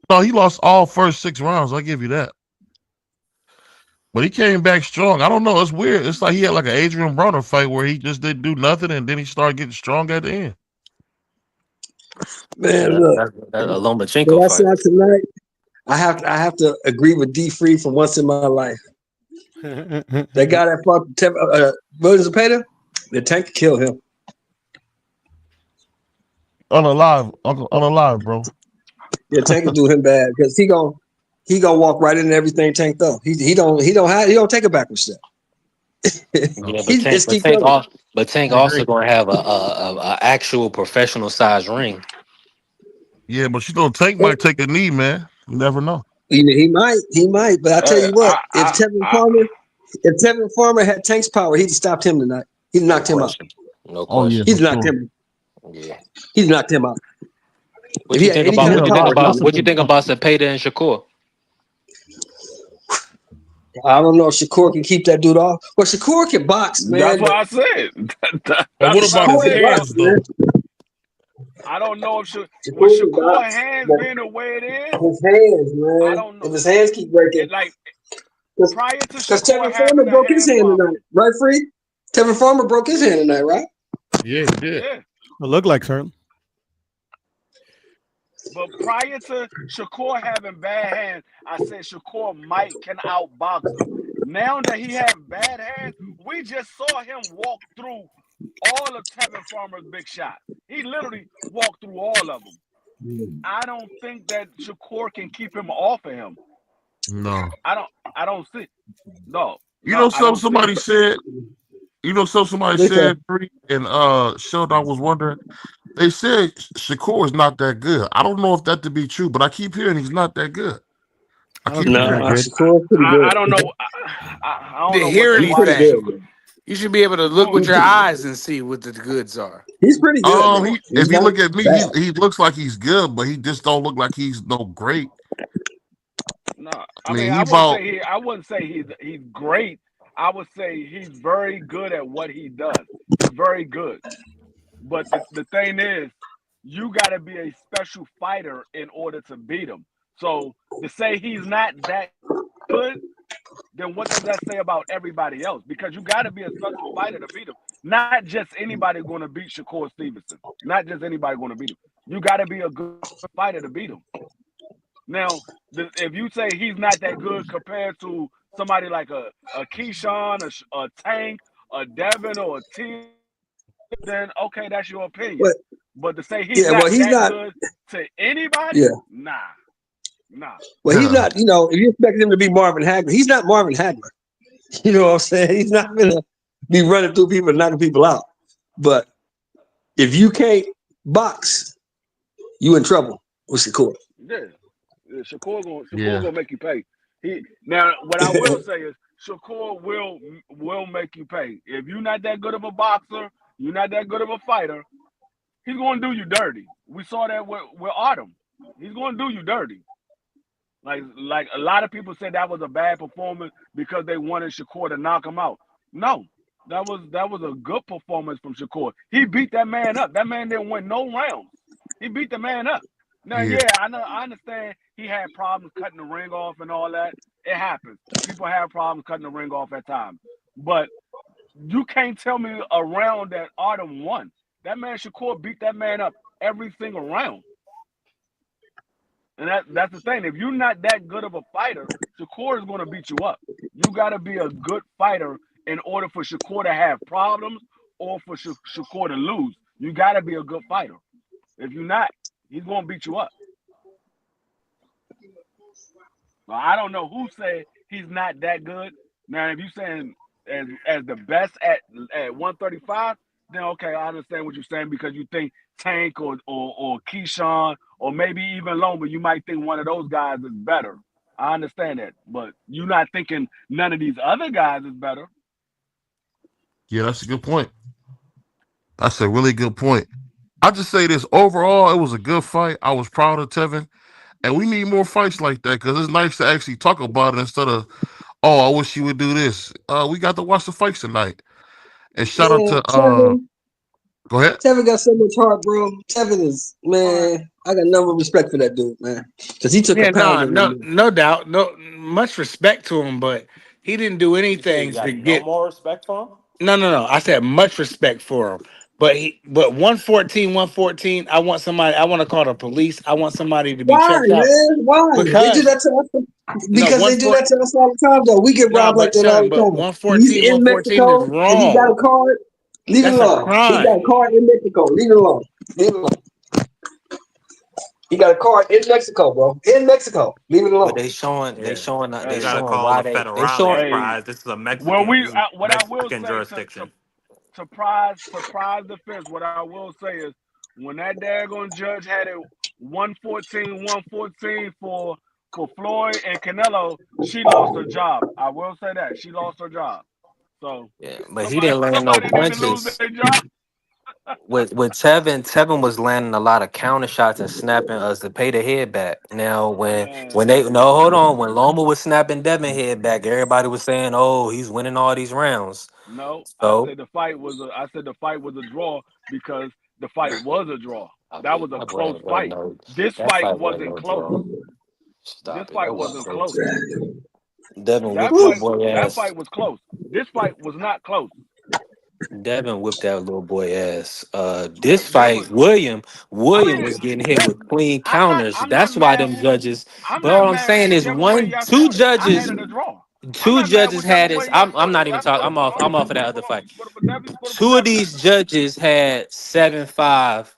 no, he lost all first 6 rounds. I'll give you that. But he came back strong. I don't know. It's weird. It's like he had like an Adrian Broner fight where he just didn't do nothing and then he started getting strong at the end. Man, Yeah, look, that a Lomachenko what I fight. saw tonight, I have to agree with D3 for once in my life. That guy that fought William Zepeda, the tank could kill him. Unalive, bro. Yeah, Tank can do him bad because he gonna walk right into everything Tank though. He don't take a backward step. Yeah, He just keep coming. Tank I agree. also gonna have a actual professional size ring. Yeah, but you know, Tank might take a knee, man. You never know. He might. But I tell you what, if Tevin Farmer had Tank's power, he'd stopped him tonight. He'd No knocked him out. question. No Oh yeah, question. for He'd knocked sure. him. Yeah. He'd knocked him out. If What he you had think any about? kind Yeah, What of you think power, about? he What you think about Zepeda and Shakur? I don't know if Shakur can keep that dude off. Well, Shakur can box, That's man. what But I said. But That's what what I about his Shakur can said. box, hands though? man. I don't know if with Shakur can Shakur box, hands but being the way it is, his hands, I man. don't know. If his hands keep breaking, It like prior to because Shakur Tevin Farmer having a broke his hand hand tonight, problem. right, Free? Tevin Farmer broke his hand tonight, right? Yeah, he did. Yeah. It looked like certain. But prior to Shakur having bad hands, I said Shakur can outbox him. Now that he have bad hands, we just saw him walk through all of Tevin Farmer's big shots. He literally walked through all of them. I don't think that Shakur can keep him off of him. No. I don't see. No, You know, I don't see somebody it. said. You know, somebody They said, said, and Sheldon was wondering. They said Shakur is not that good. I don't know if that to be true, but I keep hearing he's not that good. I I don't keep think he's hearing that No, that. good. Shakur's pretty I good. don't know. I don't To know what hear they He's pretty watching. anything, good. you should be able to look with Who? your eyes and see what the goods are. He's pretty good, man. He He's if you not look at me, bad. he looks like he's good, but he just don't look like he's no great. No, I I mean mean, he about I wouldn't say he's great. I would say he's very good at what he does. He's very good. But the thing is, you got to be a special fighter in order to beat him. So to say he's not that good, then what does that say about everybody else? Because you got to be a special fighter to beat him. Not just anybody going to beat Shakur Stevenson. Not just anybody going to beat him. You got to be a good fighter to beat him. Now, if you say he's not that good compared to somebody like a Keyshawn, a Tank, a Devin, or a T, then okay, that's your opinion. But But to say he's yeah, well, not he's that not. good to anybody, Yeah, nah. Nah. Well, he's not. You know, if you expect him to be Marvin Hagler, he's not Marvin Hagler. You know what I'm saying? He's not gonna be running through people and knocking people out. But if you can't box, you in trouble with Shakur. Yeah. Shakur Yeah. gonna make you pay. Now what I will say is Shakur will make you pay. If you're not that good of a boxer, you're not that good of a fighter, he's gonna do you dirty. We saw that with Autumn. He's gonna do you dirty. Like a lot of people said that was a bad performance because they wanted Shakur to knock him out. No, that was a good performance from Shakur. He beat that man up. That man didn't win no rounds. He beat the man up. Now, Yeah. yeah, I understand he had problems cutting the ring off and all that. It happens. People have problems cutting the ring off at times. But you can't tell me a round that Autumn won. That man Shakur beat that man up every single round. And that's the thing. If you're not that good of a fighter, Shakur is going to beat you up. You got to be a good fighter in order for Shakur to have problems or for Shakur to lose. You got to be a good fighter. If you're not, he's going to beat you up. Well, I don't know who said he's not that good. Now, if you're saying as the best at 135, then okay, I understand what you're saying because you think Tank or Keyshawn or maybe even Loma, you might think one of those guys is better. I understand that, but you're not thinking none of these other guys is better. Yeah, that's a good point. That's a really good point. I just say this overall, it was a good fight. I was proud of Tevin, and we need more fights like that because it's nice to actually talk about it instead of, oh, I wish you would do this. We got to watch the fights tonight. And shout out Yeah, to Tevin. go ahead. Tevin got so much heart, bro. Tevin is, man. I got no respect for that dude, man, because he took a Yeah, no, pounding. no doubt, no much respect to him, but he didn't do You say anything you to got no get. more respect for him? No. I said much respect for him, but 114, I want somebody. I want to call the police. I want somebody to be Why, checked out man? Why? They do because that to us. no Because they do that to us all the time, though. We get no, robbed like but that all son, the but time. He's in 114 is Mexico and he got wrong. a card. Leave it That's a alone. He got a crime. card in Mexico. Leave it alone. Leave it alone. He got a card in Mexico, bro. In Mexico. Leave it But alone. they showing they Yeah. showing they You Hey, got to showing call why the they federales showing. hey. surprise. This is a Well, what I will Mexican say jurisdiction. to prize defense, what I will say is when that daggone judge had it 114 for Floyd and Canelo, she lost her job. I will say that. She lost her job. So Yeah, but he didn't land no somebody need to lose punches. their job. With Tevin was landing a lot of counter shots and snapping us to pay the head back. Now when Man, they no hold on when Loma was snapping Devin head back, everybody was saying, "Oh, he's winning all these rounds." no, So I said the fight was a draw because the fight was a draw. I That mean, was a that close wasn't fight. no This that fight fight wasn't wasn't no close. draw. This Stop it, fight that wasn't wasn't close. close. Devin That whipped little fight boy that ass. fight was close. This fight was not close. Devin whipped that little boy ass. There, This there fight, was. I William mean, was getting hit listen. with clean counters. I'm not That's why mad. them judges. I'm But not all I'm mad saying is whichever way one, y'all two showed it. I had judges, it a draw. I'm two not mad judges whichever had way this. y'all I'm showed it. not even That's talking. cool. I'm off of that You other fight. put up a Two of W. these judges had 7-5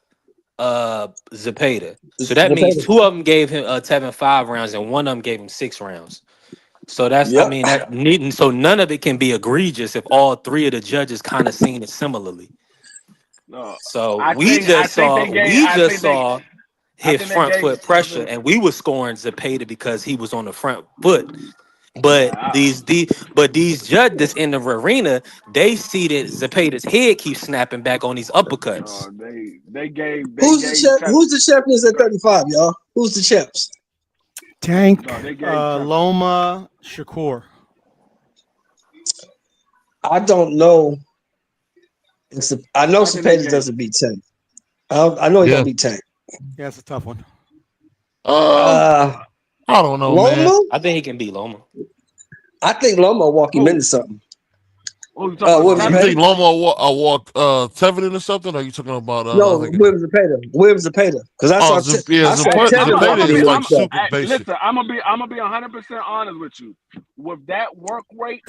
Zepeda. So that means two of them gave him Tevin 5 rounds and one of them gave him 6 rounds. So that's I Yep. mean that needn't so none of it can be egregious if all three of the judges kind of seen it similarly. No, So I think they gave. we just saw I his think they front gave foot pressure, Tevin. and we were scoring Zepeda because he was on the front foot. But Nah, these judges in the arena, they see that Zepeda's head keeps snapping back on these uppercuts. no, they gave Who's the champ? Who's the champions at 35, y'all? Who's the champs? Tank, no, they gave Trevor. Loma, Shakur. I don't know. I know I think they Cepeda gave. doesn't beat Tank. I know he don't Yeah. beat Tank. Yeah, it's a tough one. Uh, Uh, I don't know, man. Loma? I think he can beat Loma. I think Loma will walk him Who? into something. Who you talking about? Williams You Tevin? Cepeda? think Loma walk Tevin into something? Or are you talking about No, another guy? Williams Cepeda. Williams Cepeda. Because Oh, I saw Hey, Tevin Zepeda walking is him like into something. super basic. listen. I'm gonna be 100% honest with you. With that work rate,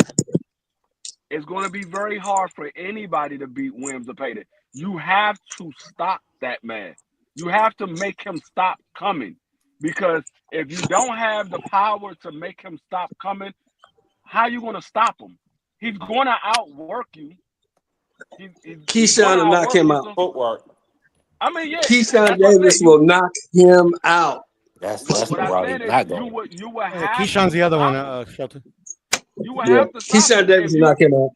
it's going to be very hard for anybody to beat Williams Zepeda. You have to stop that man. You have to make him stop coming. because if you don't have the power to make him stop coming, how you going to stop him? He's going to outwork you. He's going Keyshawn to will knock outwork him you. out. So Footwork. I mean, yeah, Keyshawn that's what I said. Davis will knock him out. That's What the I'm route saying he's is not going. you would have Keyshawn's to the other one, stop him. Shelton. You would Yeah, have to stop Keyshawn him Davis if will you. knock him out.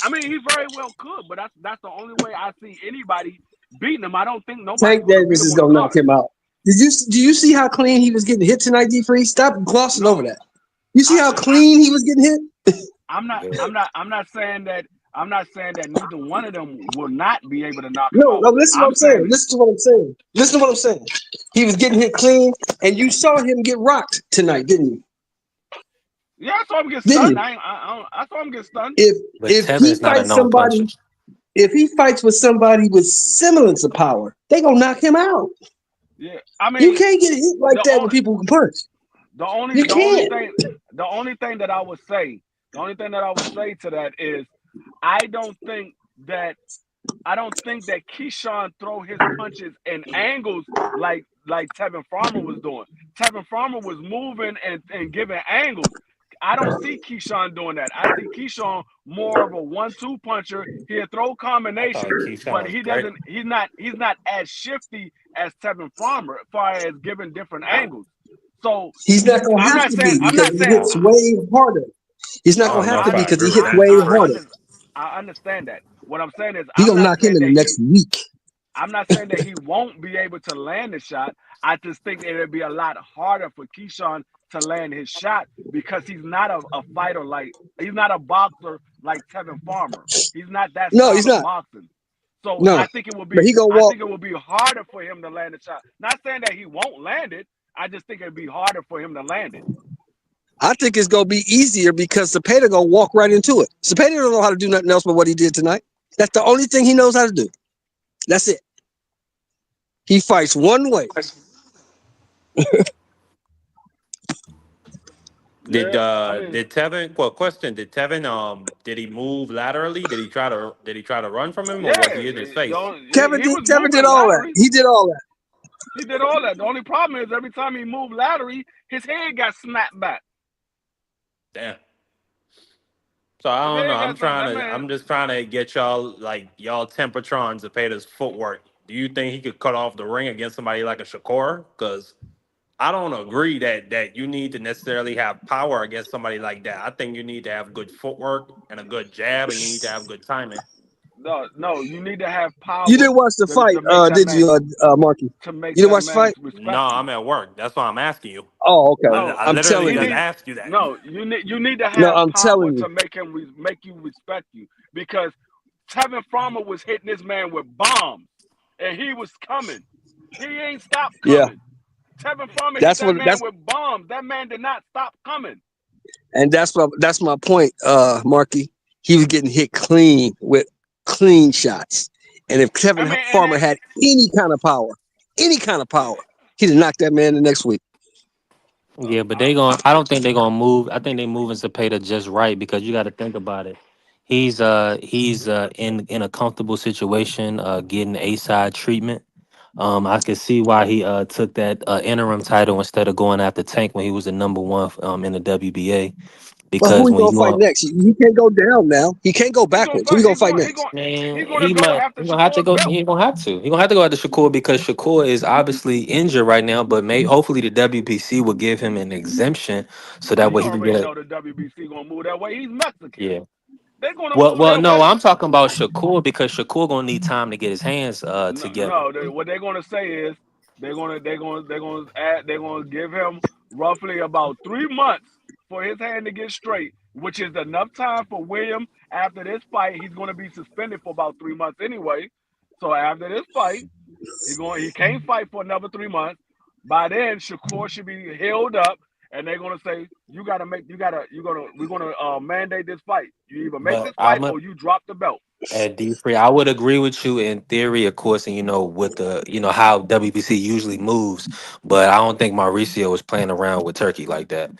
I mean, he very well could, but that's the only way I see anybody beating him. I don't think nobody's Tank going to beat Davis him is on the gonna knock guard. him out. Do you see how clean he was getting hit tonight, D Free? Stop glossing over No, that. You see I, how I clean he was getting hit? I'm not Yeah. I'm not I'm not saying that neither one of them will not be able to knock him No, out. no, listen to what I'm I'm saying. saying Listen to what I'm saying. Listen to what I'm saying. He was getting hit clean, and you saw him get rocked tonight, didn't you? yeah, I saw him get Didn't stunned. you? I saw him get stunned. If But if he Tevin's not a fights known puncher. somebody, if he fights with somebody with semblance of power, they gonna knock him out. Yeah, I You mean can't get hit like the that only with people who can punch. the only You the only can't. thing the only thing that I would say to that is I don't think that I don't think that Keyshawn throw his punches in angles like Tevin Farmer was doing. Tevin Farmer was moving and giving angles. I don't see Keyshawn doing that. I see Keyshawn more of a 1-2 puncher. He'll throw I thought combinations, Keyshawn but was great. he's not as shifty as Tevin Farmer as far as giving different angles. So He's not gonna I'm have not to saying be I'm because not he saying hits way harder. He's I not gonna don't know have if to I be I because he agree hits with I that, way D I, free. harder. under, I understand that. What I'm saying is He gonna knock him in the next week. I'm not saying that he won't be able to land the shot. I just think it'll be a lot harder for Keyshawn to land his shot because he's not a fighter he's not a boxer like Tevin Farmer. He's not that No, he's style of not. boxing. So No, but he gonna I walk. think it will be harder for him to land the shot. Not saying that he won't land it. I just think it'd be harder for him to land it. I think it's gonna be easier because Cepeda gonna walk right into it. Cepeda don't know how to do nothing else but what he did tonight. That's the only thing he knows how to do. That's it. He fights one way. Did Yeah, I mean, Tevin? Well, question: Did Tevin did he move laterally? Did he try to run from him, or was yeah, he in his face? Kevin did all that. He did all that. He did all that. The only problem is every time he moved laterally, his head got snapped back. Damn. So I His don't know. head got snapped. That man, I'm just trying to get y'all temperatures to pay his footwork. Do you think he could cut off the ring against somebody like a Shakur? Because I don't agree that you need to necessarily have power against somebody like that. I think you need to have good footwork and a good jab, and you need to have good timing. no, you need to have You power didn't watch the fight, to make that did man you, Marky? You didn't watch the fight? No, respect you. I'm at work. That's why I'm asking you. Oh, okay. No, I I'm literally telling he you. just need asked you that. no. You need to No, have I'm power telling you. to make you respect you because Tevin Farmer was hitting this man with bombs and he was coming. He ain't stopped Yeah, coming. Tevin Farmer hit that's that what man that's with bombs. That man did not stop coming. and that's my point, Marky. He was getting hit clean with clean shots. And if I Kevin mean, Farmer had any kind of power, he'd have knocked that man the next week. Yeah, but I don't think they're gonna move. I think they moving Cepeda just right because you got to think about it. He's in a comfortable situation, getting A side treatment. I can see why he took that interim title instead of going after Tank when he was the number one in the WBA. But who Because he when gonna you fight are next? He can't go down now. He can't go he gonna backwards. Who he fight. gonna fight next? He's man, gonna go after he gonna have to Shakur's go. belt. He gonna have to. He gonna have to go after Shakur because Shakur is obviously injured right now. But hopefully the WBC will give him an exemption so that You way he can already get a know the WBC gonna move that way. He's Mexican. yeah. They're gonna Well, move well, that no, way. I'm talking about Shakur because Shakur gonna need time to get his hands No, together. no what they're gonna say is they're gonna give him roughly about 3 months for his hand to get straight, which is enough time for William after this fight. He's gonna be suspended for about 3 months anyway. So after this fight, he can't fight for another 3 months. By then, Shakur should be healed up, and they're gonna say we're gonna mandate this fight. You either make But this fight or you drop the belt. At D3, I would agree with you in theory, of course, and with the how WBC usually moves, but I don't think Mauricio is playing around with Turkey like that.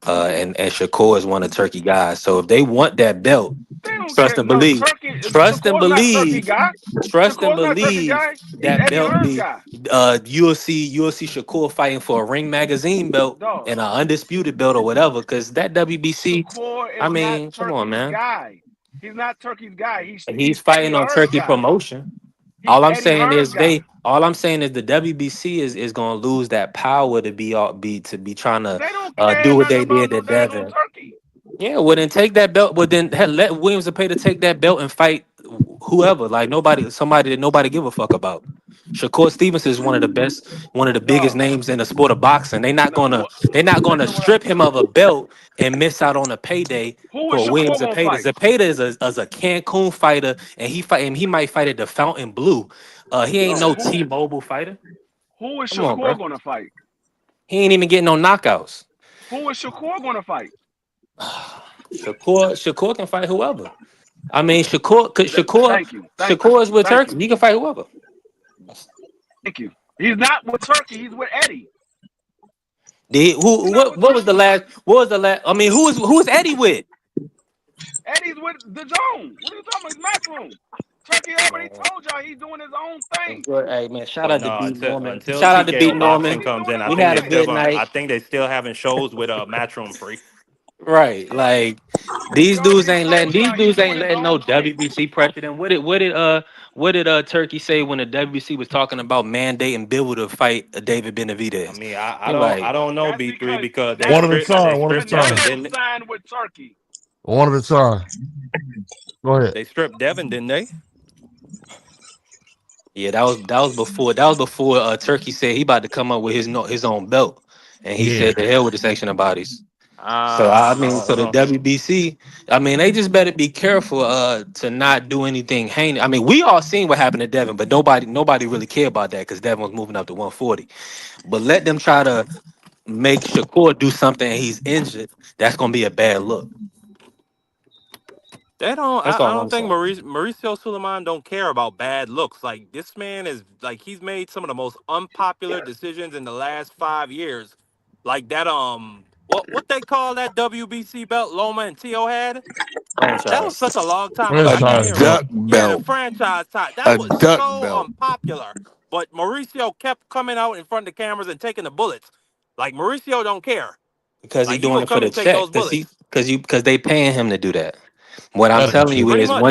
And Shakur is one of Turkey guys. So if they want that belt, They don't trust care. and No, believe. Trust and Shakur's not Turkey believe. guy. Trust and Shakur's not Turkey believe guy. He's that Eddie belt Hearn's be guy. you'll see Shakur fighting for a Ring Magazine belt Dog. and an undisputed belt or whatever. Because that WBC, Shakur I is not mean, come on, Turkey's man. guy. He's not Turkey's guy. He's He's Eddie fighting on Hearn's Turkey guy. promotion. He's Eddie Hearn's guy. All I'm saying is the WBC is gonna lose that power to be trying to They don't care do what nothing they about did no to daggone Devin. Turkey. Yeah, well then take that belt. Well then let Williams Zepeda take that belt and fight whoever. Like somebody that nobody give a fuck about. Shakur Stevenson is one of the biggest Dog. names in the sport of boxing. No, what, They're not gonna listen what I, strip him of a belt and miss out on a payday who is for Williams Shakur gonna Zepeda. fight? Zepeda is a Cancun fighter, and he might fight at the Fountain Blue. He ain't No, no T-Mobile fighter. who is Come on, bro. Shakur gonna fight? He ain't even getting no knockouts. Who is Shakur gonna fight? Shakur can fight whoever. I mean, Thank you, thank you, Shakur is with thank Turkey. you, He can fight whoever. thank you. He's not with Turkey. He's with Eddie. He's Who not with what was the Turkey. last? What was the last? I mean, who is Eddie with? Eddie's with the Jones. What are you talking about? His matchroom. Turkey already told y'all he's doing his own thing. Hey man, shout But out to no, B Norman. until Shout out to B TKO No, boxing Norman. he's comes doing in, his I We think own had they a thing. still good going. night. I think they still having shows with Matchroom free. Right, like He already told these y'all he's dudes ain't doing his letting no own thing. WBC pressure. Then what did Turkey say when the WBC was talking about mandating Bill to fight David I Benavidez? mean, He I like, don't know That's B3 because because that's One at a because they time. One at a stripped time. Devin, Canelo didn't they? signed with Turkey. One at a time. Go ahead. They stripped Devin, didn't they? yeah, that was before Turkey said he about to come up with his own belt, and he Yeah. said the hell with the sanctioning bodies. So I I mean, so don't the know. WBC, I mean, they just better be careful to not do anything heinous. I mean, we all seen what happened to Devin, but nobody really care about that because Devin was moving up to 140. But let them try to make Shakur do something and he's injured. That's gonna be a bad look. They don't. That's I all don't I'm think saying. Mauricio Suleiman don't care about bad looks. Like this man is like he's made some of the most unpopular decisions in the last 5 years. Like that. What they call that WBC belt Loma and Tio had? That was Franchise. such a long time ago. I can't Franchise even remember. belt. Duck Yeah, the belt. franchise tie. That A was duck so belt. unpopular. But Mauricio kept coming out in front of the cameras and taking the bullets. Like Mauricio don't care. Because he Like he doing will it for come the and take check. those bullets. Because they paying him to do that. What I'm That's the telling you truth. Pretty is, much.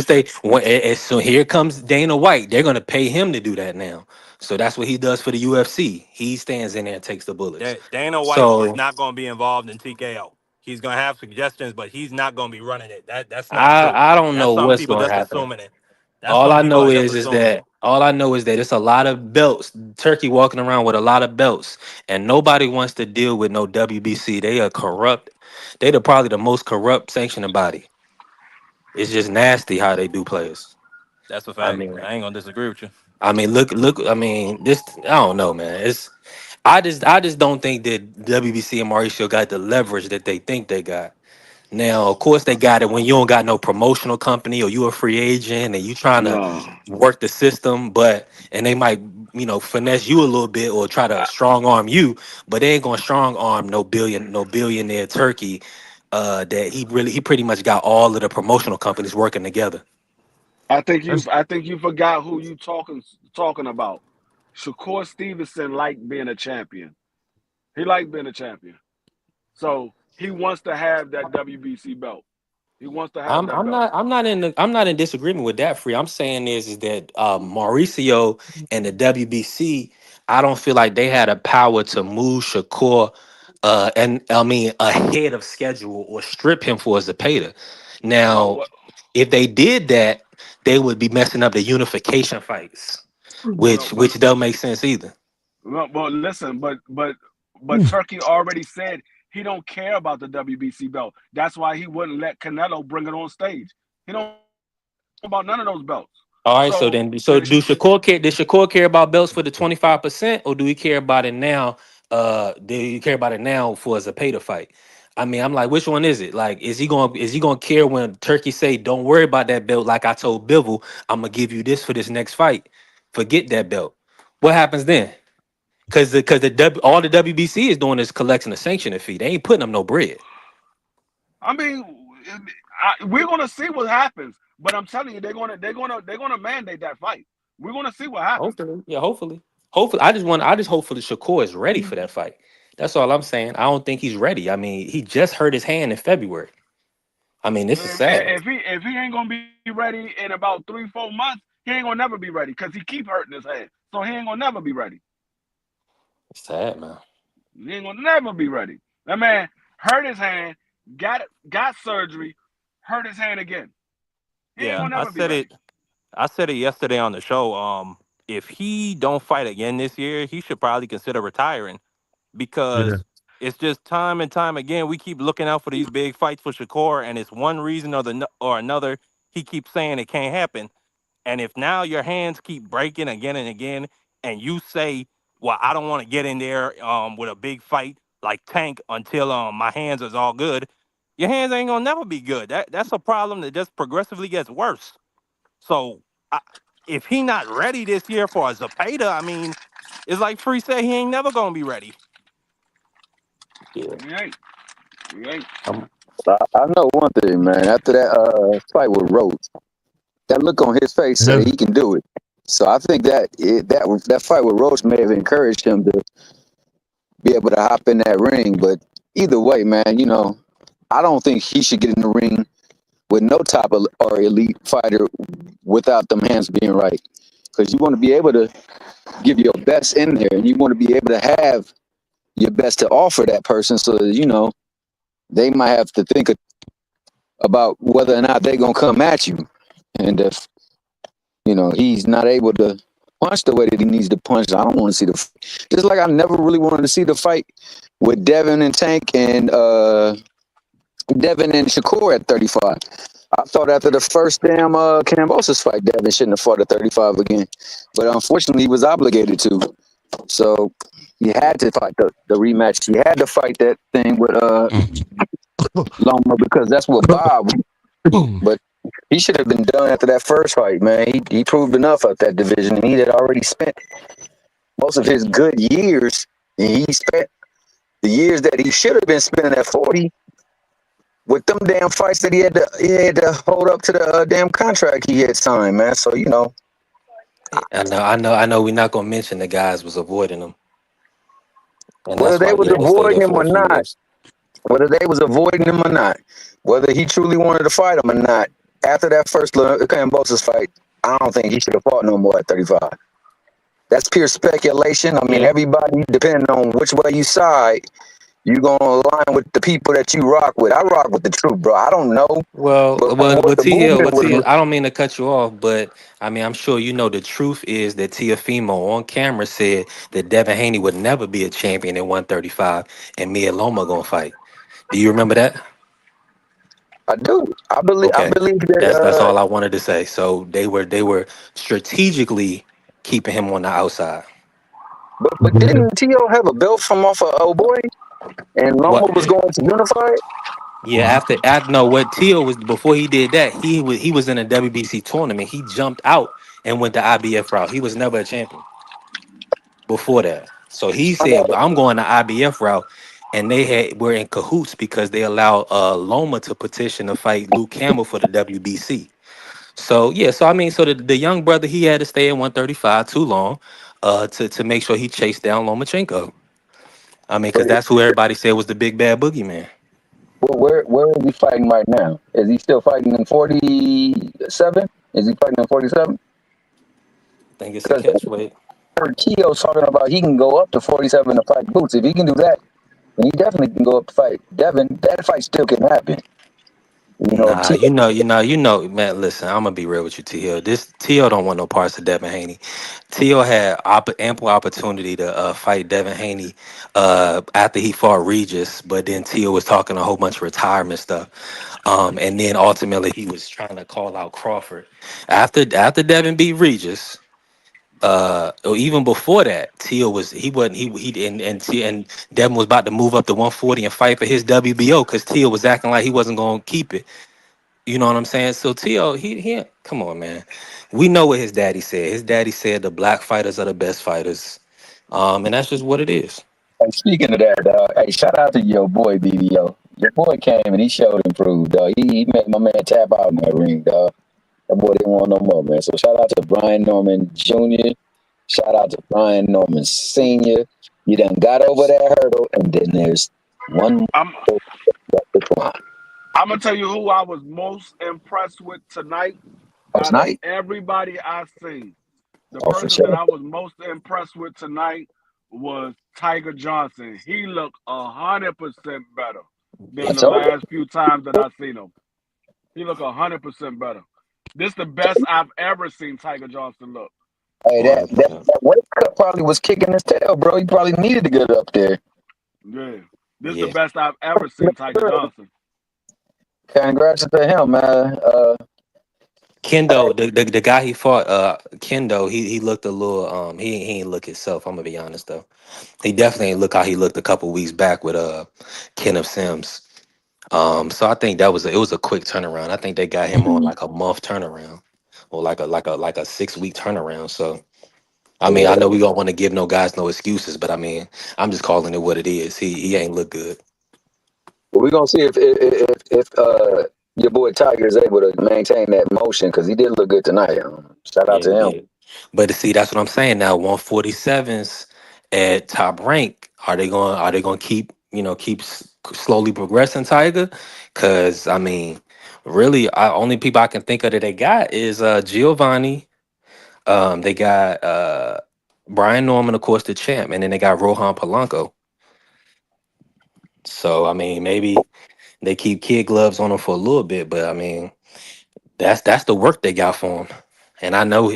so here comes Dana White. They're gonna pay him to do that now. So that's what he does for the UFC. He stands in there and takes the bullets. Dana White is So not going to be involved in TKO. He's going to have suggestions, but he's not going to be running it. That's not true. I don't That's know some what's people gonna just happen. assuming it. That's some people are just assuming. All I know is that it's a lot of belts. Turkey walking around with a lot of belts, and nobody wants to deal with no WBC. They are corrupt. Probably the most corrupt sanctioning body. It's just nasty how they do players. That's a I fact. mean, I ain't going to disagree with you. look. I mean, this. I don't know, man. I just don't think that WBC and Mauricio got the leverage that they think they got. Now, of course, they got it when you don't got no promotional company or you a free agent and you trying to No, work the system, and they might finesse you a little bit or try to strong arm you, but they ain't gonna strong arm no billionaire Turkey. That he pretty much got all of the promotional companies working together. That's I think you forgot who you talking about. Shakur Stevenson liked being a champion. He liked being a champion. So he wants to have that WBC belt. He wants to have I'm that I'm belt. not I'm not in I'm not in disagreement with that. Free. I'm saying is that Mauricio and the WBC. I don't feel like they had a power to move Shakur, and I mean ahead of schedule or strip him for his Zepeda. Well, Now, what? if they did that, they would be messing up the unification fights, No, which don't make sense either. well, listen, but Turkey already said he don't care about the WBC belt. That's why he wouldn't let Canelo bring it on stage. He don't about none of those belts. All right, so So then, so do Shakur care? Does Shakur care about belts for the 25%, or do he care about it now? Do you care about it now for as a pay to fight? I mean, I'm like, which one is it? Like, is he gonna care when Turkey say, "Don't worry about that belt"? Like I told Bivol, I'm gonna give you this for this next fight. Forget that belt. What happens then? All the WBC is doing is collecting a sanctioning fee. They ain't putting them no bread. I mean, we're gonna see what happens. But I'm telling you, they're gonna mandate that fight. We're gonna see what happens. Hopefully, yeah, hopefully. I just hope for the Shakur is ready for that fight. That's all I'm saying. I don't think he's ready. I mean, he just hurt his hand in February. I mean, this is sad. If he ain't gonna be ready in about 3-4 months, he ain't gonna never be ready because he keep hurting his head. So he ain't gonna never be ready. It's sad, man. He ain't gonna never be ready. That man hurt his hand, got surgery, hurt his hand again. He ain't Yeah, gonna never be ready. I said it yesterday on the show. If he don't fight again this year, he should probably consider retiring Yeah. because it's just time and time again we keep looking out for these big fights for Shakur, and it's one reason or another he keeps saying it can't happen. And if now your hands keep breaking again and again, and you say, "Well, I don't want to get in there with a big fight like Tank until my hands is all good," your hands ain't gonna never be good. That's a problem that just progressively gets worse. So I, if he not ready this year for a Zapata, I mean, it's like Free said, he ain't never gonna be ready. Yeah. He ain't. He ain't. I'm, I know one thing, man. After that fight with Rhodes, that look on his face say Yeah. he can do it. So I think that fight with Rhodes may have encouraged him to be able to hop in that ring. But either way, man, I don't think he should get in the ring with no top or elite fighter without them hands being right. Because you want to be able to give your best in there, and you want to be able to have your best to offer that person, so that they might have to think about whether or not they're gonna come at you. And if he's not able to punch the way that he needs to punch, I don't want to see just like I never really wanted to see the fight with Devin and Tank and Devin and Shakur at 35. I thought after the first damn Kambosos fight, Devin shouldn't have fought at 35 again. But unfortunately, he was obligated to. So he had to fight the rematch. He had to fight that thing with Loma because that's what Bob. But he should have been done after that first fight, man. He proved enough at that division, and he had already spent most of his good years. And he spent the years that he should have been spending at 40 with them damn fights that he had to hold up to the damn contract he had signed, man. So I know. We're not gonna mention the guys was avoiding him, and whether that's they why he was had to stay avoiding there him for a or few not, years. whether they was avoiding him or not, whether he truly wanted to fight him or not, after that first Kambosos fight, I don't think he should have fought no more at 35. That's pure speculation. I mean, Yeah. everybody, depending on which way you side, you gonna align with the people that you rock with. I rock with the truth, bro. I don't know, Well, but from well, what well, the T Hill, movement well, T Hill, was, I don't mean to cut you off, but I mean, I'm sure you know the truth is that Tiafimo on camera said that Devin Haney would never be a champion at 135, and Mia Loma gonna fight. Do you remember that? I do. I Okay, believe that's that. all I wanted to say. So they were strategically keeping him on the outside. But didn't T.O. have a belt from off of Oh Boy, and Loma What? was going to unify it? Yeah, after no, what Tio was before he did that, he was in a WBC tournament. He jumped out and went the IBF route. He was never a champion before that. So he I know. said, "I'm going the IBF route," and were in cahoots because they allowed Loma to petition to fight Luke Campbell for the WBC. So yeah, so I mean, so the young brother he had to stay at 135 too long, to make sure he chased down Lomachenko. I mean, But because that's who everybody said was the big bad boogeyman. where is he fighting right now? Is he still fighting in 47? Is he fighting in 47? I think it's a Because catch weight. Keo's talking about he can go up to 47 to fight Boots. If he can do that, then he definitely can go up to fight Devin. That fight still can happen. If Nah, Tio, man. Listen, I'm gonna be real with you, T.O. This T.O. don't want no parts of Devin Haney. T.O. had ample opportunity to fight Devin Haney after he fought Regis, but then T.O. was talking a whole bunch of retirement stuff. And then ultimately he was trying to call out Crawford after Devin beat Regis. Or even before that, Teal was he wasn't he and Devin was about to move up to 140 and fight for his WBO because Teal was acting like he wasn't gonna keep it. You know what I'm saying? So Teal, he come on, man. We know what his daddy said. His daddy said the black fighters are the best fighters. And that's just what it is. and speaking of that, dog, hey, shout out to your boy BVO. Your boy came and he showed improved, dog. He made my man tap out in that ring, dog. That boy didn't want no more, man. So shout out to Brian Norman Jr. Shout out to Brian Norman Sr. You done got over that hurdle, and then there's one more I'm to climb. I'm gonna tell you who I was most impressed with tonight Last out of night, everybody I seen. The oh for person that sure. I was most impressed with tonight was Tiger Johnson. He looked 100% better I than the told you. last few times that I seen him. He looked 100% better. This the best I've ever seen Tiger Johnson look. Hey, that, that 100%. that weight cut probably was kicking his tail, bro. He probably needed to get up there. Yeah, this the Yeah. best I've ever seen Tiger Johnson. Congrats to him, man. Kendo, the guy he fought, Kendo, he looked a little he ain't look himself. I'm gonna be honest though. He definitely ain't look how he looked a couple weeks back with Kenneth Sims. So I think it was a quick turnaround. I think they got him on like a month turnaround, or like a 6 week turnaround. So I mean, I Yeah. know we don't want to give no guys no excuses, but I mean, I'm just calling it what it is. He ain't look good. But we're gonna see if your boy Tiger is able to maintain that motion because he did look good tonight. Shout out Yeah, to he him. did. But see, that's what I'm saying now. 147s at top rank. Are they going to keep slowly progressing, Tiger? Because I mean, really, only people I can think of that they got is Giovanni. They got Brian Norman, of course, the champ, and then they got Rohan Polanco. So I mean, maybe they keep kid gloves on him for a little bit, but I mean, that's the work they got for him. And I know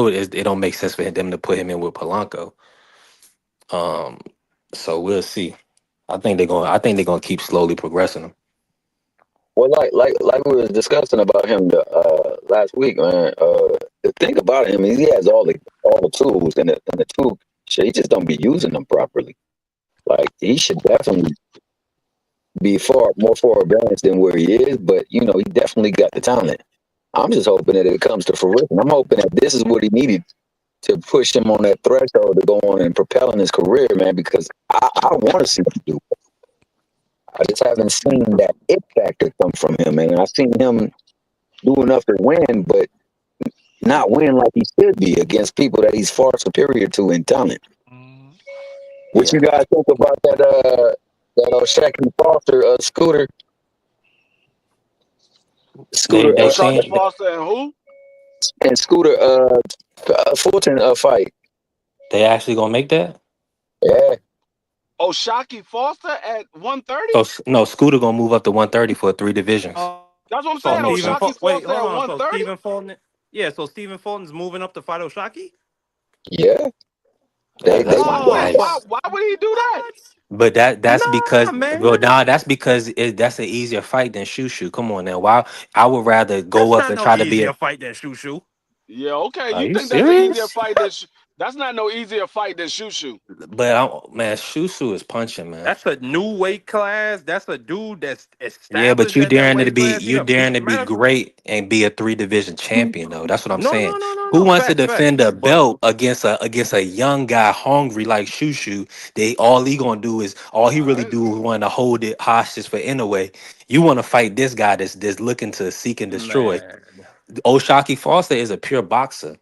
it don't make sense for them to put him in with Polanco. Um, so we'll see. I think they're gonna keep slowly progressing him. Well, like we was discussing about him last week, man. The thing about him is he has all the tools and the tool. Shit, he just don't be using them properly. Like he should definitely be far more far advanced than where he is, but he definitely got the talent. I'm just hoping that it comes to fruition. I'm hoping that this is what he needed to push him on that threshold to go on and propel in his career, man. Because I want to see him do. I just haven't seen that it factor come from him, man. I've seen him do enough to win, but not win like he should be against people that he's far superior to in talent. What Yeah, you guys think about that Shaqy Foster scooter they scooter they O'Shaquie saying Foster and who? and scooter Fulton fight? they actually gonna make that. Yeah, O'Shaquie Foster at 130? So no, Scooter gonna move up to 130 for 3 divisions. That's what I'm That saying. makes sense. O'Shaquie Wait, Foster hold at on. So 130? Stephen Fulton, yeah. So Stephen Fulton's moving up to fight Oshaki. yeah. They That's No, why nice. why would he do that? What? But that's Nah, because well, man. nah, that's because that's an easier fight than Shushu. Come on now. Why I would rather go That's up not and no try to be easier a. fight than Shushu. Yeah, okay. Are You you think that's an easier serious? fight than that's not no easier fight than Shushu. But man, Shushu is punching, man. That's a new weight class. That's a dude that's Yeah, but established at that weight class. He you're a daring to beast. be Matter of, great and be a 3 division champion though. That's what I'm no, saying. no, no, no, Who no. wants to Facts, defend facts. a But belt against a young guy hungry like Shushu? All he gonna do is all he really I, do is want to hold it hostage for Inoue. You want to fight this guy that's looking to seek and destroy. man, Oshaki Foster is a pure boxer.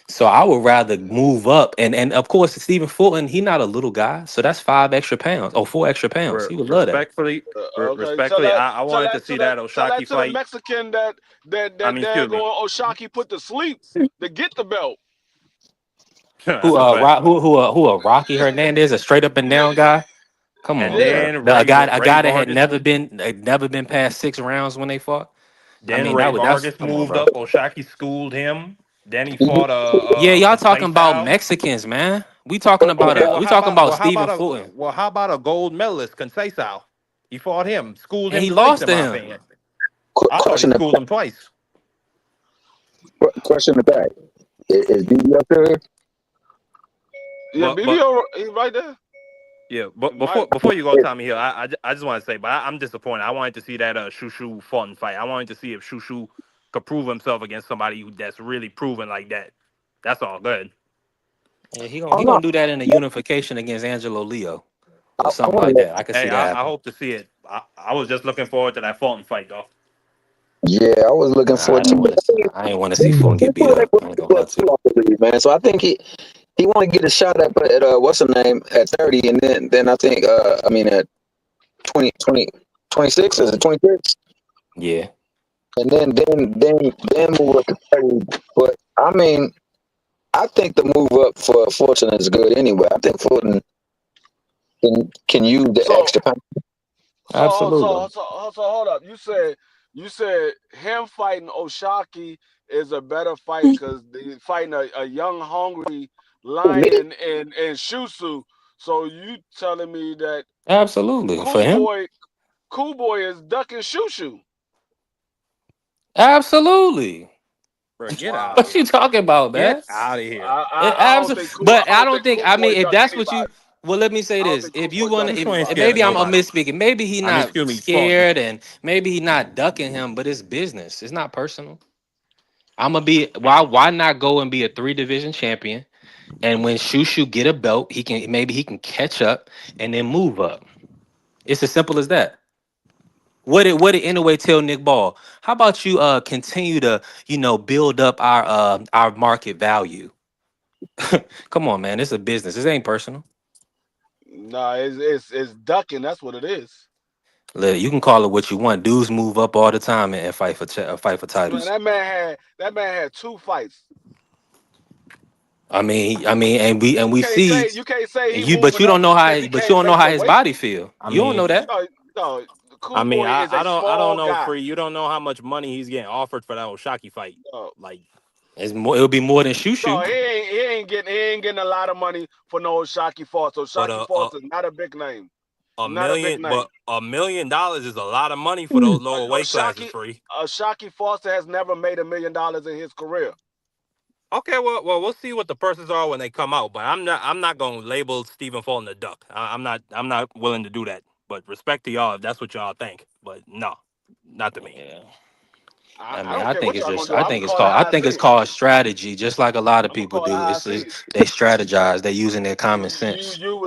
So I would rather move up, and of course Stephen Fulton, he not a little guy, so that's 5 extra pounds or 4 extra pounds. He would love that. respectfully, okay, respectfully, I wanted to see that tell that Oshaki to the fight. Mexican that I mean, excuse me. daggone O'Shaquie put to sleep to get the belt. Who That's a fact. Rocky Hernandez, a straight up and down guy. Come And on, Yeah. bro. then A Ray guy Ray that had Vargas moved. never been past 6 rounds when they fought. I Then mean Ray that's Vargas come on, moved bro. up. Oshaki schooled him. Then he Mhm. fought Yeah, y'all talking about Conceição. Mexicans, man. We talking about Okay, well, Stephen Fulton, how about a gold medalist, Conceição? He fought him, schooled and him he twice, lost in to my him. opinion. I thought he Question the schooled him twice. question the back. Is BB up there? Yeah, But BVO he's right there. yeah, but He might. before you go, Tommy Hill, I just want to say, but I'm disappointed. I wanted to see that Shushu Fulton fight. I wanted to see if Shushu could prove himself against somebody that's really proven like that. That's all good. Yeah, he I gonna don't he know. gonna do that in a unification against Angelo Leo or I something want like to that. I can see Hey, that I happen. hope to see it. I was just looking forward to that Fulton fight, though. Yeah, I was looking Nah, forward to it. I ain't want to see Fulton get beat up. I ain't gonna lie to you. Man. So I think he want to get a shot at what's her name at 30, and then I think I mean at 26 is it 26, Yeah, and then move up to 30. But I mean, I think the move up for Fulton is good anyway. I think Fulton can use the So extra pound. absolutely, so hold up. You said him fighting Oshaki is a better fight because he's fighting a young, hungry lion in Shusu. So you telling me that absolutely for Cool him. Boy, Cool Boy is ducking Shushu? Absolutely. Bro, get out of Wow. What you here. talking about, Get man? out of here. But I I don't don't think think. Cool I Boy mean, if duck that's what you. anybody. Well, let me say I don't this: think Cool if you Boy want duck to, Shushu ain't if scared anybody. of maybe I'm nobody. misspeaking. Maybe he I mean, not excuse me, Fulton. scared, and maybe he not ducking him, but it's business. It's not personal. I'm gonna be. Why not go and be a 3 division champion? And when Shushu get a belt, he can catch up and then move up. It's as simple as that. What did Anyway tell Nick Ball? How about you continue to build up our market value? Come on, man. It's a business. This ain't personal. Nah, it's ducking. That's what it is. You can call it what you want. Dudes move up all the time and fight for fight for Man, titles. that man had 2 fights. And You we can't see say you can't say and he but moving you don't up know because he but you can't don't know make how the his weight. body feel. I You don't know mean, that. No, no, I Cool mean, Boy I, is a I don't I don't small know, guy. Free. You don't know how much money he's getting offered for that Oshaki fight. No, Like It'll be more than Shushu. no, he ain't getting a lot of money for no Shocky Falls. So but Shocky Falls is not a big name. Not a big name. $1 million is a lot of money for those A, lower a weight classes, Shocky Free. a Shocky Foster has never made $1 million in his career. Okay, well, we'll see what the purses are when they come out. But I'm not gonna label Stephen Fulton a duck. I'm not willing to do that. But respect to y'all if that's what y'all think. But no, not to me. Yeah. I don't care what y'all gonna do. I'm gonna call it I how I think see it's it. called strategy, just like a lot of I'm gonna people call it do. how I It's see just it. they strategize. They using their You common you sense. you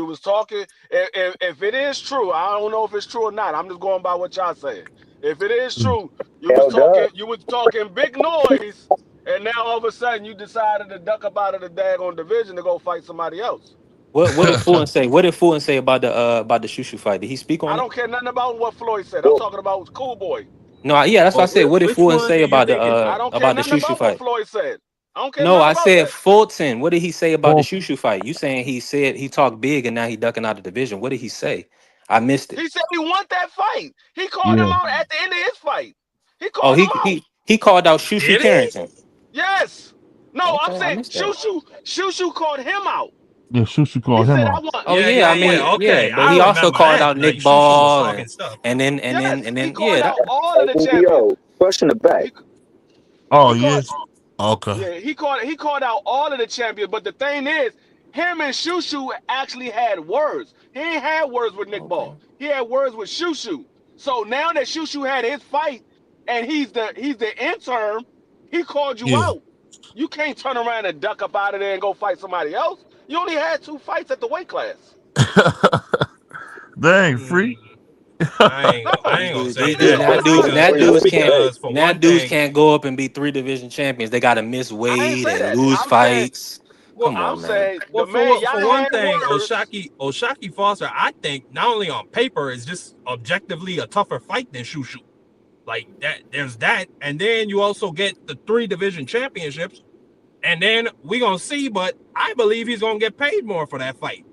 was talking. If it is true, I don't know if it's true or not. I'm just going by what y'all saying. If it is true, you was Hell, talking you was talking big noise, and now all of a sudden you decided to duck up out of the daggone division to go fight somebody else. What did Fulton say? What did Fulton say about the Shushu fight? Did he speak I on it? don't care nothing about what Floyd said. I'm talking about Cool Boy. No, yeah, that's what I Well, said. What did which Fulton one say do you think is? I don't care about the nothing Shushu about what fight? Floyd said. I don't care No, nothing I about said that. Fulton. What did he say about the Well, Shushu fight? You saying he said he talked big and now he ducking out of the division. What did he say? I missed it. He said he want that fight. He called him yeah, out at the end of his fight. He Oh, called him out. he called out Shushu Did he? Carrington. Yes. No, I'm Okay, I saying missed that. Shushu called him out. yeah. Shushi He called said, him I out. want, Oh Yeah, yeah, yeah, I want, yeah. Okay, but I he also remember called that. out Like Nick Shushu was Ball talking stuff. yes, he called yeah, out all of hey, the champions. BVO, question the back. He Oh he called yeah. Okay. Yeah, he called out all of the champions. But the thing is, him and Shushu actually had words. He ain't had words with Nick okay. Ball. He had words with Shushu. So now that Shushu had his fight and he's the intern, he called you Yeah. out. You can't turn around and duck up out of there and go fight somebody else. You only had 2 fights at the weight class. Dang, free. Mm, I These ain't gonna dudes, say these dudes, that No, because for one dudes thing, can't go up and be 3 division champions. They gotta miss I ain't weight say and that. lose I'm saying fights. well, Come I'm on, man. saying the man y'all for one had thing, words. Oshaki Foster, I think not only on paper is just objectively a tougher fight than Shushu. Like that, there's that, and then you also get the 3 division championships, and then we gonna see. But I believe he's gonna get paid more for that fight.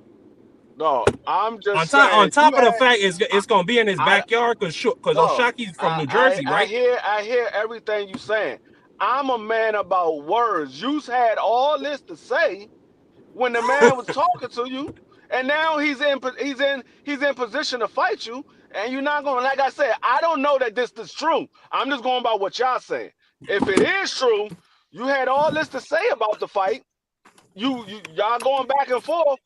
No, I'm On just top, on saying top of the fact it's gonna be in his I backyard because no, Oshaki's from New Jersey, I right? hear everything you saying. I'm a man about words. You had all this to say when the man was talking to you, and now he's in position to fight you, and you're not going. Like I said, I don't know that this is true. I'm just going by what y'all saying. If it is true, you had all this to say about the fight. Y'all going back and forth.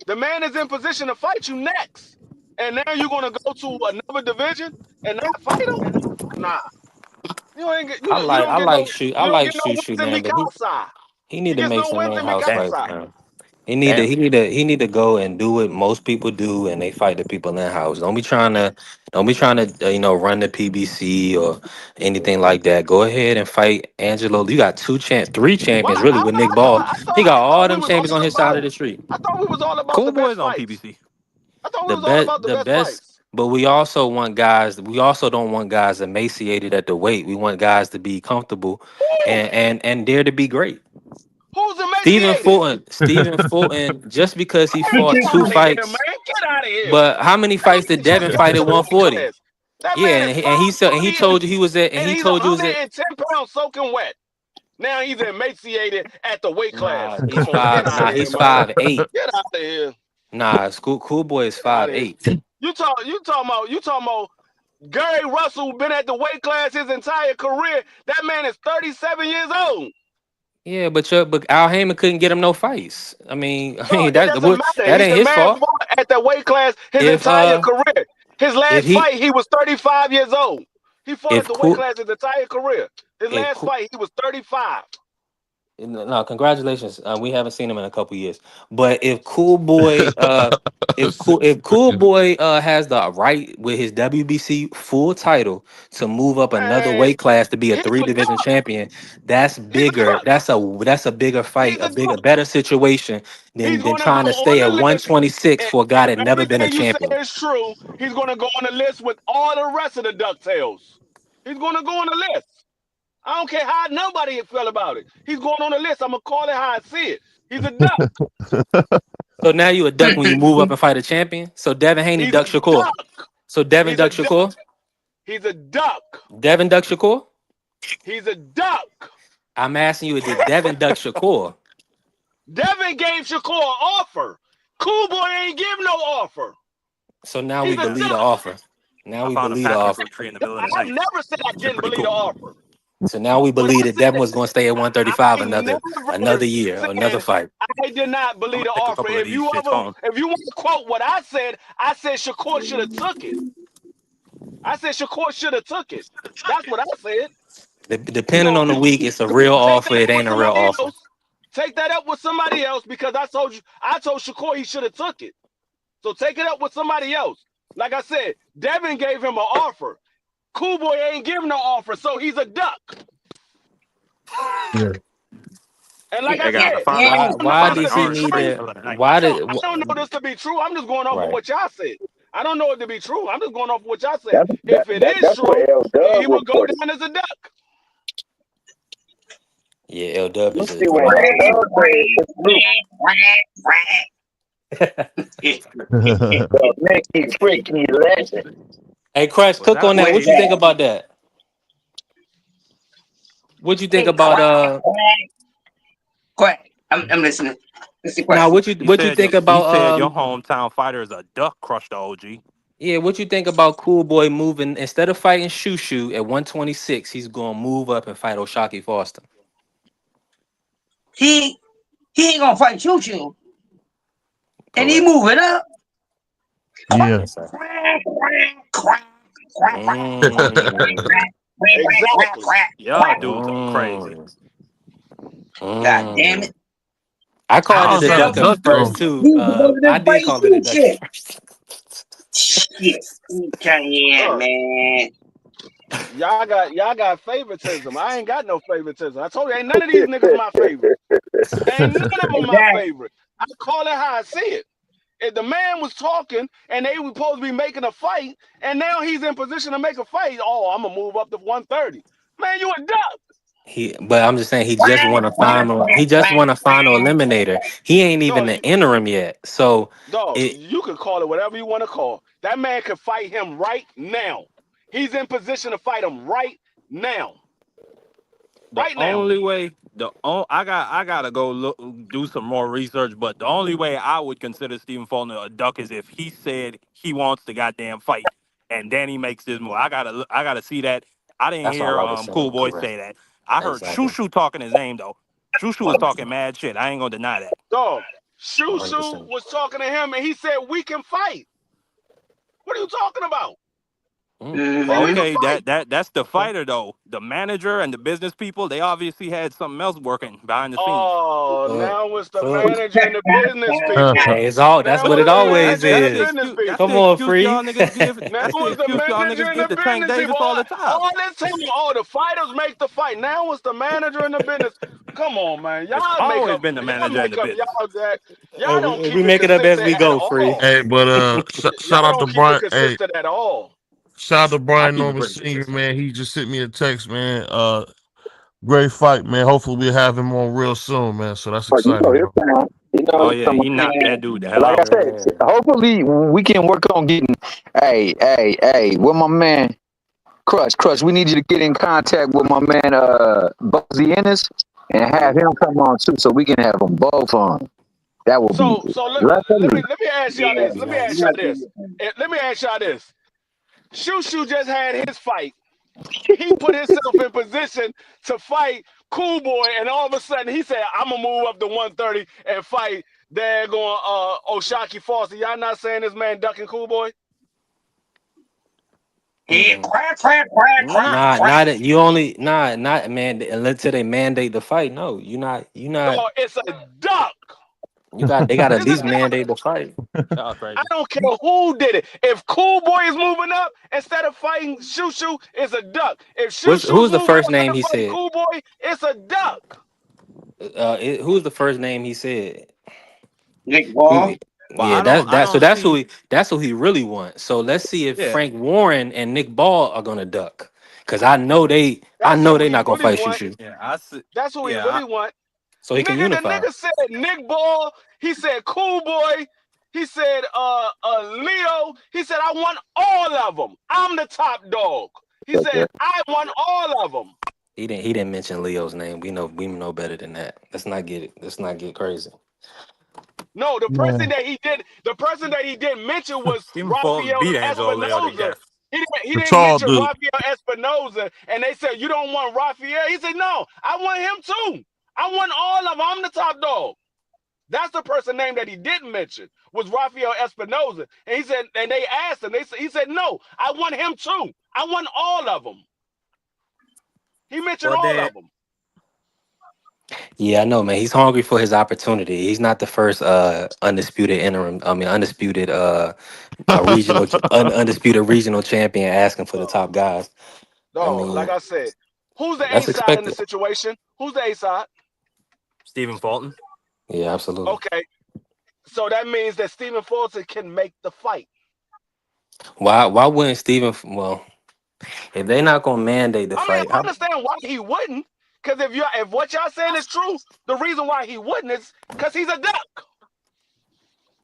The man is in position to fight you next, and now you're gonna go to another division and not fight him? Nah, you ain't get you don't get no I you don't like get no Shushu, wins in man, but Mikasa. he need You to get make no some wins in in-house That fights, Mikasa. man. Damn. He need to go and do what most people do, and they fight the people in their house. Don't be trying to run the PBC or anything like that. Go ahead and fight Angelo. You got three Why? champions really with Nick Ball. He got I all thought we them was champions on all his side about. of the street. I thought we was all about Cool the best boys on fights. PBC. I thought we was all about the The best best, fights. but we also want guys. We also don't want guys emaciated at the weight. We want guys to be comfortable Who? and dare to be great. Who's emaciated? Stephen Fulton, just because he Man, fought get two out of here, fights, man. Get out of here. but how many That fights man did should Devin have went fight to at the weight 140? class. That Yeah, man is and he 5'3" told you he was at, and and he he's told you was at. 110 pounds soaking wet. Now he's emaciated at the weight class. Nah, Come on, get out of he's here, man. 5'8". Get out of here. Nah, cool boy is Get out five of here. eight. You talking about Gary Russell been at the weight class his entire career. That man is 37 years old. Yeah, but Al Heyman couldn't get him no fights. I mean, No, it doesn't matter. that ain't The his man fault. fought at the weight class his If entire career. His if last he fight, he was 35 years old. He fought at if the weight cool class his entire career. His if last cool, fight, he was 35. no, congratulations. We haven't seen him in a couple years. But if Cool Boy has the right with his WBC full title to move up another Man, weight class to be a he's three a division duck. champion, that's He's a bigger. duck. That's a bigger fight, He's a a duck. better situation He's than going to go trying to on stay at the list. 126 And for a guy if that never been a everything you say champion. is true, he's going to go on the list with all the rest of the DuckTales. He's going to go on the list. I don't care how nobody feel about it. He's going on the list. I'm going to call it how I see it. He's a duck. So now you a duck when you move up and fight a champion. So Devin Haney He's a duck Shakur. duck. So Devin He's a duck duck. Shakur. He's a duck. Devin duck Shakur. He's a duck. I'm asking you, did Devin duck Shakur? Devin gave Shakur an offer. Cool Boy ain't give no offer. So now He's we a believe the duck. offer. Now I we found a believe the passion offer. fruit tree in the middle of the I've night. never said I Shit, didn't pretty believe the cool. offer. So now we What believe I that Devin said, was going to stay at I 135 never another year, another said fight. I did not I'm believe gonna the take a offer. couple of these shits home. If you want to quote what I said Shakur should have took it. I said Shakur should have took it. That's what I said. Depending So on the week, it's a you real take that offer. It up with ain't a real somebody offer. else. Take that up with somebody else because I told Shakur he should have took it. So take it up with somebody else. Like I said, Devin gave him an offer. Cool Boy ain't giving no offer, so he's a duck. Yeah. And like I Hey guys, said, I Why found an does he orange true. need tree in the to? middle of the night. Why I don't know this to be true. I'm just going off of right? what y'all said. I don't know it to be true. I'm just going off of what y'all said. That's If it is that's what true, L then he Dub would go reported. down as a duck. Yeah, LW Let's is see a what dog. L Dub says. The Mickey freaky legend. Hey, Crush, Was cook that a on that. What post you think game? about that? What you think about Quiet. I'm listening. What's the now? question? What you think He about said your hometown fighter is a duck, crushed the OG. Yeah, what you think about Cool Boy moving instead of fighting Shushu at 126, he's gonna move up and fight Oshaki Foster. He ain't gonna fight Choo Choo, and he Correct. moving up. Yeah. Yes, sir. Yeah. Mm, Exactly. Y'all dudes are crazy. mm, God damn it! mm. I called How it is a Instead that a of duck at duck first though? too. he's over there I did fighting call it a Choo duck at Choo. first. Shit. Yeah, Uh, man. y'all got favoritism. I ain't got no favoritism. I told you ain't none of these niggas my favorite. Ain't none of them my Exactly. favorite. I call it how I see it. If the man was talking and they were supposed to be making a fight, and now he's in position to make a fight, oh, I'm gonna move up to 130. Man, you a duck. But I'm just saying he just won a final. He just won a final eliminator. He ain't even Dog, the interim yet. So it you can call it whatever you want to call. That man can fight him right now. He's in position to fight him right now. The Right now. only way, I gotta go look, do some more research. But the only way I would consider Stephen Fulton a duck is if he said he wants the goddamn fight, and then he makes this move. I gotta see that. I didn't that's all hear I was Cool saying. Boy Correct. say that. I heard Exactly. Shushu talking his name though. Shushu was talking mad shit. I ain't gonna deny that. Dog, Shushu 100%. was talking to him and he said, we can fight. What are you talking about? Finish the Okay, fight. that's the fighter though. The manager and the business people, they obviously had something else working behind the scenes. Oh, Fuck. now it's the Fuck. manager and the business people. Hey, it's all. That's Now what it's it the always manager and the That's the is. business excuse. That's people. Come the on, excuse free. y'all niggas give. Now That's the it's the excuse y'all manager niggas and give the to Tank business Davis people. all the time. All this time, all the fighters make the fight. Now it's the manager and the business. Come on, man. It's Y'all make always up. been the Y'all manager and make the up. business. Hey, Y'all don't we keep it make it up as consistent we at go, free. all. Hey, but Y'all shout out to don't keep it Brian. Hey, consistent at all. shout out to I Brian keep it Norman pretty Senior, consistent. man. He just sent me a text, man. Great fight, man. Hopefully we'll have him on real soon, man. So that's But you know, exciting, he'll bro. come on. You know, Oh he'll yeah, come he on. knocked that dude the hell Like I out. said, Yeah. hopefully we can work on getting. Hey, with my man Crush. We need you to get in contact with my man Buzzy Ennis and have him come on too, so we can have them both on. That will be So luckily. let me ask y'all That'd this. be Let me ask y'all nice. this. Let me ask y'all this. Shushu just had his fight. He put himself in position to fight Cool Boy, and all of a sudden he said, "I'm gonna move up to 130 and fight." They're going Oshaki Foster. Y'all not saying this man ducking Cool Boy? Nah, Not that you only not man until they mandate the fight. No, you not. No, it's a duck. They got to at It's a least duck. mandate the fight. y'all I crazy. don't care who did it. If Cool Boy is moving up instead of fighting Shushu, it's a duck. If Shushu's Who's the moving up first name instead of he fighting said? Cool Boy, it's a duck. Who's the first name he said? Nick Who? Ball. But Yeah, I so don't see. that's who he really wants. So let's see if Yeah, Frank Warren and Nick Ball are gonna duck. Cause I That's know who they he not gonna really fight want. Shushu. yeah, I see. That's who he Yeah, really want. So he can The unify. nigga said Nick Ball. He said Cool Boy. He said Leo. He said I want all of them. I'm the top dog. He said I want all of them. He didn't mention Leo's name. We know better than that. Let's not get crazy. No, Man, the person that he didn't mention was Stephen Fulton Rafael beat Angelo Leo to Espinoza. death. He the didn't tall mention dude. Rafael Espinoza, and they said you don't want Rafael. He said no, I want him too. I want all of them. I'm the top dog. That's the person name that he didn't mention was Rafael Espinoza, and he said, and they asked him. He said no, I want him too. I want all of them. He mentioned Well all then, of them. Yeah, I know, man. He's hungry for his opportunity. He's not the first undisputed undisputed regional champion asking for the top guys. I No, like mean, I said, who's the A that's side in the expected. situation? Who's the A side? Stephen Fulton. Yeah, absolutely. Okay, so that means that Stephen Fulton can make the fight. Why wouldn't well, if they're not gonna mandate the I mean, fight, I understand why he wouldn't. Because if what y'all saying is true, the reason why he wouldn't is because he's a duck.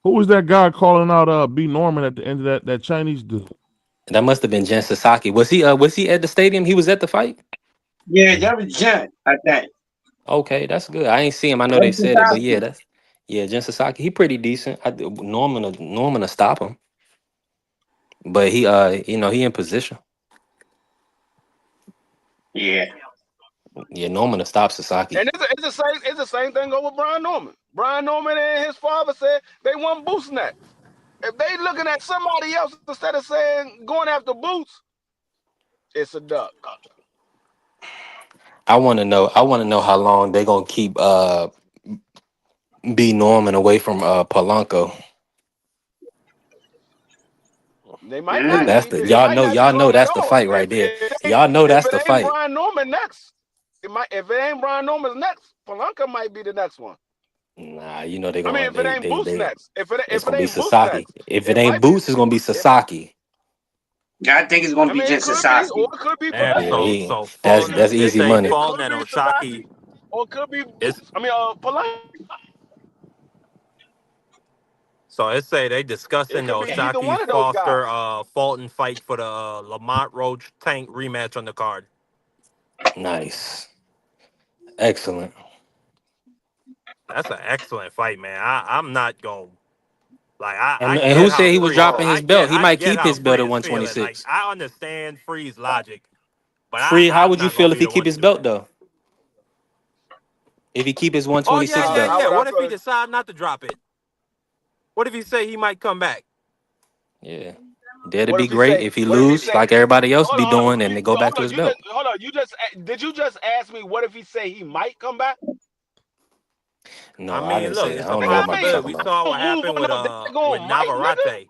Who was that guy calling out B Norman at the end of that Chinese dude? that must have been Jen Sasaki. Was he at the stadium? He was at the fight? Yeah, that was Jen, I think. Okay, that's good. I ain't see him. I know they said it, but yeah, Jen Sasaki, he pretty decent. Norman to stop him. But he in position. Yeah. Yeah, Norman to stop Sasaki. And it's the same thing over Brian Norman. Brian Norman and his father said they want Boots next. If they looking at somebody else instead of saying going after Boots, it's a duck. I wanna know how long they gonna keep B Norman away from Polanco. They might Cause not Mm. that's keep the it. It might not be y'all know long at that's the all. fight right there. Y'all know If that's it the ain't fight. Brian Norman next, if it ain't Brian Norman's next, Polanco might be the next one. Nah, you know they I mean, gonna if it ain't Boots next, it's if it gonna be ain't Boots Sasaki. next, If it it ain't might be. Boots, it's gonna be It might. Sasaki. I think it's gonna I be mean, it just could be, or Sasaki. it could be Yeah, Yeah, Polanco. he Fulton. that's They easy say money. It Fulton could and be Sasaki, Oshaki. or it could be It's Boots. I mean, Polanco. so it say they It discussing the could be either Oshaki one of those Foster guys. Fulton fight for the Lamont Roach Tank rematch on the card. Nice. Excellent. That's an excellent fight, man. I'm not going. Like And I who get said how he was free dropping his belt? He I might get keep how his belt free at is feeling. Like 126. I understand free's logic, but Free, how I'm would you not gonna feel if be he the keep one to his do belt that. though? If he keep his Oh yeah, 126 yeah, belt? How yeah. would I What if he feel? decide not to drop it? What if he say he might come back? Yeah. That'd What be if he great say? if he What if he lose say? like everybody else be Hold on, doing, and they go back to his belt. Hold on. Did you just ask me what if he say he might come back? No, I I mean, didn't look, say that. it's I a don't know what Mike possibility. talking We about. saw what Move happened on no, that with going Mike, nigga. Navarrete.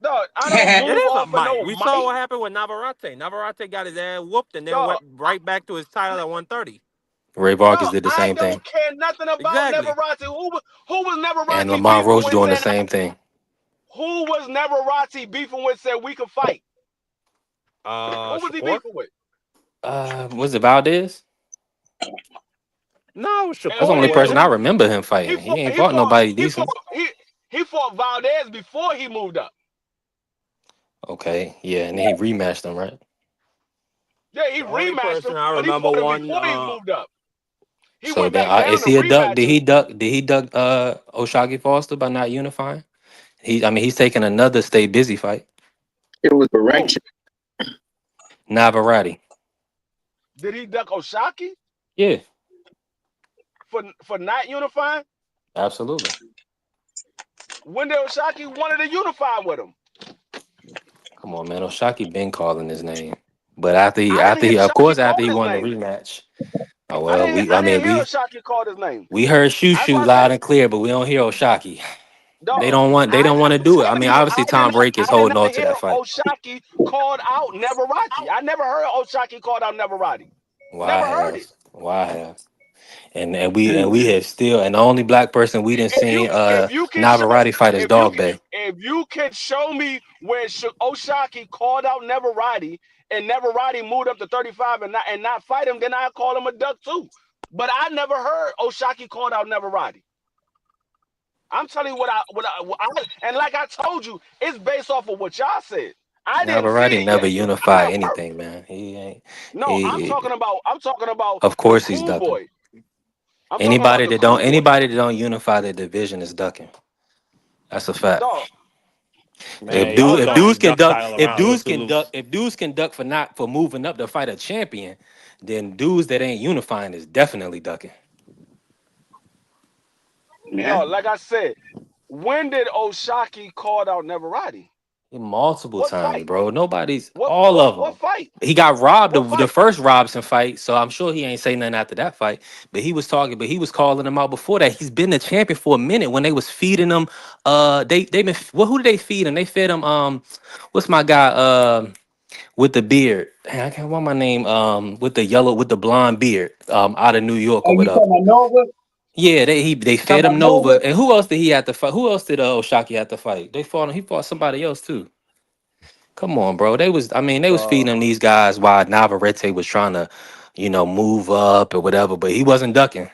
Dog, I don't It move is a off of Mike. no We saw Mike. what happened with Navarrete. Navarrete got his ass whooped and then Dog, went right back to his title at 130. Ray Vargas dog, did the I same thing, don't care nothing about Exactly. Neverati. Who was and Neverati Lamont beefing Roach with doing the saying same thing. who was Neverati beefing with said we could fight? Who was he Shakur? beefing with? Was it Valdez? No, That's the Shakur only person I wasn't. remember him fighting. He ain't He fought fought nobody he fought decent. he fought Valdez before he moved up. Okay, yeah, and then he rematched him, right? Yeah, he The only rematched him, person I but he remember fought him won. before he moved up. He So went then, back down is to he a duck? rematch Did him. he duck? Did he duck? Oshagi Foster by not unifying? He's taking another stay busy fight. It was Who? Baranchi. Navarrete. Did he duck Oshaki Yeah, for not unifying? absolutely. When did Oshaki wanted to unify with him? Come on, man. Oshaki been calling his name, but after I didn't hear of Oshaki course, call after he his won the name. rematch. Oh well, I didn't hear Oshaki call his name. we heard That's why Shushu I loud said, and clear, but we don't hear Oshaki. They dog. don't want to do it. I mean, obviously Tom Brake is I did holding on not to hear that fight. Oshaki called out Neverati. I never heard Oshaki called out Neverati. Well, I Never heard have. it. Well, I have. And we have still, and the only black person we didn't see If you can show Navarrete fight is Dog Bay. if you can show me where Oshaki called out Neverati and Neverati moved up to 35 and not fight him, then I call him a duck too. But I never heard Oshaki called out Neverati. I'm telling you what I and like I told you, it's based off of what y'all said. I didn't see Navarrete it never yet. I unified never heard. anything, man. He ain't. No, He, I'm talking about of the course, he's cool ducking. boy. I'm talking about the cool boy. Anybody that don't unify the division is ducking. That's a fact. Dog, Man, y'all throwing duck title around a little too loose. If dudes can duck for moving up to fight a champion, then dudes that ain't unifying is definitely ducking. dog, like I said, when did Oshaki call out Neverati? Multiple What times, fight? bro. Nobody's all of What them. fight? He got robbed What the fight? first Robson fight, so I'm sure he ain't say nothing after that fight. But he was calling him out before that. He's been the champion for a minute. When they was feeding him, they been who did they feed him? They fed him what's my guy with the beard? Dang, I can't want my name with the blonde beard out of New York or Oh, you whatever. talking about Nova? Yeah, they Talking fed about him Nova? Nova. And who else did he have to fight? Who else did Oshaki have to fight? He fought somebody else too. Come on, bro. They was feeding him these guys while Navarrete was trying to, move up or whatever, but he wasn't ducking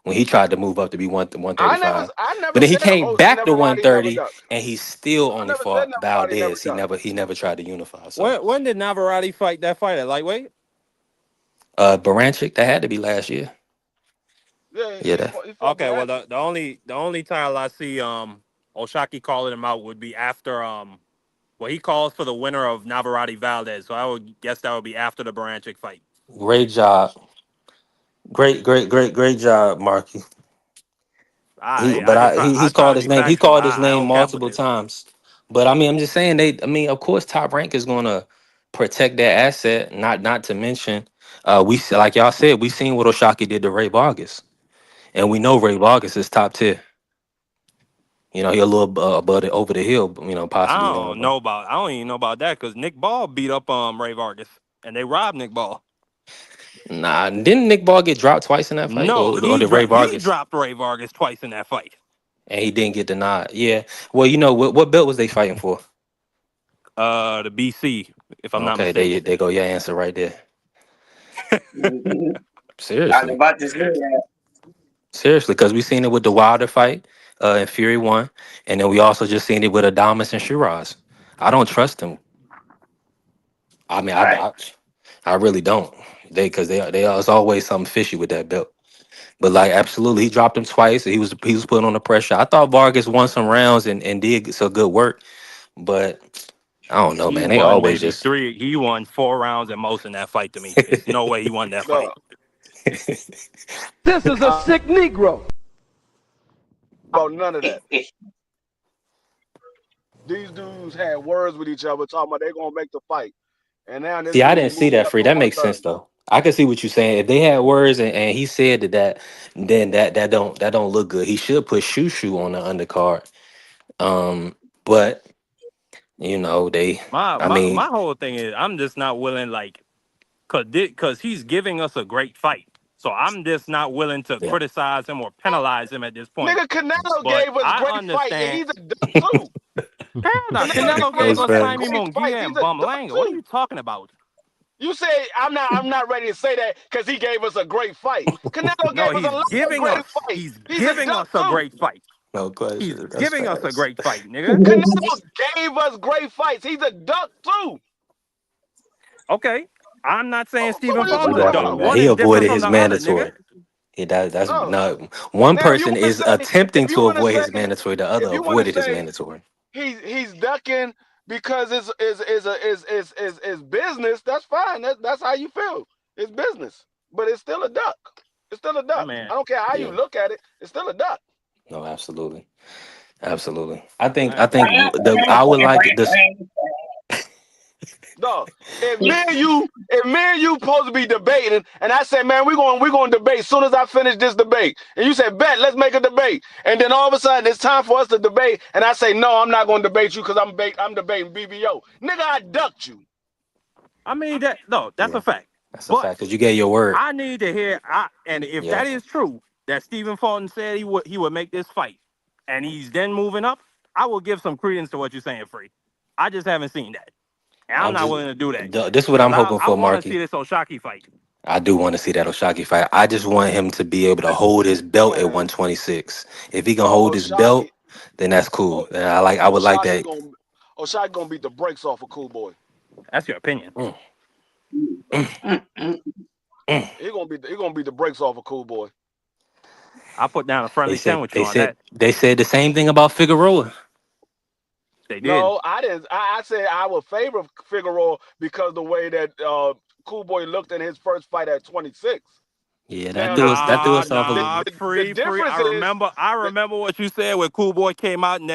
when he tried to move up to be 135. I But never then he said came back to Neverati never 130 ducked. and he still I only never said fought Neverati never Valdez. ducked. He never tried to unify. So When did Navarrete fight that fight at lightweight? Baranchik, that had to be last year. Yeah, Yeah, that he fought Okay, well Baranchik. the only title I see Oshaki calling him out would be after well, he calls for the winner of Navarrete Valdez, so I would guess that would be after the Baranchik fight. great job. Great job, Marky. I just try I He's try called to his be name. He factual. called his I name don't cap with multiple this. times. But I mean, I'm just saying of course Top Rank is gonna protect their asset, not to mention like y'all said, we seen what Oshaki did to Ray Vargas. And we know Ray Vargas is top tier. He a little above over the hill, possibly now. But I don't even know about that because Nick Ball beat up Ray Vargas and they robbed Nick Ball. nah, didn't Nick Ball get dropped twice in that fight? No, Or did Ray he Vargas? dropped Ray Vargas twice in that fight. And he didn't get denied. Yeah. Well, what belt was they fighting for? The BC, if I'm not Okay, mistaken. they go your answer right there. Mhm. I was Seriously. about to say that. Seriously, because we seen it with the Wilder fight in Fury 1, and then we also just seen it with Adamas and Shiraz. I don't trust them. I mean, Right. I really don't. There's always something fishy with that belt. But like, absolutely, he dropped him twice. He was putting on the pressure. I thought Vargas won some rounds and did some good work, but I don't know, He man. They won always maybe just. three. He won 4 rounds at most in that fight. To me, it's no way he won that fight. Dog. This is a sick Negro. About none of that. these dudes had words with each other talking about they're gonna make the fight. And now this See, I dude didn't see moved that, up Free. to That makes sense 130. though. I can see what you're saying. If they had words and he said that, then that don't look good. He should put Shushu on the undercard. But they. My I my mean, my whole thing is I'm just not willing, like, cause he's giving us a great fight. So I'm just not willing to yeah. criticize him or penalize him at this point. Nigga, Canelo But gave us I great fight, and understand. he's a duck too. Hell no, Canelo Canelo gave Hey, gave us us mad Fred. Jaime great fights. Munguia He's and a duck Bumlanga. What are too. you talking about? You say I'm not ready to say that because he gave us a great fight. Canelo No, gave us a he's lot of giving great us. fights. He's He's a giving duck us a too. great fight. No He's question. That's giving us a facts. great fight, nigga. Canelo gave us great fights. He's a duck too. Okay. I'm not saying So Stephen what are you Fulton's a talking duck. Exactly, about? man. One He is different avoided from his the other, nigga. mandatory. Yeah, that's No. not one Now, if you person want to is say, attempting if you to want to avoid say, his mandatory. The if other you want to avoided his say mandatory. he's ducking because it's business, that's fine. That's how you feel. It's business, but it's still a duck. It's still a My duck. man. I don't care how you Yeah. look at it. It's still a duck. No, absolutely. Absolutely. I think I I ain't gonna lie. think I would like this. Dog. If me and you supposed to be debating, and I say, man, we're gonna debate as soon as I finish this debate, and you say, bet, let's make a debate, and then all of a sudden it's time for us to debate, and I say, no, I'm not gonna debate you because I'm debating BVO. Nigga, I ducked you. I mean that's Yeah, a fact. that's a But fact because you gave your word. I need to hear. And if Yeah. that is true, that Stephen Fulton said he would make this fight, and he's then moving up, I will give some credence to what you're saying, Free. I just haven't seen that, and I'm I'm not just. willing to do that This is what because I'm I hoping I for, want to see Marky. this Oshaki fight. I do want to see that Oshaki fight. I just want him to be able to hold his belt at Man, 126. If he can hold oh his Oshaki, belt, then that's oh, cool. Then I would like Oshaki that. gonna Oshaki gonna beat the brakes off of Cool Boy. That's your opinion. Mm, mm, mm. He gonna beat the brakes off of Cool Boy. I put down a They friendly said 10 with you they on said that. they said the same thing about Figueroa. They did. No, I didn't. I said I would favor Figueroa because the way that Cool Boy looked in his first fight at 26. Yeah, that Now threw us that threw Nah, us off a the, little nah, bit. the free. difference I is remember. I that remember what you said when Cool Boy came out in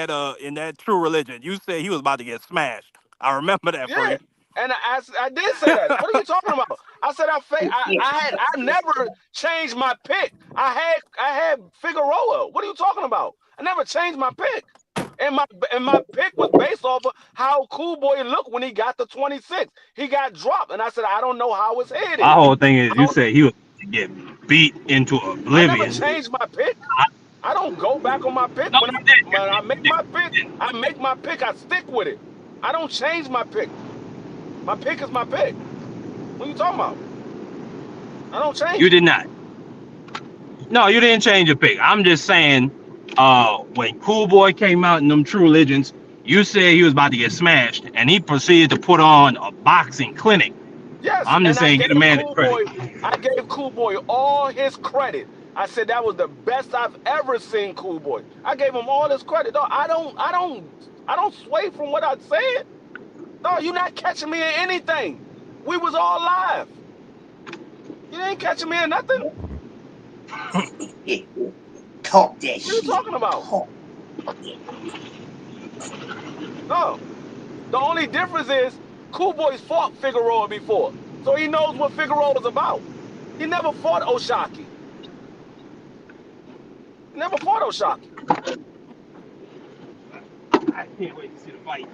that True Religion. You said he was about to get smashed. I remember that, yeah, free. and I did say that. What are you talking about? I said I never changed my pick. I had Figueroa. What are you talking about? I never changed my pick. And my pick was based off of how Cool Boy looked when he got to 26. He got dropped, and I said I don't know how his head My is. whole thing is, I you don't. said he was to get beat into I never oblivion. changed my pick. I don't go back on my pick. No, you did. When I make my pick, I make my pick. I stick with it. I don't change my pick. My pick is my pick. What are you talking about? I don't You change it. did not. No, you didn't change your pick. I'm just saying, when Cool Boy came out in them True Religions, you said he was about to get smashed, and he proceeded to put on a boxing clinic. Yes, I'm and just saying, give the man the credit. I gave Cool Boy all his credit. I said that was the best I've ever seen Cool Boy. I gave him all his credit. No, I don't sway from what I said. No, you're not catching me in anything. We was all live. You ain't catching me in nothing. Talk that What are you shit. talking about? Talk. No. The only difference is Cool Boy's fought Figueroa before. So he knows what Figueroa is about. He never fought Oshaki. He never fought Oshaki. I can't wait to see the fight.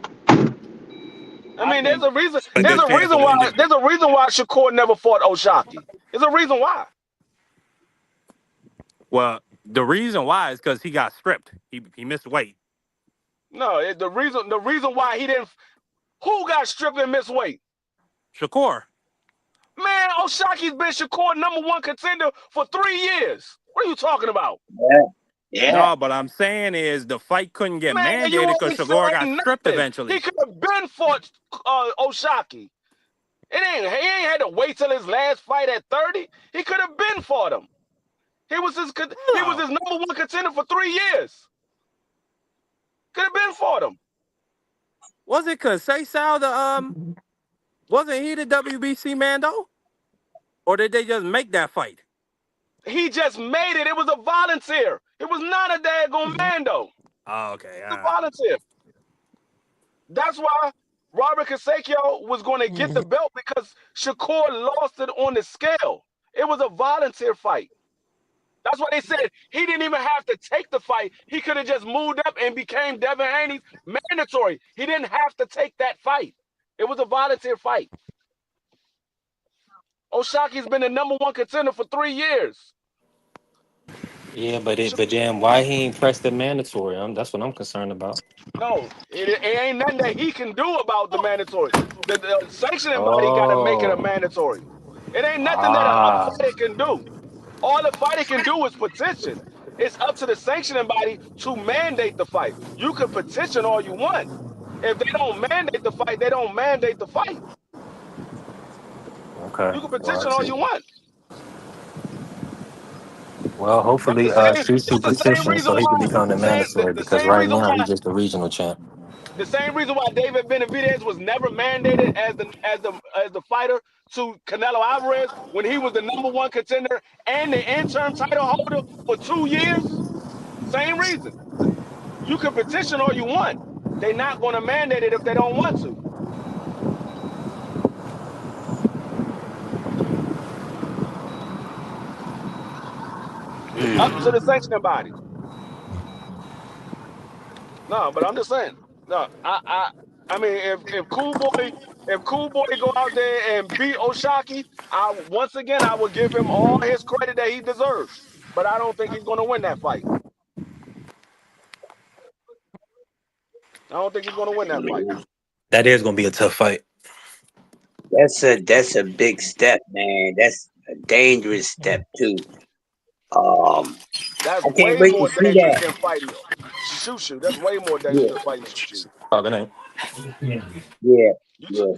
I I mean, there's think a reason. a There's good a chance reason of why. winning. There's a reason why Shakur never fought Oshaki. There's a reason why. Well, the reason why is because he got stripped. He missed weight. No, the reason why he didn't. Who got stripped and missed weight? Shakur. Man, Oshaki's been Shakur #1 contender for 3 years. What are you talking about? Yeah. No, but I'm saying is the fight couldn't get Man, mandated you because ain't Shakur got saying stripped nothing. He eventually. could have been fought Oshaki. He ain't had to wait till his last fight at 30. He could have been fought him. He was his No. #1 contender for 3 years. Could have been fought him. Was it because Say Sal wasn't he the WBC man though? Or did they just make that fight? He just made it. It was a volunteer. It was not a daggone Mando. Oh, okay, It all was a right. volunteer. That's why Robert Kasekio was going to get the belt because Shakur lost it on the scale. It was a volunteer fight. That's why they said he didn't even have to take the fight. He could have just moved up and became Devin Haney's mandatory. He didn't have to take that fight. It was a volunteer fight. Oshaki's been the #1 contender for 3 years. Yeah, but then why he ain't pressed the mandatory? That's what I'm concerned about. No, it ain't nothing that he can do about the mandatory. The sanctioning body got to make it a Oh, mandatory. It ain't nothing that a fighter can do. All the fighter can do is petition. It's up to the sanctioning body to mandate the fight. You can petition all you want. If they don't mandate the fight, they don't mandate the fight. okay. You can Well, petition all you want. hopefully, Shushu That's the same petition reason so he can why become the mandatory the because same right reason now why he's just the regional champ. the same reason why David Benavidez was never mandated as the fighter to Canelo Alvarez when he was the #1 contender and the interim title holder for 2 years. Same reason. You can petition all you want. They're not going to mandate it if they don't want to. It's up to the sanctioning body. No, but I'm just saying. No, I mean, if Cool Boy go out there and beat Oshaki, I would give him all his credit that he deserves. But I don't think he's going to win that fight. I don't think he's going to win that fight. That is gonna be a tough fight. That's a big step, man. That's a dangerous step too. That's I can't way wait to more see dangerous that. than fighting Shushu. That's way more dangerous Yeah, than fighting Shushu. Oh, good night. yeah, You yeah.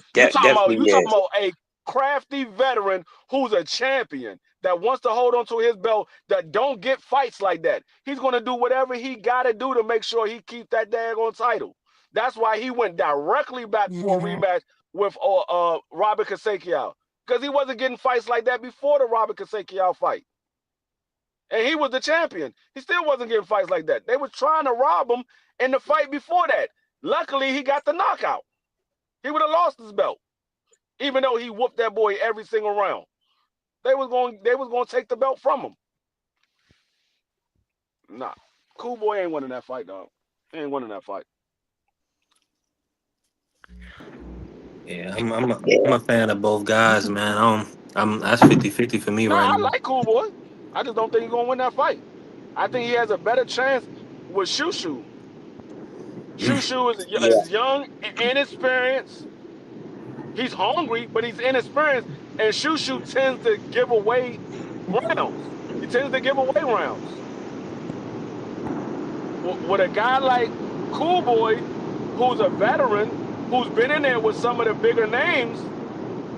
you Definitely talking is. about a crafty veteran who's a champion that wants to hold on to his belt that don't get fights like that. He's gonna do whatever he gotta do to make sure he keep that daggone title. That's why he went directly back for a rematch with Robert Kasekio. Because he wasn't getting fights like that before the Robert Kasekio fight. And he was the champion. He still wasn't getting fights like that. They were trying to rob him in the fight before that. Luckily, he got the knockout. He would have lost his belt, even though he whooped that boy every single round. They was going to take the belt from him. Nah, Cool Boy ain't winning that fight, dog. He ain't winning that fight. Yeah, I'm a fan of both guys, man. That's 50-50 for me Nah, right I now. like Cool Boy. I just don't think he's gonna win that fight. I think he has a better chance with Shushu. Shushu Yeah. is young, inexperienced. He's hungry, but he's inexperienced, and Shushu tends to give away rounds. He tends to give away rounds. With a guy like Cool Boy, who's a veteran, who's been in there with some of the bigger names,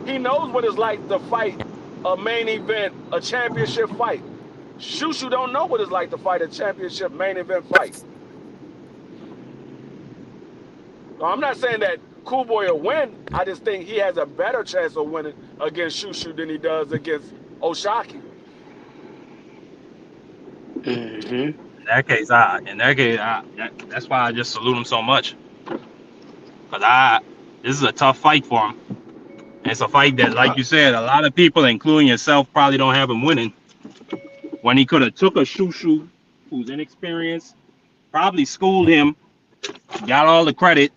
he knows what it's like to fight a main event, a championship fight. Shushu don't know what it's like to fight a championship main event fight. So I'm not saying that Cool Boy will win. I just think he has a better chance of winning against Shushu than he does against Oshaki. Mm-hmm. That's why I just salute him so much. Cause this is a tough fight for him. And it's a fight that, like you said, a lot of people, including yourself, probably don't have him winning. When he could have took a Shushu who's inexperienced, probably schooled him, got all the credit,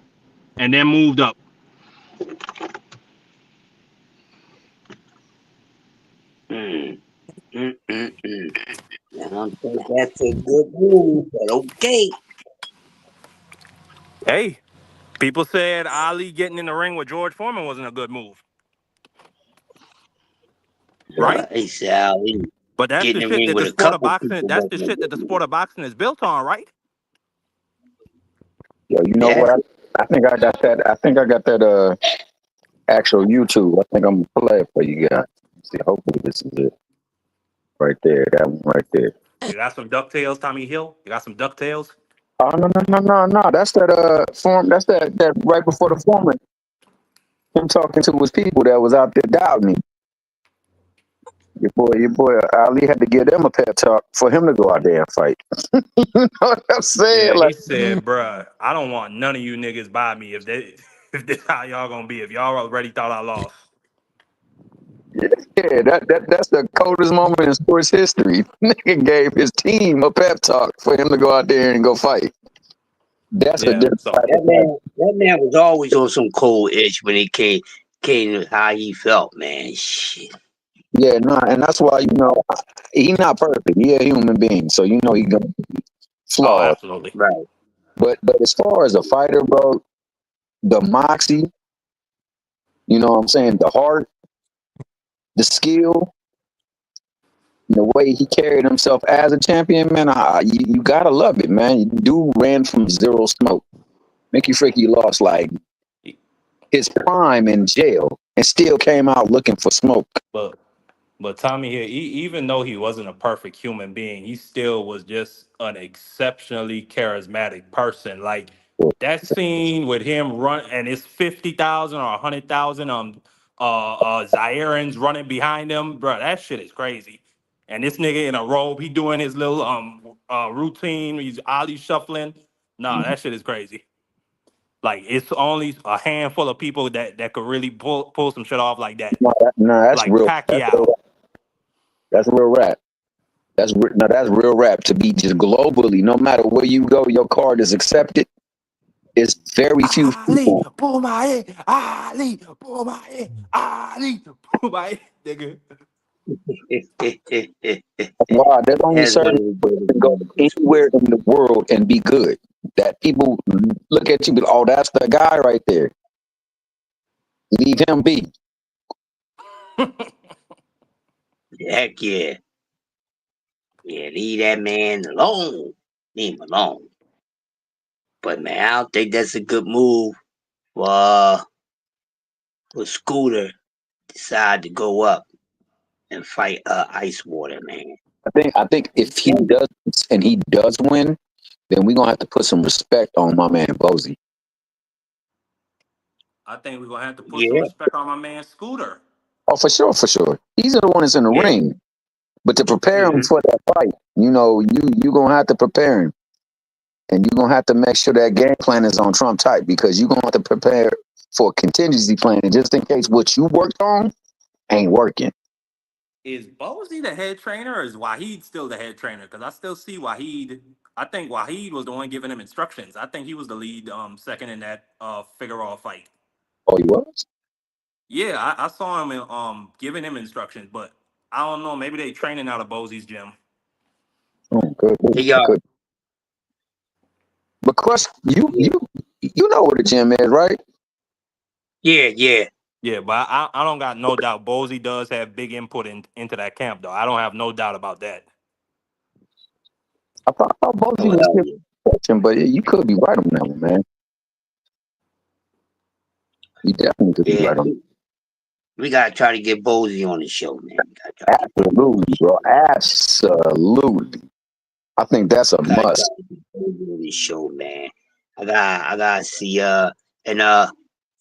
and then moved up. Mm. Mm-mm-mm. I don't think that's a good move, but okay. Hey, people said Ali getting in the ring with George Foreman wasn't a good move, right? He said he But that's getting the in the shit ring that the with a sport of couple boxing. people That's the wasn't a shit that good the move. sport of boxing is built on, right? Yo, you know Yeah. what? I think I got that. I think I got that. Actual YouTube. I think I'm gonna play it for you guys. See, hopefully this is it right there. That one right there. You got some Ducktales, Tommy Hill. You got some Ducktales. Oh no! That's that form. That's that right before the foreman. Him talking to his people that was out there doubting him. Your boy Ali had to give them a pep talk for him to go out there and fight. You know what I'm saying? Yeah, Like, he said, "Bruh, I don't want none of you niggas by me if they if this how y'all gonna be. If y'all already thought I lost." yeah, that's the coldest moment in sports history. Nigga gave his team a pep talk for him to go out there and go fight. That's a Yeah, different so type of fight. That man was always on some cold edge when he came to how he felt, man. Shit. Yeah, no, and that's why he not perfect. He a human being, so he gonna be oh, flawed. absolutely. Right. But as far as a fighter, bro, the moxie, you know what I'm saying, the heart, the skill, the way he carried himself as a champion, man, you gotta love it, man. Dude ran from zero smoke. Mickey Freaky lost like his prime in jail and still came out looking for smoke. But Tommy here, even though he wasn't a perfect human being, he still was just an exceptionally charismatic person. Like that scene with him run and it's 50,000 or 100,000 Zairans running behind him, bro. That shit is crazy. And this nigga in a robe, he doing his little routine. He's ollie shuffling. Nah, that shit is crazy. Like it's only a handful of people that could really pull some shit off like that. No, that's Like real. Pacquiao. That's real rap. That's real rap. To be just globally, no matter where you go, your card is accepted. It's very few Ali, people. pull my head. Ali, pull my head. Ali, pull my head, nigga. Wow, there's only That's one certain of the people that greatest can go moments in anywhere in the world and be good. That people look at you, but oh, that's the guy right there. Leave him be. Heck yeah. Yeah, leave that man alone. Leave him alone. But man, I don't think that's a good move for Scooter decide to go up and fight Ice Water, man. I think if he does and he does win, then we're gonna have to put some respect on my man Bozy. I think we're gonna have to put some Yeah, respect on my man Scooter. Oh, for sure, for sure. He's the one that's in the yeah. ring. But to prepare him Hmm. for that fight, you gonna have to prepare him. And you're gonna have to make sure that game plan is on Trump tight because you're gonna have to prepare for a contingency plan just in case what you worked on ain't working. Is Bozy the head trainer or is Wahid still the head trainer? Because I still see Wahid. I think Wahid was the one giving him instructions. I think he was the lead second in that Figueroa fight. Oh, he was? Yeah, I saw him giving him instructions, but I don't know. Maybe they training out of Bozy's gym. Oh, good. Hey, y'all. Good. But Crush, you Yeah, you you know where the gym is, right? yeah, yeah. Yeah, but I don't got no doubt. Bozy does have big input into that camp, though. I don't have no doubt about that. I thought Bozy Oh, was hell giving yeah. instruction, but you could be right on that one, man. You definitely could be Yeah, right on. we gotta try to get Bozy on the show, man. We gotta try to get Bozy on Absolutely, the show. bro. Absolutely. I think that's a Gotta try must. to get Bozy on the show, man. I gotta see and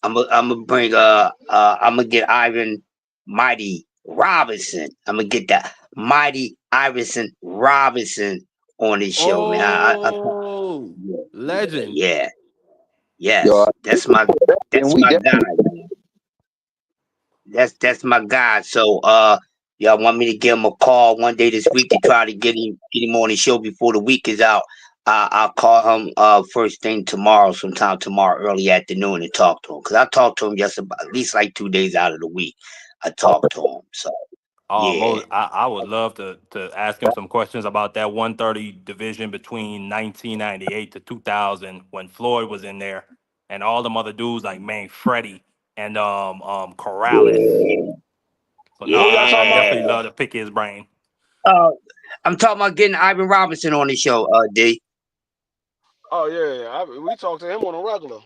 I'm gonna bring I'm gonna get Ivan Mighty Robinson. I'm gonna get that Mighty Iverson Robinson on this show, man. Oh, Yeah, legend. yeah, Yo, yes. then That's we my guy, definitely man. That's my guy. So y'all want me to give him a call one day this week to try to get him on the show before the week is out. I'll call him first thing tomorrow, sometime tomorrow early afternoon, and talk to him because I talked to him just about at least like 2 days out of the week. I talked to him. So yeah, I would love to ask him some questions about that 130 division between 1998 to 2000 when Floyd was in there and all them other dudes like man Freddie and Corrales. yeah, So no, Who y'all talking I about? yeah. definitely love to pick his brain. Uh, I'm talking about getting Ivan Robinson on the show, D. Oh yeah, we talk to him on a regular.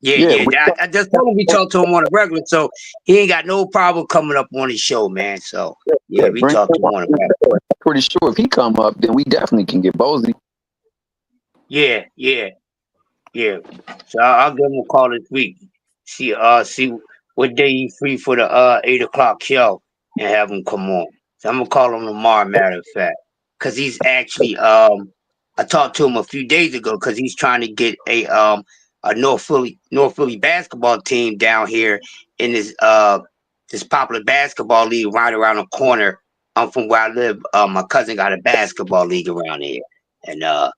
Yeah, yeah, yeah. I just told him we talked to him on a regular, so he ain't got no problem coming up on his show, man. So yeah, we bring talked him to him on on a the regular. show. I'm pretty sure if he come up, then we definitely can get Bozy. Yeah, yeah, yeah. So I'll give him a call this week. See what day he's free for the 8 o'clock show. and have him come on. So I'm gonna call him tomorrow, matter of fact, because he's actually I talked to him a few days ago because he's trying to get a North Philly basketball team down here in this popular basketball league right around the corner. From where I live. My cousin got a basketball league around here, and the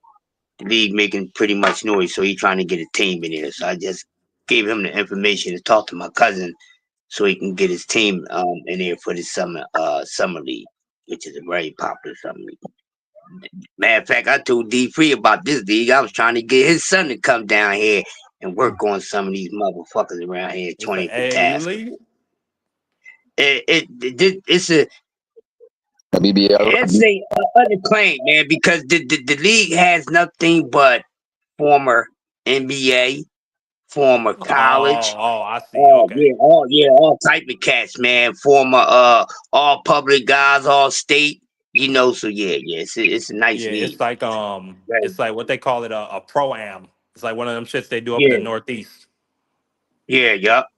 league making pretty much noise, so he's trying to get a team in here. So I just gave him the information to talk to my cousin so he can get his team in there for this summer league, which is a very popular summer league. Matter of fact, I told D Free about this league. I was trying to get his son to come down here and work on some of these motherfuckers around here It's the training for AAU league. basketball. It's a BBL. it's a unacclaimed, man, because the league has nothing but former NBA, former college. I see. Okay. All type of cats, man. Former all public guys, all state. So it's a nice Yeah, league. Right. it's like what they call it a pro am. It's like one of them shits they do up in the Yeah, Northeast. yup,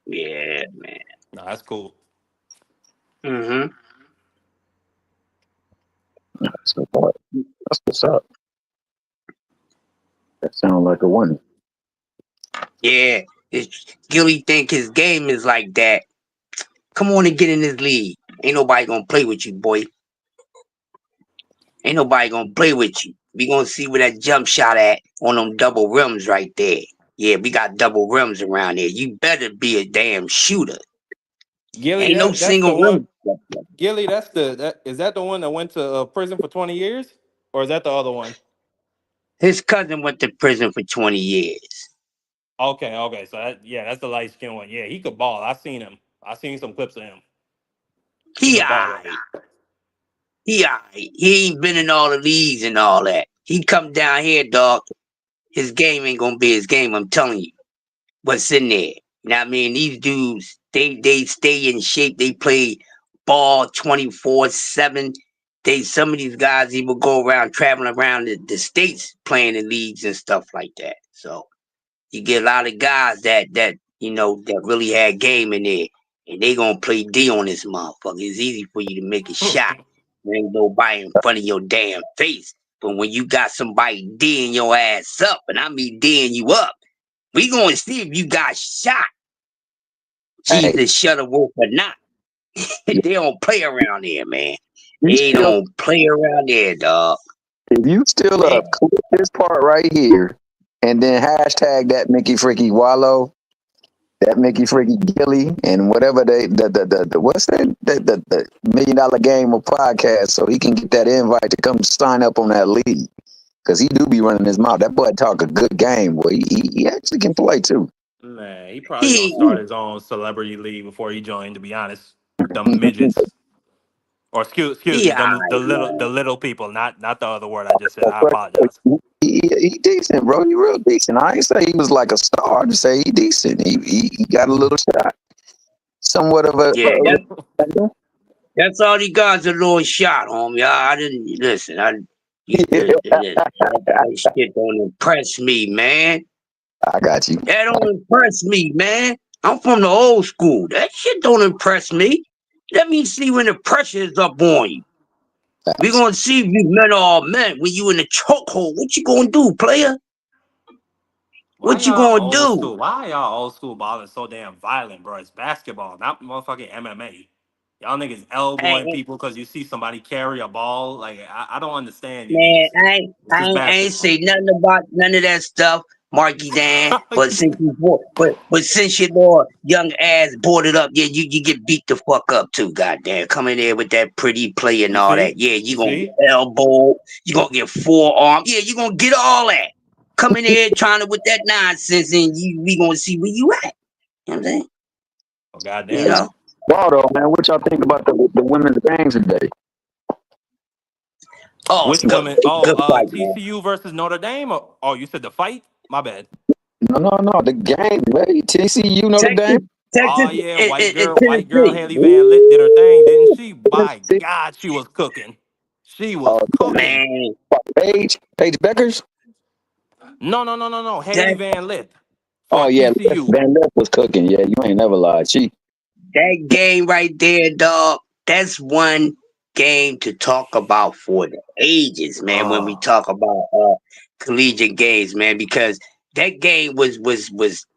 yeah, man. No, that's cool. Mm-hmm. That's what's up. That sounds like a win. Yeah, Gilly think his game is like that. Come on and get in this league. Ain't nobody gonna play with you, boy. Ain't nobody gonna play with you. We gonna see where that jump shot at on them double rims right there. Yeah, we got double rims around here. You better be a damn shooter. Gilly, Ain't no that's the single one. rim. Gilly, is that the one that went to prison for 20 years, or is that the other one? His cousin went to prison for 20 years. Okay. So that's the light skin one. Yeah, he could ball. I seen him. I seen some clips of him. He He could ball alright. right. He ain't been in all the leagues and all that. He come down here, dog. His game ain't gonna be his game. I'm telling you. What's in there? You know what I mean? These dudes, they stay in shape. They play ball 24/7. Some of these guys even go around traveling around the states playing in leagues and stuff like that. So you get a lot of guys that really had game in there, and they gonna play D on this motherfucker. It's easy for you to make a shot. There ain't nobody in front of your damn face. But when you got somebody D'ing your ass up, and I mean D'ing you up, we gonna see if you got shot. Hey, Jesus Shuttleworth or not. They don't play around here, man. you They still, don't play around here, dog. if you still They, click this part right here, and then hashtag that Mickey Freaky Wallow, that Mickey Freaky Gilly, and whatever the what's that the $1 million game of podcast, so he can get that invite to come sign up on that league. Because he do be running his mouth. That boy talk a good game, boy. He actually can play too. Man, he probably gonna he, start his own celebrity league before he joined. To be honest, them midgets, or excuse he me, all them right, the man. little people, not the other word I just said. I apologize. He decent, bro. He real decent. I ain't say he was like a star. I just say he decent. He got a little shot. Somewhat of a. Yeah, that's all he got is a little shot, homie. I didn't listen. That shit don't impress me, man. I got you. That don't impress me, man. I'm from the old school. That shit don't impress me. Let me see when the pressure is up on you. We gonna see if you men are men. When you in the chokehold, what you gonna do, player? Why What you y'all gonna old do? school? Why y'all old school balling so damn violent, bro? It's basketball, not motherfucking MMA. Y'all niggas elbowing Hey, people because you see somebody carry a ball. Like I don't understand you man, niggas. I ain't, This I is ain't, I ain't basketball. say nothing about none of that stuff, Marky Dan. But since your little young ass boarded up, yeah, you get beat the fuck up too, goddamn. Come in there with that pretty play and You all that. see? Yeah, You you gonna see? get elbowed, you gonna get forearm. Yeah, you gonna get all that. Come in here trying to with that nonsense, and we gonna see where you at. You know what I'm saying? Oh You goddamn. know? Well, though, man, what y'all think about the women's games today? Oh, Which women? Oh, good fight, man. TCU versus Notre Dame. Oh, you said the fight? My bad. No, the game, baby. TCU Notre Dame. Texas, Oh Texas, yeah, and white girl Tennessee. Haley Van Lit did her thing, didn't Ooh, she? By God, she was cooking. She was Uh, cooking. man, Paige Beckers. No. Haley that Van Lit for Oh yeah, TCU. Van Ness was cooking. Yeah, you ain't never lied. She That game right there, dog. That's one game to talk about for the ages, man. When we Oh, talk about collegiate games, man, because that game was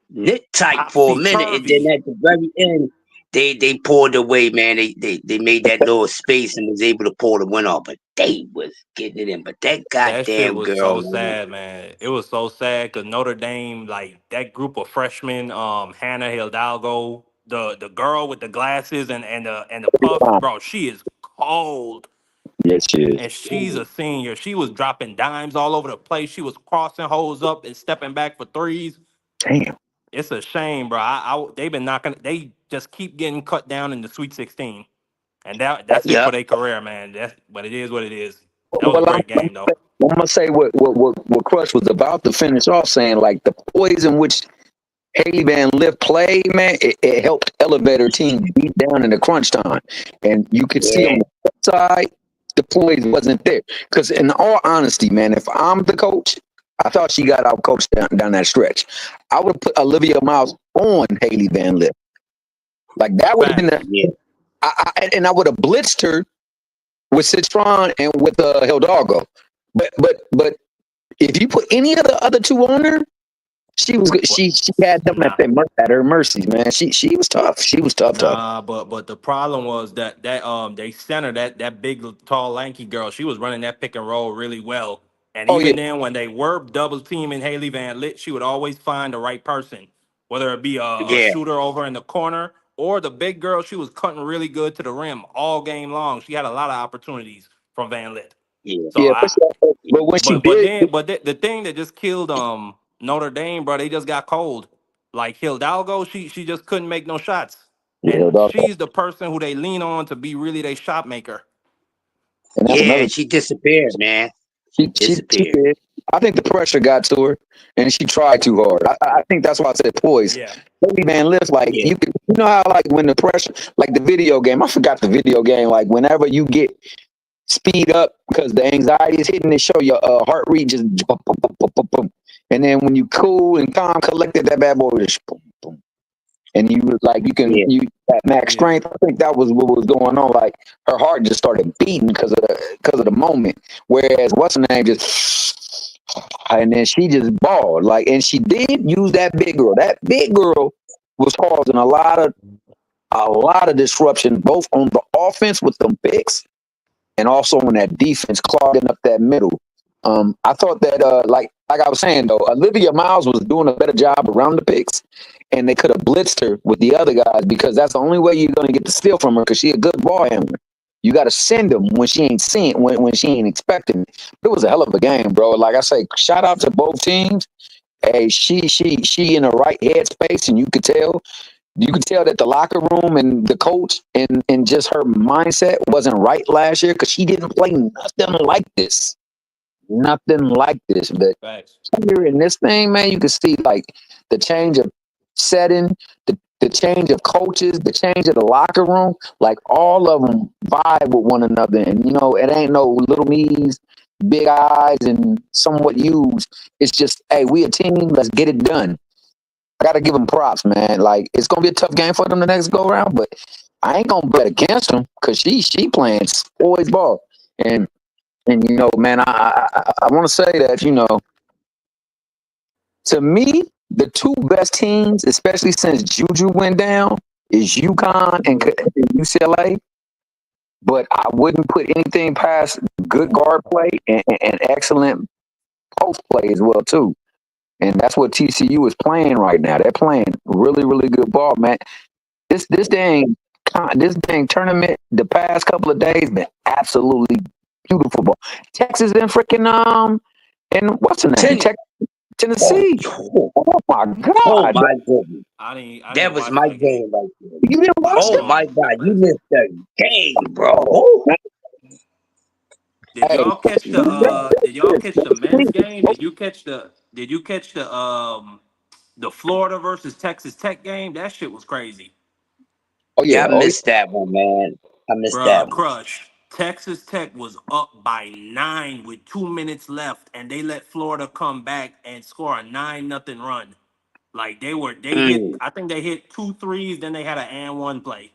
nit tight for a topsy minute, and then turvy. at the very end, they pulled away, man. They made that little space and was able to pull the win off, but they was getting it in. But that That shit goddamn was girl, so man. sad, man. It was so sad because Notre Dame, like that group of freshmen, Hannah Hidalgo, the girl with the glasses and the puffs, bro. She is cold, Yes, she is. and she's a senior. She was dropping dimes all over the place. She was crossing holes up and stepping back for threes. Damn. It's a shame, bro. They've been knocking. They just keep getting cut down in the Sweet 16, and that's it for Yep. their career, man. But it is what it is. That was a Well, great game, though. I'm gonna say what Crush was about to finish off saying, like the poise in which Haley Van Lift played, man, it helped elevate her team deep down in the crunch time. And you could see Yeah. on the side, the poise wasn't there. Because in all honesty, man, if I'm the coach, I thought she got out coached down that stretch. I would have put Olivia Miles on Haley Van Lift. Like that would have been Facts. Yeah. and I would have blitzed her with Citron and with Hidalgo. But if you put any of the other two on her, she was good. What? She had them Nah. at her mercies, man. She was tough. She was tough. Nah, but the problem was that they center that big tall lanky girl. She was running that pick and roll really well. And Oh yeah, even then, when they were double teaming Haley Van Lit, she would always find the right person, whether it be a Yeah. shooter over in the corner or the big girl. She was cutting really good to the rim all game long. She had a lot of opportunities from Van Lit. Yeah. So yeah. But when she but did, then but the thing that just killed Notre Dame, bro, they just got cold. Like Hidalgo, she just couldn't make no shots, yeah, and dog, she's the person who they lean on to be really their shot maker. and that's Yeah. another. She disappeared, man. She Disappeared. did. I think the pressure got to her, and she tried too hard. I think that's why I said poise. Yeah, Baby man lives like Yeah. you know how like when the pressure, like the video game. I forgot the video game. Like whenever you get speed up because the anxiety is hitting, and show your heart rate just boom, boom, boom, boom, boom, boom. And then when you cool and calm, collected, that bad boy just boom, boom. And you was like Yeah. you at max yeah, strength. I think that was what was going on. Like her heart just started beating because of the moment. Whereas what's her name just and then she just bawled like, and she did use that big girl. That big girl was causing a lot of disruption both on the offense with them picks and also on that defense clogging up that middle. I thought that like I was saying though, Olivia Miles was doing a better job around the picks, and they could have blitzed her with the other guys because that's the only way you're gonna get the steal from her because she a good ball handler. You got to send them when she ain't seeing when she ain't expecting it. But it was a hell of a game, bro. Like I say, shout out to both teams. Hey, she in the right headspace, and you could tell that the locker room and the coach and just her mindset wasn't right last year because she didn't play nothing like this. But facts. here in this thing, man, you can see like the change of setting, the change of coaches, the change of the locker room. Like all of them vibe with one another, and you know it ain't no little me's, big eyes, and somewhat used. It's just, hey, we a team. Let's get it done. I gotta give them props, man. Like it's gonna be a tough game for them the next go round, but I ain't gonna bet against them because she playing always ball. And and you know, man, I want to say that to me the two best teams, especially since Juju went down, is UConn and UCLA. But I wouldn't put anything past good guard play and excellent post play as well too. And that's what TCU is playing right now. They're playing really, really good ball, man. This dang tournament the past couple of days been absolutely beautiful ball. Texas and freaking and what's the name? Ten. Oh, Tennessee. oh, Oh my oh God! my goodness. I That didn't was watch my that game. game right there. You didn't watch Oh that? my God. You missed the game, bro. Hey, Did y'all catch the men's game? Did you catch the Florida versus Texas Tech game? That shit was crazy. oh Yeah, yeah, I oh yeah. missed that one, man. I missed Bruh, that one. Crush. Texas Tech was up by 9 with 2 minutes left, and they let Florida come back and score a 9-0 run. Like they hit. I think they hit 2 threes. Then they had an and one play,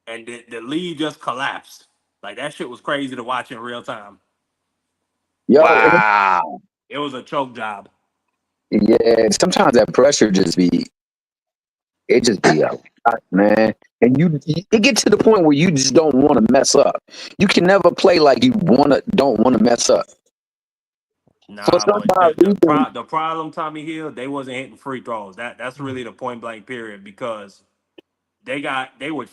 and the lead just collapsed. Like that shit was crazy to watch in real time. Yo, Wow. It was a choke job. yeah, sometimes that pressure just be a lot, man. And it gets to the point where you just don't want to mess up. You can never play like you don't want to mess up. For Nah, some but odd reason, the problem, Tommy Hill, they wasn't hitting free throws. That's really the point blank period because they would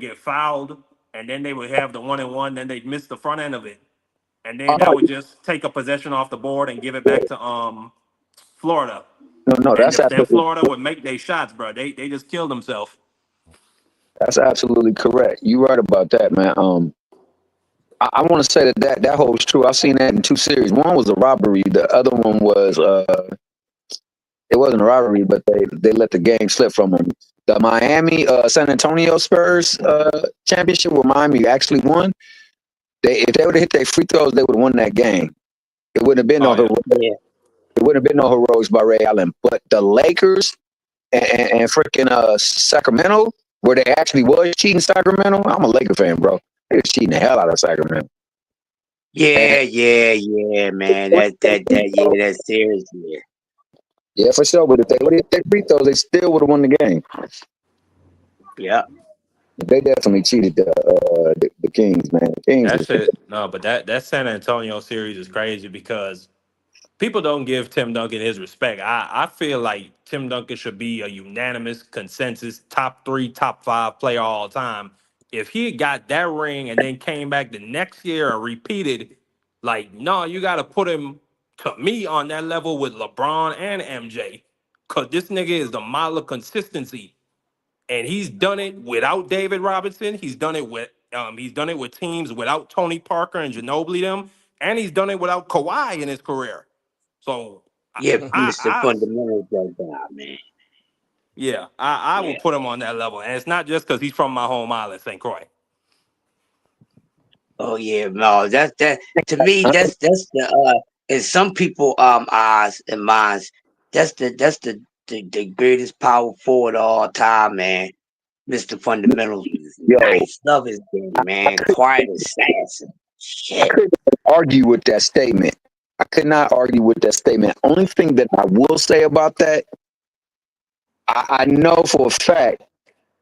get fouled and then they would have the 1-and-1, then they'd miss the front end of it. And then that oh, would just take a possession off the board and give it back to Florida. no, And then Florida would make their shots, bro. They just killed themselves. that's absolutely correct. You're right about that, man. I want to say that holds true. I've seen that in 2 series. One was a robbery. The other one was it wasn't a robbery, but they let the game slip from them. The Miami San Antonio Spurs championship, where Miami actually won. If they would have hit their free throws, they would have won that game. It wouldn't have been Oh no yeah. Yeah. it wouldn't have been no heroics by Ray Allen. But the Lakers and freaking Sacramento, where they actually was cheating Sacramento. I'm a Laker fan, bro. They was cheating the hell out of Sacramento. And Yeah, man. That's serious. Yeah. yeah, for sure. But if they would have hit their free throws, they still would have won the game. Yeah. They definitely cheated the Kings, man. The Kings That was shit, no, but that San Antonio series is crazy because people don't give Tim Duncan his respect. I feel like Tim Duncan should be a unanimous consensus top 3, top 5 player all time. If he had got that ring and then came back the next year and repeated, like, no, you got to put him to me on that level with LeBron and MJ, cause this nigga is the model of consistency, and he's done it without David Robinson. He's done it with teams without Tony Parker and Ginobili them, and he's done it without Kawhi in his career. So Yeah, I, Mr. I Fundamental does that, man. yeah, I will Yeah. put him on that level, and it's not just because he's from my home island, St. Croix. Oh yeah, no, that to me that's the in some people eyes and minds, that's the greatest power forward of all time, man. Mr. Fundamentals was yo. nice. Love his game, man. Quiet assassin. I Shit. couldn't argue with that statement. I could not argue with that statement. Only thing that I will say about that, I know for a fact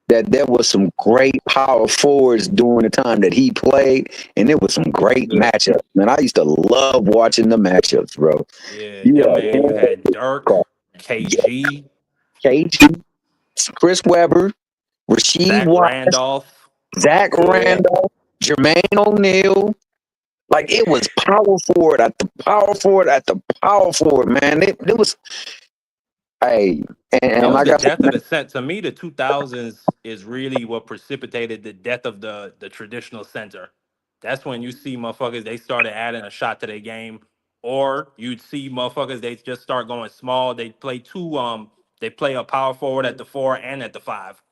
that there was some great power forwards during the time that he played, and it was some great Yeah. matchups. Man, I used to love watching the matchups, bro. Yeah, You yeah, had man. You had Dirk, KG, KG, Chris Webber, Rasheed Zach Wallace, Randolph. Zach Yeah. Randolph, Jermaine O'Neal. Like it was power forward at the power forward at the power forward, man. It was, hey, That and was I the got death of the set. To me, the 2000s is really what precipitated the death of the traditional center. That's when you see motherfuckers, they started adding a shot to their game. Or you'd see motherfuckers, they just start going small. They play a power forward at the 4 and at the 5.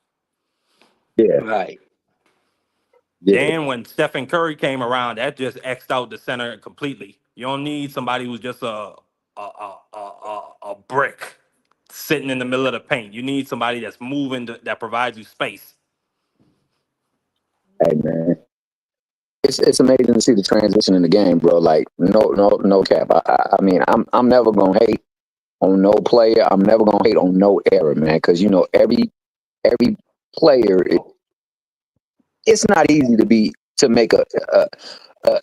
yeah, Right. yeah, Then when Stephen Curry came around, that just X'd out the center completely. You don't need somebody who's just a brick sitting in the middle of the paint. You need somebody that's moving that provides you space. hey man. It's amazing to see the transition in the game, bro. Like no cap. I mean I'm never gonna hate on no player. I'm never gonna hate on no era, man. Because you know every player. It's not easy to make a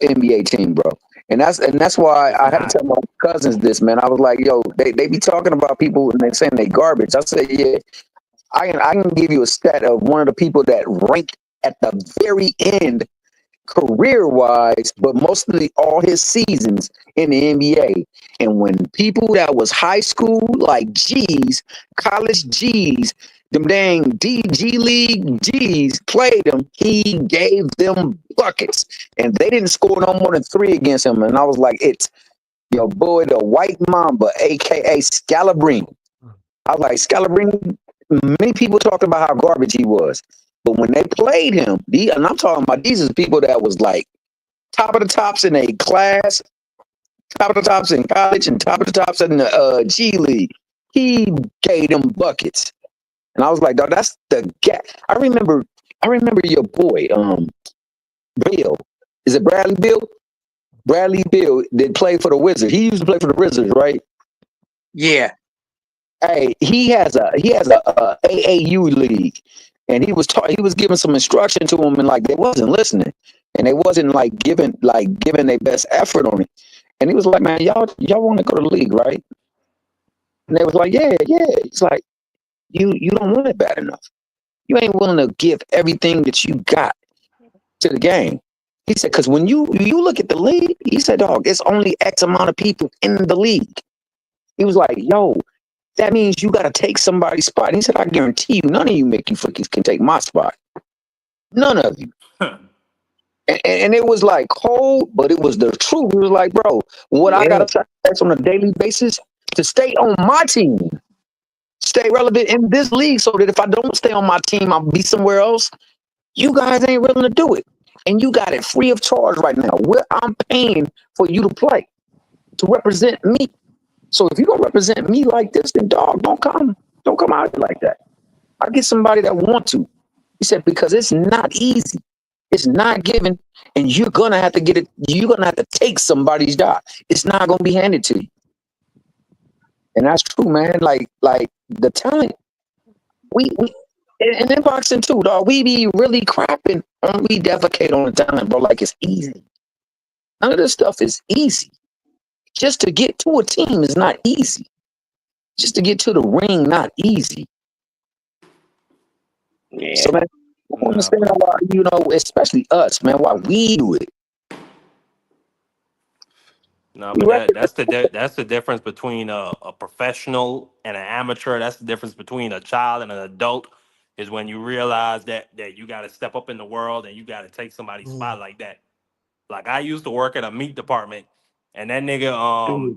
NBA team, bro. And that's why It's I had to not. tell my cousins this, man. I was like, yo, they be talking about people and they saying they garbage. I said, yeah, I can give you a stat of one of the people that ranked at the very end career wise, but mostly all his seasons in the NBA. And when people that was high school, like G's, college G's, them dang DG League G's played him, he gave them buckets. And they didn't score no more than 3 against him. And I was like, it's your boy, the White Mamba, aka Scalabrini. I was like, Scalabrini, many people talked about how garbage he was. But when they played him, and I'm talking about these are people that was like top of the tops in a class, top of the tops in college, and top of the tops in the G League. he gave them buckets. And I was like, dog, that's the guy. I remember your boy, Bill. Is it Bradley Bill? Bradley Bill did play for the Wizards. He used to play for the Wizards, right? Yeah. Hey, he has a AAU league, and he was giving some instruction to them, and like they wasn't listening, and they wasn't like giving their best effort on it. And he was like, man, y'all want to go to the league, right? And they was like, yeah. It's like you don't want it bad enough. You ain't willing to give everything that you got to the game. He said, because when you look at the league, he said, dog, it's only X amount of people in the league. He was like, yo, that means you got to take somebody's spot. And he said, I guarantee you, none of you make you fucking can take my spot. None of you. And it was like cold, but it was the truth. He was like, bro, what I got to sacrifice on a daily basis to stay on my team, stay relevant in this league, so that if I don't stay on my team, I'll be somewhere else. You guys ain't willing to do it. And you got it free of charge right now. Where I'm paying for you to play, to represent me. So if you don't represent me like this, then dog, don't come out here like that. I'll get somebody that want to. He said, because it's not easy. It's not given, and you're gonna have to get it. You're gonna have to take somebody's job. It's not gonna be handed to you. And that's true, man. Like the talent, we and in boxing too, dog. We be really crapping on, we defecate on the talent, bro. Like it's easy. None of this stuff is easy. Just to get to a team is not easy. Just to get to the ring, not easy. Yeah. So man, I understand why, especially us, man, why we do it. No, but that's the difference between a professional and an amateur. That's the difference between a child and an adult. Is when you realize that you got to step up in the world and you got to take somebody's spot like that. Like I used to work at a meat department, and that nigga,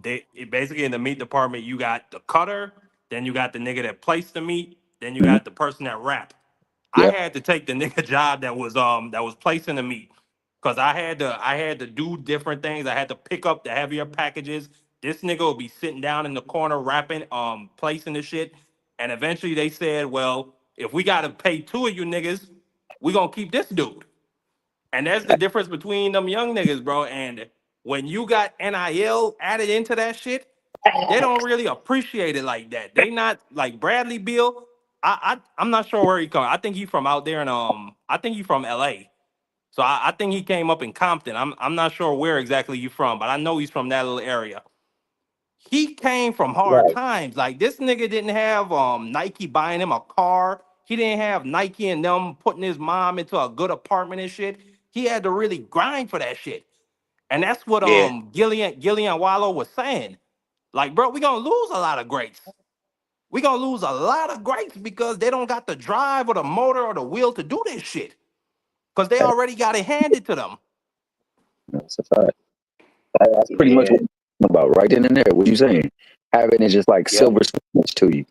basically in the meat department, you got the cutter, then you got the nigga that placed the meat, then you got the person that wrapped. I Yeah. had to take the nigga job that was placing the meat, cause I had to do different things. I had to pick up the heavier packages. This nigga would be sitting down in the corner wrapping, placing the shit, and eventually they said, well, if we gotta pay two of you niggas, we gonna keep this dude. And that's the difference between them young niggas, bro. And when you got NIL added into that shit, they don't really appreciate it like that. They not like Bradley Beal. I'm not sure where he come. I think he from out there in I think he from LA. So I think he came up in Compton. I'm not sure where exactly you from, but I know he's from that little area. He came from hard times. Like this nigga didn't have Nike buying him a car. He didn't have Nike and them putting his mom into a good apartment and shit. He had to really grind for that shit. And that's what Gillian Wallow was saying. Like, bro, we gonna lose a lot of greats. We gonna lose a lot of greats because they don't got the drive or the motor or the will to do this shit. Because they already got it handed to them. That's a fact. That's pretty much what I'm about right then and there. What you saying? Having it just like silver spoons to you.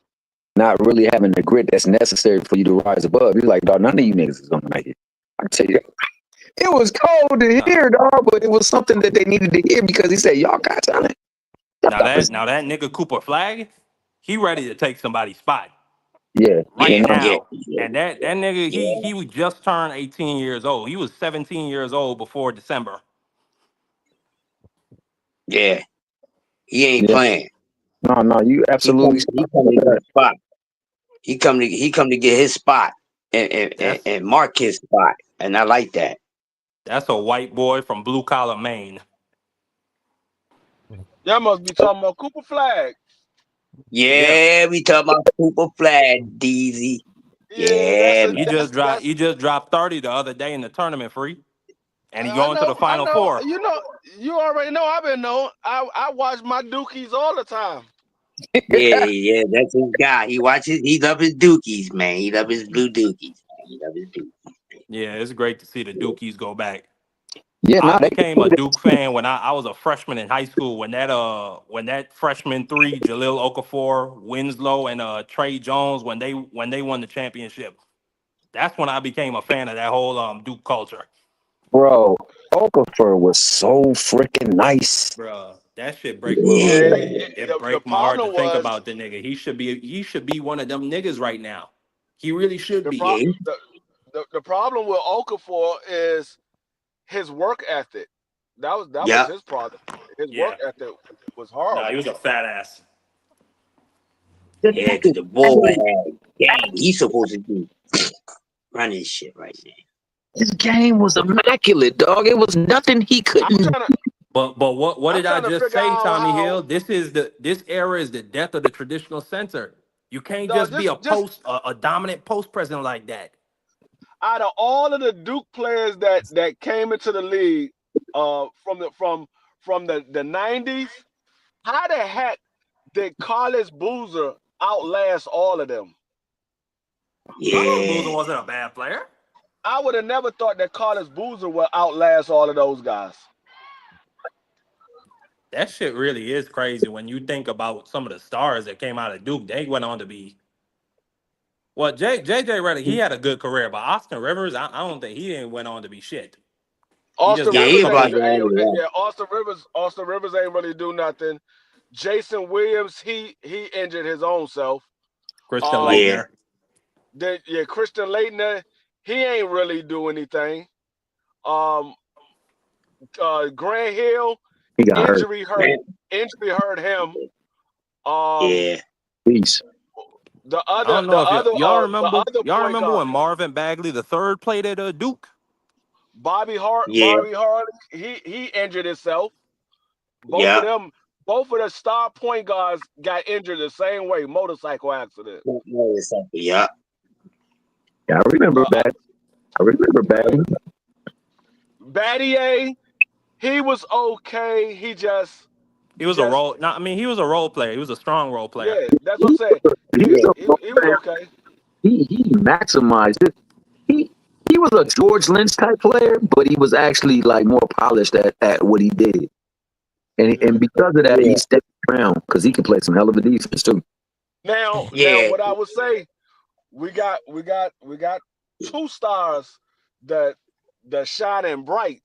Not really having the grit that's necessary for you to rise above. You're like, dog, none of you niggas is gonna make it. I can tell you, it was cold to hear, dog, but it was something that they needed to hear because he said, y'all got talent. Now that nigga Cooper Flag, he ready to take somebody's spot. Yeah. Right now. And that nigga, he was just turned 18 years old. He was 17 years old before December. Yeah. He ain't playing. No, you absolutely. He come to get his spot. He come to get his spot and mark his spot. And I like that. That's a white boy from blue collar Maine. Y'all must be talking about Cooper Flag. Yeah, we talking about Cooper Flag, DZ. Yeah, you just dropped 30 the other day in the tournament, free. And he going to the final four. You know, you already know I've been known. I watch my Dookies all the time. Yeah, that's his guy. He love his Dookies, man. He love his blue Dookies. Yeah, it's great to see the Dookies go back. Yeah, I became a Duke fan when I was a freshman in high school. When that freshman three, Jahlil Okafor, Winslow, and Trey Jones, when they won the championship, that's when I became a fan of that whole Duke culture. Bro, Okafor was so freaking nice. Bro, That shit break my Yeah. heart. Yeah, It the break my heart to problem think was about the nigga. He should be one of them niggas right now. He really should the be. pro Yeah. the problem with Okafor is his work ethic. That was Yep. his problem. His work Yeah. ethic was Nah, he horrible. was a fat ass. Yeah, because the boy had game. He's supposed to be running shit right now. His game was immaculate, dog. It was nothing he I'm couldn't. trying to But what I'm did I trying to just figure say, out Tommy how Hill? This era is the death of the traditional center. You can't no, just be a dominant post president like that. out of all of the Duke players that came into the league from the 90s, how the heck did Carlos Boozer outlast all of them? Carlos Boozer Yeah. wasn't a bad player. I would have never thought that Carlos Boozer would outlast all of those guys. That shit really is crazy when you think about some of the stars that came out of Duke. They went on to be well. JJ Redick, he had a good career, but Austin Rivers, I don't think he didn't went on to be shit. He just Austin got Yeah, the he Rivers about fuck. to end it. yeah, Austin Rivers ain't really do nothing. Jason Williams, he injured his own self. Christian Um, Yeah. Leitner. Christian Leitner, he ain't really do anything. Um, Grant Hill, He got hurt. injury hurt Man. injury hurt him. Um, Yeah. Peace. I don't know if the other y'all point remember guard, when Marvin Bagley the third played at Duke. Yeah. Bobby Hart, he injured himself. Both of Yeah. them, both of the star point guards got injured the same way, motorcycle accident. Yeah. Yeah, I remember Uh, back. I remember back. Battier, he was okay. He was a Just role. No, I mean he was a role player. He was a strong role player. yeah, that's what I'm saying. He was He was okay. he maximized it. He he was a George Lynch type player, but he was actually like more polished at what he did. And because of that, he Yeah. stepped around because he could play some hell of a defense too. Now, Yeah. what I would say, we got two stars that shining bright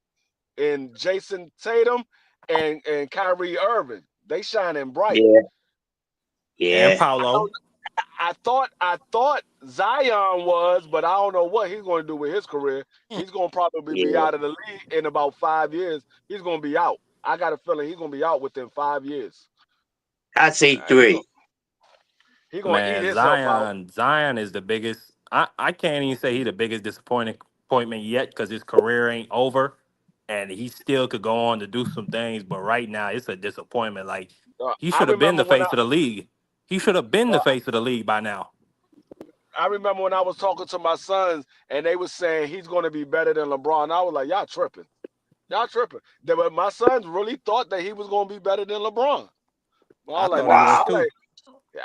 in Jason Tatum and Kyrie Irving. They shining bright. Yeah. And Yeah. Paolo. I thought Zion was, but I don't know what he's going to do with his career. He's going to probably be Yeah. out of the league in about 5 years. He's going to be out. I got a feeling he's going to be out within 5 years. I'd say He 3. he going to eat Man, himself out. Zion is the biggest. I can't even say he the biggest disappointment yet because his career ain't over, and he still could go on to do some things. But right now, it's a disappointment. Like he I should have been remember the when face of the league. He should have been uh, the face of the league by now. I remember when I was talking to my sons and they was saying he's going to be better than LeBron. I was like, y'all tripping. Y'all tripping. But my sons really thought that he was going to be better than LeBron. Well, I I was like, thought he nah. was Wow. too.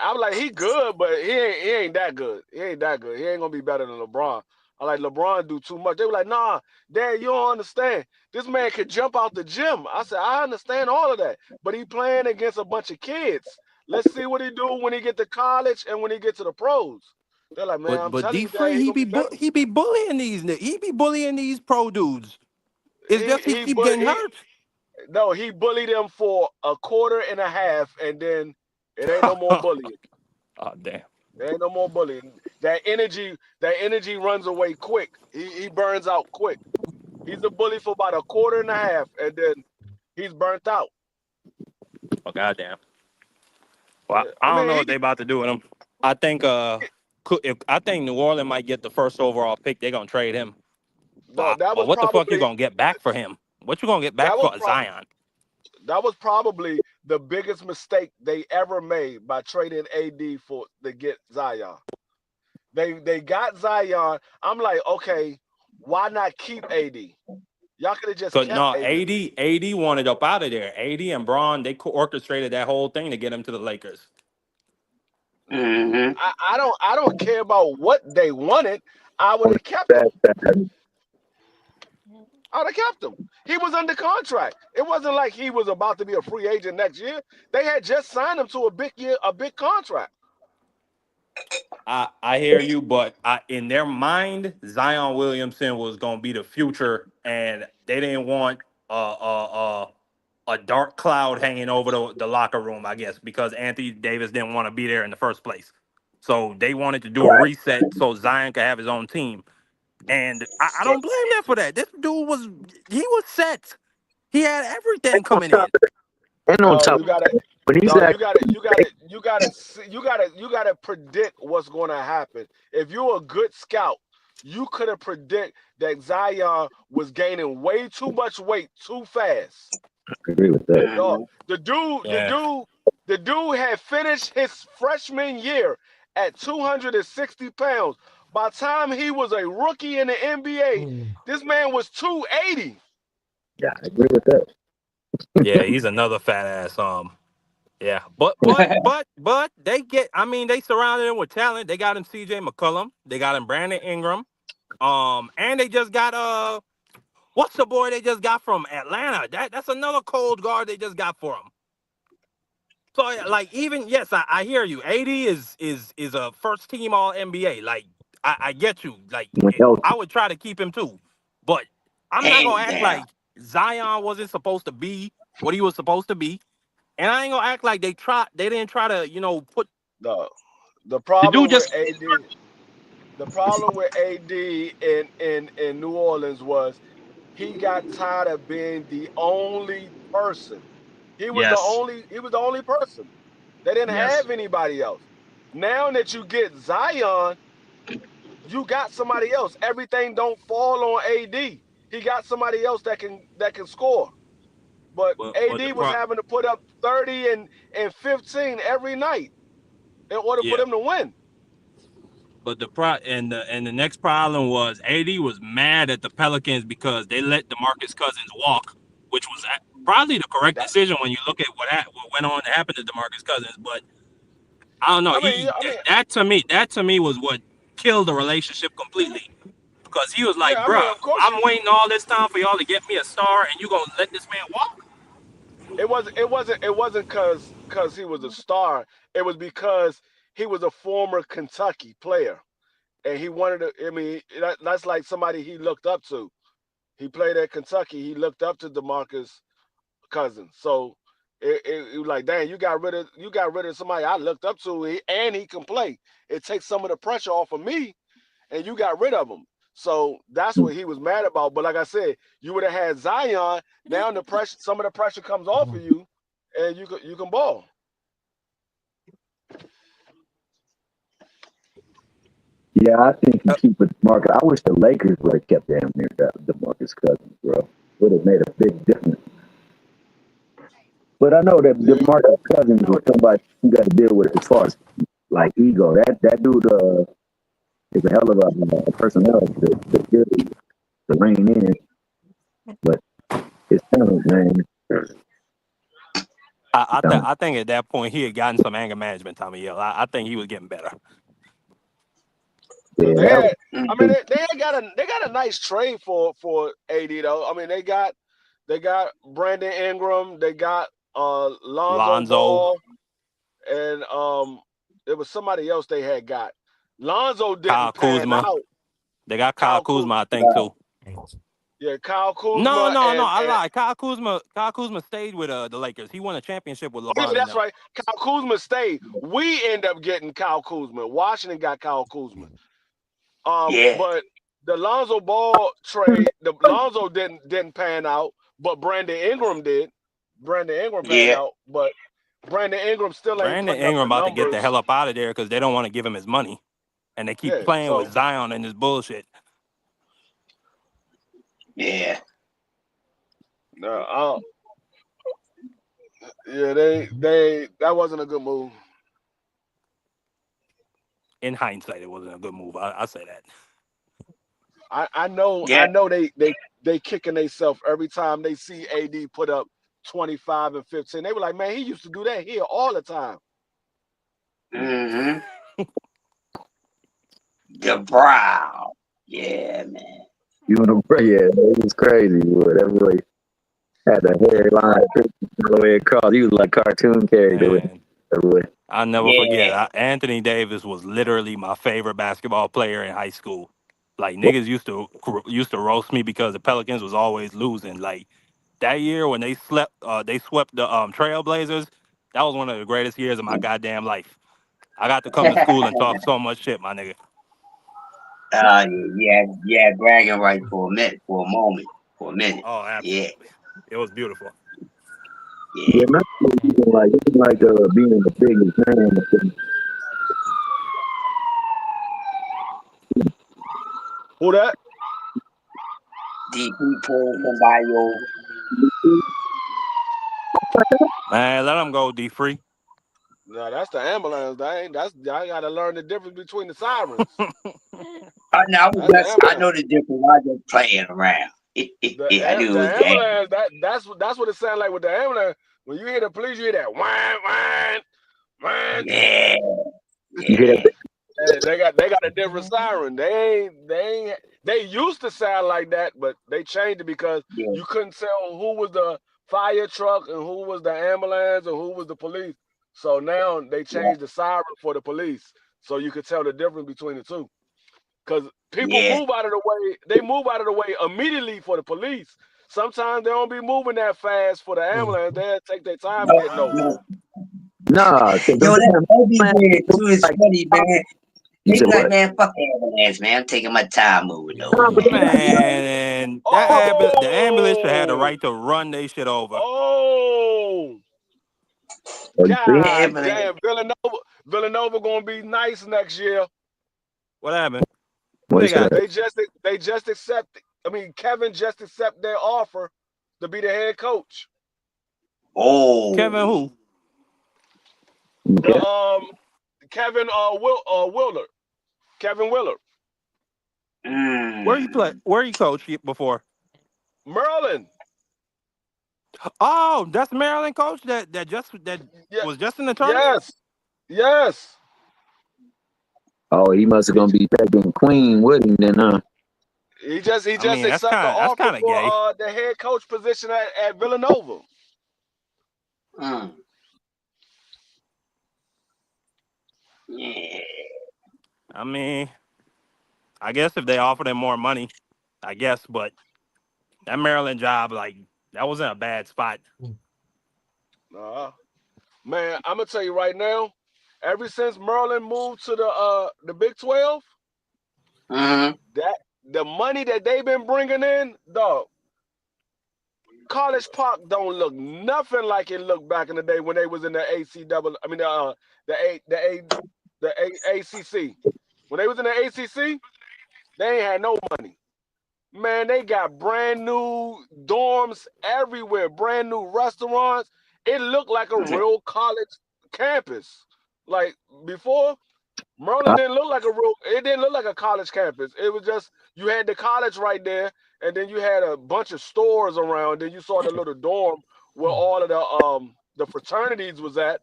I was like, he good, but he ain't that good. He ain't that good. He ain't gonna be better than LeBron. I like LeBron do too much. They were like, nah, Dad, you don't understand. This man could jump out the gym. I said, I understand all of that, but he playing against a bunch of kids. Let's see what he do when he get to college and when he get to the pros. They're like, man, I'm But telling D you, Dad, Free he gonna be better. he be bullying he be bullying these pro dudes. It's just he keep getting He hurt. no, he bullied him for a quarter and a half, and then it ain't no more bullying. Oh damn. There ain't no more bullying. That energy runs away quick. He burns out quick. He's a bully for about a quarter and a half, and then he's burnt out. Oh goddamn. Well, I I don't know mean, what they about to do with him. I think I think New Orleans might get the first overall pick. They're gonna trade him. no, that But was what the fuck you probably gonna get back for him? What you gonna get back that was for pro- Zion? that was probably the biggest mistake they ever made by trading AD to get Zion. They got Zion. I'm like, okay, why not keep AD? Y'all could have just Cause kept no, AD. AD wanted up out of there. AD and Braun, they orchestrated that whole thing to get him to the Lakers. Mm-hmm. I don't care about what they wanted. I would have kept him. That I would have kept him. He was under contract. It wasn't like he was about to be a free agent next year. They had just signed him to a big contract. I hear you, but in their mind, Zion Williamson was gonna be the future, and they didn't want a dark cloud hanging over the locker room, I guess, because Anthony Davis didn't want to be there in the first place. So they wanted to do a reset so Zion could have his own team. And I don't blame them for that. This dude was set. He had everything coming in. And on Dog, top you gotta, when he's dog, at you gotta predict what's going to happen. If you're a good scout, you could have predict that Zion was gaining way too much weight too fast. I agree with that. Dog, Mhm. Yeah. the dude had finished his freshman year at 260 pounds. By the time he was a rookie in the NBA, this man was 280. Yeah, I agree with that. Yeah, he's another fat ass. Yeah, but they get. I mean, they surrounded him with talent. They got him C.J. McCollum. They got him Brandon Ingram. And they just got what's the boy they just got from Atlanta? That's another cold guard they just got for him. So like even yes, I hear you. AD is a first team All NBA. Like I get you. Like When healthy. I would try to keep him too, but I'm not Hands gonna act down. like Zion wasn't supposed to be what he was supposed to be, and I ain't gonna act like they didn't try to put The the The dude problem with just AD, the problem with AD in New Orleans was he got tired of being the only person. yes, He was the only person. They didn't yes. have anybody else. Now that you get Zion, you got somebody else. Everything don't fall on AD. He got somebody else that can score. But but the AD was pro having to put up 30 and 15 every night in order for yeah. them to win. But the next problem was AD was mad at the Pelicans because they let DeMarcus Cousins walk, which was probably the correct That decision when you look at what went on to happen to DeMarcus Cousins. But I don't know. I mean, I mean, That to me was what killed the relationship completely because he was like, yeah, I "Bruh, mean, of course I'm waiting all this time for y'all to get me a star, and you gonna let this man walk?" it wasn't cause he was a star. It was because he was a former Kentucky player, and he wanted to. I mean, that's like somebody he looked up to. He played at Kentucky. He looked up to DeMarcus Cousins. So it was like, dang, you got rid of somebody I looked up to, and he can play. It takes some of the pressure off of me, and you got rid of him. So that's what he was mad about. But like I said, you would have had Zion. Now some of the pressure comes off of you, and you can ball. Yeah, I think you keep it market. I wish the Lakers would have kept damn near the Marcus Cousins, bro. Would have made a big difference. But I know that the Yeah, Marcus Cousins is somebody you got to deal with as far as like ego. That dude is a hell of a personnel to rein in, but his talent, man. I think at that point he had gotten some anger management. Tommy Hill. I think he was getting better. because Yeah, they that had. I mean, was they got a nice trade for AD though. I mean, they got Brandon Ingram. They got Lonzo Lonzo, Ball, and there was somebody else they had got. Lonzo Kyle didn't pan Kuzma. out. They got Kyle Kyle Kuz, Kuzma, I think too. yeah, Kyle No, Kuzma no, no. and I lied. Kyle Kuzma stayed with the Lakers. He won a championship with oh yeah, LeBron and that's them. right. Kyle Kuzma stayed. We end up getting Kyle Kuzma. Washington got Kyle Kuzma. Yeah. But the Lonzo Ball trade, the Lonzo didn't pan out, but Brandon Ingram did. Brandon Ingram panned Yeah. out, but Brandon Ingram still ain't Brandon putting up Ingram the about to get the numbers. hell up out of there because they don't want to give him his money, and they keep Yeah, playing with so Zion and this bullshit. Yeah. uh, yeah, they that wasn't a good move. In hindsight, it wasn't a good move. I say that. I know Yeah. I know they kicking themselves every time they see AD put up 25 and 15. They were like, man, he used to do that here all the time. Mm-hmm. The brow. Yeah, man. you know, yeah, it was crazy, boy. That boy had a hairline all the way across. He was like cartoon character. Man, That boy. I'll never forget. Yeah. Anthony Davis was literally my favorite basketball player in high school. Like niggas used to roast me because the Pelicans was always losing. Like that year when they swept the Trailblazers, that was one of the greatest years of my goddamn life. I got to come to school and talk so much shit, my nigga. Yeah, bragging right for a minute, for a minute. Oh, Yeah, absolutely. It was beautiful. yeah. Yeah, man, it's like being the biggest fan. Who that? DP pulling somebody over. Man, let them go, D Free. No, that's the ambulance. I gotta learn the difference between the sirens. That's the I ambulance. know the difference. I just playing around. I knew The it was that. ambulance. That's what it sounds like with the ambulance. When you hear the police, you hear that whine, whine, whine. Yeah, You hear yeah, that? Hey, they got a different siren. They used to sound like that, but they changed it because yeah, you couldn't tell who was the fire truck and who was the ambulance and who was the police. So now they yeah, changed the siren for the police, so you could tell the difference between the two. Because people yeah. move out of the way, they move out of the way immediately for the police. Sometimes they don't be moving that fast for the ambulance. They'll take their time No, getting over. no. Nah, cause Yo, them that damn movie man, there too is like funny, man. you They said be like, what? man, fuck ambulance, man. I'm taking my time moving over, Nah, but man. Man, the ambulance should have the Oh, right to run they shit over. oh. see, God Ambulance. damn, Villanova gonna be nice next year. What happened? Who what they is got? that? They just accepted. I mean, Kevin just accepted their offer to be the head coach. Kevin Oh, who? The Okay. Kevin Willard, Kevin Willard, Where you play? mm. Where you coach before? Maryland. Oh, that's the Maryland coach that Yeah, was just in the tournament. yes, yes. Oh, he must have He gonna be taking Queen with him then, huh? he I just mean, accepted the that's offer kind of for gay. the head coach position at Villanova. Mm. Yeah. I mean, I guess if they offered him more money, I guess, but that Maryland job, like, that wasn't a bad spot. Man, I'm gonna tell you right now. Ever since Maryland moved to the Big 12, Mm-hmm. that the money that they've been bringing in, dog. College Park don't look nothing like it looked back in the day when they was in the ACC. I mean the ACC. When they was in the ACC, they ain't had no money. Man, they got brand new dorms everywhere, brand new restaurants. It looked like a real college campus. Like before, Maryland didn't look like it didn't look like a college campus. It was just you had the college right there, and then you had a bunch of stores around. Then you saw the little dorm where all of the fraternities was at,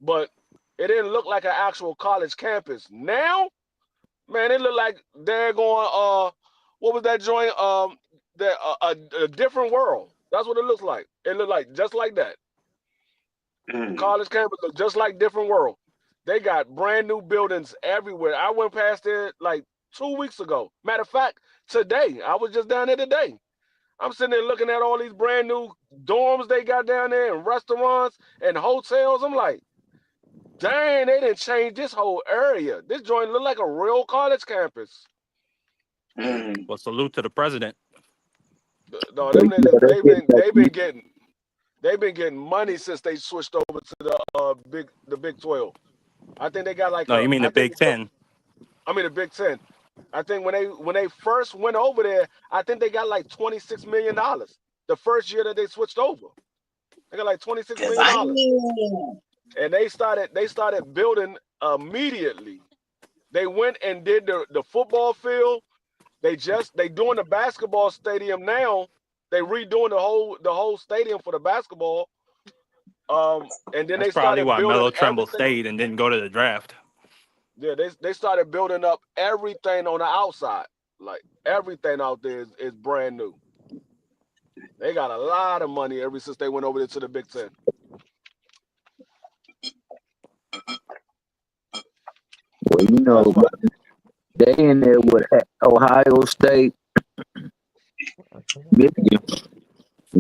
but it didn't look like an actual college campus. Now, man, it looked like they're going what was that joint? A different world. That's what it looks like. It looked like just like that. College campus look just like different world. They got brand new buildings everywhere. I went past there like 2 weeks ago. Matter of fact, today I was just down there today. I'm sitting there looking at all these brand new dorms they got down there and restaurants and hotels. I'm like, dang, they didn't change this whole area. This joint look like a real college campus. Well, salute to the president. No, So, them yeah, niggas, that's it. they've been getting money since they switched over to the Big 12. I think they got like No, you mean the Big Ten. the Big 10. I think when they first went over there, I think they got like $26 million. The first year that they switched over, they got like $26 million, and they started building immediately. They went and did the football field. They doing the basketball stadium now. They redoing the whole stadium for the basketball. And then That's they probably started why building Melo Trimble everything. stayed and didn't go to the draft. Yeah, they started building up everything on the outside. Like everything out there is brand new. They got a lot of money ever since they went over there to the Big 10. Well, you know, That's why. they in there with Ohio State, Michigan.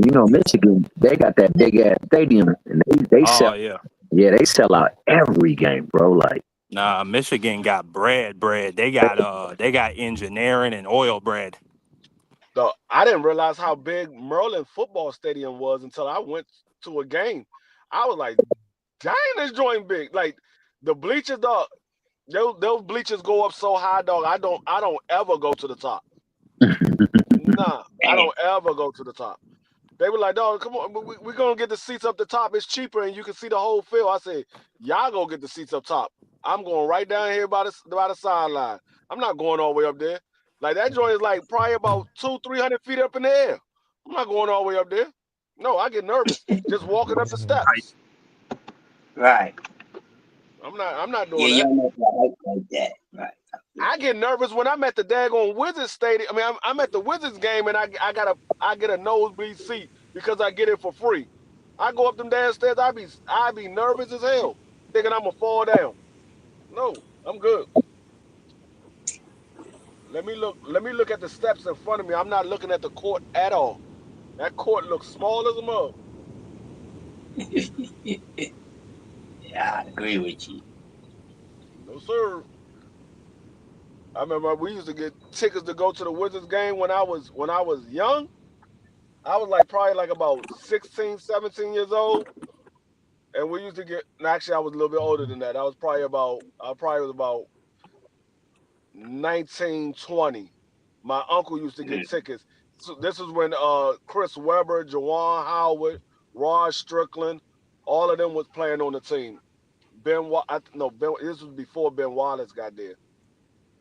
You know, Michigan, they got that big ass stadium, and they Oh sell. yeah. Yeah, they sell out every game, bro. Like, Nah, Michigan got bread. They got engineering and oil bread. I didn't realize how big Merlin football stadium was until I went to a game. I was like, dang, this joint big. Like the bleachers, dog. Those bleachers go up so high, dog. I don't ever go to the top. Nah, I don't ever go to the top. They were like, dog, come on, we're gonna get the seats up the top. It's cheaper and you can see the whole field. I said, y'all go get the seats up top. I'm going right down here by the sideline. I'm not going all the way up there. Like that joint is like probably about 200-300 feet up in the air. I'm not going all the way up there. No, I get nervous just walking up the steps. Right. I'm not Yeah, doing you that. don't know if I like that. Right. I get nervous when I'm at the daggone Wizards stadium. I mean, I'm at the Wizards game and I get a nosebleed seat because I get it for free. I go up them downstairs. I be nervous as hell, thinking I'm gonna fall down. No, I'm good. Let me look. Let me look at the steps in front of me. I'm not looking at the court at all. That court looks small as a mug. Yeah, I agree with you. No sir. I remember we used to get tickets to go to the Wizards game when I was young. I was like probably like about 16, 17 years old. And we used to get. And actually, I was a little bit older than that. I probably was about 19, 20. My uncle used to get tickets. So this is when Chris Webber, Jawan Howard, Rod Strickland, all of them was playing on the team. This was before Ben Wallace got there.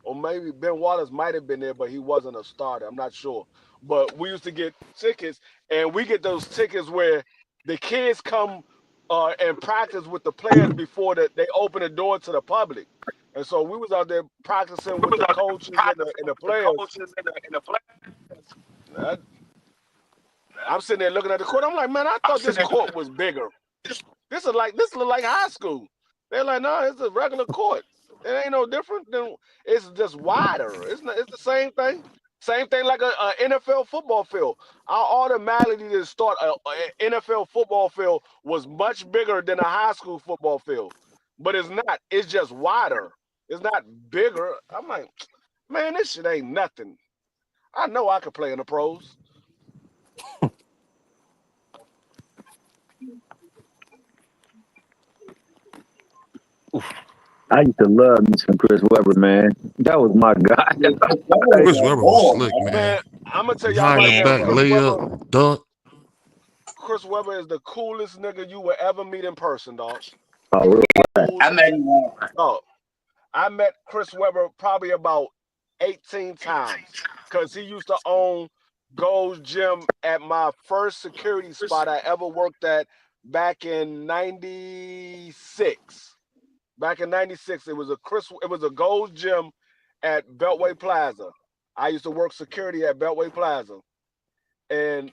Or maybe Ben Wallace might have been there, but he wasn't a starter. I'm not sure. But we used to get tickets, and we get those tickets where the kids come and practice with the players before they open the door to the public. And so we was out there practicing with the coaches and the players. I, I'm sitting there looking at the court. I'm like, man, I thought this court was bigger. This look like high school. They're like, no, it's a regular court. It ain't no different. It's just wider. It's the same thing. Same thing like a NFL football field. I automatically just thought an NFL football field was much bigger than a high school football field. But it's not. It's just wider. It's not bigger. I'm like, man, this shit ain't nothing. I know I could play in the pros. I used to love me some Chris Webber, man. That was my guy. Chris Webber was slick, man. Man, I'm gonna tell y'all Behind right the now, back layup, dunk. Chris Webber is the coolest nigga you will ever meet in person, dog. Oh, real I met him. Oh, I met Chris Webber probably about 18 times because he used to own Gold's Gym at my first security spot I ever worked at back in '96. Back in '96, it was a Gold's Gym at Beltway Plaza. I used to work security at Beltway Plaza, and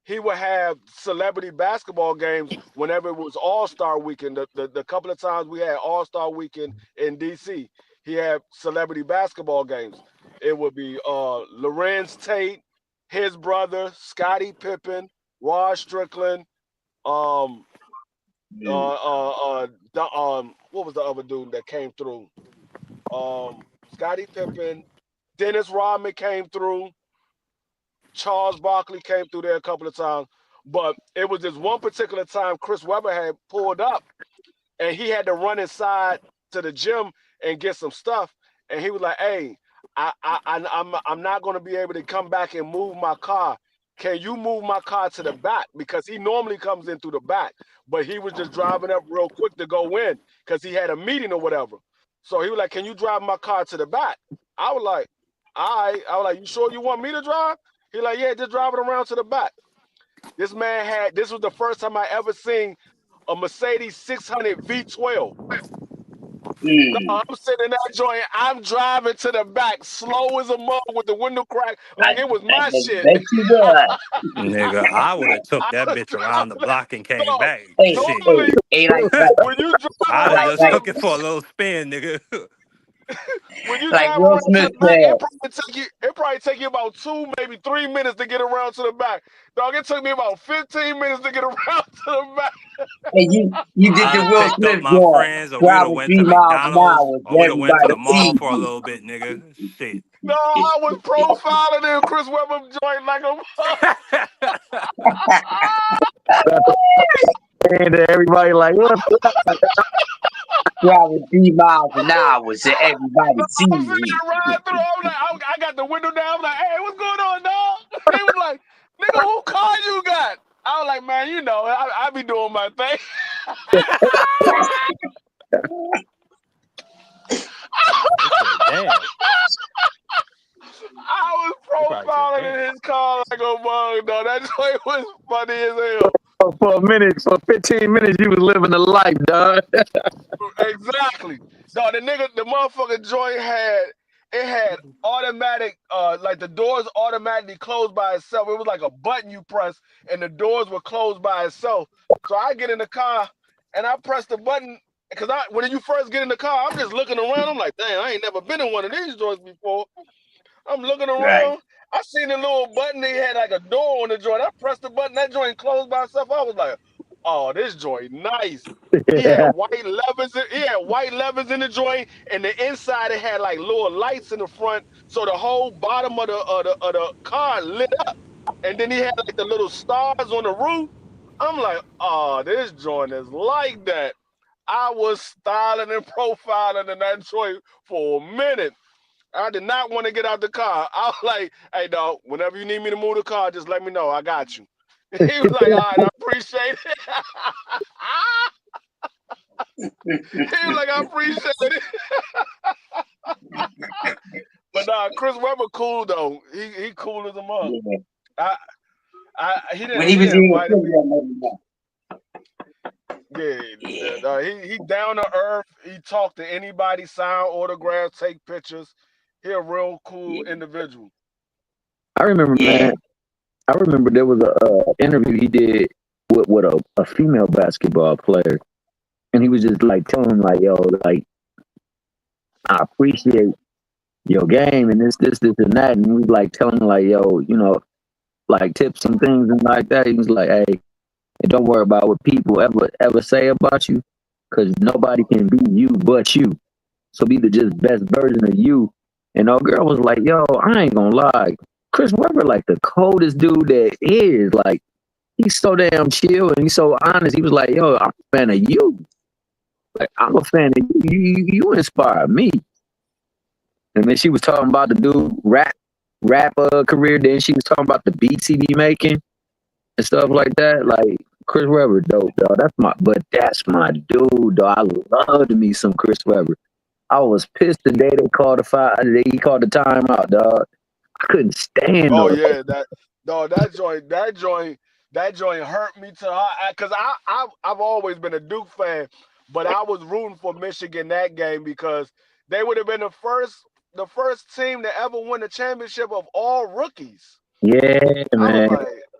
he would have celebrity basketball games whenever it was All-Star Weekend. The couple of times we had All-Star Weekend in DC, he had celebrity basketball games. It would be Lorenz Tate, his brother, Scottie Pippen, Rod Strickland, what was the other dude that came through? Scottie Pippen, Dennis Rodman came through. Charles Barkley came through there a couple of times, but it was this one particular time Chris Webber had pulled up, and he had to run inside to the gym and get some stuff, and he was like, "Hey, I'm not going to be able to come back and move my car. Can you move my car to the back?" Because he normally comes in through the back, but he was just driving up real quick to go in because he had a meeting or whatever. So he was like, "Can you drive my car to the back?" I was like, "All right." I was like, "You sure you want me to drive?" He like, "Yeah, just drive it around to the back." This was the first time I ever seen a Mercedes 600 V12. No, I'm sitting in that joint. I'm driving to the back, slow as a mug with the window crack, like it was my shit. Bet you good. Nigga, I would have took I that was bitch around the block and came no, back. Hey, Shit. normally hey, like, when you drive I'd have like, around just to like, took the it for a little spin, nigga. When you Like drive Will around to Smith the back, said. it probably take you about 2, maybe 3 minutes to get around to the back. Dog, it took me about 15 minutes to get around to the back. Hey, you did I'd the have Will picked up Smith my joint. friends, or we'd have Driving went to 3 miles an McDonald's, hour. or we'd have went to Everybody the mall sees for a you. little bit, nigga. Shit. No, I was profiling in Chris Webber joint like a And everybody like, what? Driving 3 miles an hour so everybody sees I'm sitting you. there riding through. I'm like, I got the window down. I'm like, hey, what's going on, dog? He was like, nigga, who car you got? I was like, man, you know, I be doing my thing. They said, damn. I was They probably said, profiling damn. in his car like a bug, dog. That joint was funny as hell. For a minute, for 15 minutes, you was living a life, dog. Exactly. Dog, the motherfucking joint had automatic, like the doors automatically closed by itself. It was like a button you press, and the doors were closed by itself. So I get in the car and I press the button because when you first get in the car, I'm just looking around. I'm like, damn, I ain't never been in one of these joints before. I'm looking Right. around. I seen the little button. They had like a door on the joint. I pressed the button. That joint closed by itself. I was like, "Oh, this joint nice." He had white levers. He had white levers in the joint, and the inside it had like little lights in the front, so the whole bottom of the car lit up. And then he had like the little stars on the roof. I'm like, "Oh, this joint is like that." I was styling and profiling in that joint for a minute. I did not want to get out the car. I was like, hey, dog, whenever you need me to move the car, just let me know. I got you. He was like, all right, I appreciate it. He was like, I appreciate it. But nah, Chris Webber cool though. He cool as a mug. Yeah. He When didn't he he was didn't in the invite me. He down to earth. He talked to anybody, sign autographs, take pictures. He a real cool individual. I remember, man. I remember there was a interview he did with a female basketball player, and he was just like telling him like, "Yo, like I appreciate your game and this and that," and we was like telling him like, "Yo, like tips and things and like that." He was like, "Hey, and don't worry about what people ever say about you, because nobody can be you but you. So be the just best version of you." And our girl was like, "Yo, I ain't gonna lie, Chris Webber like the coldest dude that is. Like he's so damn chill and he's so honest." He was like, "Yo, I'm a fan of you. Like I'm a fan of you. You inspire me." And then she was talking about the dude rap career. Then she was talking about the beats he be making and stuff like that. Like Chris Webber, dope, dog. That's my dude, dog. I love me some Chris Webber. I was pissed the day they called he called the timeout, dog. I couldn't stand Oh no. yeah, that joint hurt me to because I've always been a Duke fan, but I was rooting for Michigan that game because they would have been the first team to ever win the championship of all rookies. Yeah, man.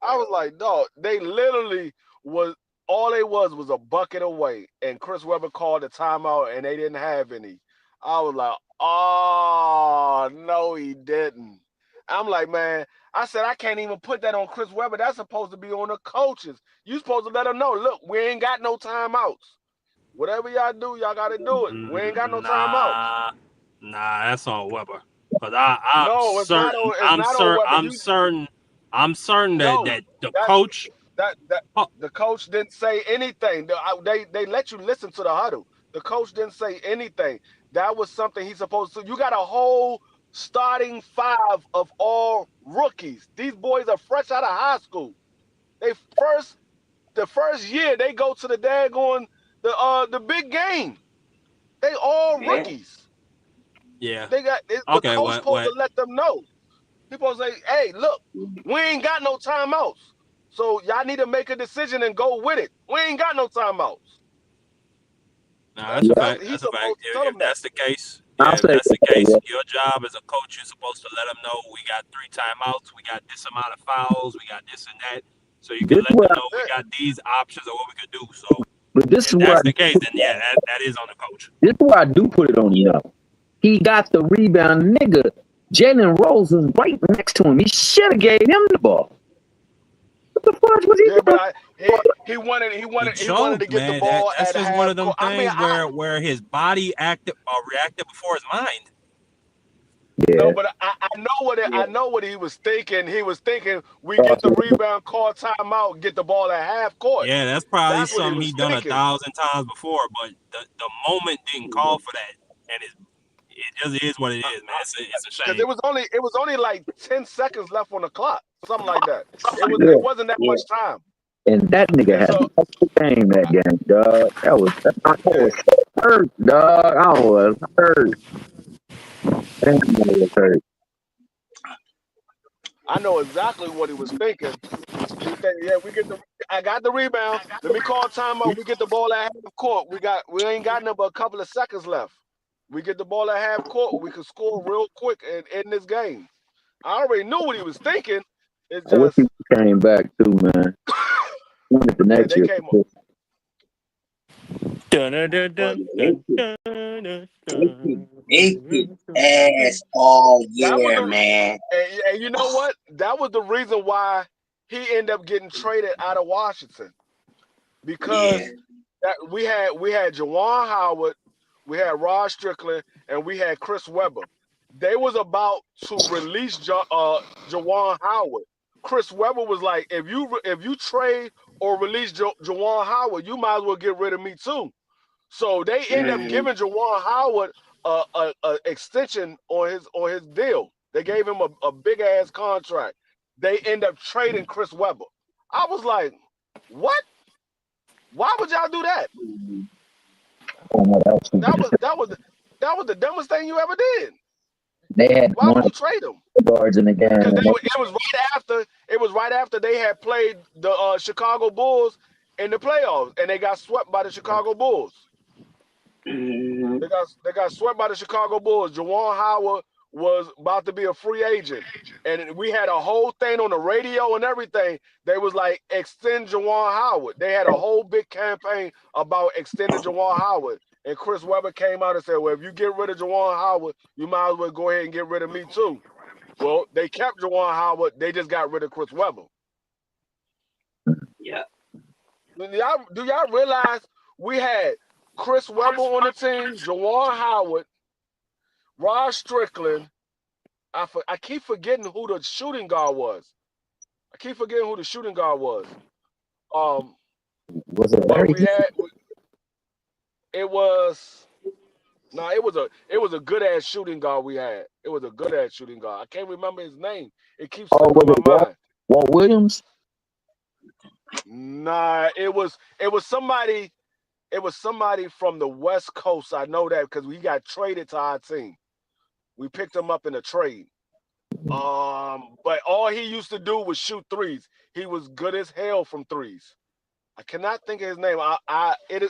I was like, dog, they literally was all they was a bucket away, and Chris Webber called a timeout, and they didn't have any. I was like, oh no, he didn't. I'm like, man, I said I can't even put that on Chris Webber. That's supposed to be on the coaches. You supposed to let them know, look, we ain't got no timeouts. Whatever y'all do, y'all got to do it. We ain't got no timeouts. Nah, that's on Weber. Cause I'm No, it's not certain, on. It's not on Webber. I'm certain that No, the that coach. that Oh, the coach didn't say anything. They let you listen to the huddle. The coach didn't say anything. That was something he's supposed to. You got a whole starting five of all rookies. These boys are fresh out of high school. They the first year they go to the daggone the big game. They all rookies. yeah. The Okay. coach supposed to What? let them know. He supposed to say, hey, look, we ain't got no timeouts. So y'all need to make a decision and go with it. We ain't got no timeouts. Nah, that's a fact. He's That's a fact. supposed to tell If them that. that's the case, I'll yeah, if say that's this, the case, yeah. your job as a coach, you're supposed to let them know we got 3 timeouts, we got this amount of fouls, we got this and that, so you can This is let them what know we That's it. got these options of what we could do. So but this is if where that's the case, then yeah, that is on the coach. this is where I do put it on you though. He got the rebound, nigga. Jalen Rose was right next to him. He should have gave him the ball. What the fuck was he Yeah, doing? but he wanted He to choked, get the man. ball That's at just one half of them court. I mean, things where his body acted or reacted before his mind. no, Yeah. but I know what he was thinking. He was thinking we get the rebound, call timeout, get the ball at half court. Yeah, that's probably That's what he something was he done thinking. 1,000 times before, but the moment didn't call for that, and it just is what it is, man. It's a Because shame. it was only like 10 seconds left on the clock, something like that. Yeah. It wasn't that much time. And that nigga And had so no game that game, dog. I yeah, was hurt, dog. I was hurt. Damn, I was hurt. I know exactly what he was thinking. He was thinking, yeah, I got the rebound. Let me call timeout. We get the ball at half court. We ain't got but a couple of seconds left. We get the ball at half court. We can score real quick and end this game. I already knew what he was thinking. It's I wish just, he came back too, man. Wanted the yeah, next they year. came up. Dun, dun, dun, But dun, They dun, dun, kick dun, ass dun. all that was year, the man. and you know what? That was the reason why he ended up getting traded out of Washington. Yeah. Because that we had Jawan Howard, we had Rod Strickland, and we had Chris Webber. They was about to release Jawan Howard. Chris Webber was like, if you trade or release Jawan Howard, you might as well get rid of me too. So they end up Mm, giving Jawan Howard a extension on his deal. They gave him a big ass contract. They end up trading Chris Webber. I was like, what? Why would y'all do that? That was that was that was the dumbest thing you ever did. They had Why one would you trade him? guards in the game. Because And it was right after they had played the Chicago Bulls in the playoffs and they got swept by the Chicago Bulls. mm, They got swept by the Chicago Bulls. Jawan Howard was about to be a free agent, and we had a whole thing on the radio and everything. They was like extend Jawan Howard. They had a whole big campaign about extending Jawan Howard. And Chris Webber came out and said, "Well, if you get rid of Jawan Howard, you might as well go ahead and get rid of me too." Well, they kept Jawan Howard. They just got rid of Chris Webber. yeah. Do y'all realize we had Chris Webber on the team, Jawan Howard, Rod Strickland. I keep forgetting who the shooting guard was. I keep forgetting who the shooting guard was. was it But Larry? it was no, it was a good ass shooting guard we had. It was a good ass shooting guard. I can't remember his name. It keeps Oh, slipping was my it mind. Walt Williams? Nah, it was somebody. It was somebody from the West Coast. I know that because we got traded to our team. We picked him up in a trade. But all he used to do was shoot threes. He was good as hell from threes. I cannot think of his name.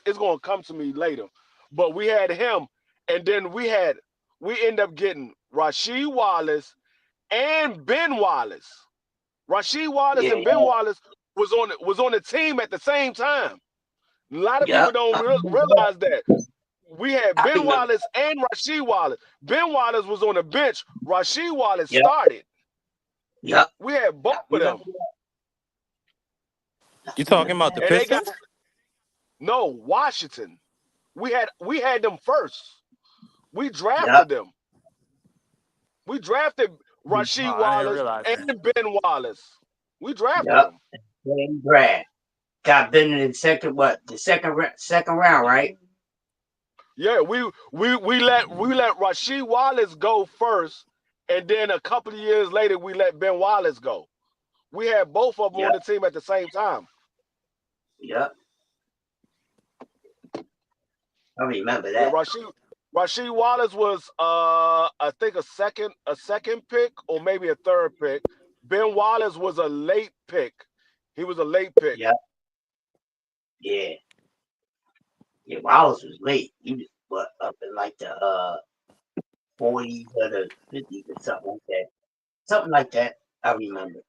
It's gonna come to me later. But we had him, and then we end up getting Rasheed Wallace and Ben Wallace. Rasheed Wallace Yeah. and Ben Wallace was on the team at the same time. A lot of people Yep. don't realize that. We had I Ben remember. Wallace and Rasheed Wallace. Ben Wallace was on the bench. Rasheed Wallace Yep. started. Yep. We had both I of remember them. that. You I remember talking about the that. And they got Pistons? no Washington. We had them first. We Yep. drafted them. We drafted Oh, Rasheed I didn't Wallace realize that. and Ben Wallace. We drafted Yep. them. Same grad. Got been in second round, right? Yeah, we let Rasheed Wallace go first, and then a couple of years later we let Ben Wallace go. We had both of them on Yep. the team at the same time. Yep. I remember Yeah, that. Rasheed Wallace was I think a second pick or maybe a third pick. Ben Wallace was a late pick. He was a late pick. Yep. Yeah. Yeah. Wallace was late. He was up in like the 40s or the 50s or something like that. Something like that. I remember.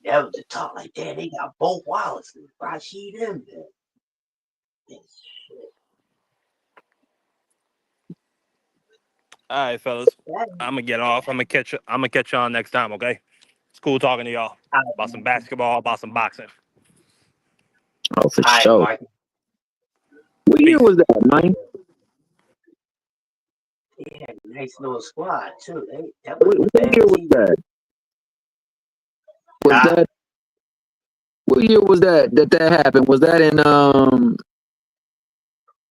That was the talk like that. They got both Wallaces, Rashid and Ben. All right, fellas. I'm gonna get off. I'm gonna catch y'all next time. Okay. It's cool talking to y'all about some basketball, about some boxing. Oh, for sure. What year Peace. was that, man? They had a nice little squad too. That What wasn't a year bad was team. that? Was that what year was that happened? Was that in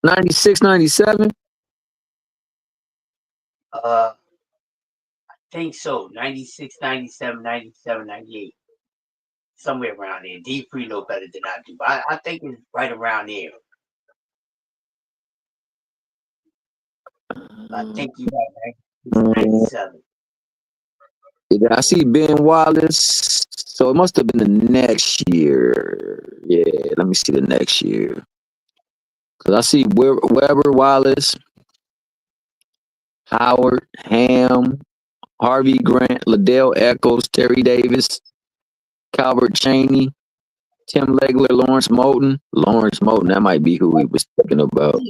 96, 97? I think so. 96, 97, 97, 98. Somewhere around there. D3 know better than I do. But I think it's right around there. I think you got 97. Yeah, I see Ben Wallace. So it must have been the next year. Yeah, let me see the next year. Because I see Weber, Wallace, Howard, Ham, Harvey Grant, Liddell Eccles, Terry Davis, Calvert Cheney, Tim Legler, Lawrence Moulton. Lawrence Moulton, that might be who he was thinking about.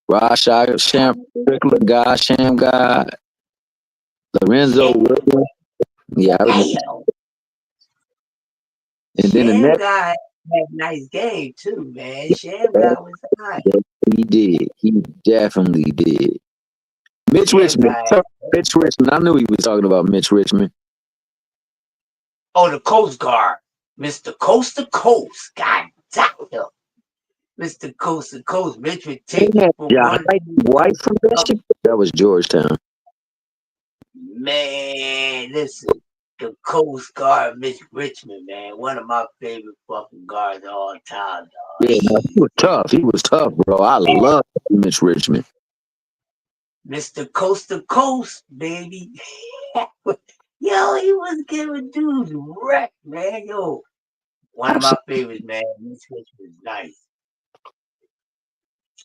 Rod Shire, Sham, Strickler, Guy, Sham Guy, Lorenzo Williams. Yeah, I remember. And then the Sham next, guy had a nice game too, man. Sham guy was hot. he did. He definitely did. Mitch Sham Richmond. guy. Mitch Richmond. I knew he was talking about Mitch Richmond. Oh, the Coast Guard. Mr. Coast to Coast. God damn. Mr. Coast to Coast. Mitch would take you from one White from that shit? That was Georgetown. Man, listen. The Coast Guard, Mitch Richmond, man. One of my favorite fucking guards of all time, dog. Yeah, no, he was tough. He was tough, bro. I love Mitch Richmond. Mr. Coast to Coast, baby. Yo, he was giving dudes wreck, man. Yo, one of my favorites, man. Mitch Richmond was nice.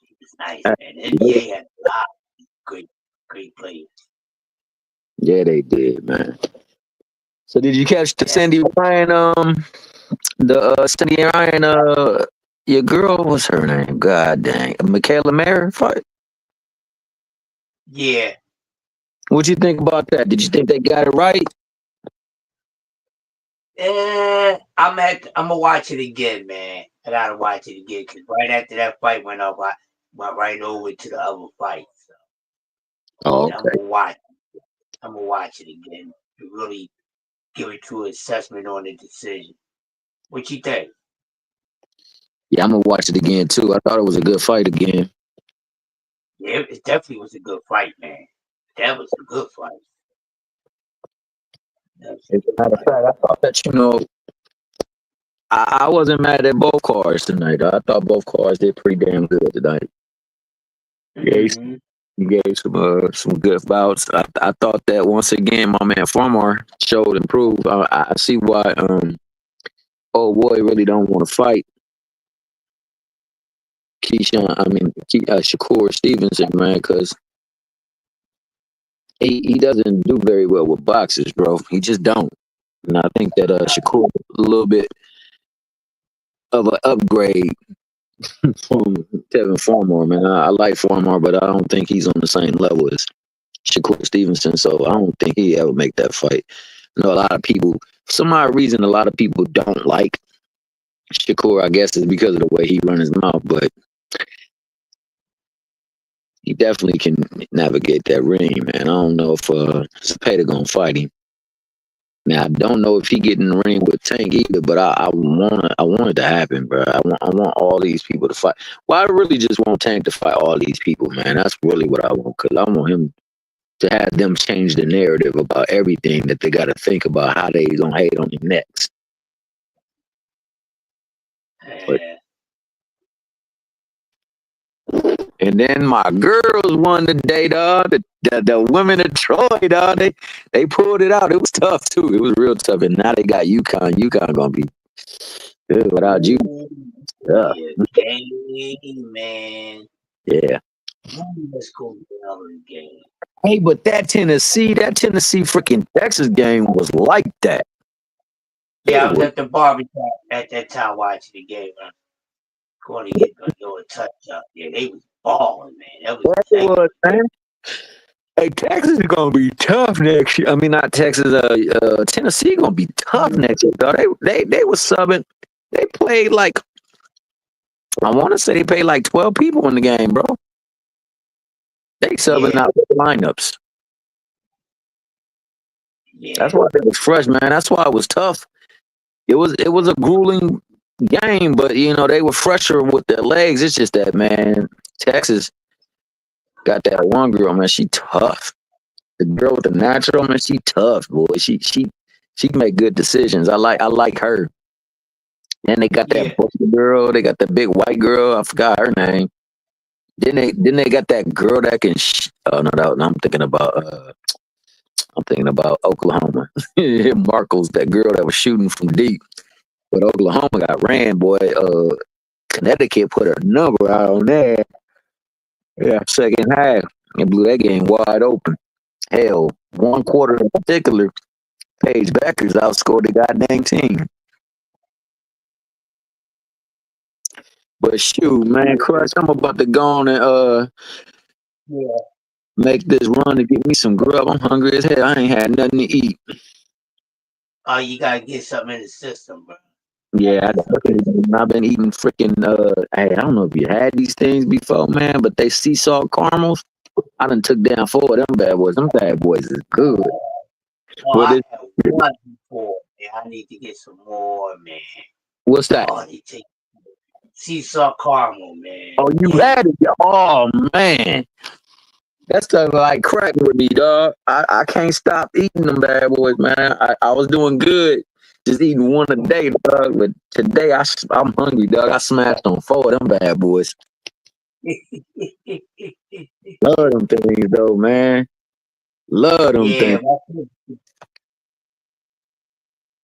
He was nice, man. The NBA had a lot of great players. Yeah, they did, man. So did you catch the Sandy Ryan, Sandy Ryan, your girl, what's her name? God dang. Michaela Mayer fight? Yeah. What'd you think about that? Did you think they got it right? I'm gonna watch it again, man. I gotta watch it again because right after that fight went up, I went right over to the other fight. So Oh, okay. I'm gonna watch it again to really give a true assessment on the decision. What you think? Yeah, I'm gonna watch it again too. I thought it was a good fight again. Yeah, it definitely was a good fight, man. That was a good fight. As a matter of fact, I thought that, I wasn't mad at both cars tonight. I thought both cars did pretty damn good tonight. Mm-hmm. He gave some good bouts. I thought that once again, my man Farmar showed improved. I see why old boy really don't want to fight Shakur Stevenson, man, because he doesn't do very well with boxers, bro. He just don't. And I think that Shakur a little bit of an upgrade from Tevin Farmar, man. I like Farmar, but I don't think he's on the same level as Shakur Stevenson, so I don't think he ever make that fight. A lot of people, for some odd reason, a lot of people don't like Shakur. I guess it's because of the way he run his mouth, but he definitely can navigate that ring, man. I don't know if Zepeda gonna fight him. Now I don't know if he get in the ring with Tank either, but I want it to happen, bro. I want all these people to fight. Well, I really just want Tank to fight all these people, man. That's really what I want, because I want him to have them change the narrative about everything that they got to think about how they gonna hate on him next. But, and then my girls won the day, dog. The women of Troy, dog. They pulled it out. It was tough too. It was real tough. And now they got UConn. UConn gonna be good without you. Yeah, game, man. Yeah. Let's go another game. Hey, but that Tennessee freaking Texas game was like that. Yeah, I was at the barbershop at that time watching the game, man. Going to get a touch up. Yeah, they was balling, man. That was That's Texas. what, man. Hey, Texas is gonna be tough next year. I mean, not Texas. Tennessee gonna be tough next year. Dog. They were subbing. They played like I want to say they played like 12 people in the game, bro. They subbing out the lineups. Yeah. That's why it was fresh, man. That's why it was tough. It was a grueling game, but you know they were fresher with their legs. It's just that, man. Texas got that one girl, man. She tough. The girl with the natural, man. She tough, boy. She can make good decisions. I like her. And they got that girl. They got the big white girl. I forgot her name. Then they got that girl that can. Oh no, I'm thinking about Oklahoma. Markles, that girl that was shooting from deep. But Oklahoma got ran, boy. Connecticut put a number out on that. Yeah, second half. And blew that game wide open. Hell, one quarter in particular, Paige Beckers outscored the goddamn team. But shoot, man, Crush, I'm about to go on and make this run to get me some grub. I'm hungry as hell. I ain't had nothing to eat. Oh, you gotta get something in the system, bro. Yeah, I've been eating freaking. Hey, I don't know if you had these things before, man, but they sea salt caramels. I done took down 4 of them bad boys. Them bad boys is good. Oh, I had one before. Yeah, I need to get some more, man. What's that? Oh, they take sea salt caramel, man. Oh, you had it? Oh man, that stuff like crack with me, dog. I can't stop eating them bad boys, man. I was doing good, just eating one a day, dog. But today I'm hungry, dog. I smashed on 4 of them bad boys. Love them things, though, man. Love them things.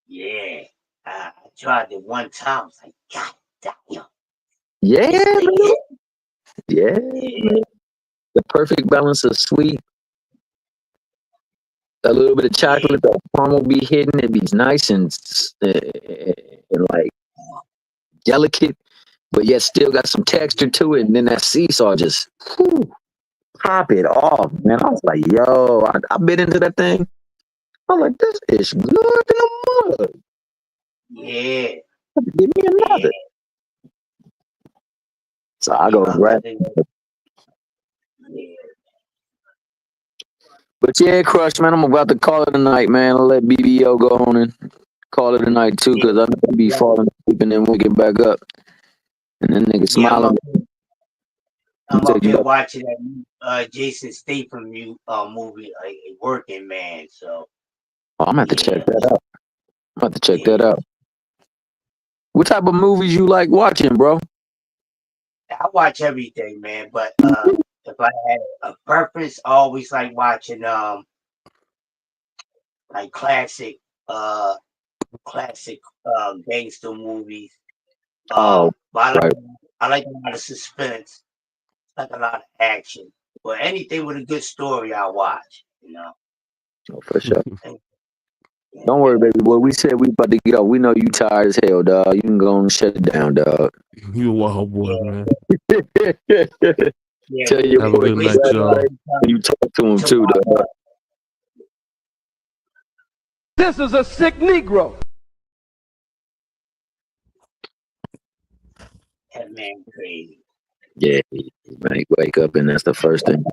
Yeah, I tried it one time. I was like, God damn. Yeah, man. Yeah, man. The perfect balance of sweet, a little bit of chocolate, that caramel be hitting. It be nice and like delicate, but yet still got some texture to it. And then that seesaw just pop it off, man. I was like, yo, I bit into that thing. I'm like, this is good in the mud. Yeah. Give me another. So I go grab. But yeah, Crush, man, I'm about to call it a night, man. I'll let BVO go on and call it a night too, because I'm gonna be falling asleep and then waking back up. And then nigga smiling. I'm up here watching that Jason Statham movie, Working Man. So I'm gonna have to check that out. I'm gonna have to check that out. What type of movies you like watching, bro? I watch everything, man. But if I had a preference, I always like watching like classic gangster movies. But I like a lot of suspense, like a lot of action. But anything with a good story, I watch. You know. Oh, for sure. Don't worry, baby boy. We said we about to get off. We know you tired as hell, dog. You can go and shut it down, dog. You a wild boy, man. Tell your Have a good night, y'all. You talk to him too, dog. This is a sick Negro. That man crazy. Yeah, man, wake up and that's the first thing.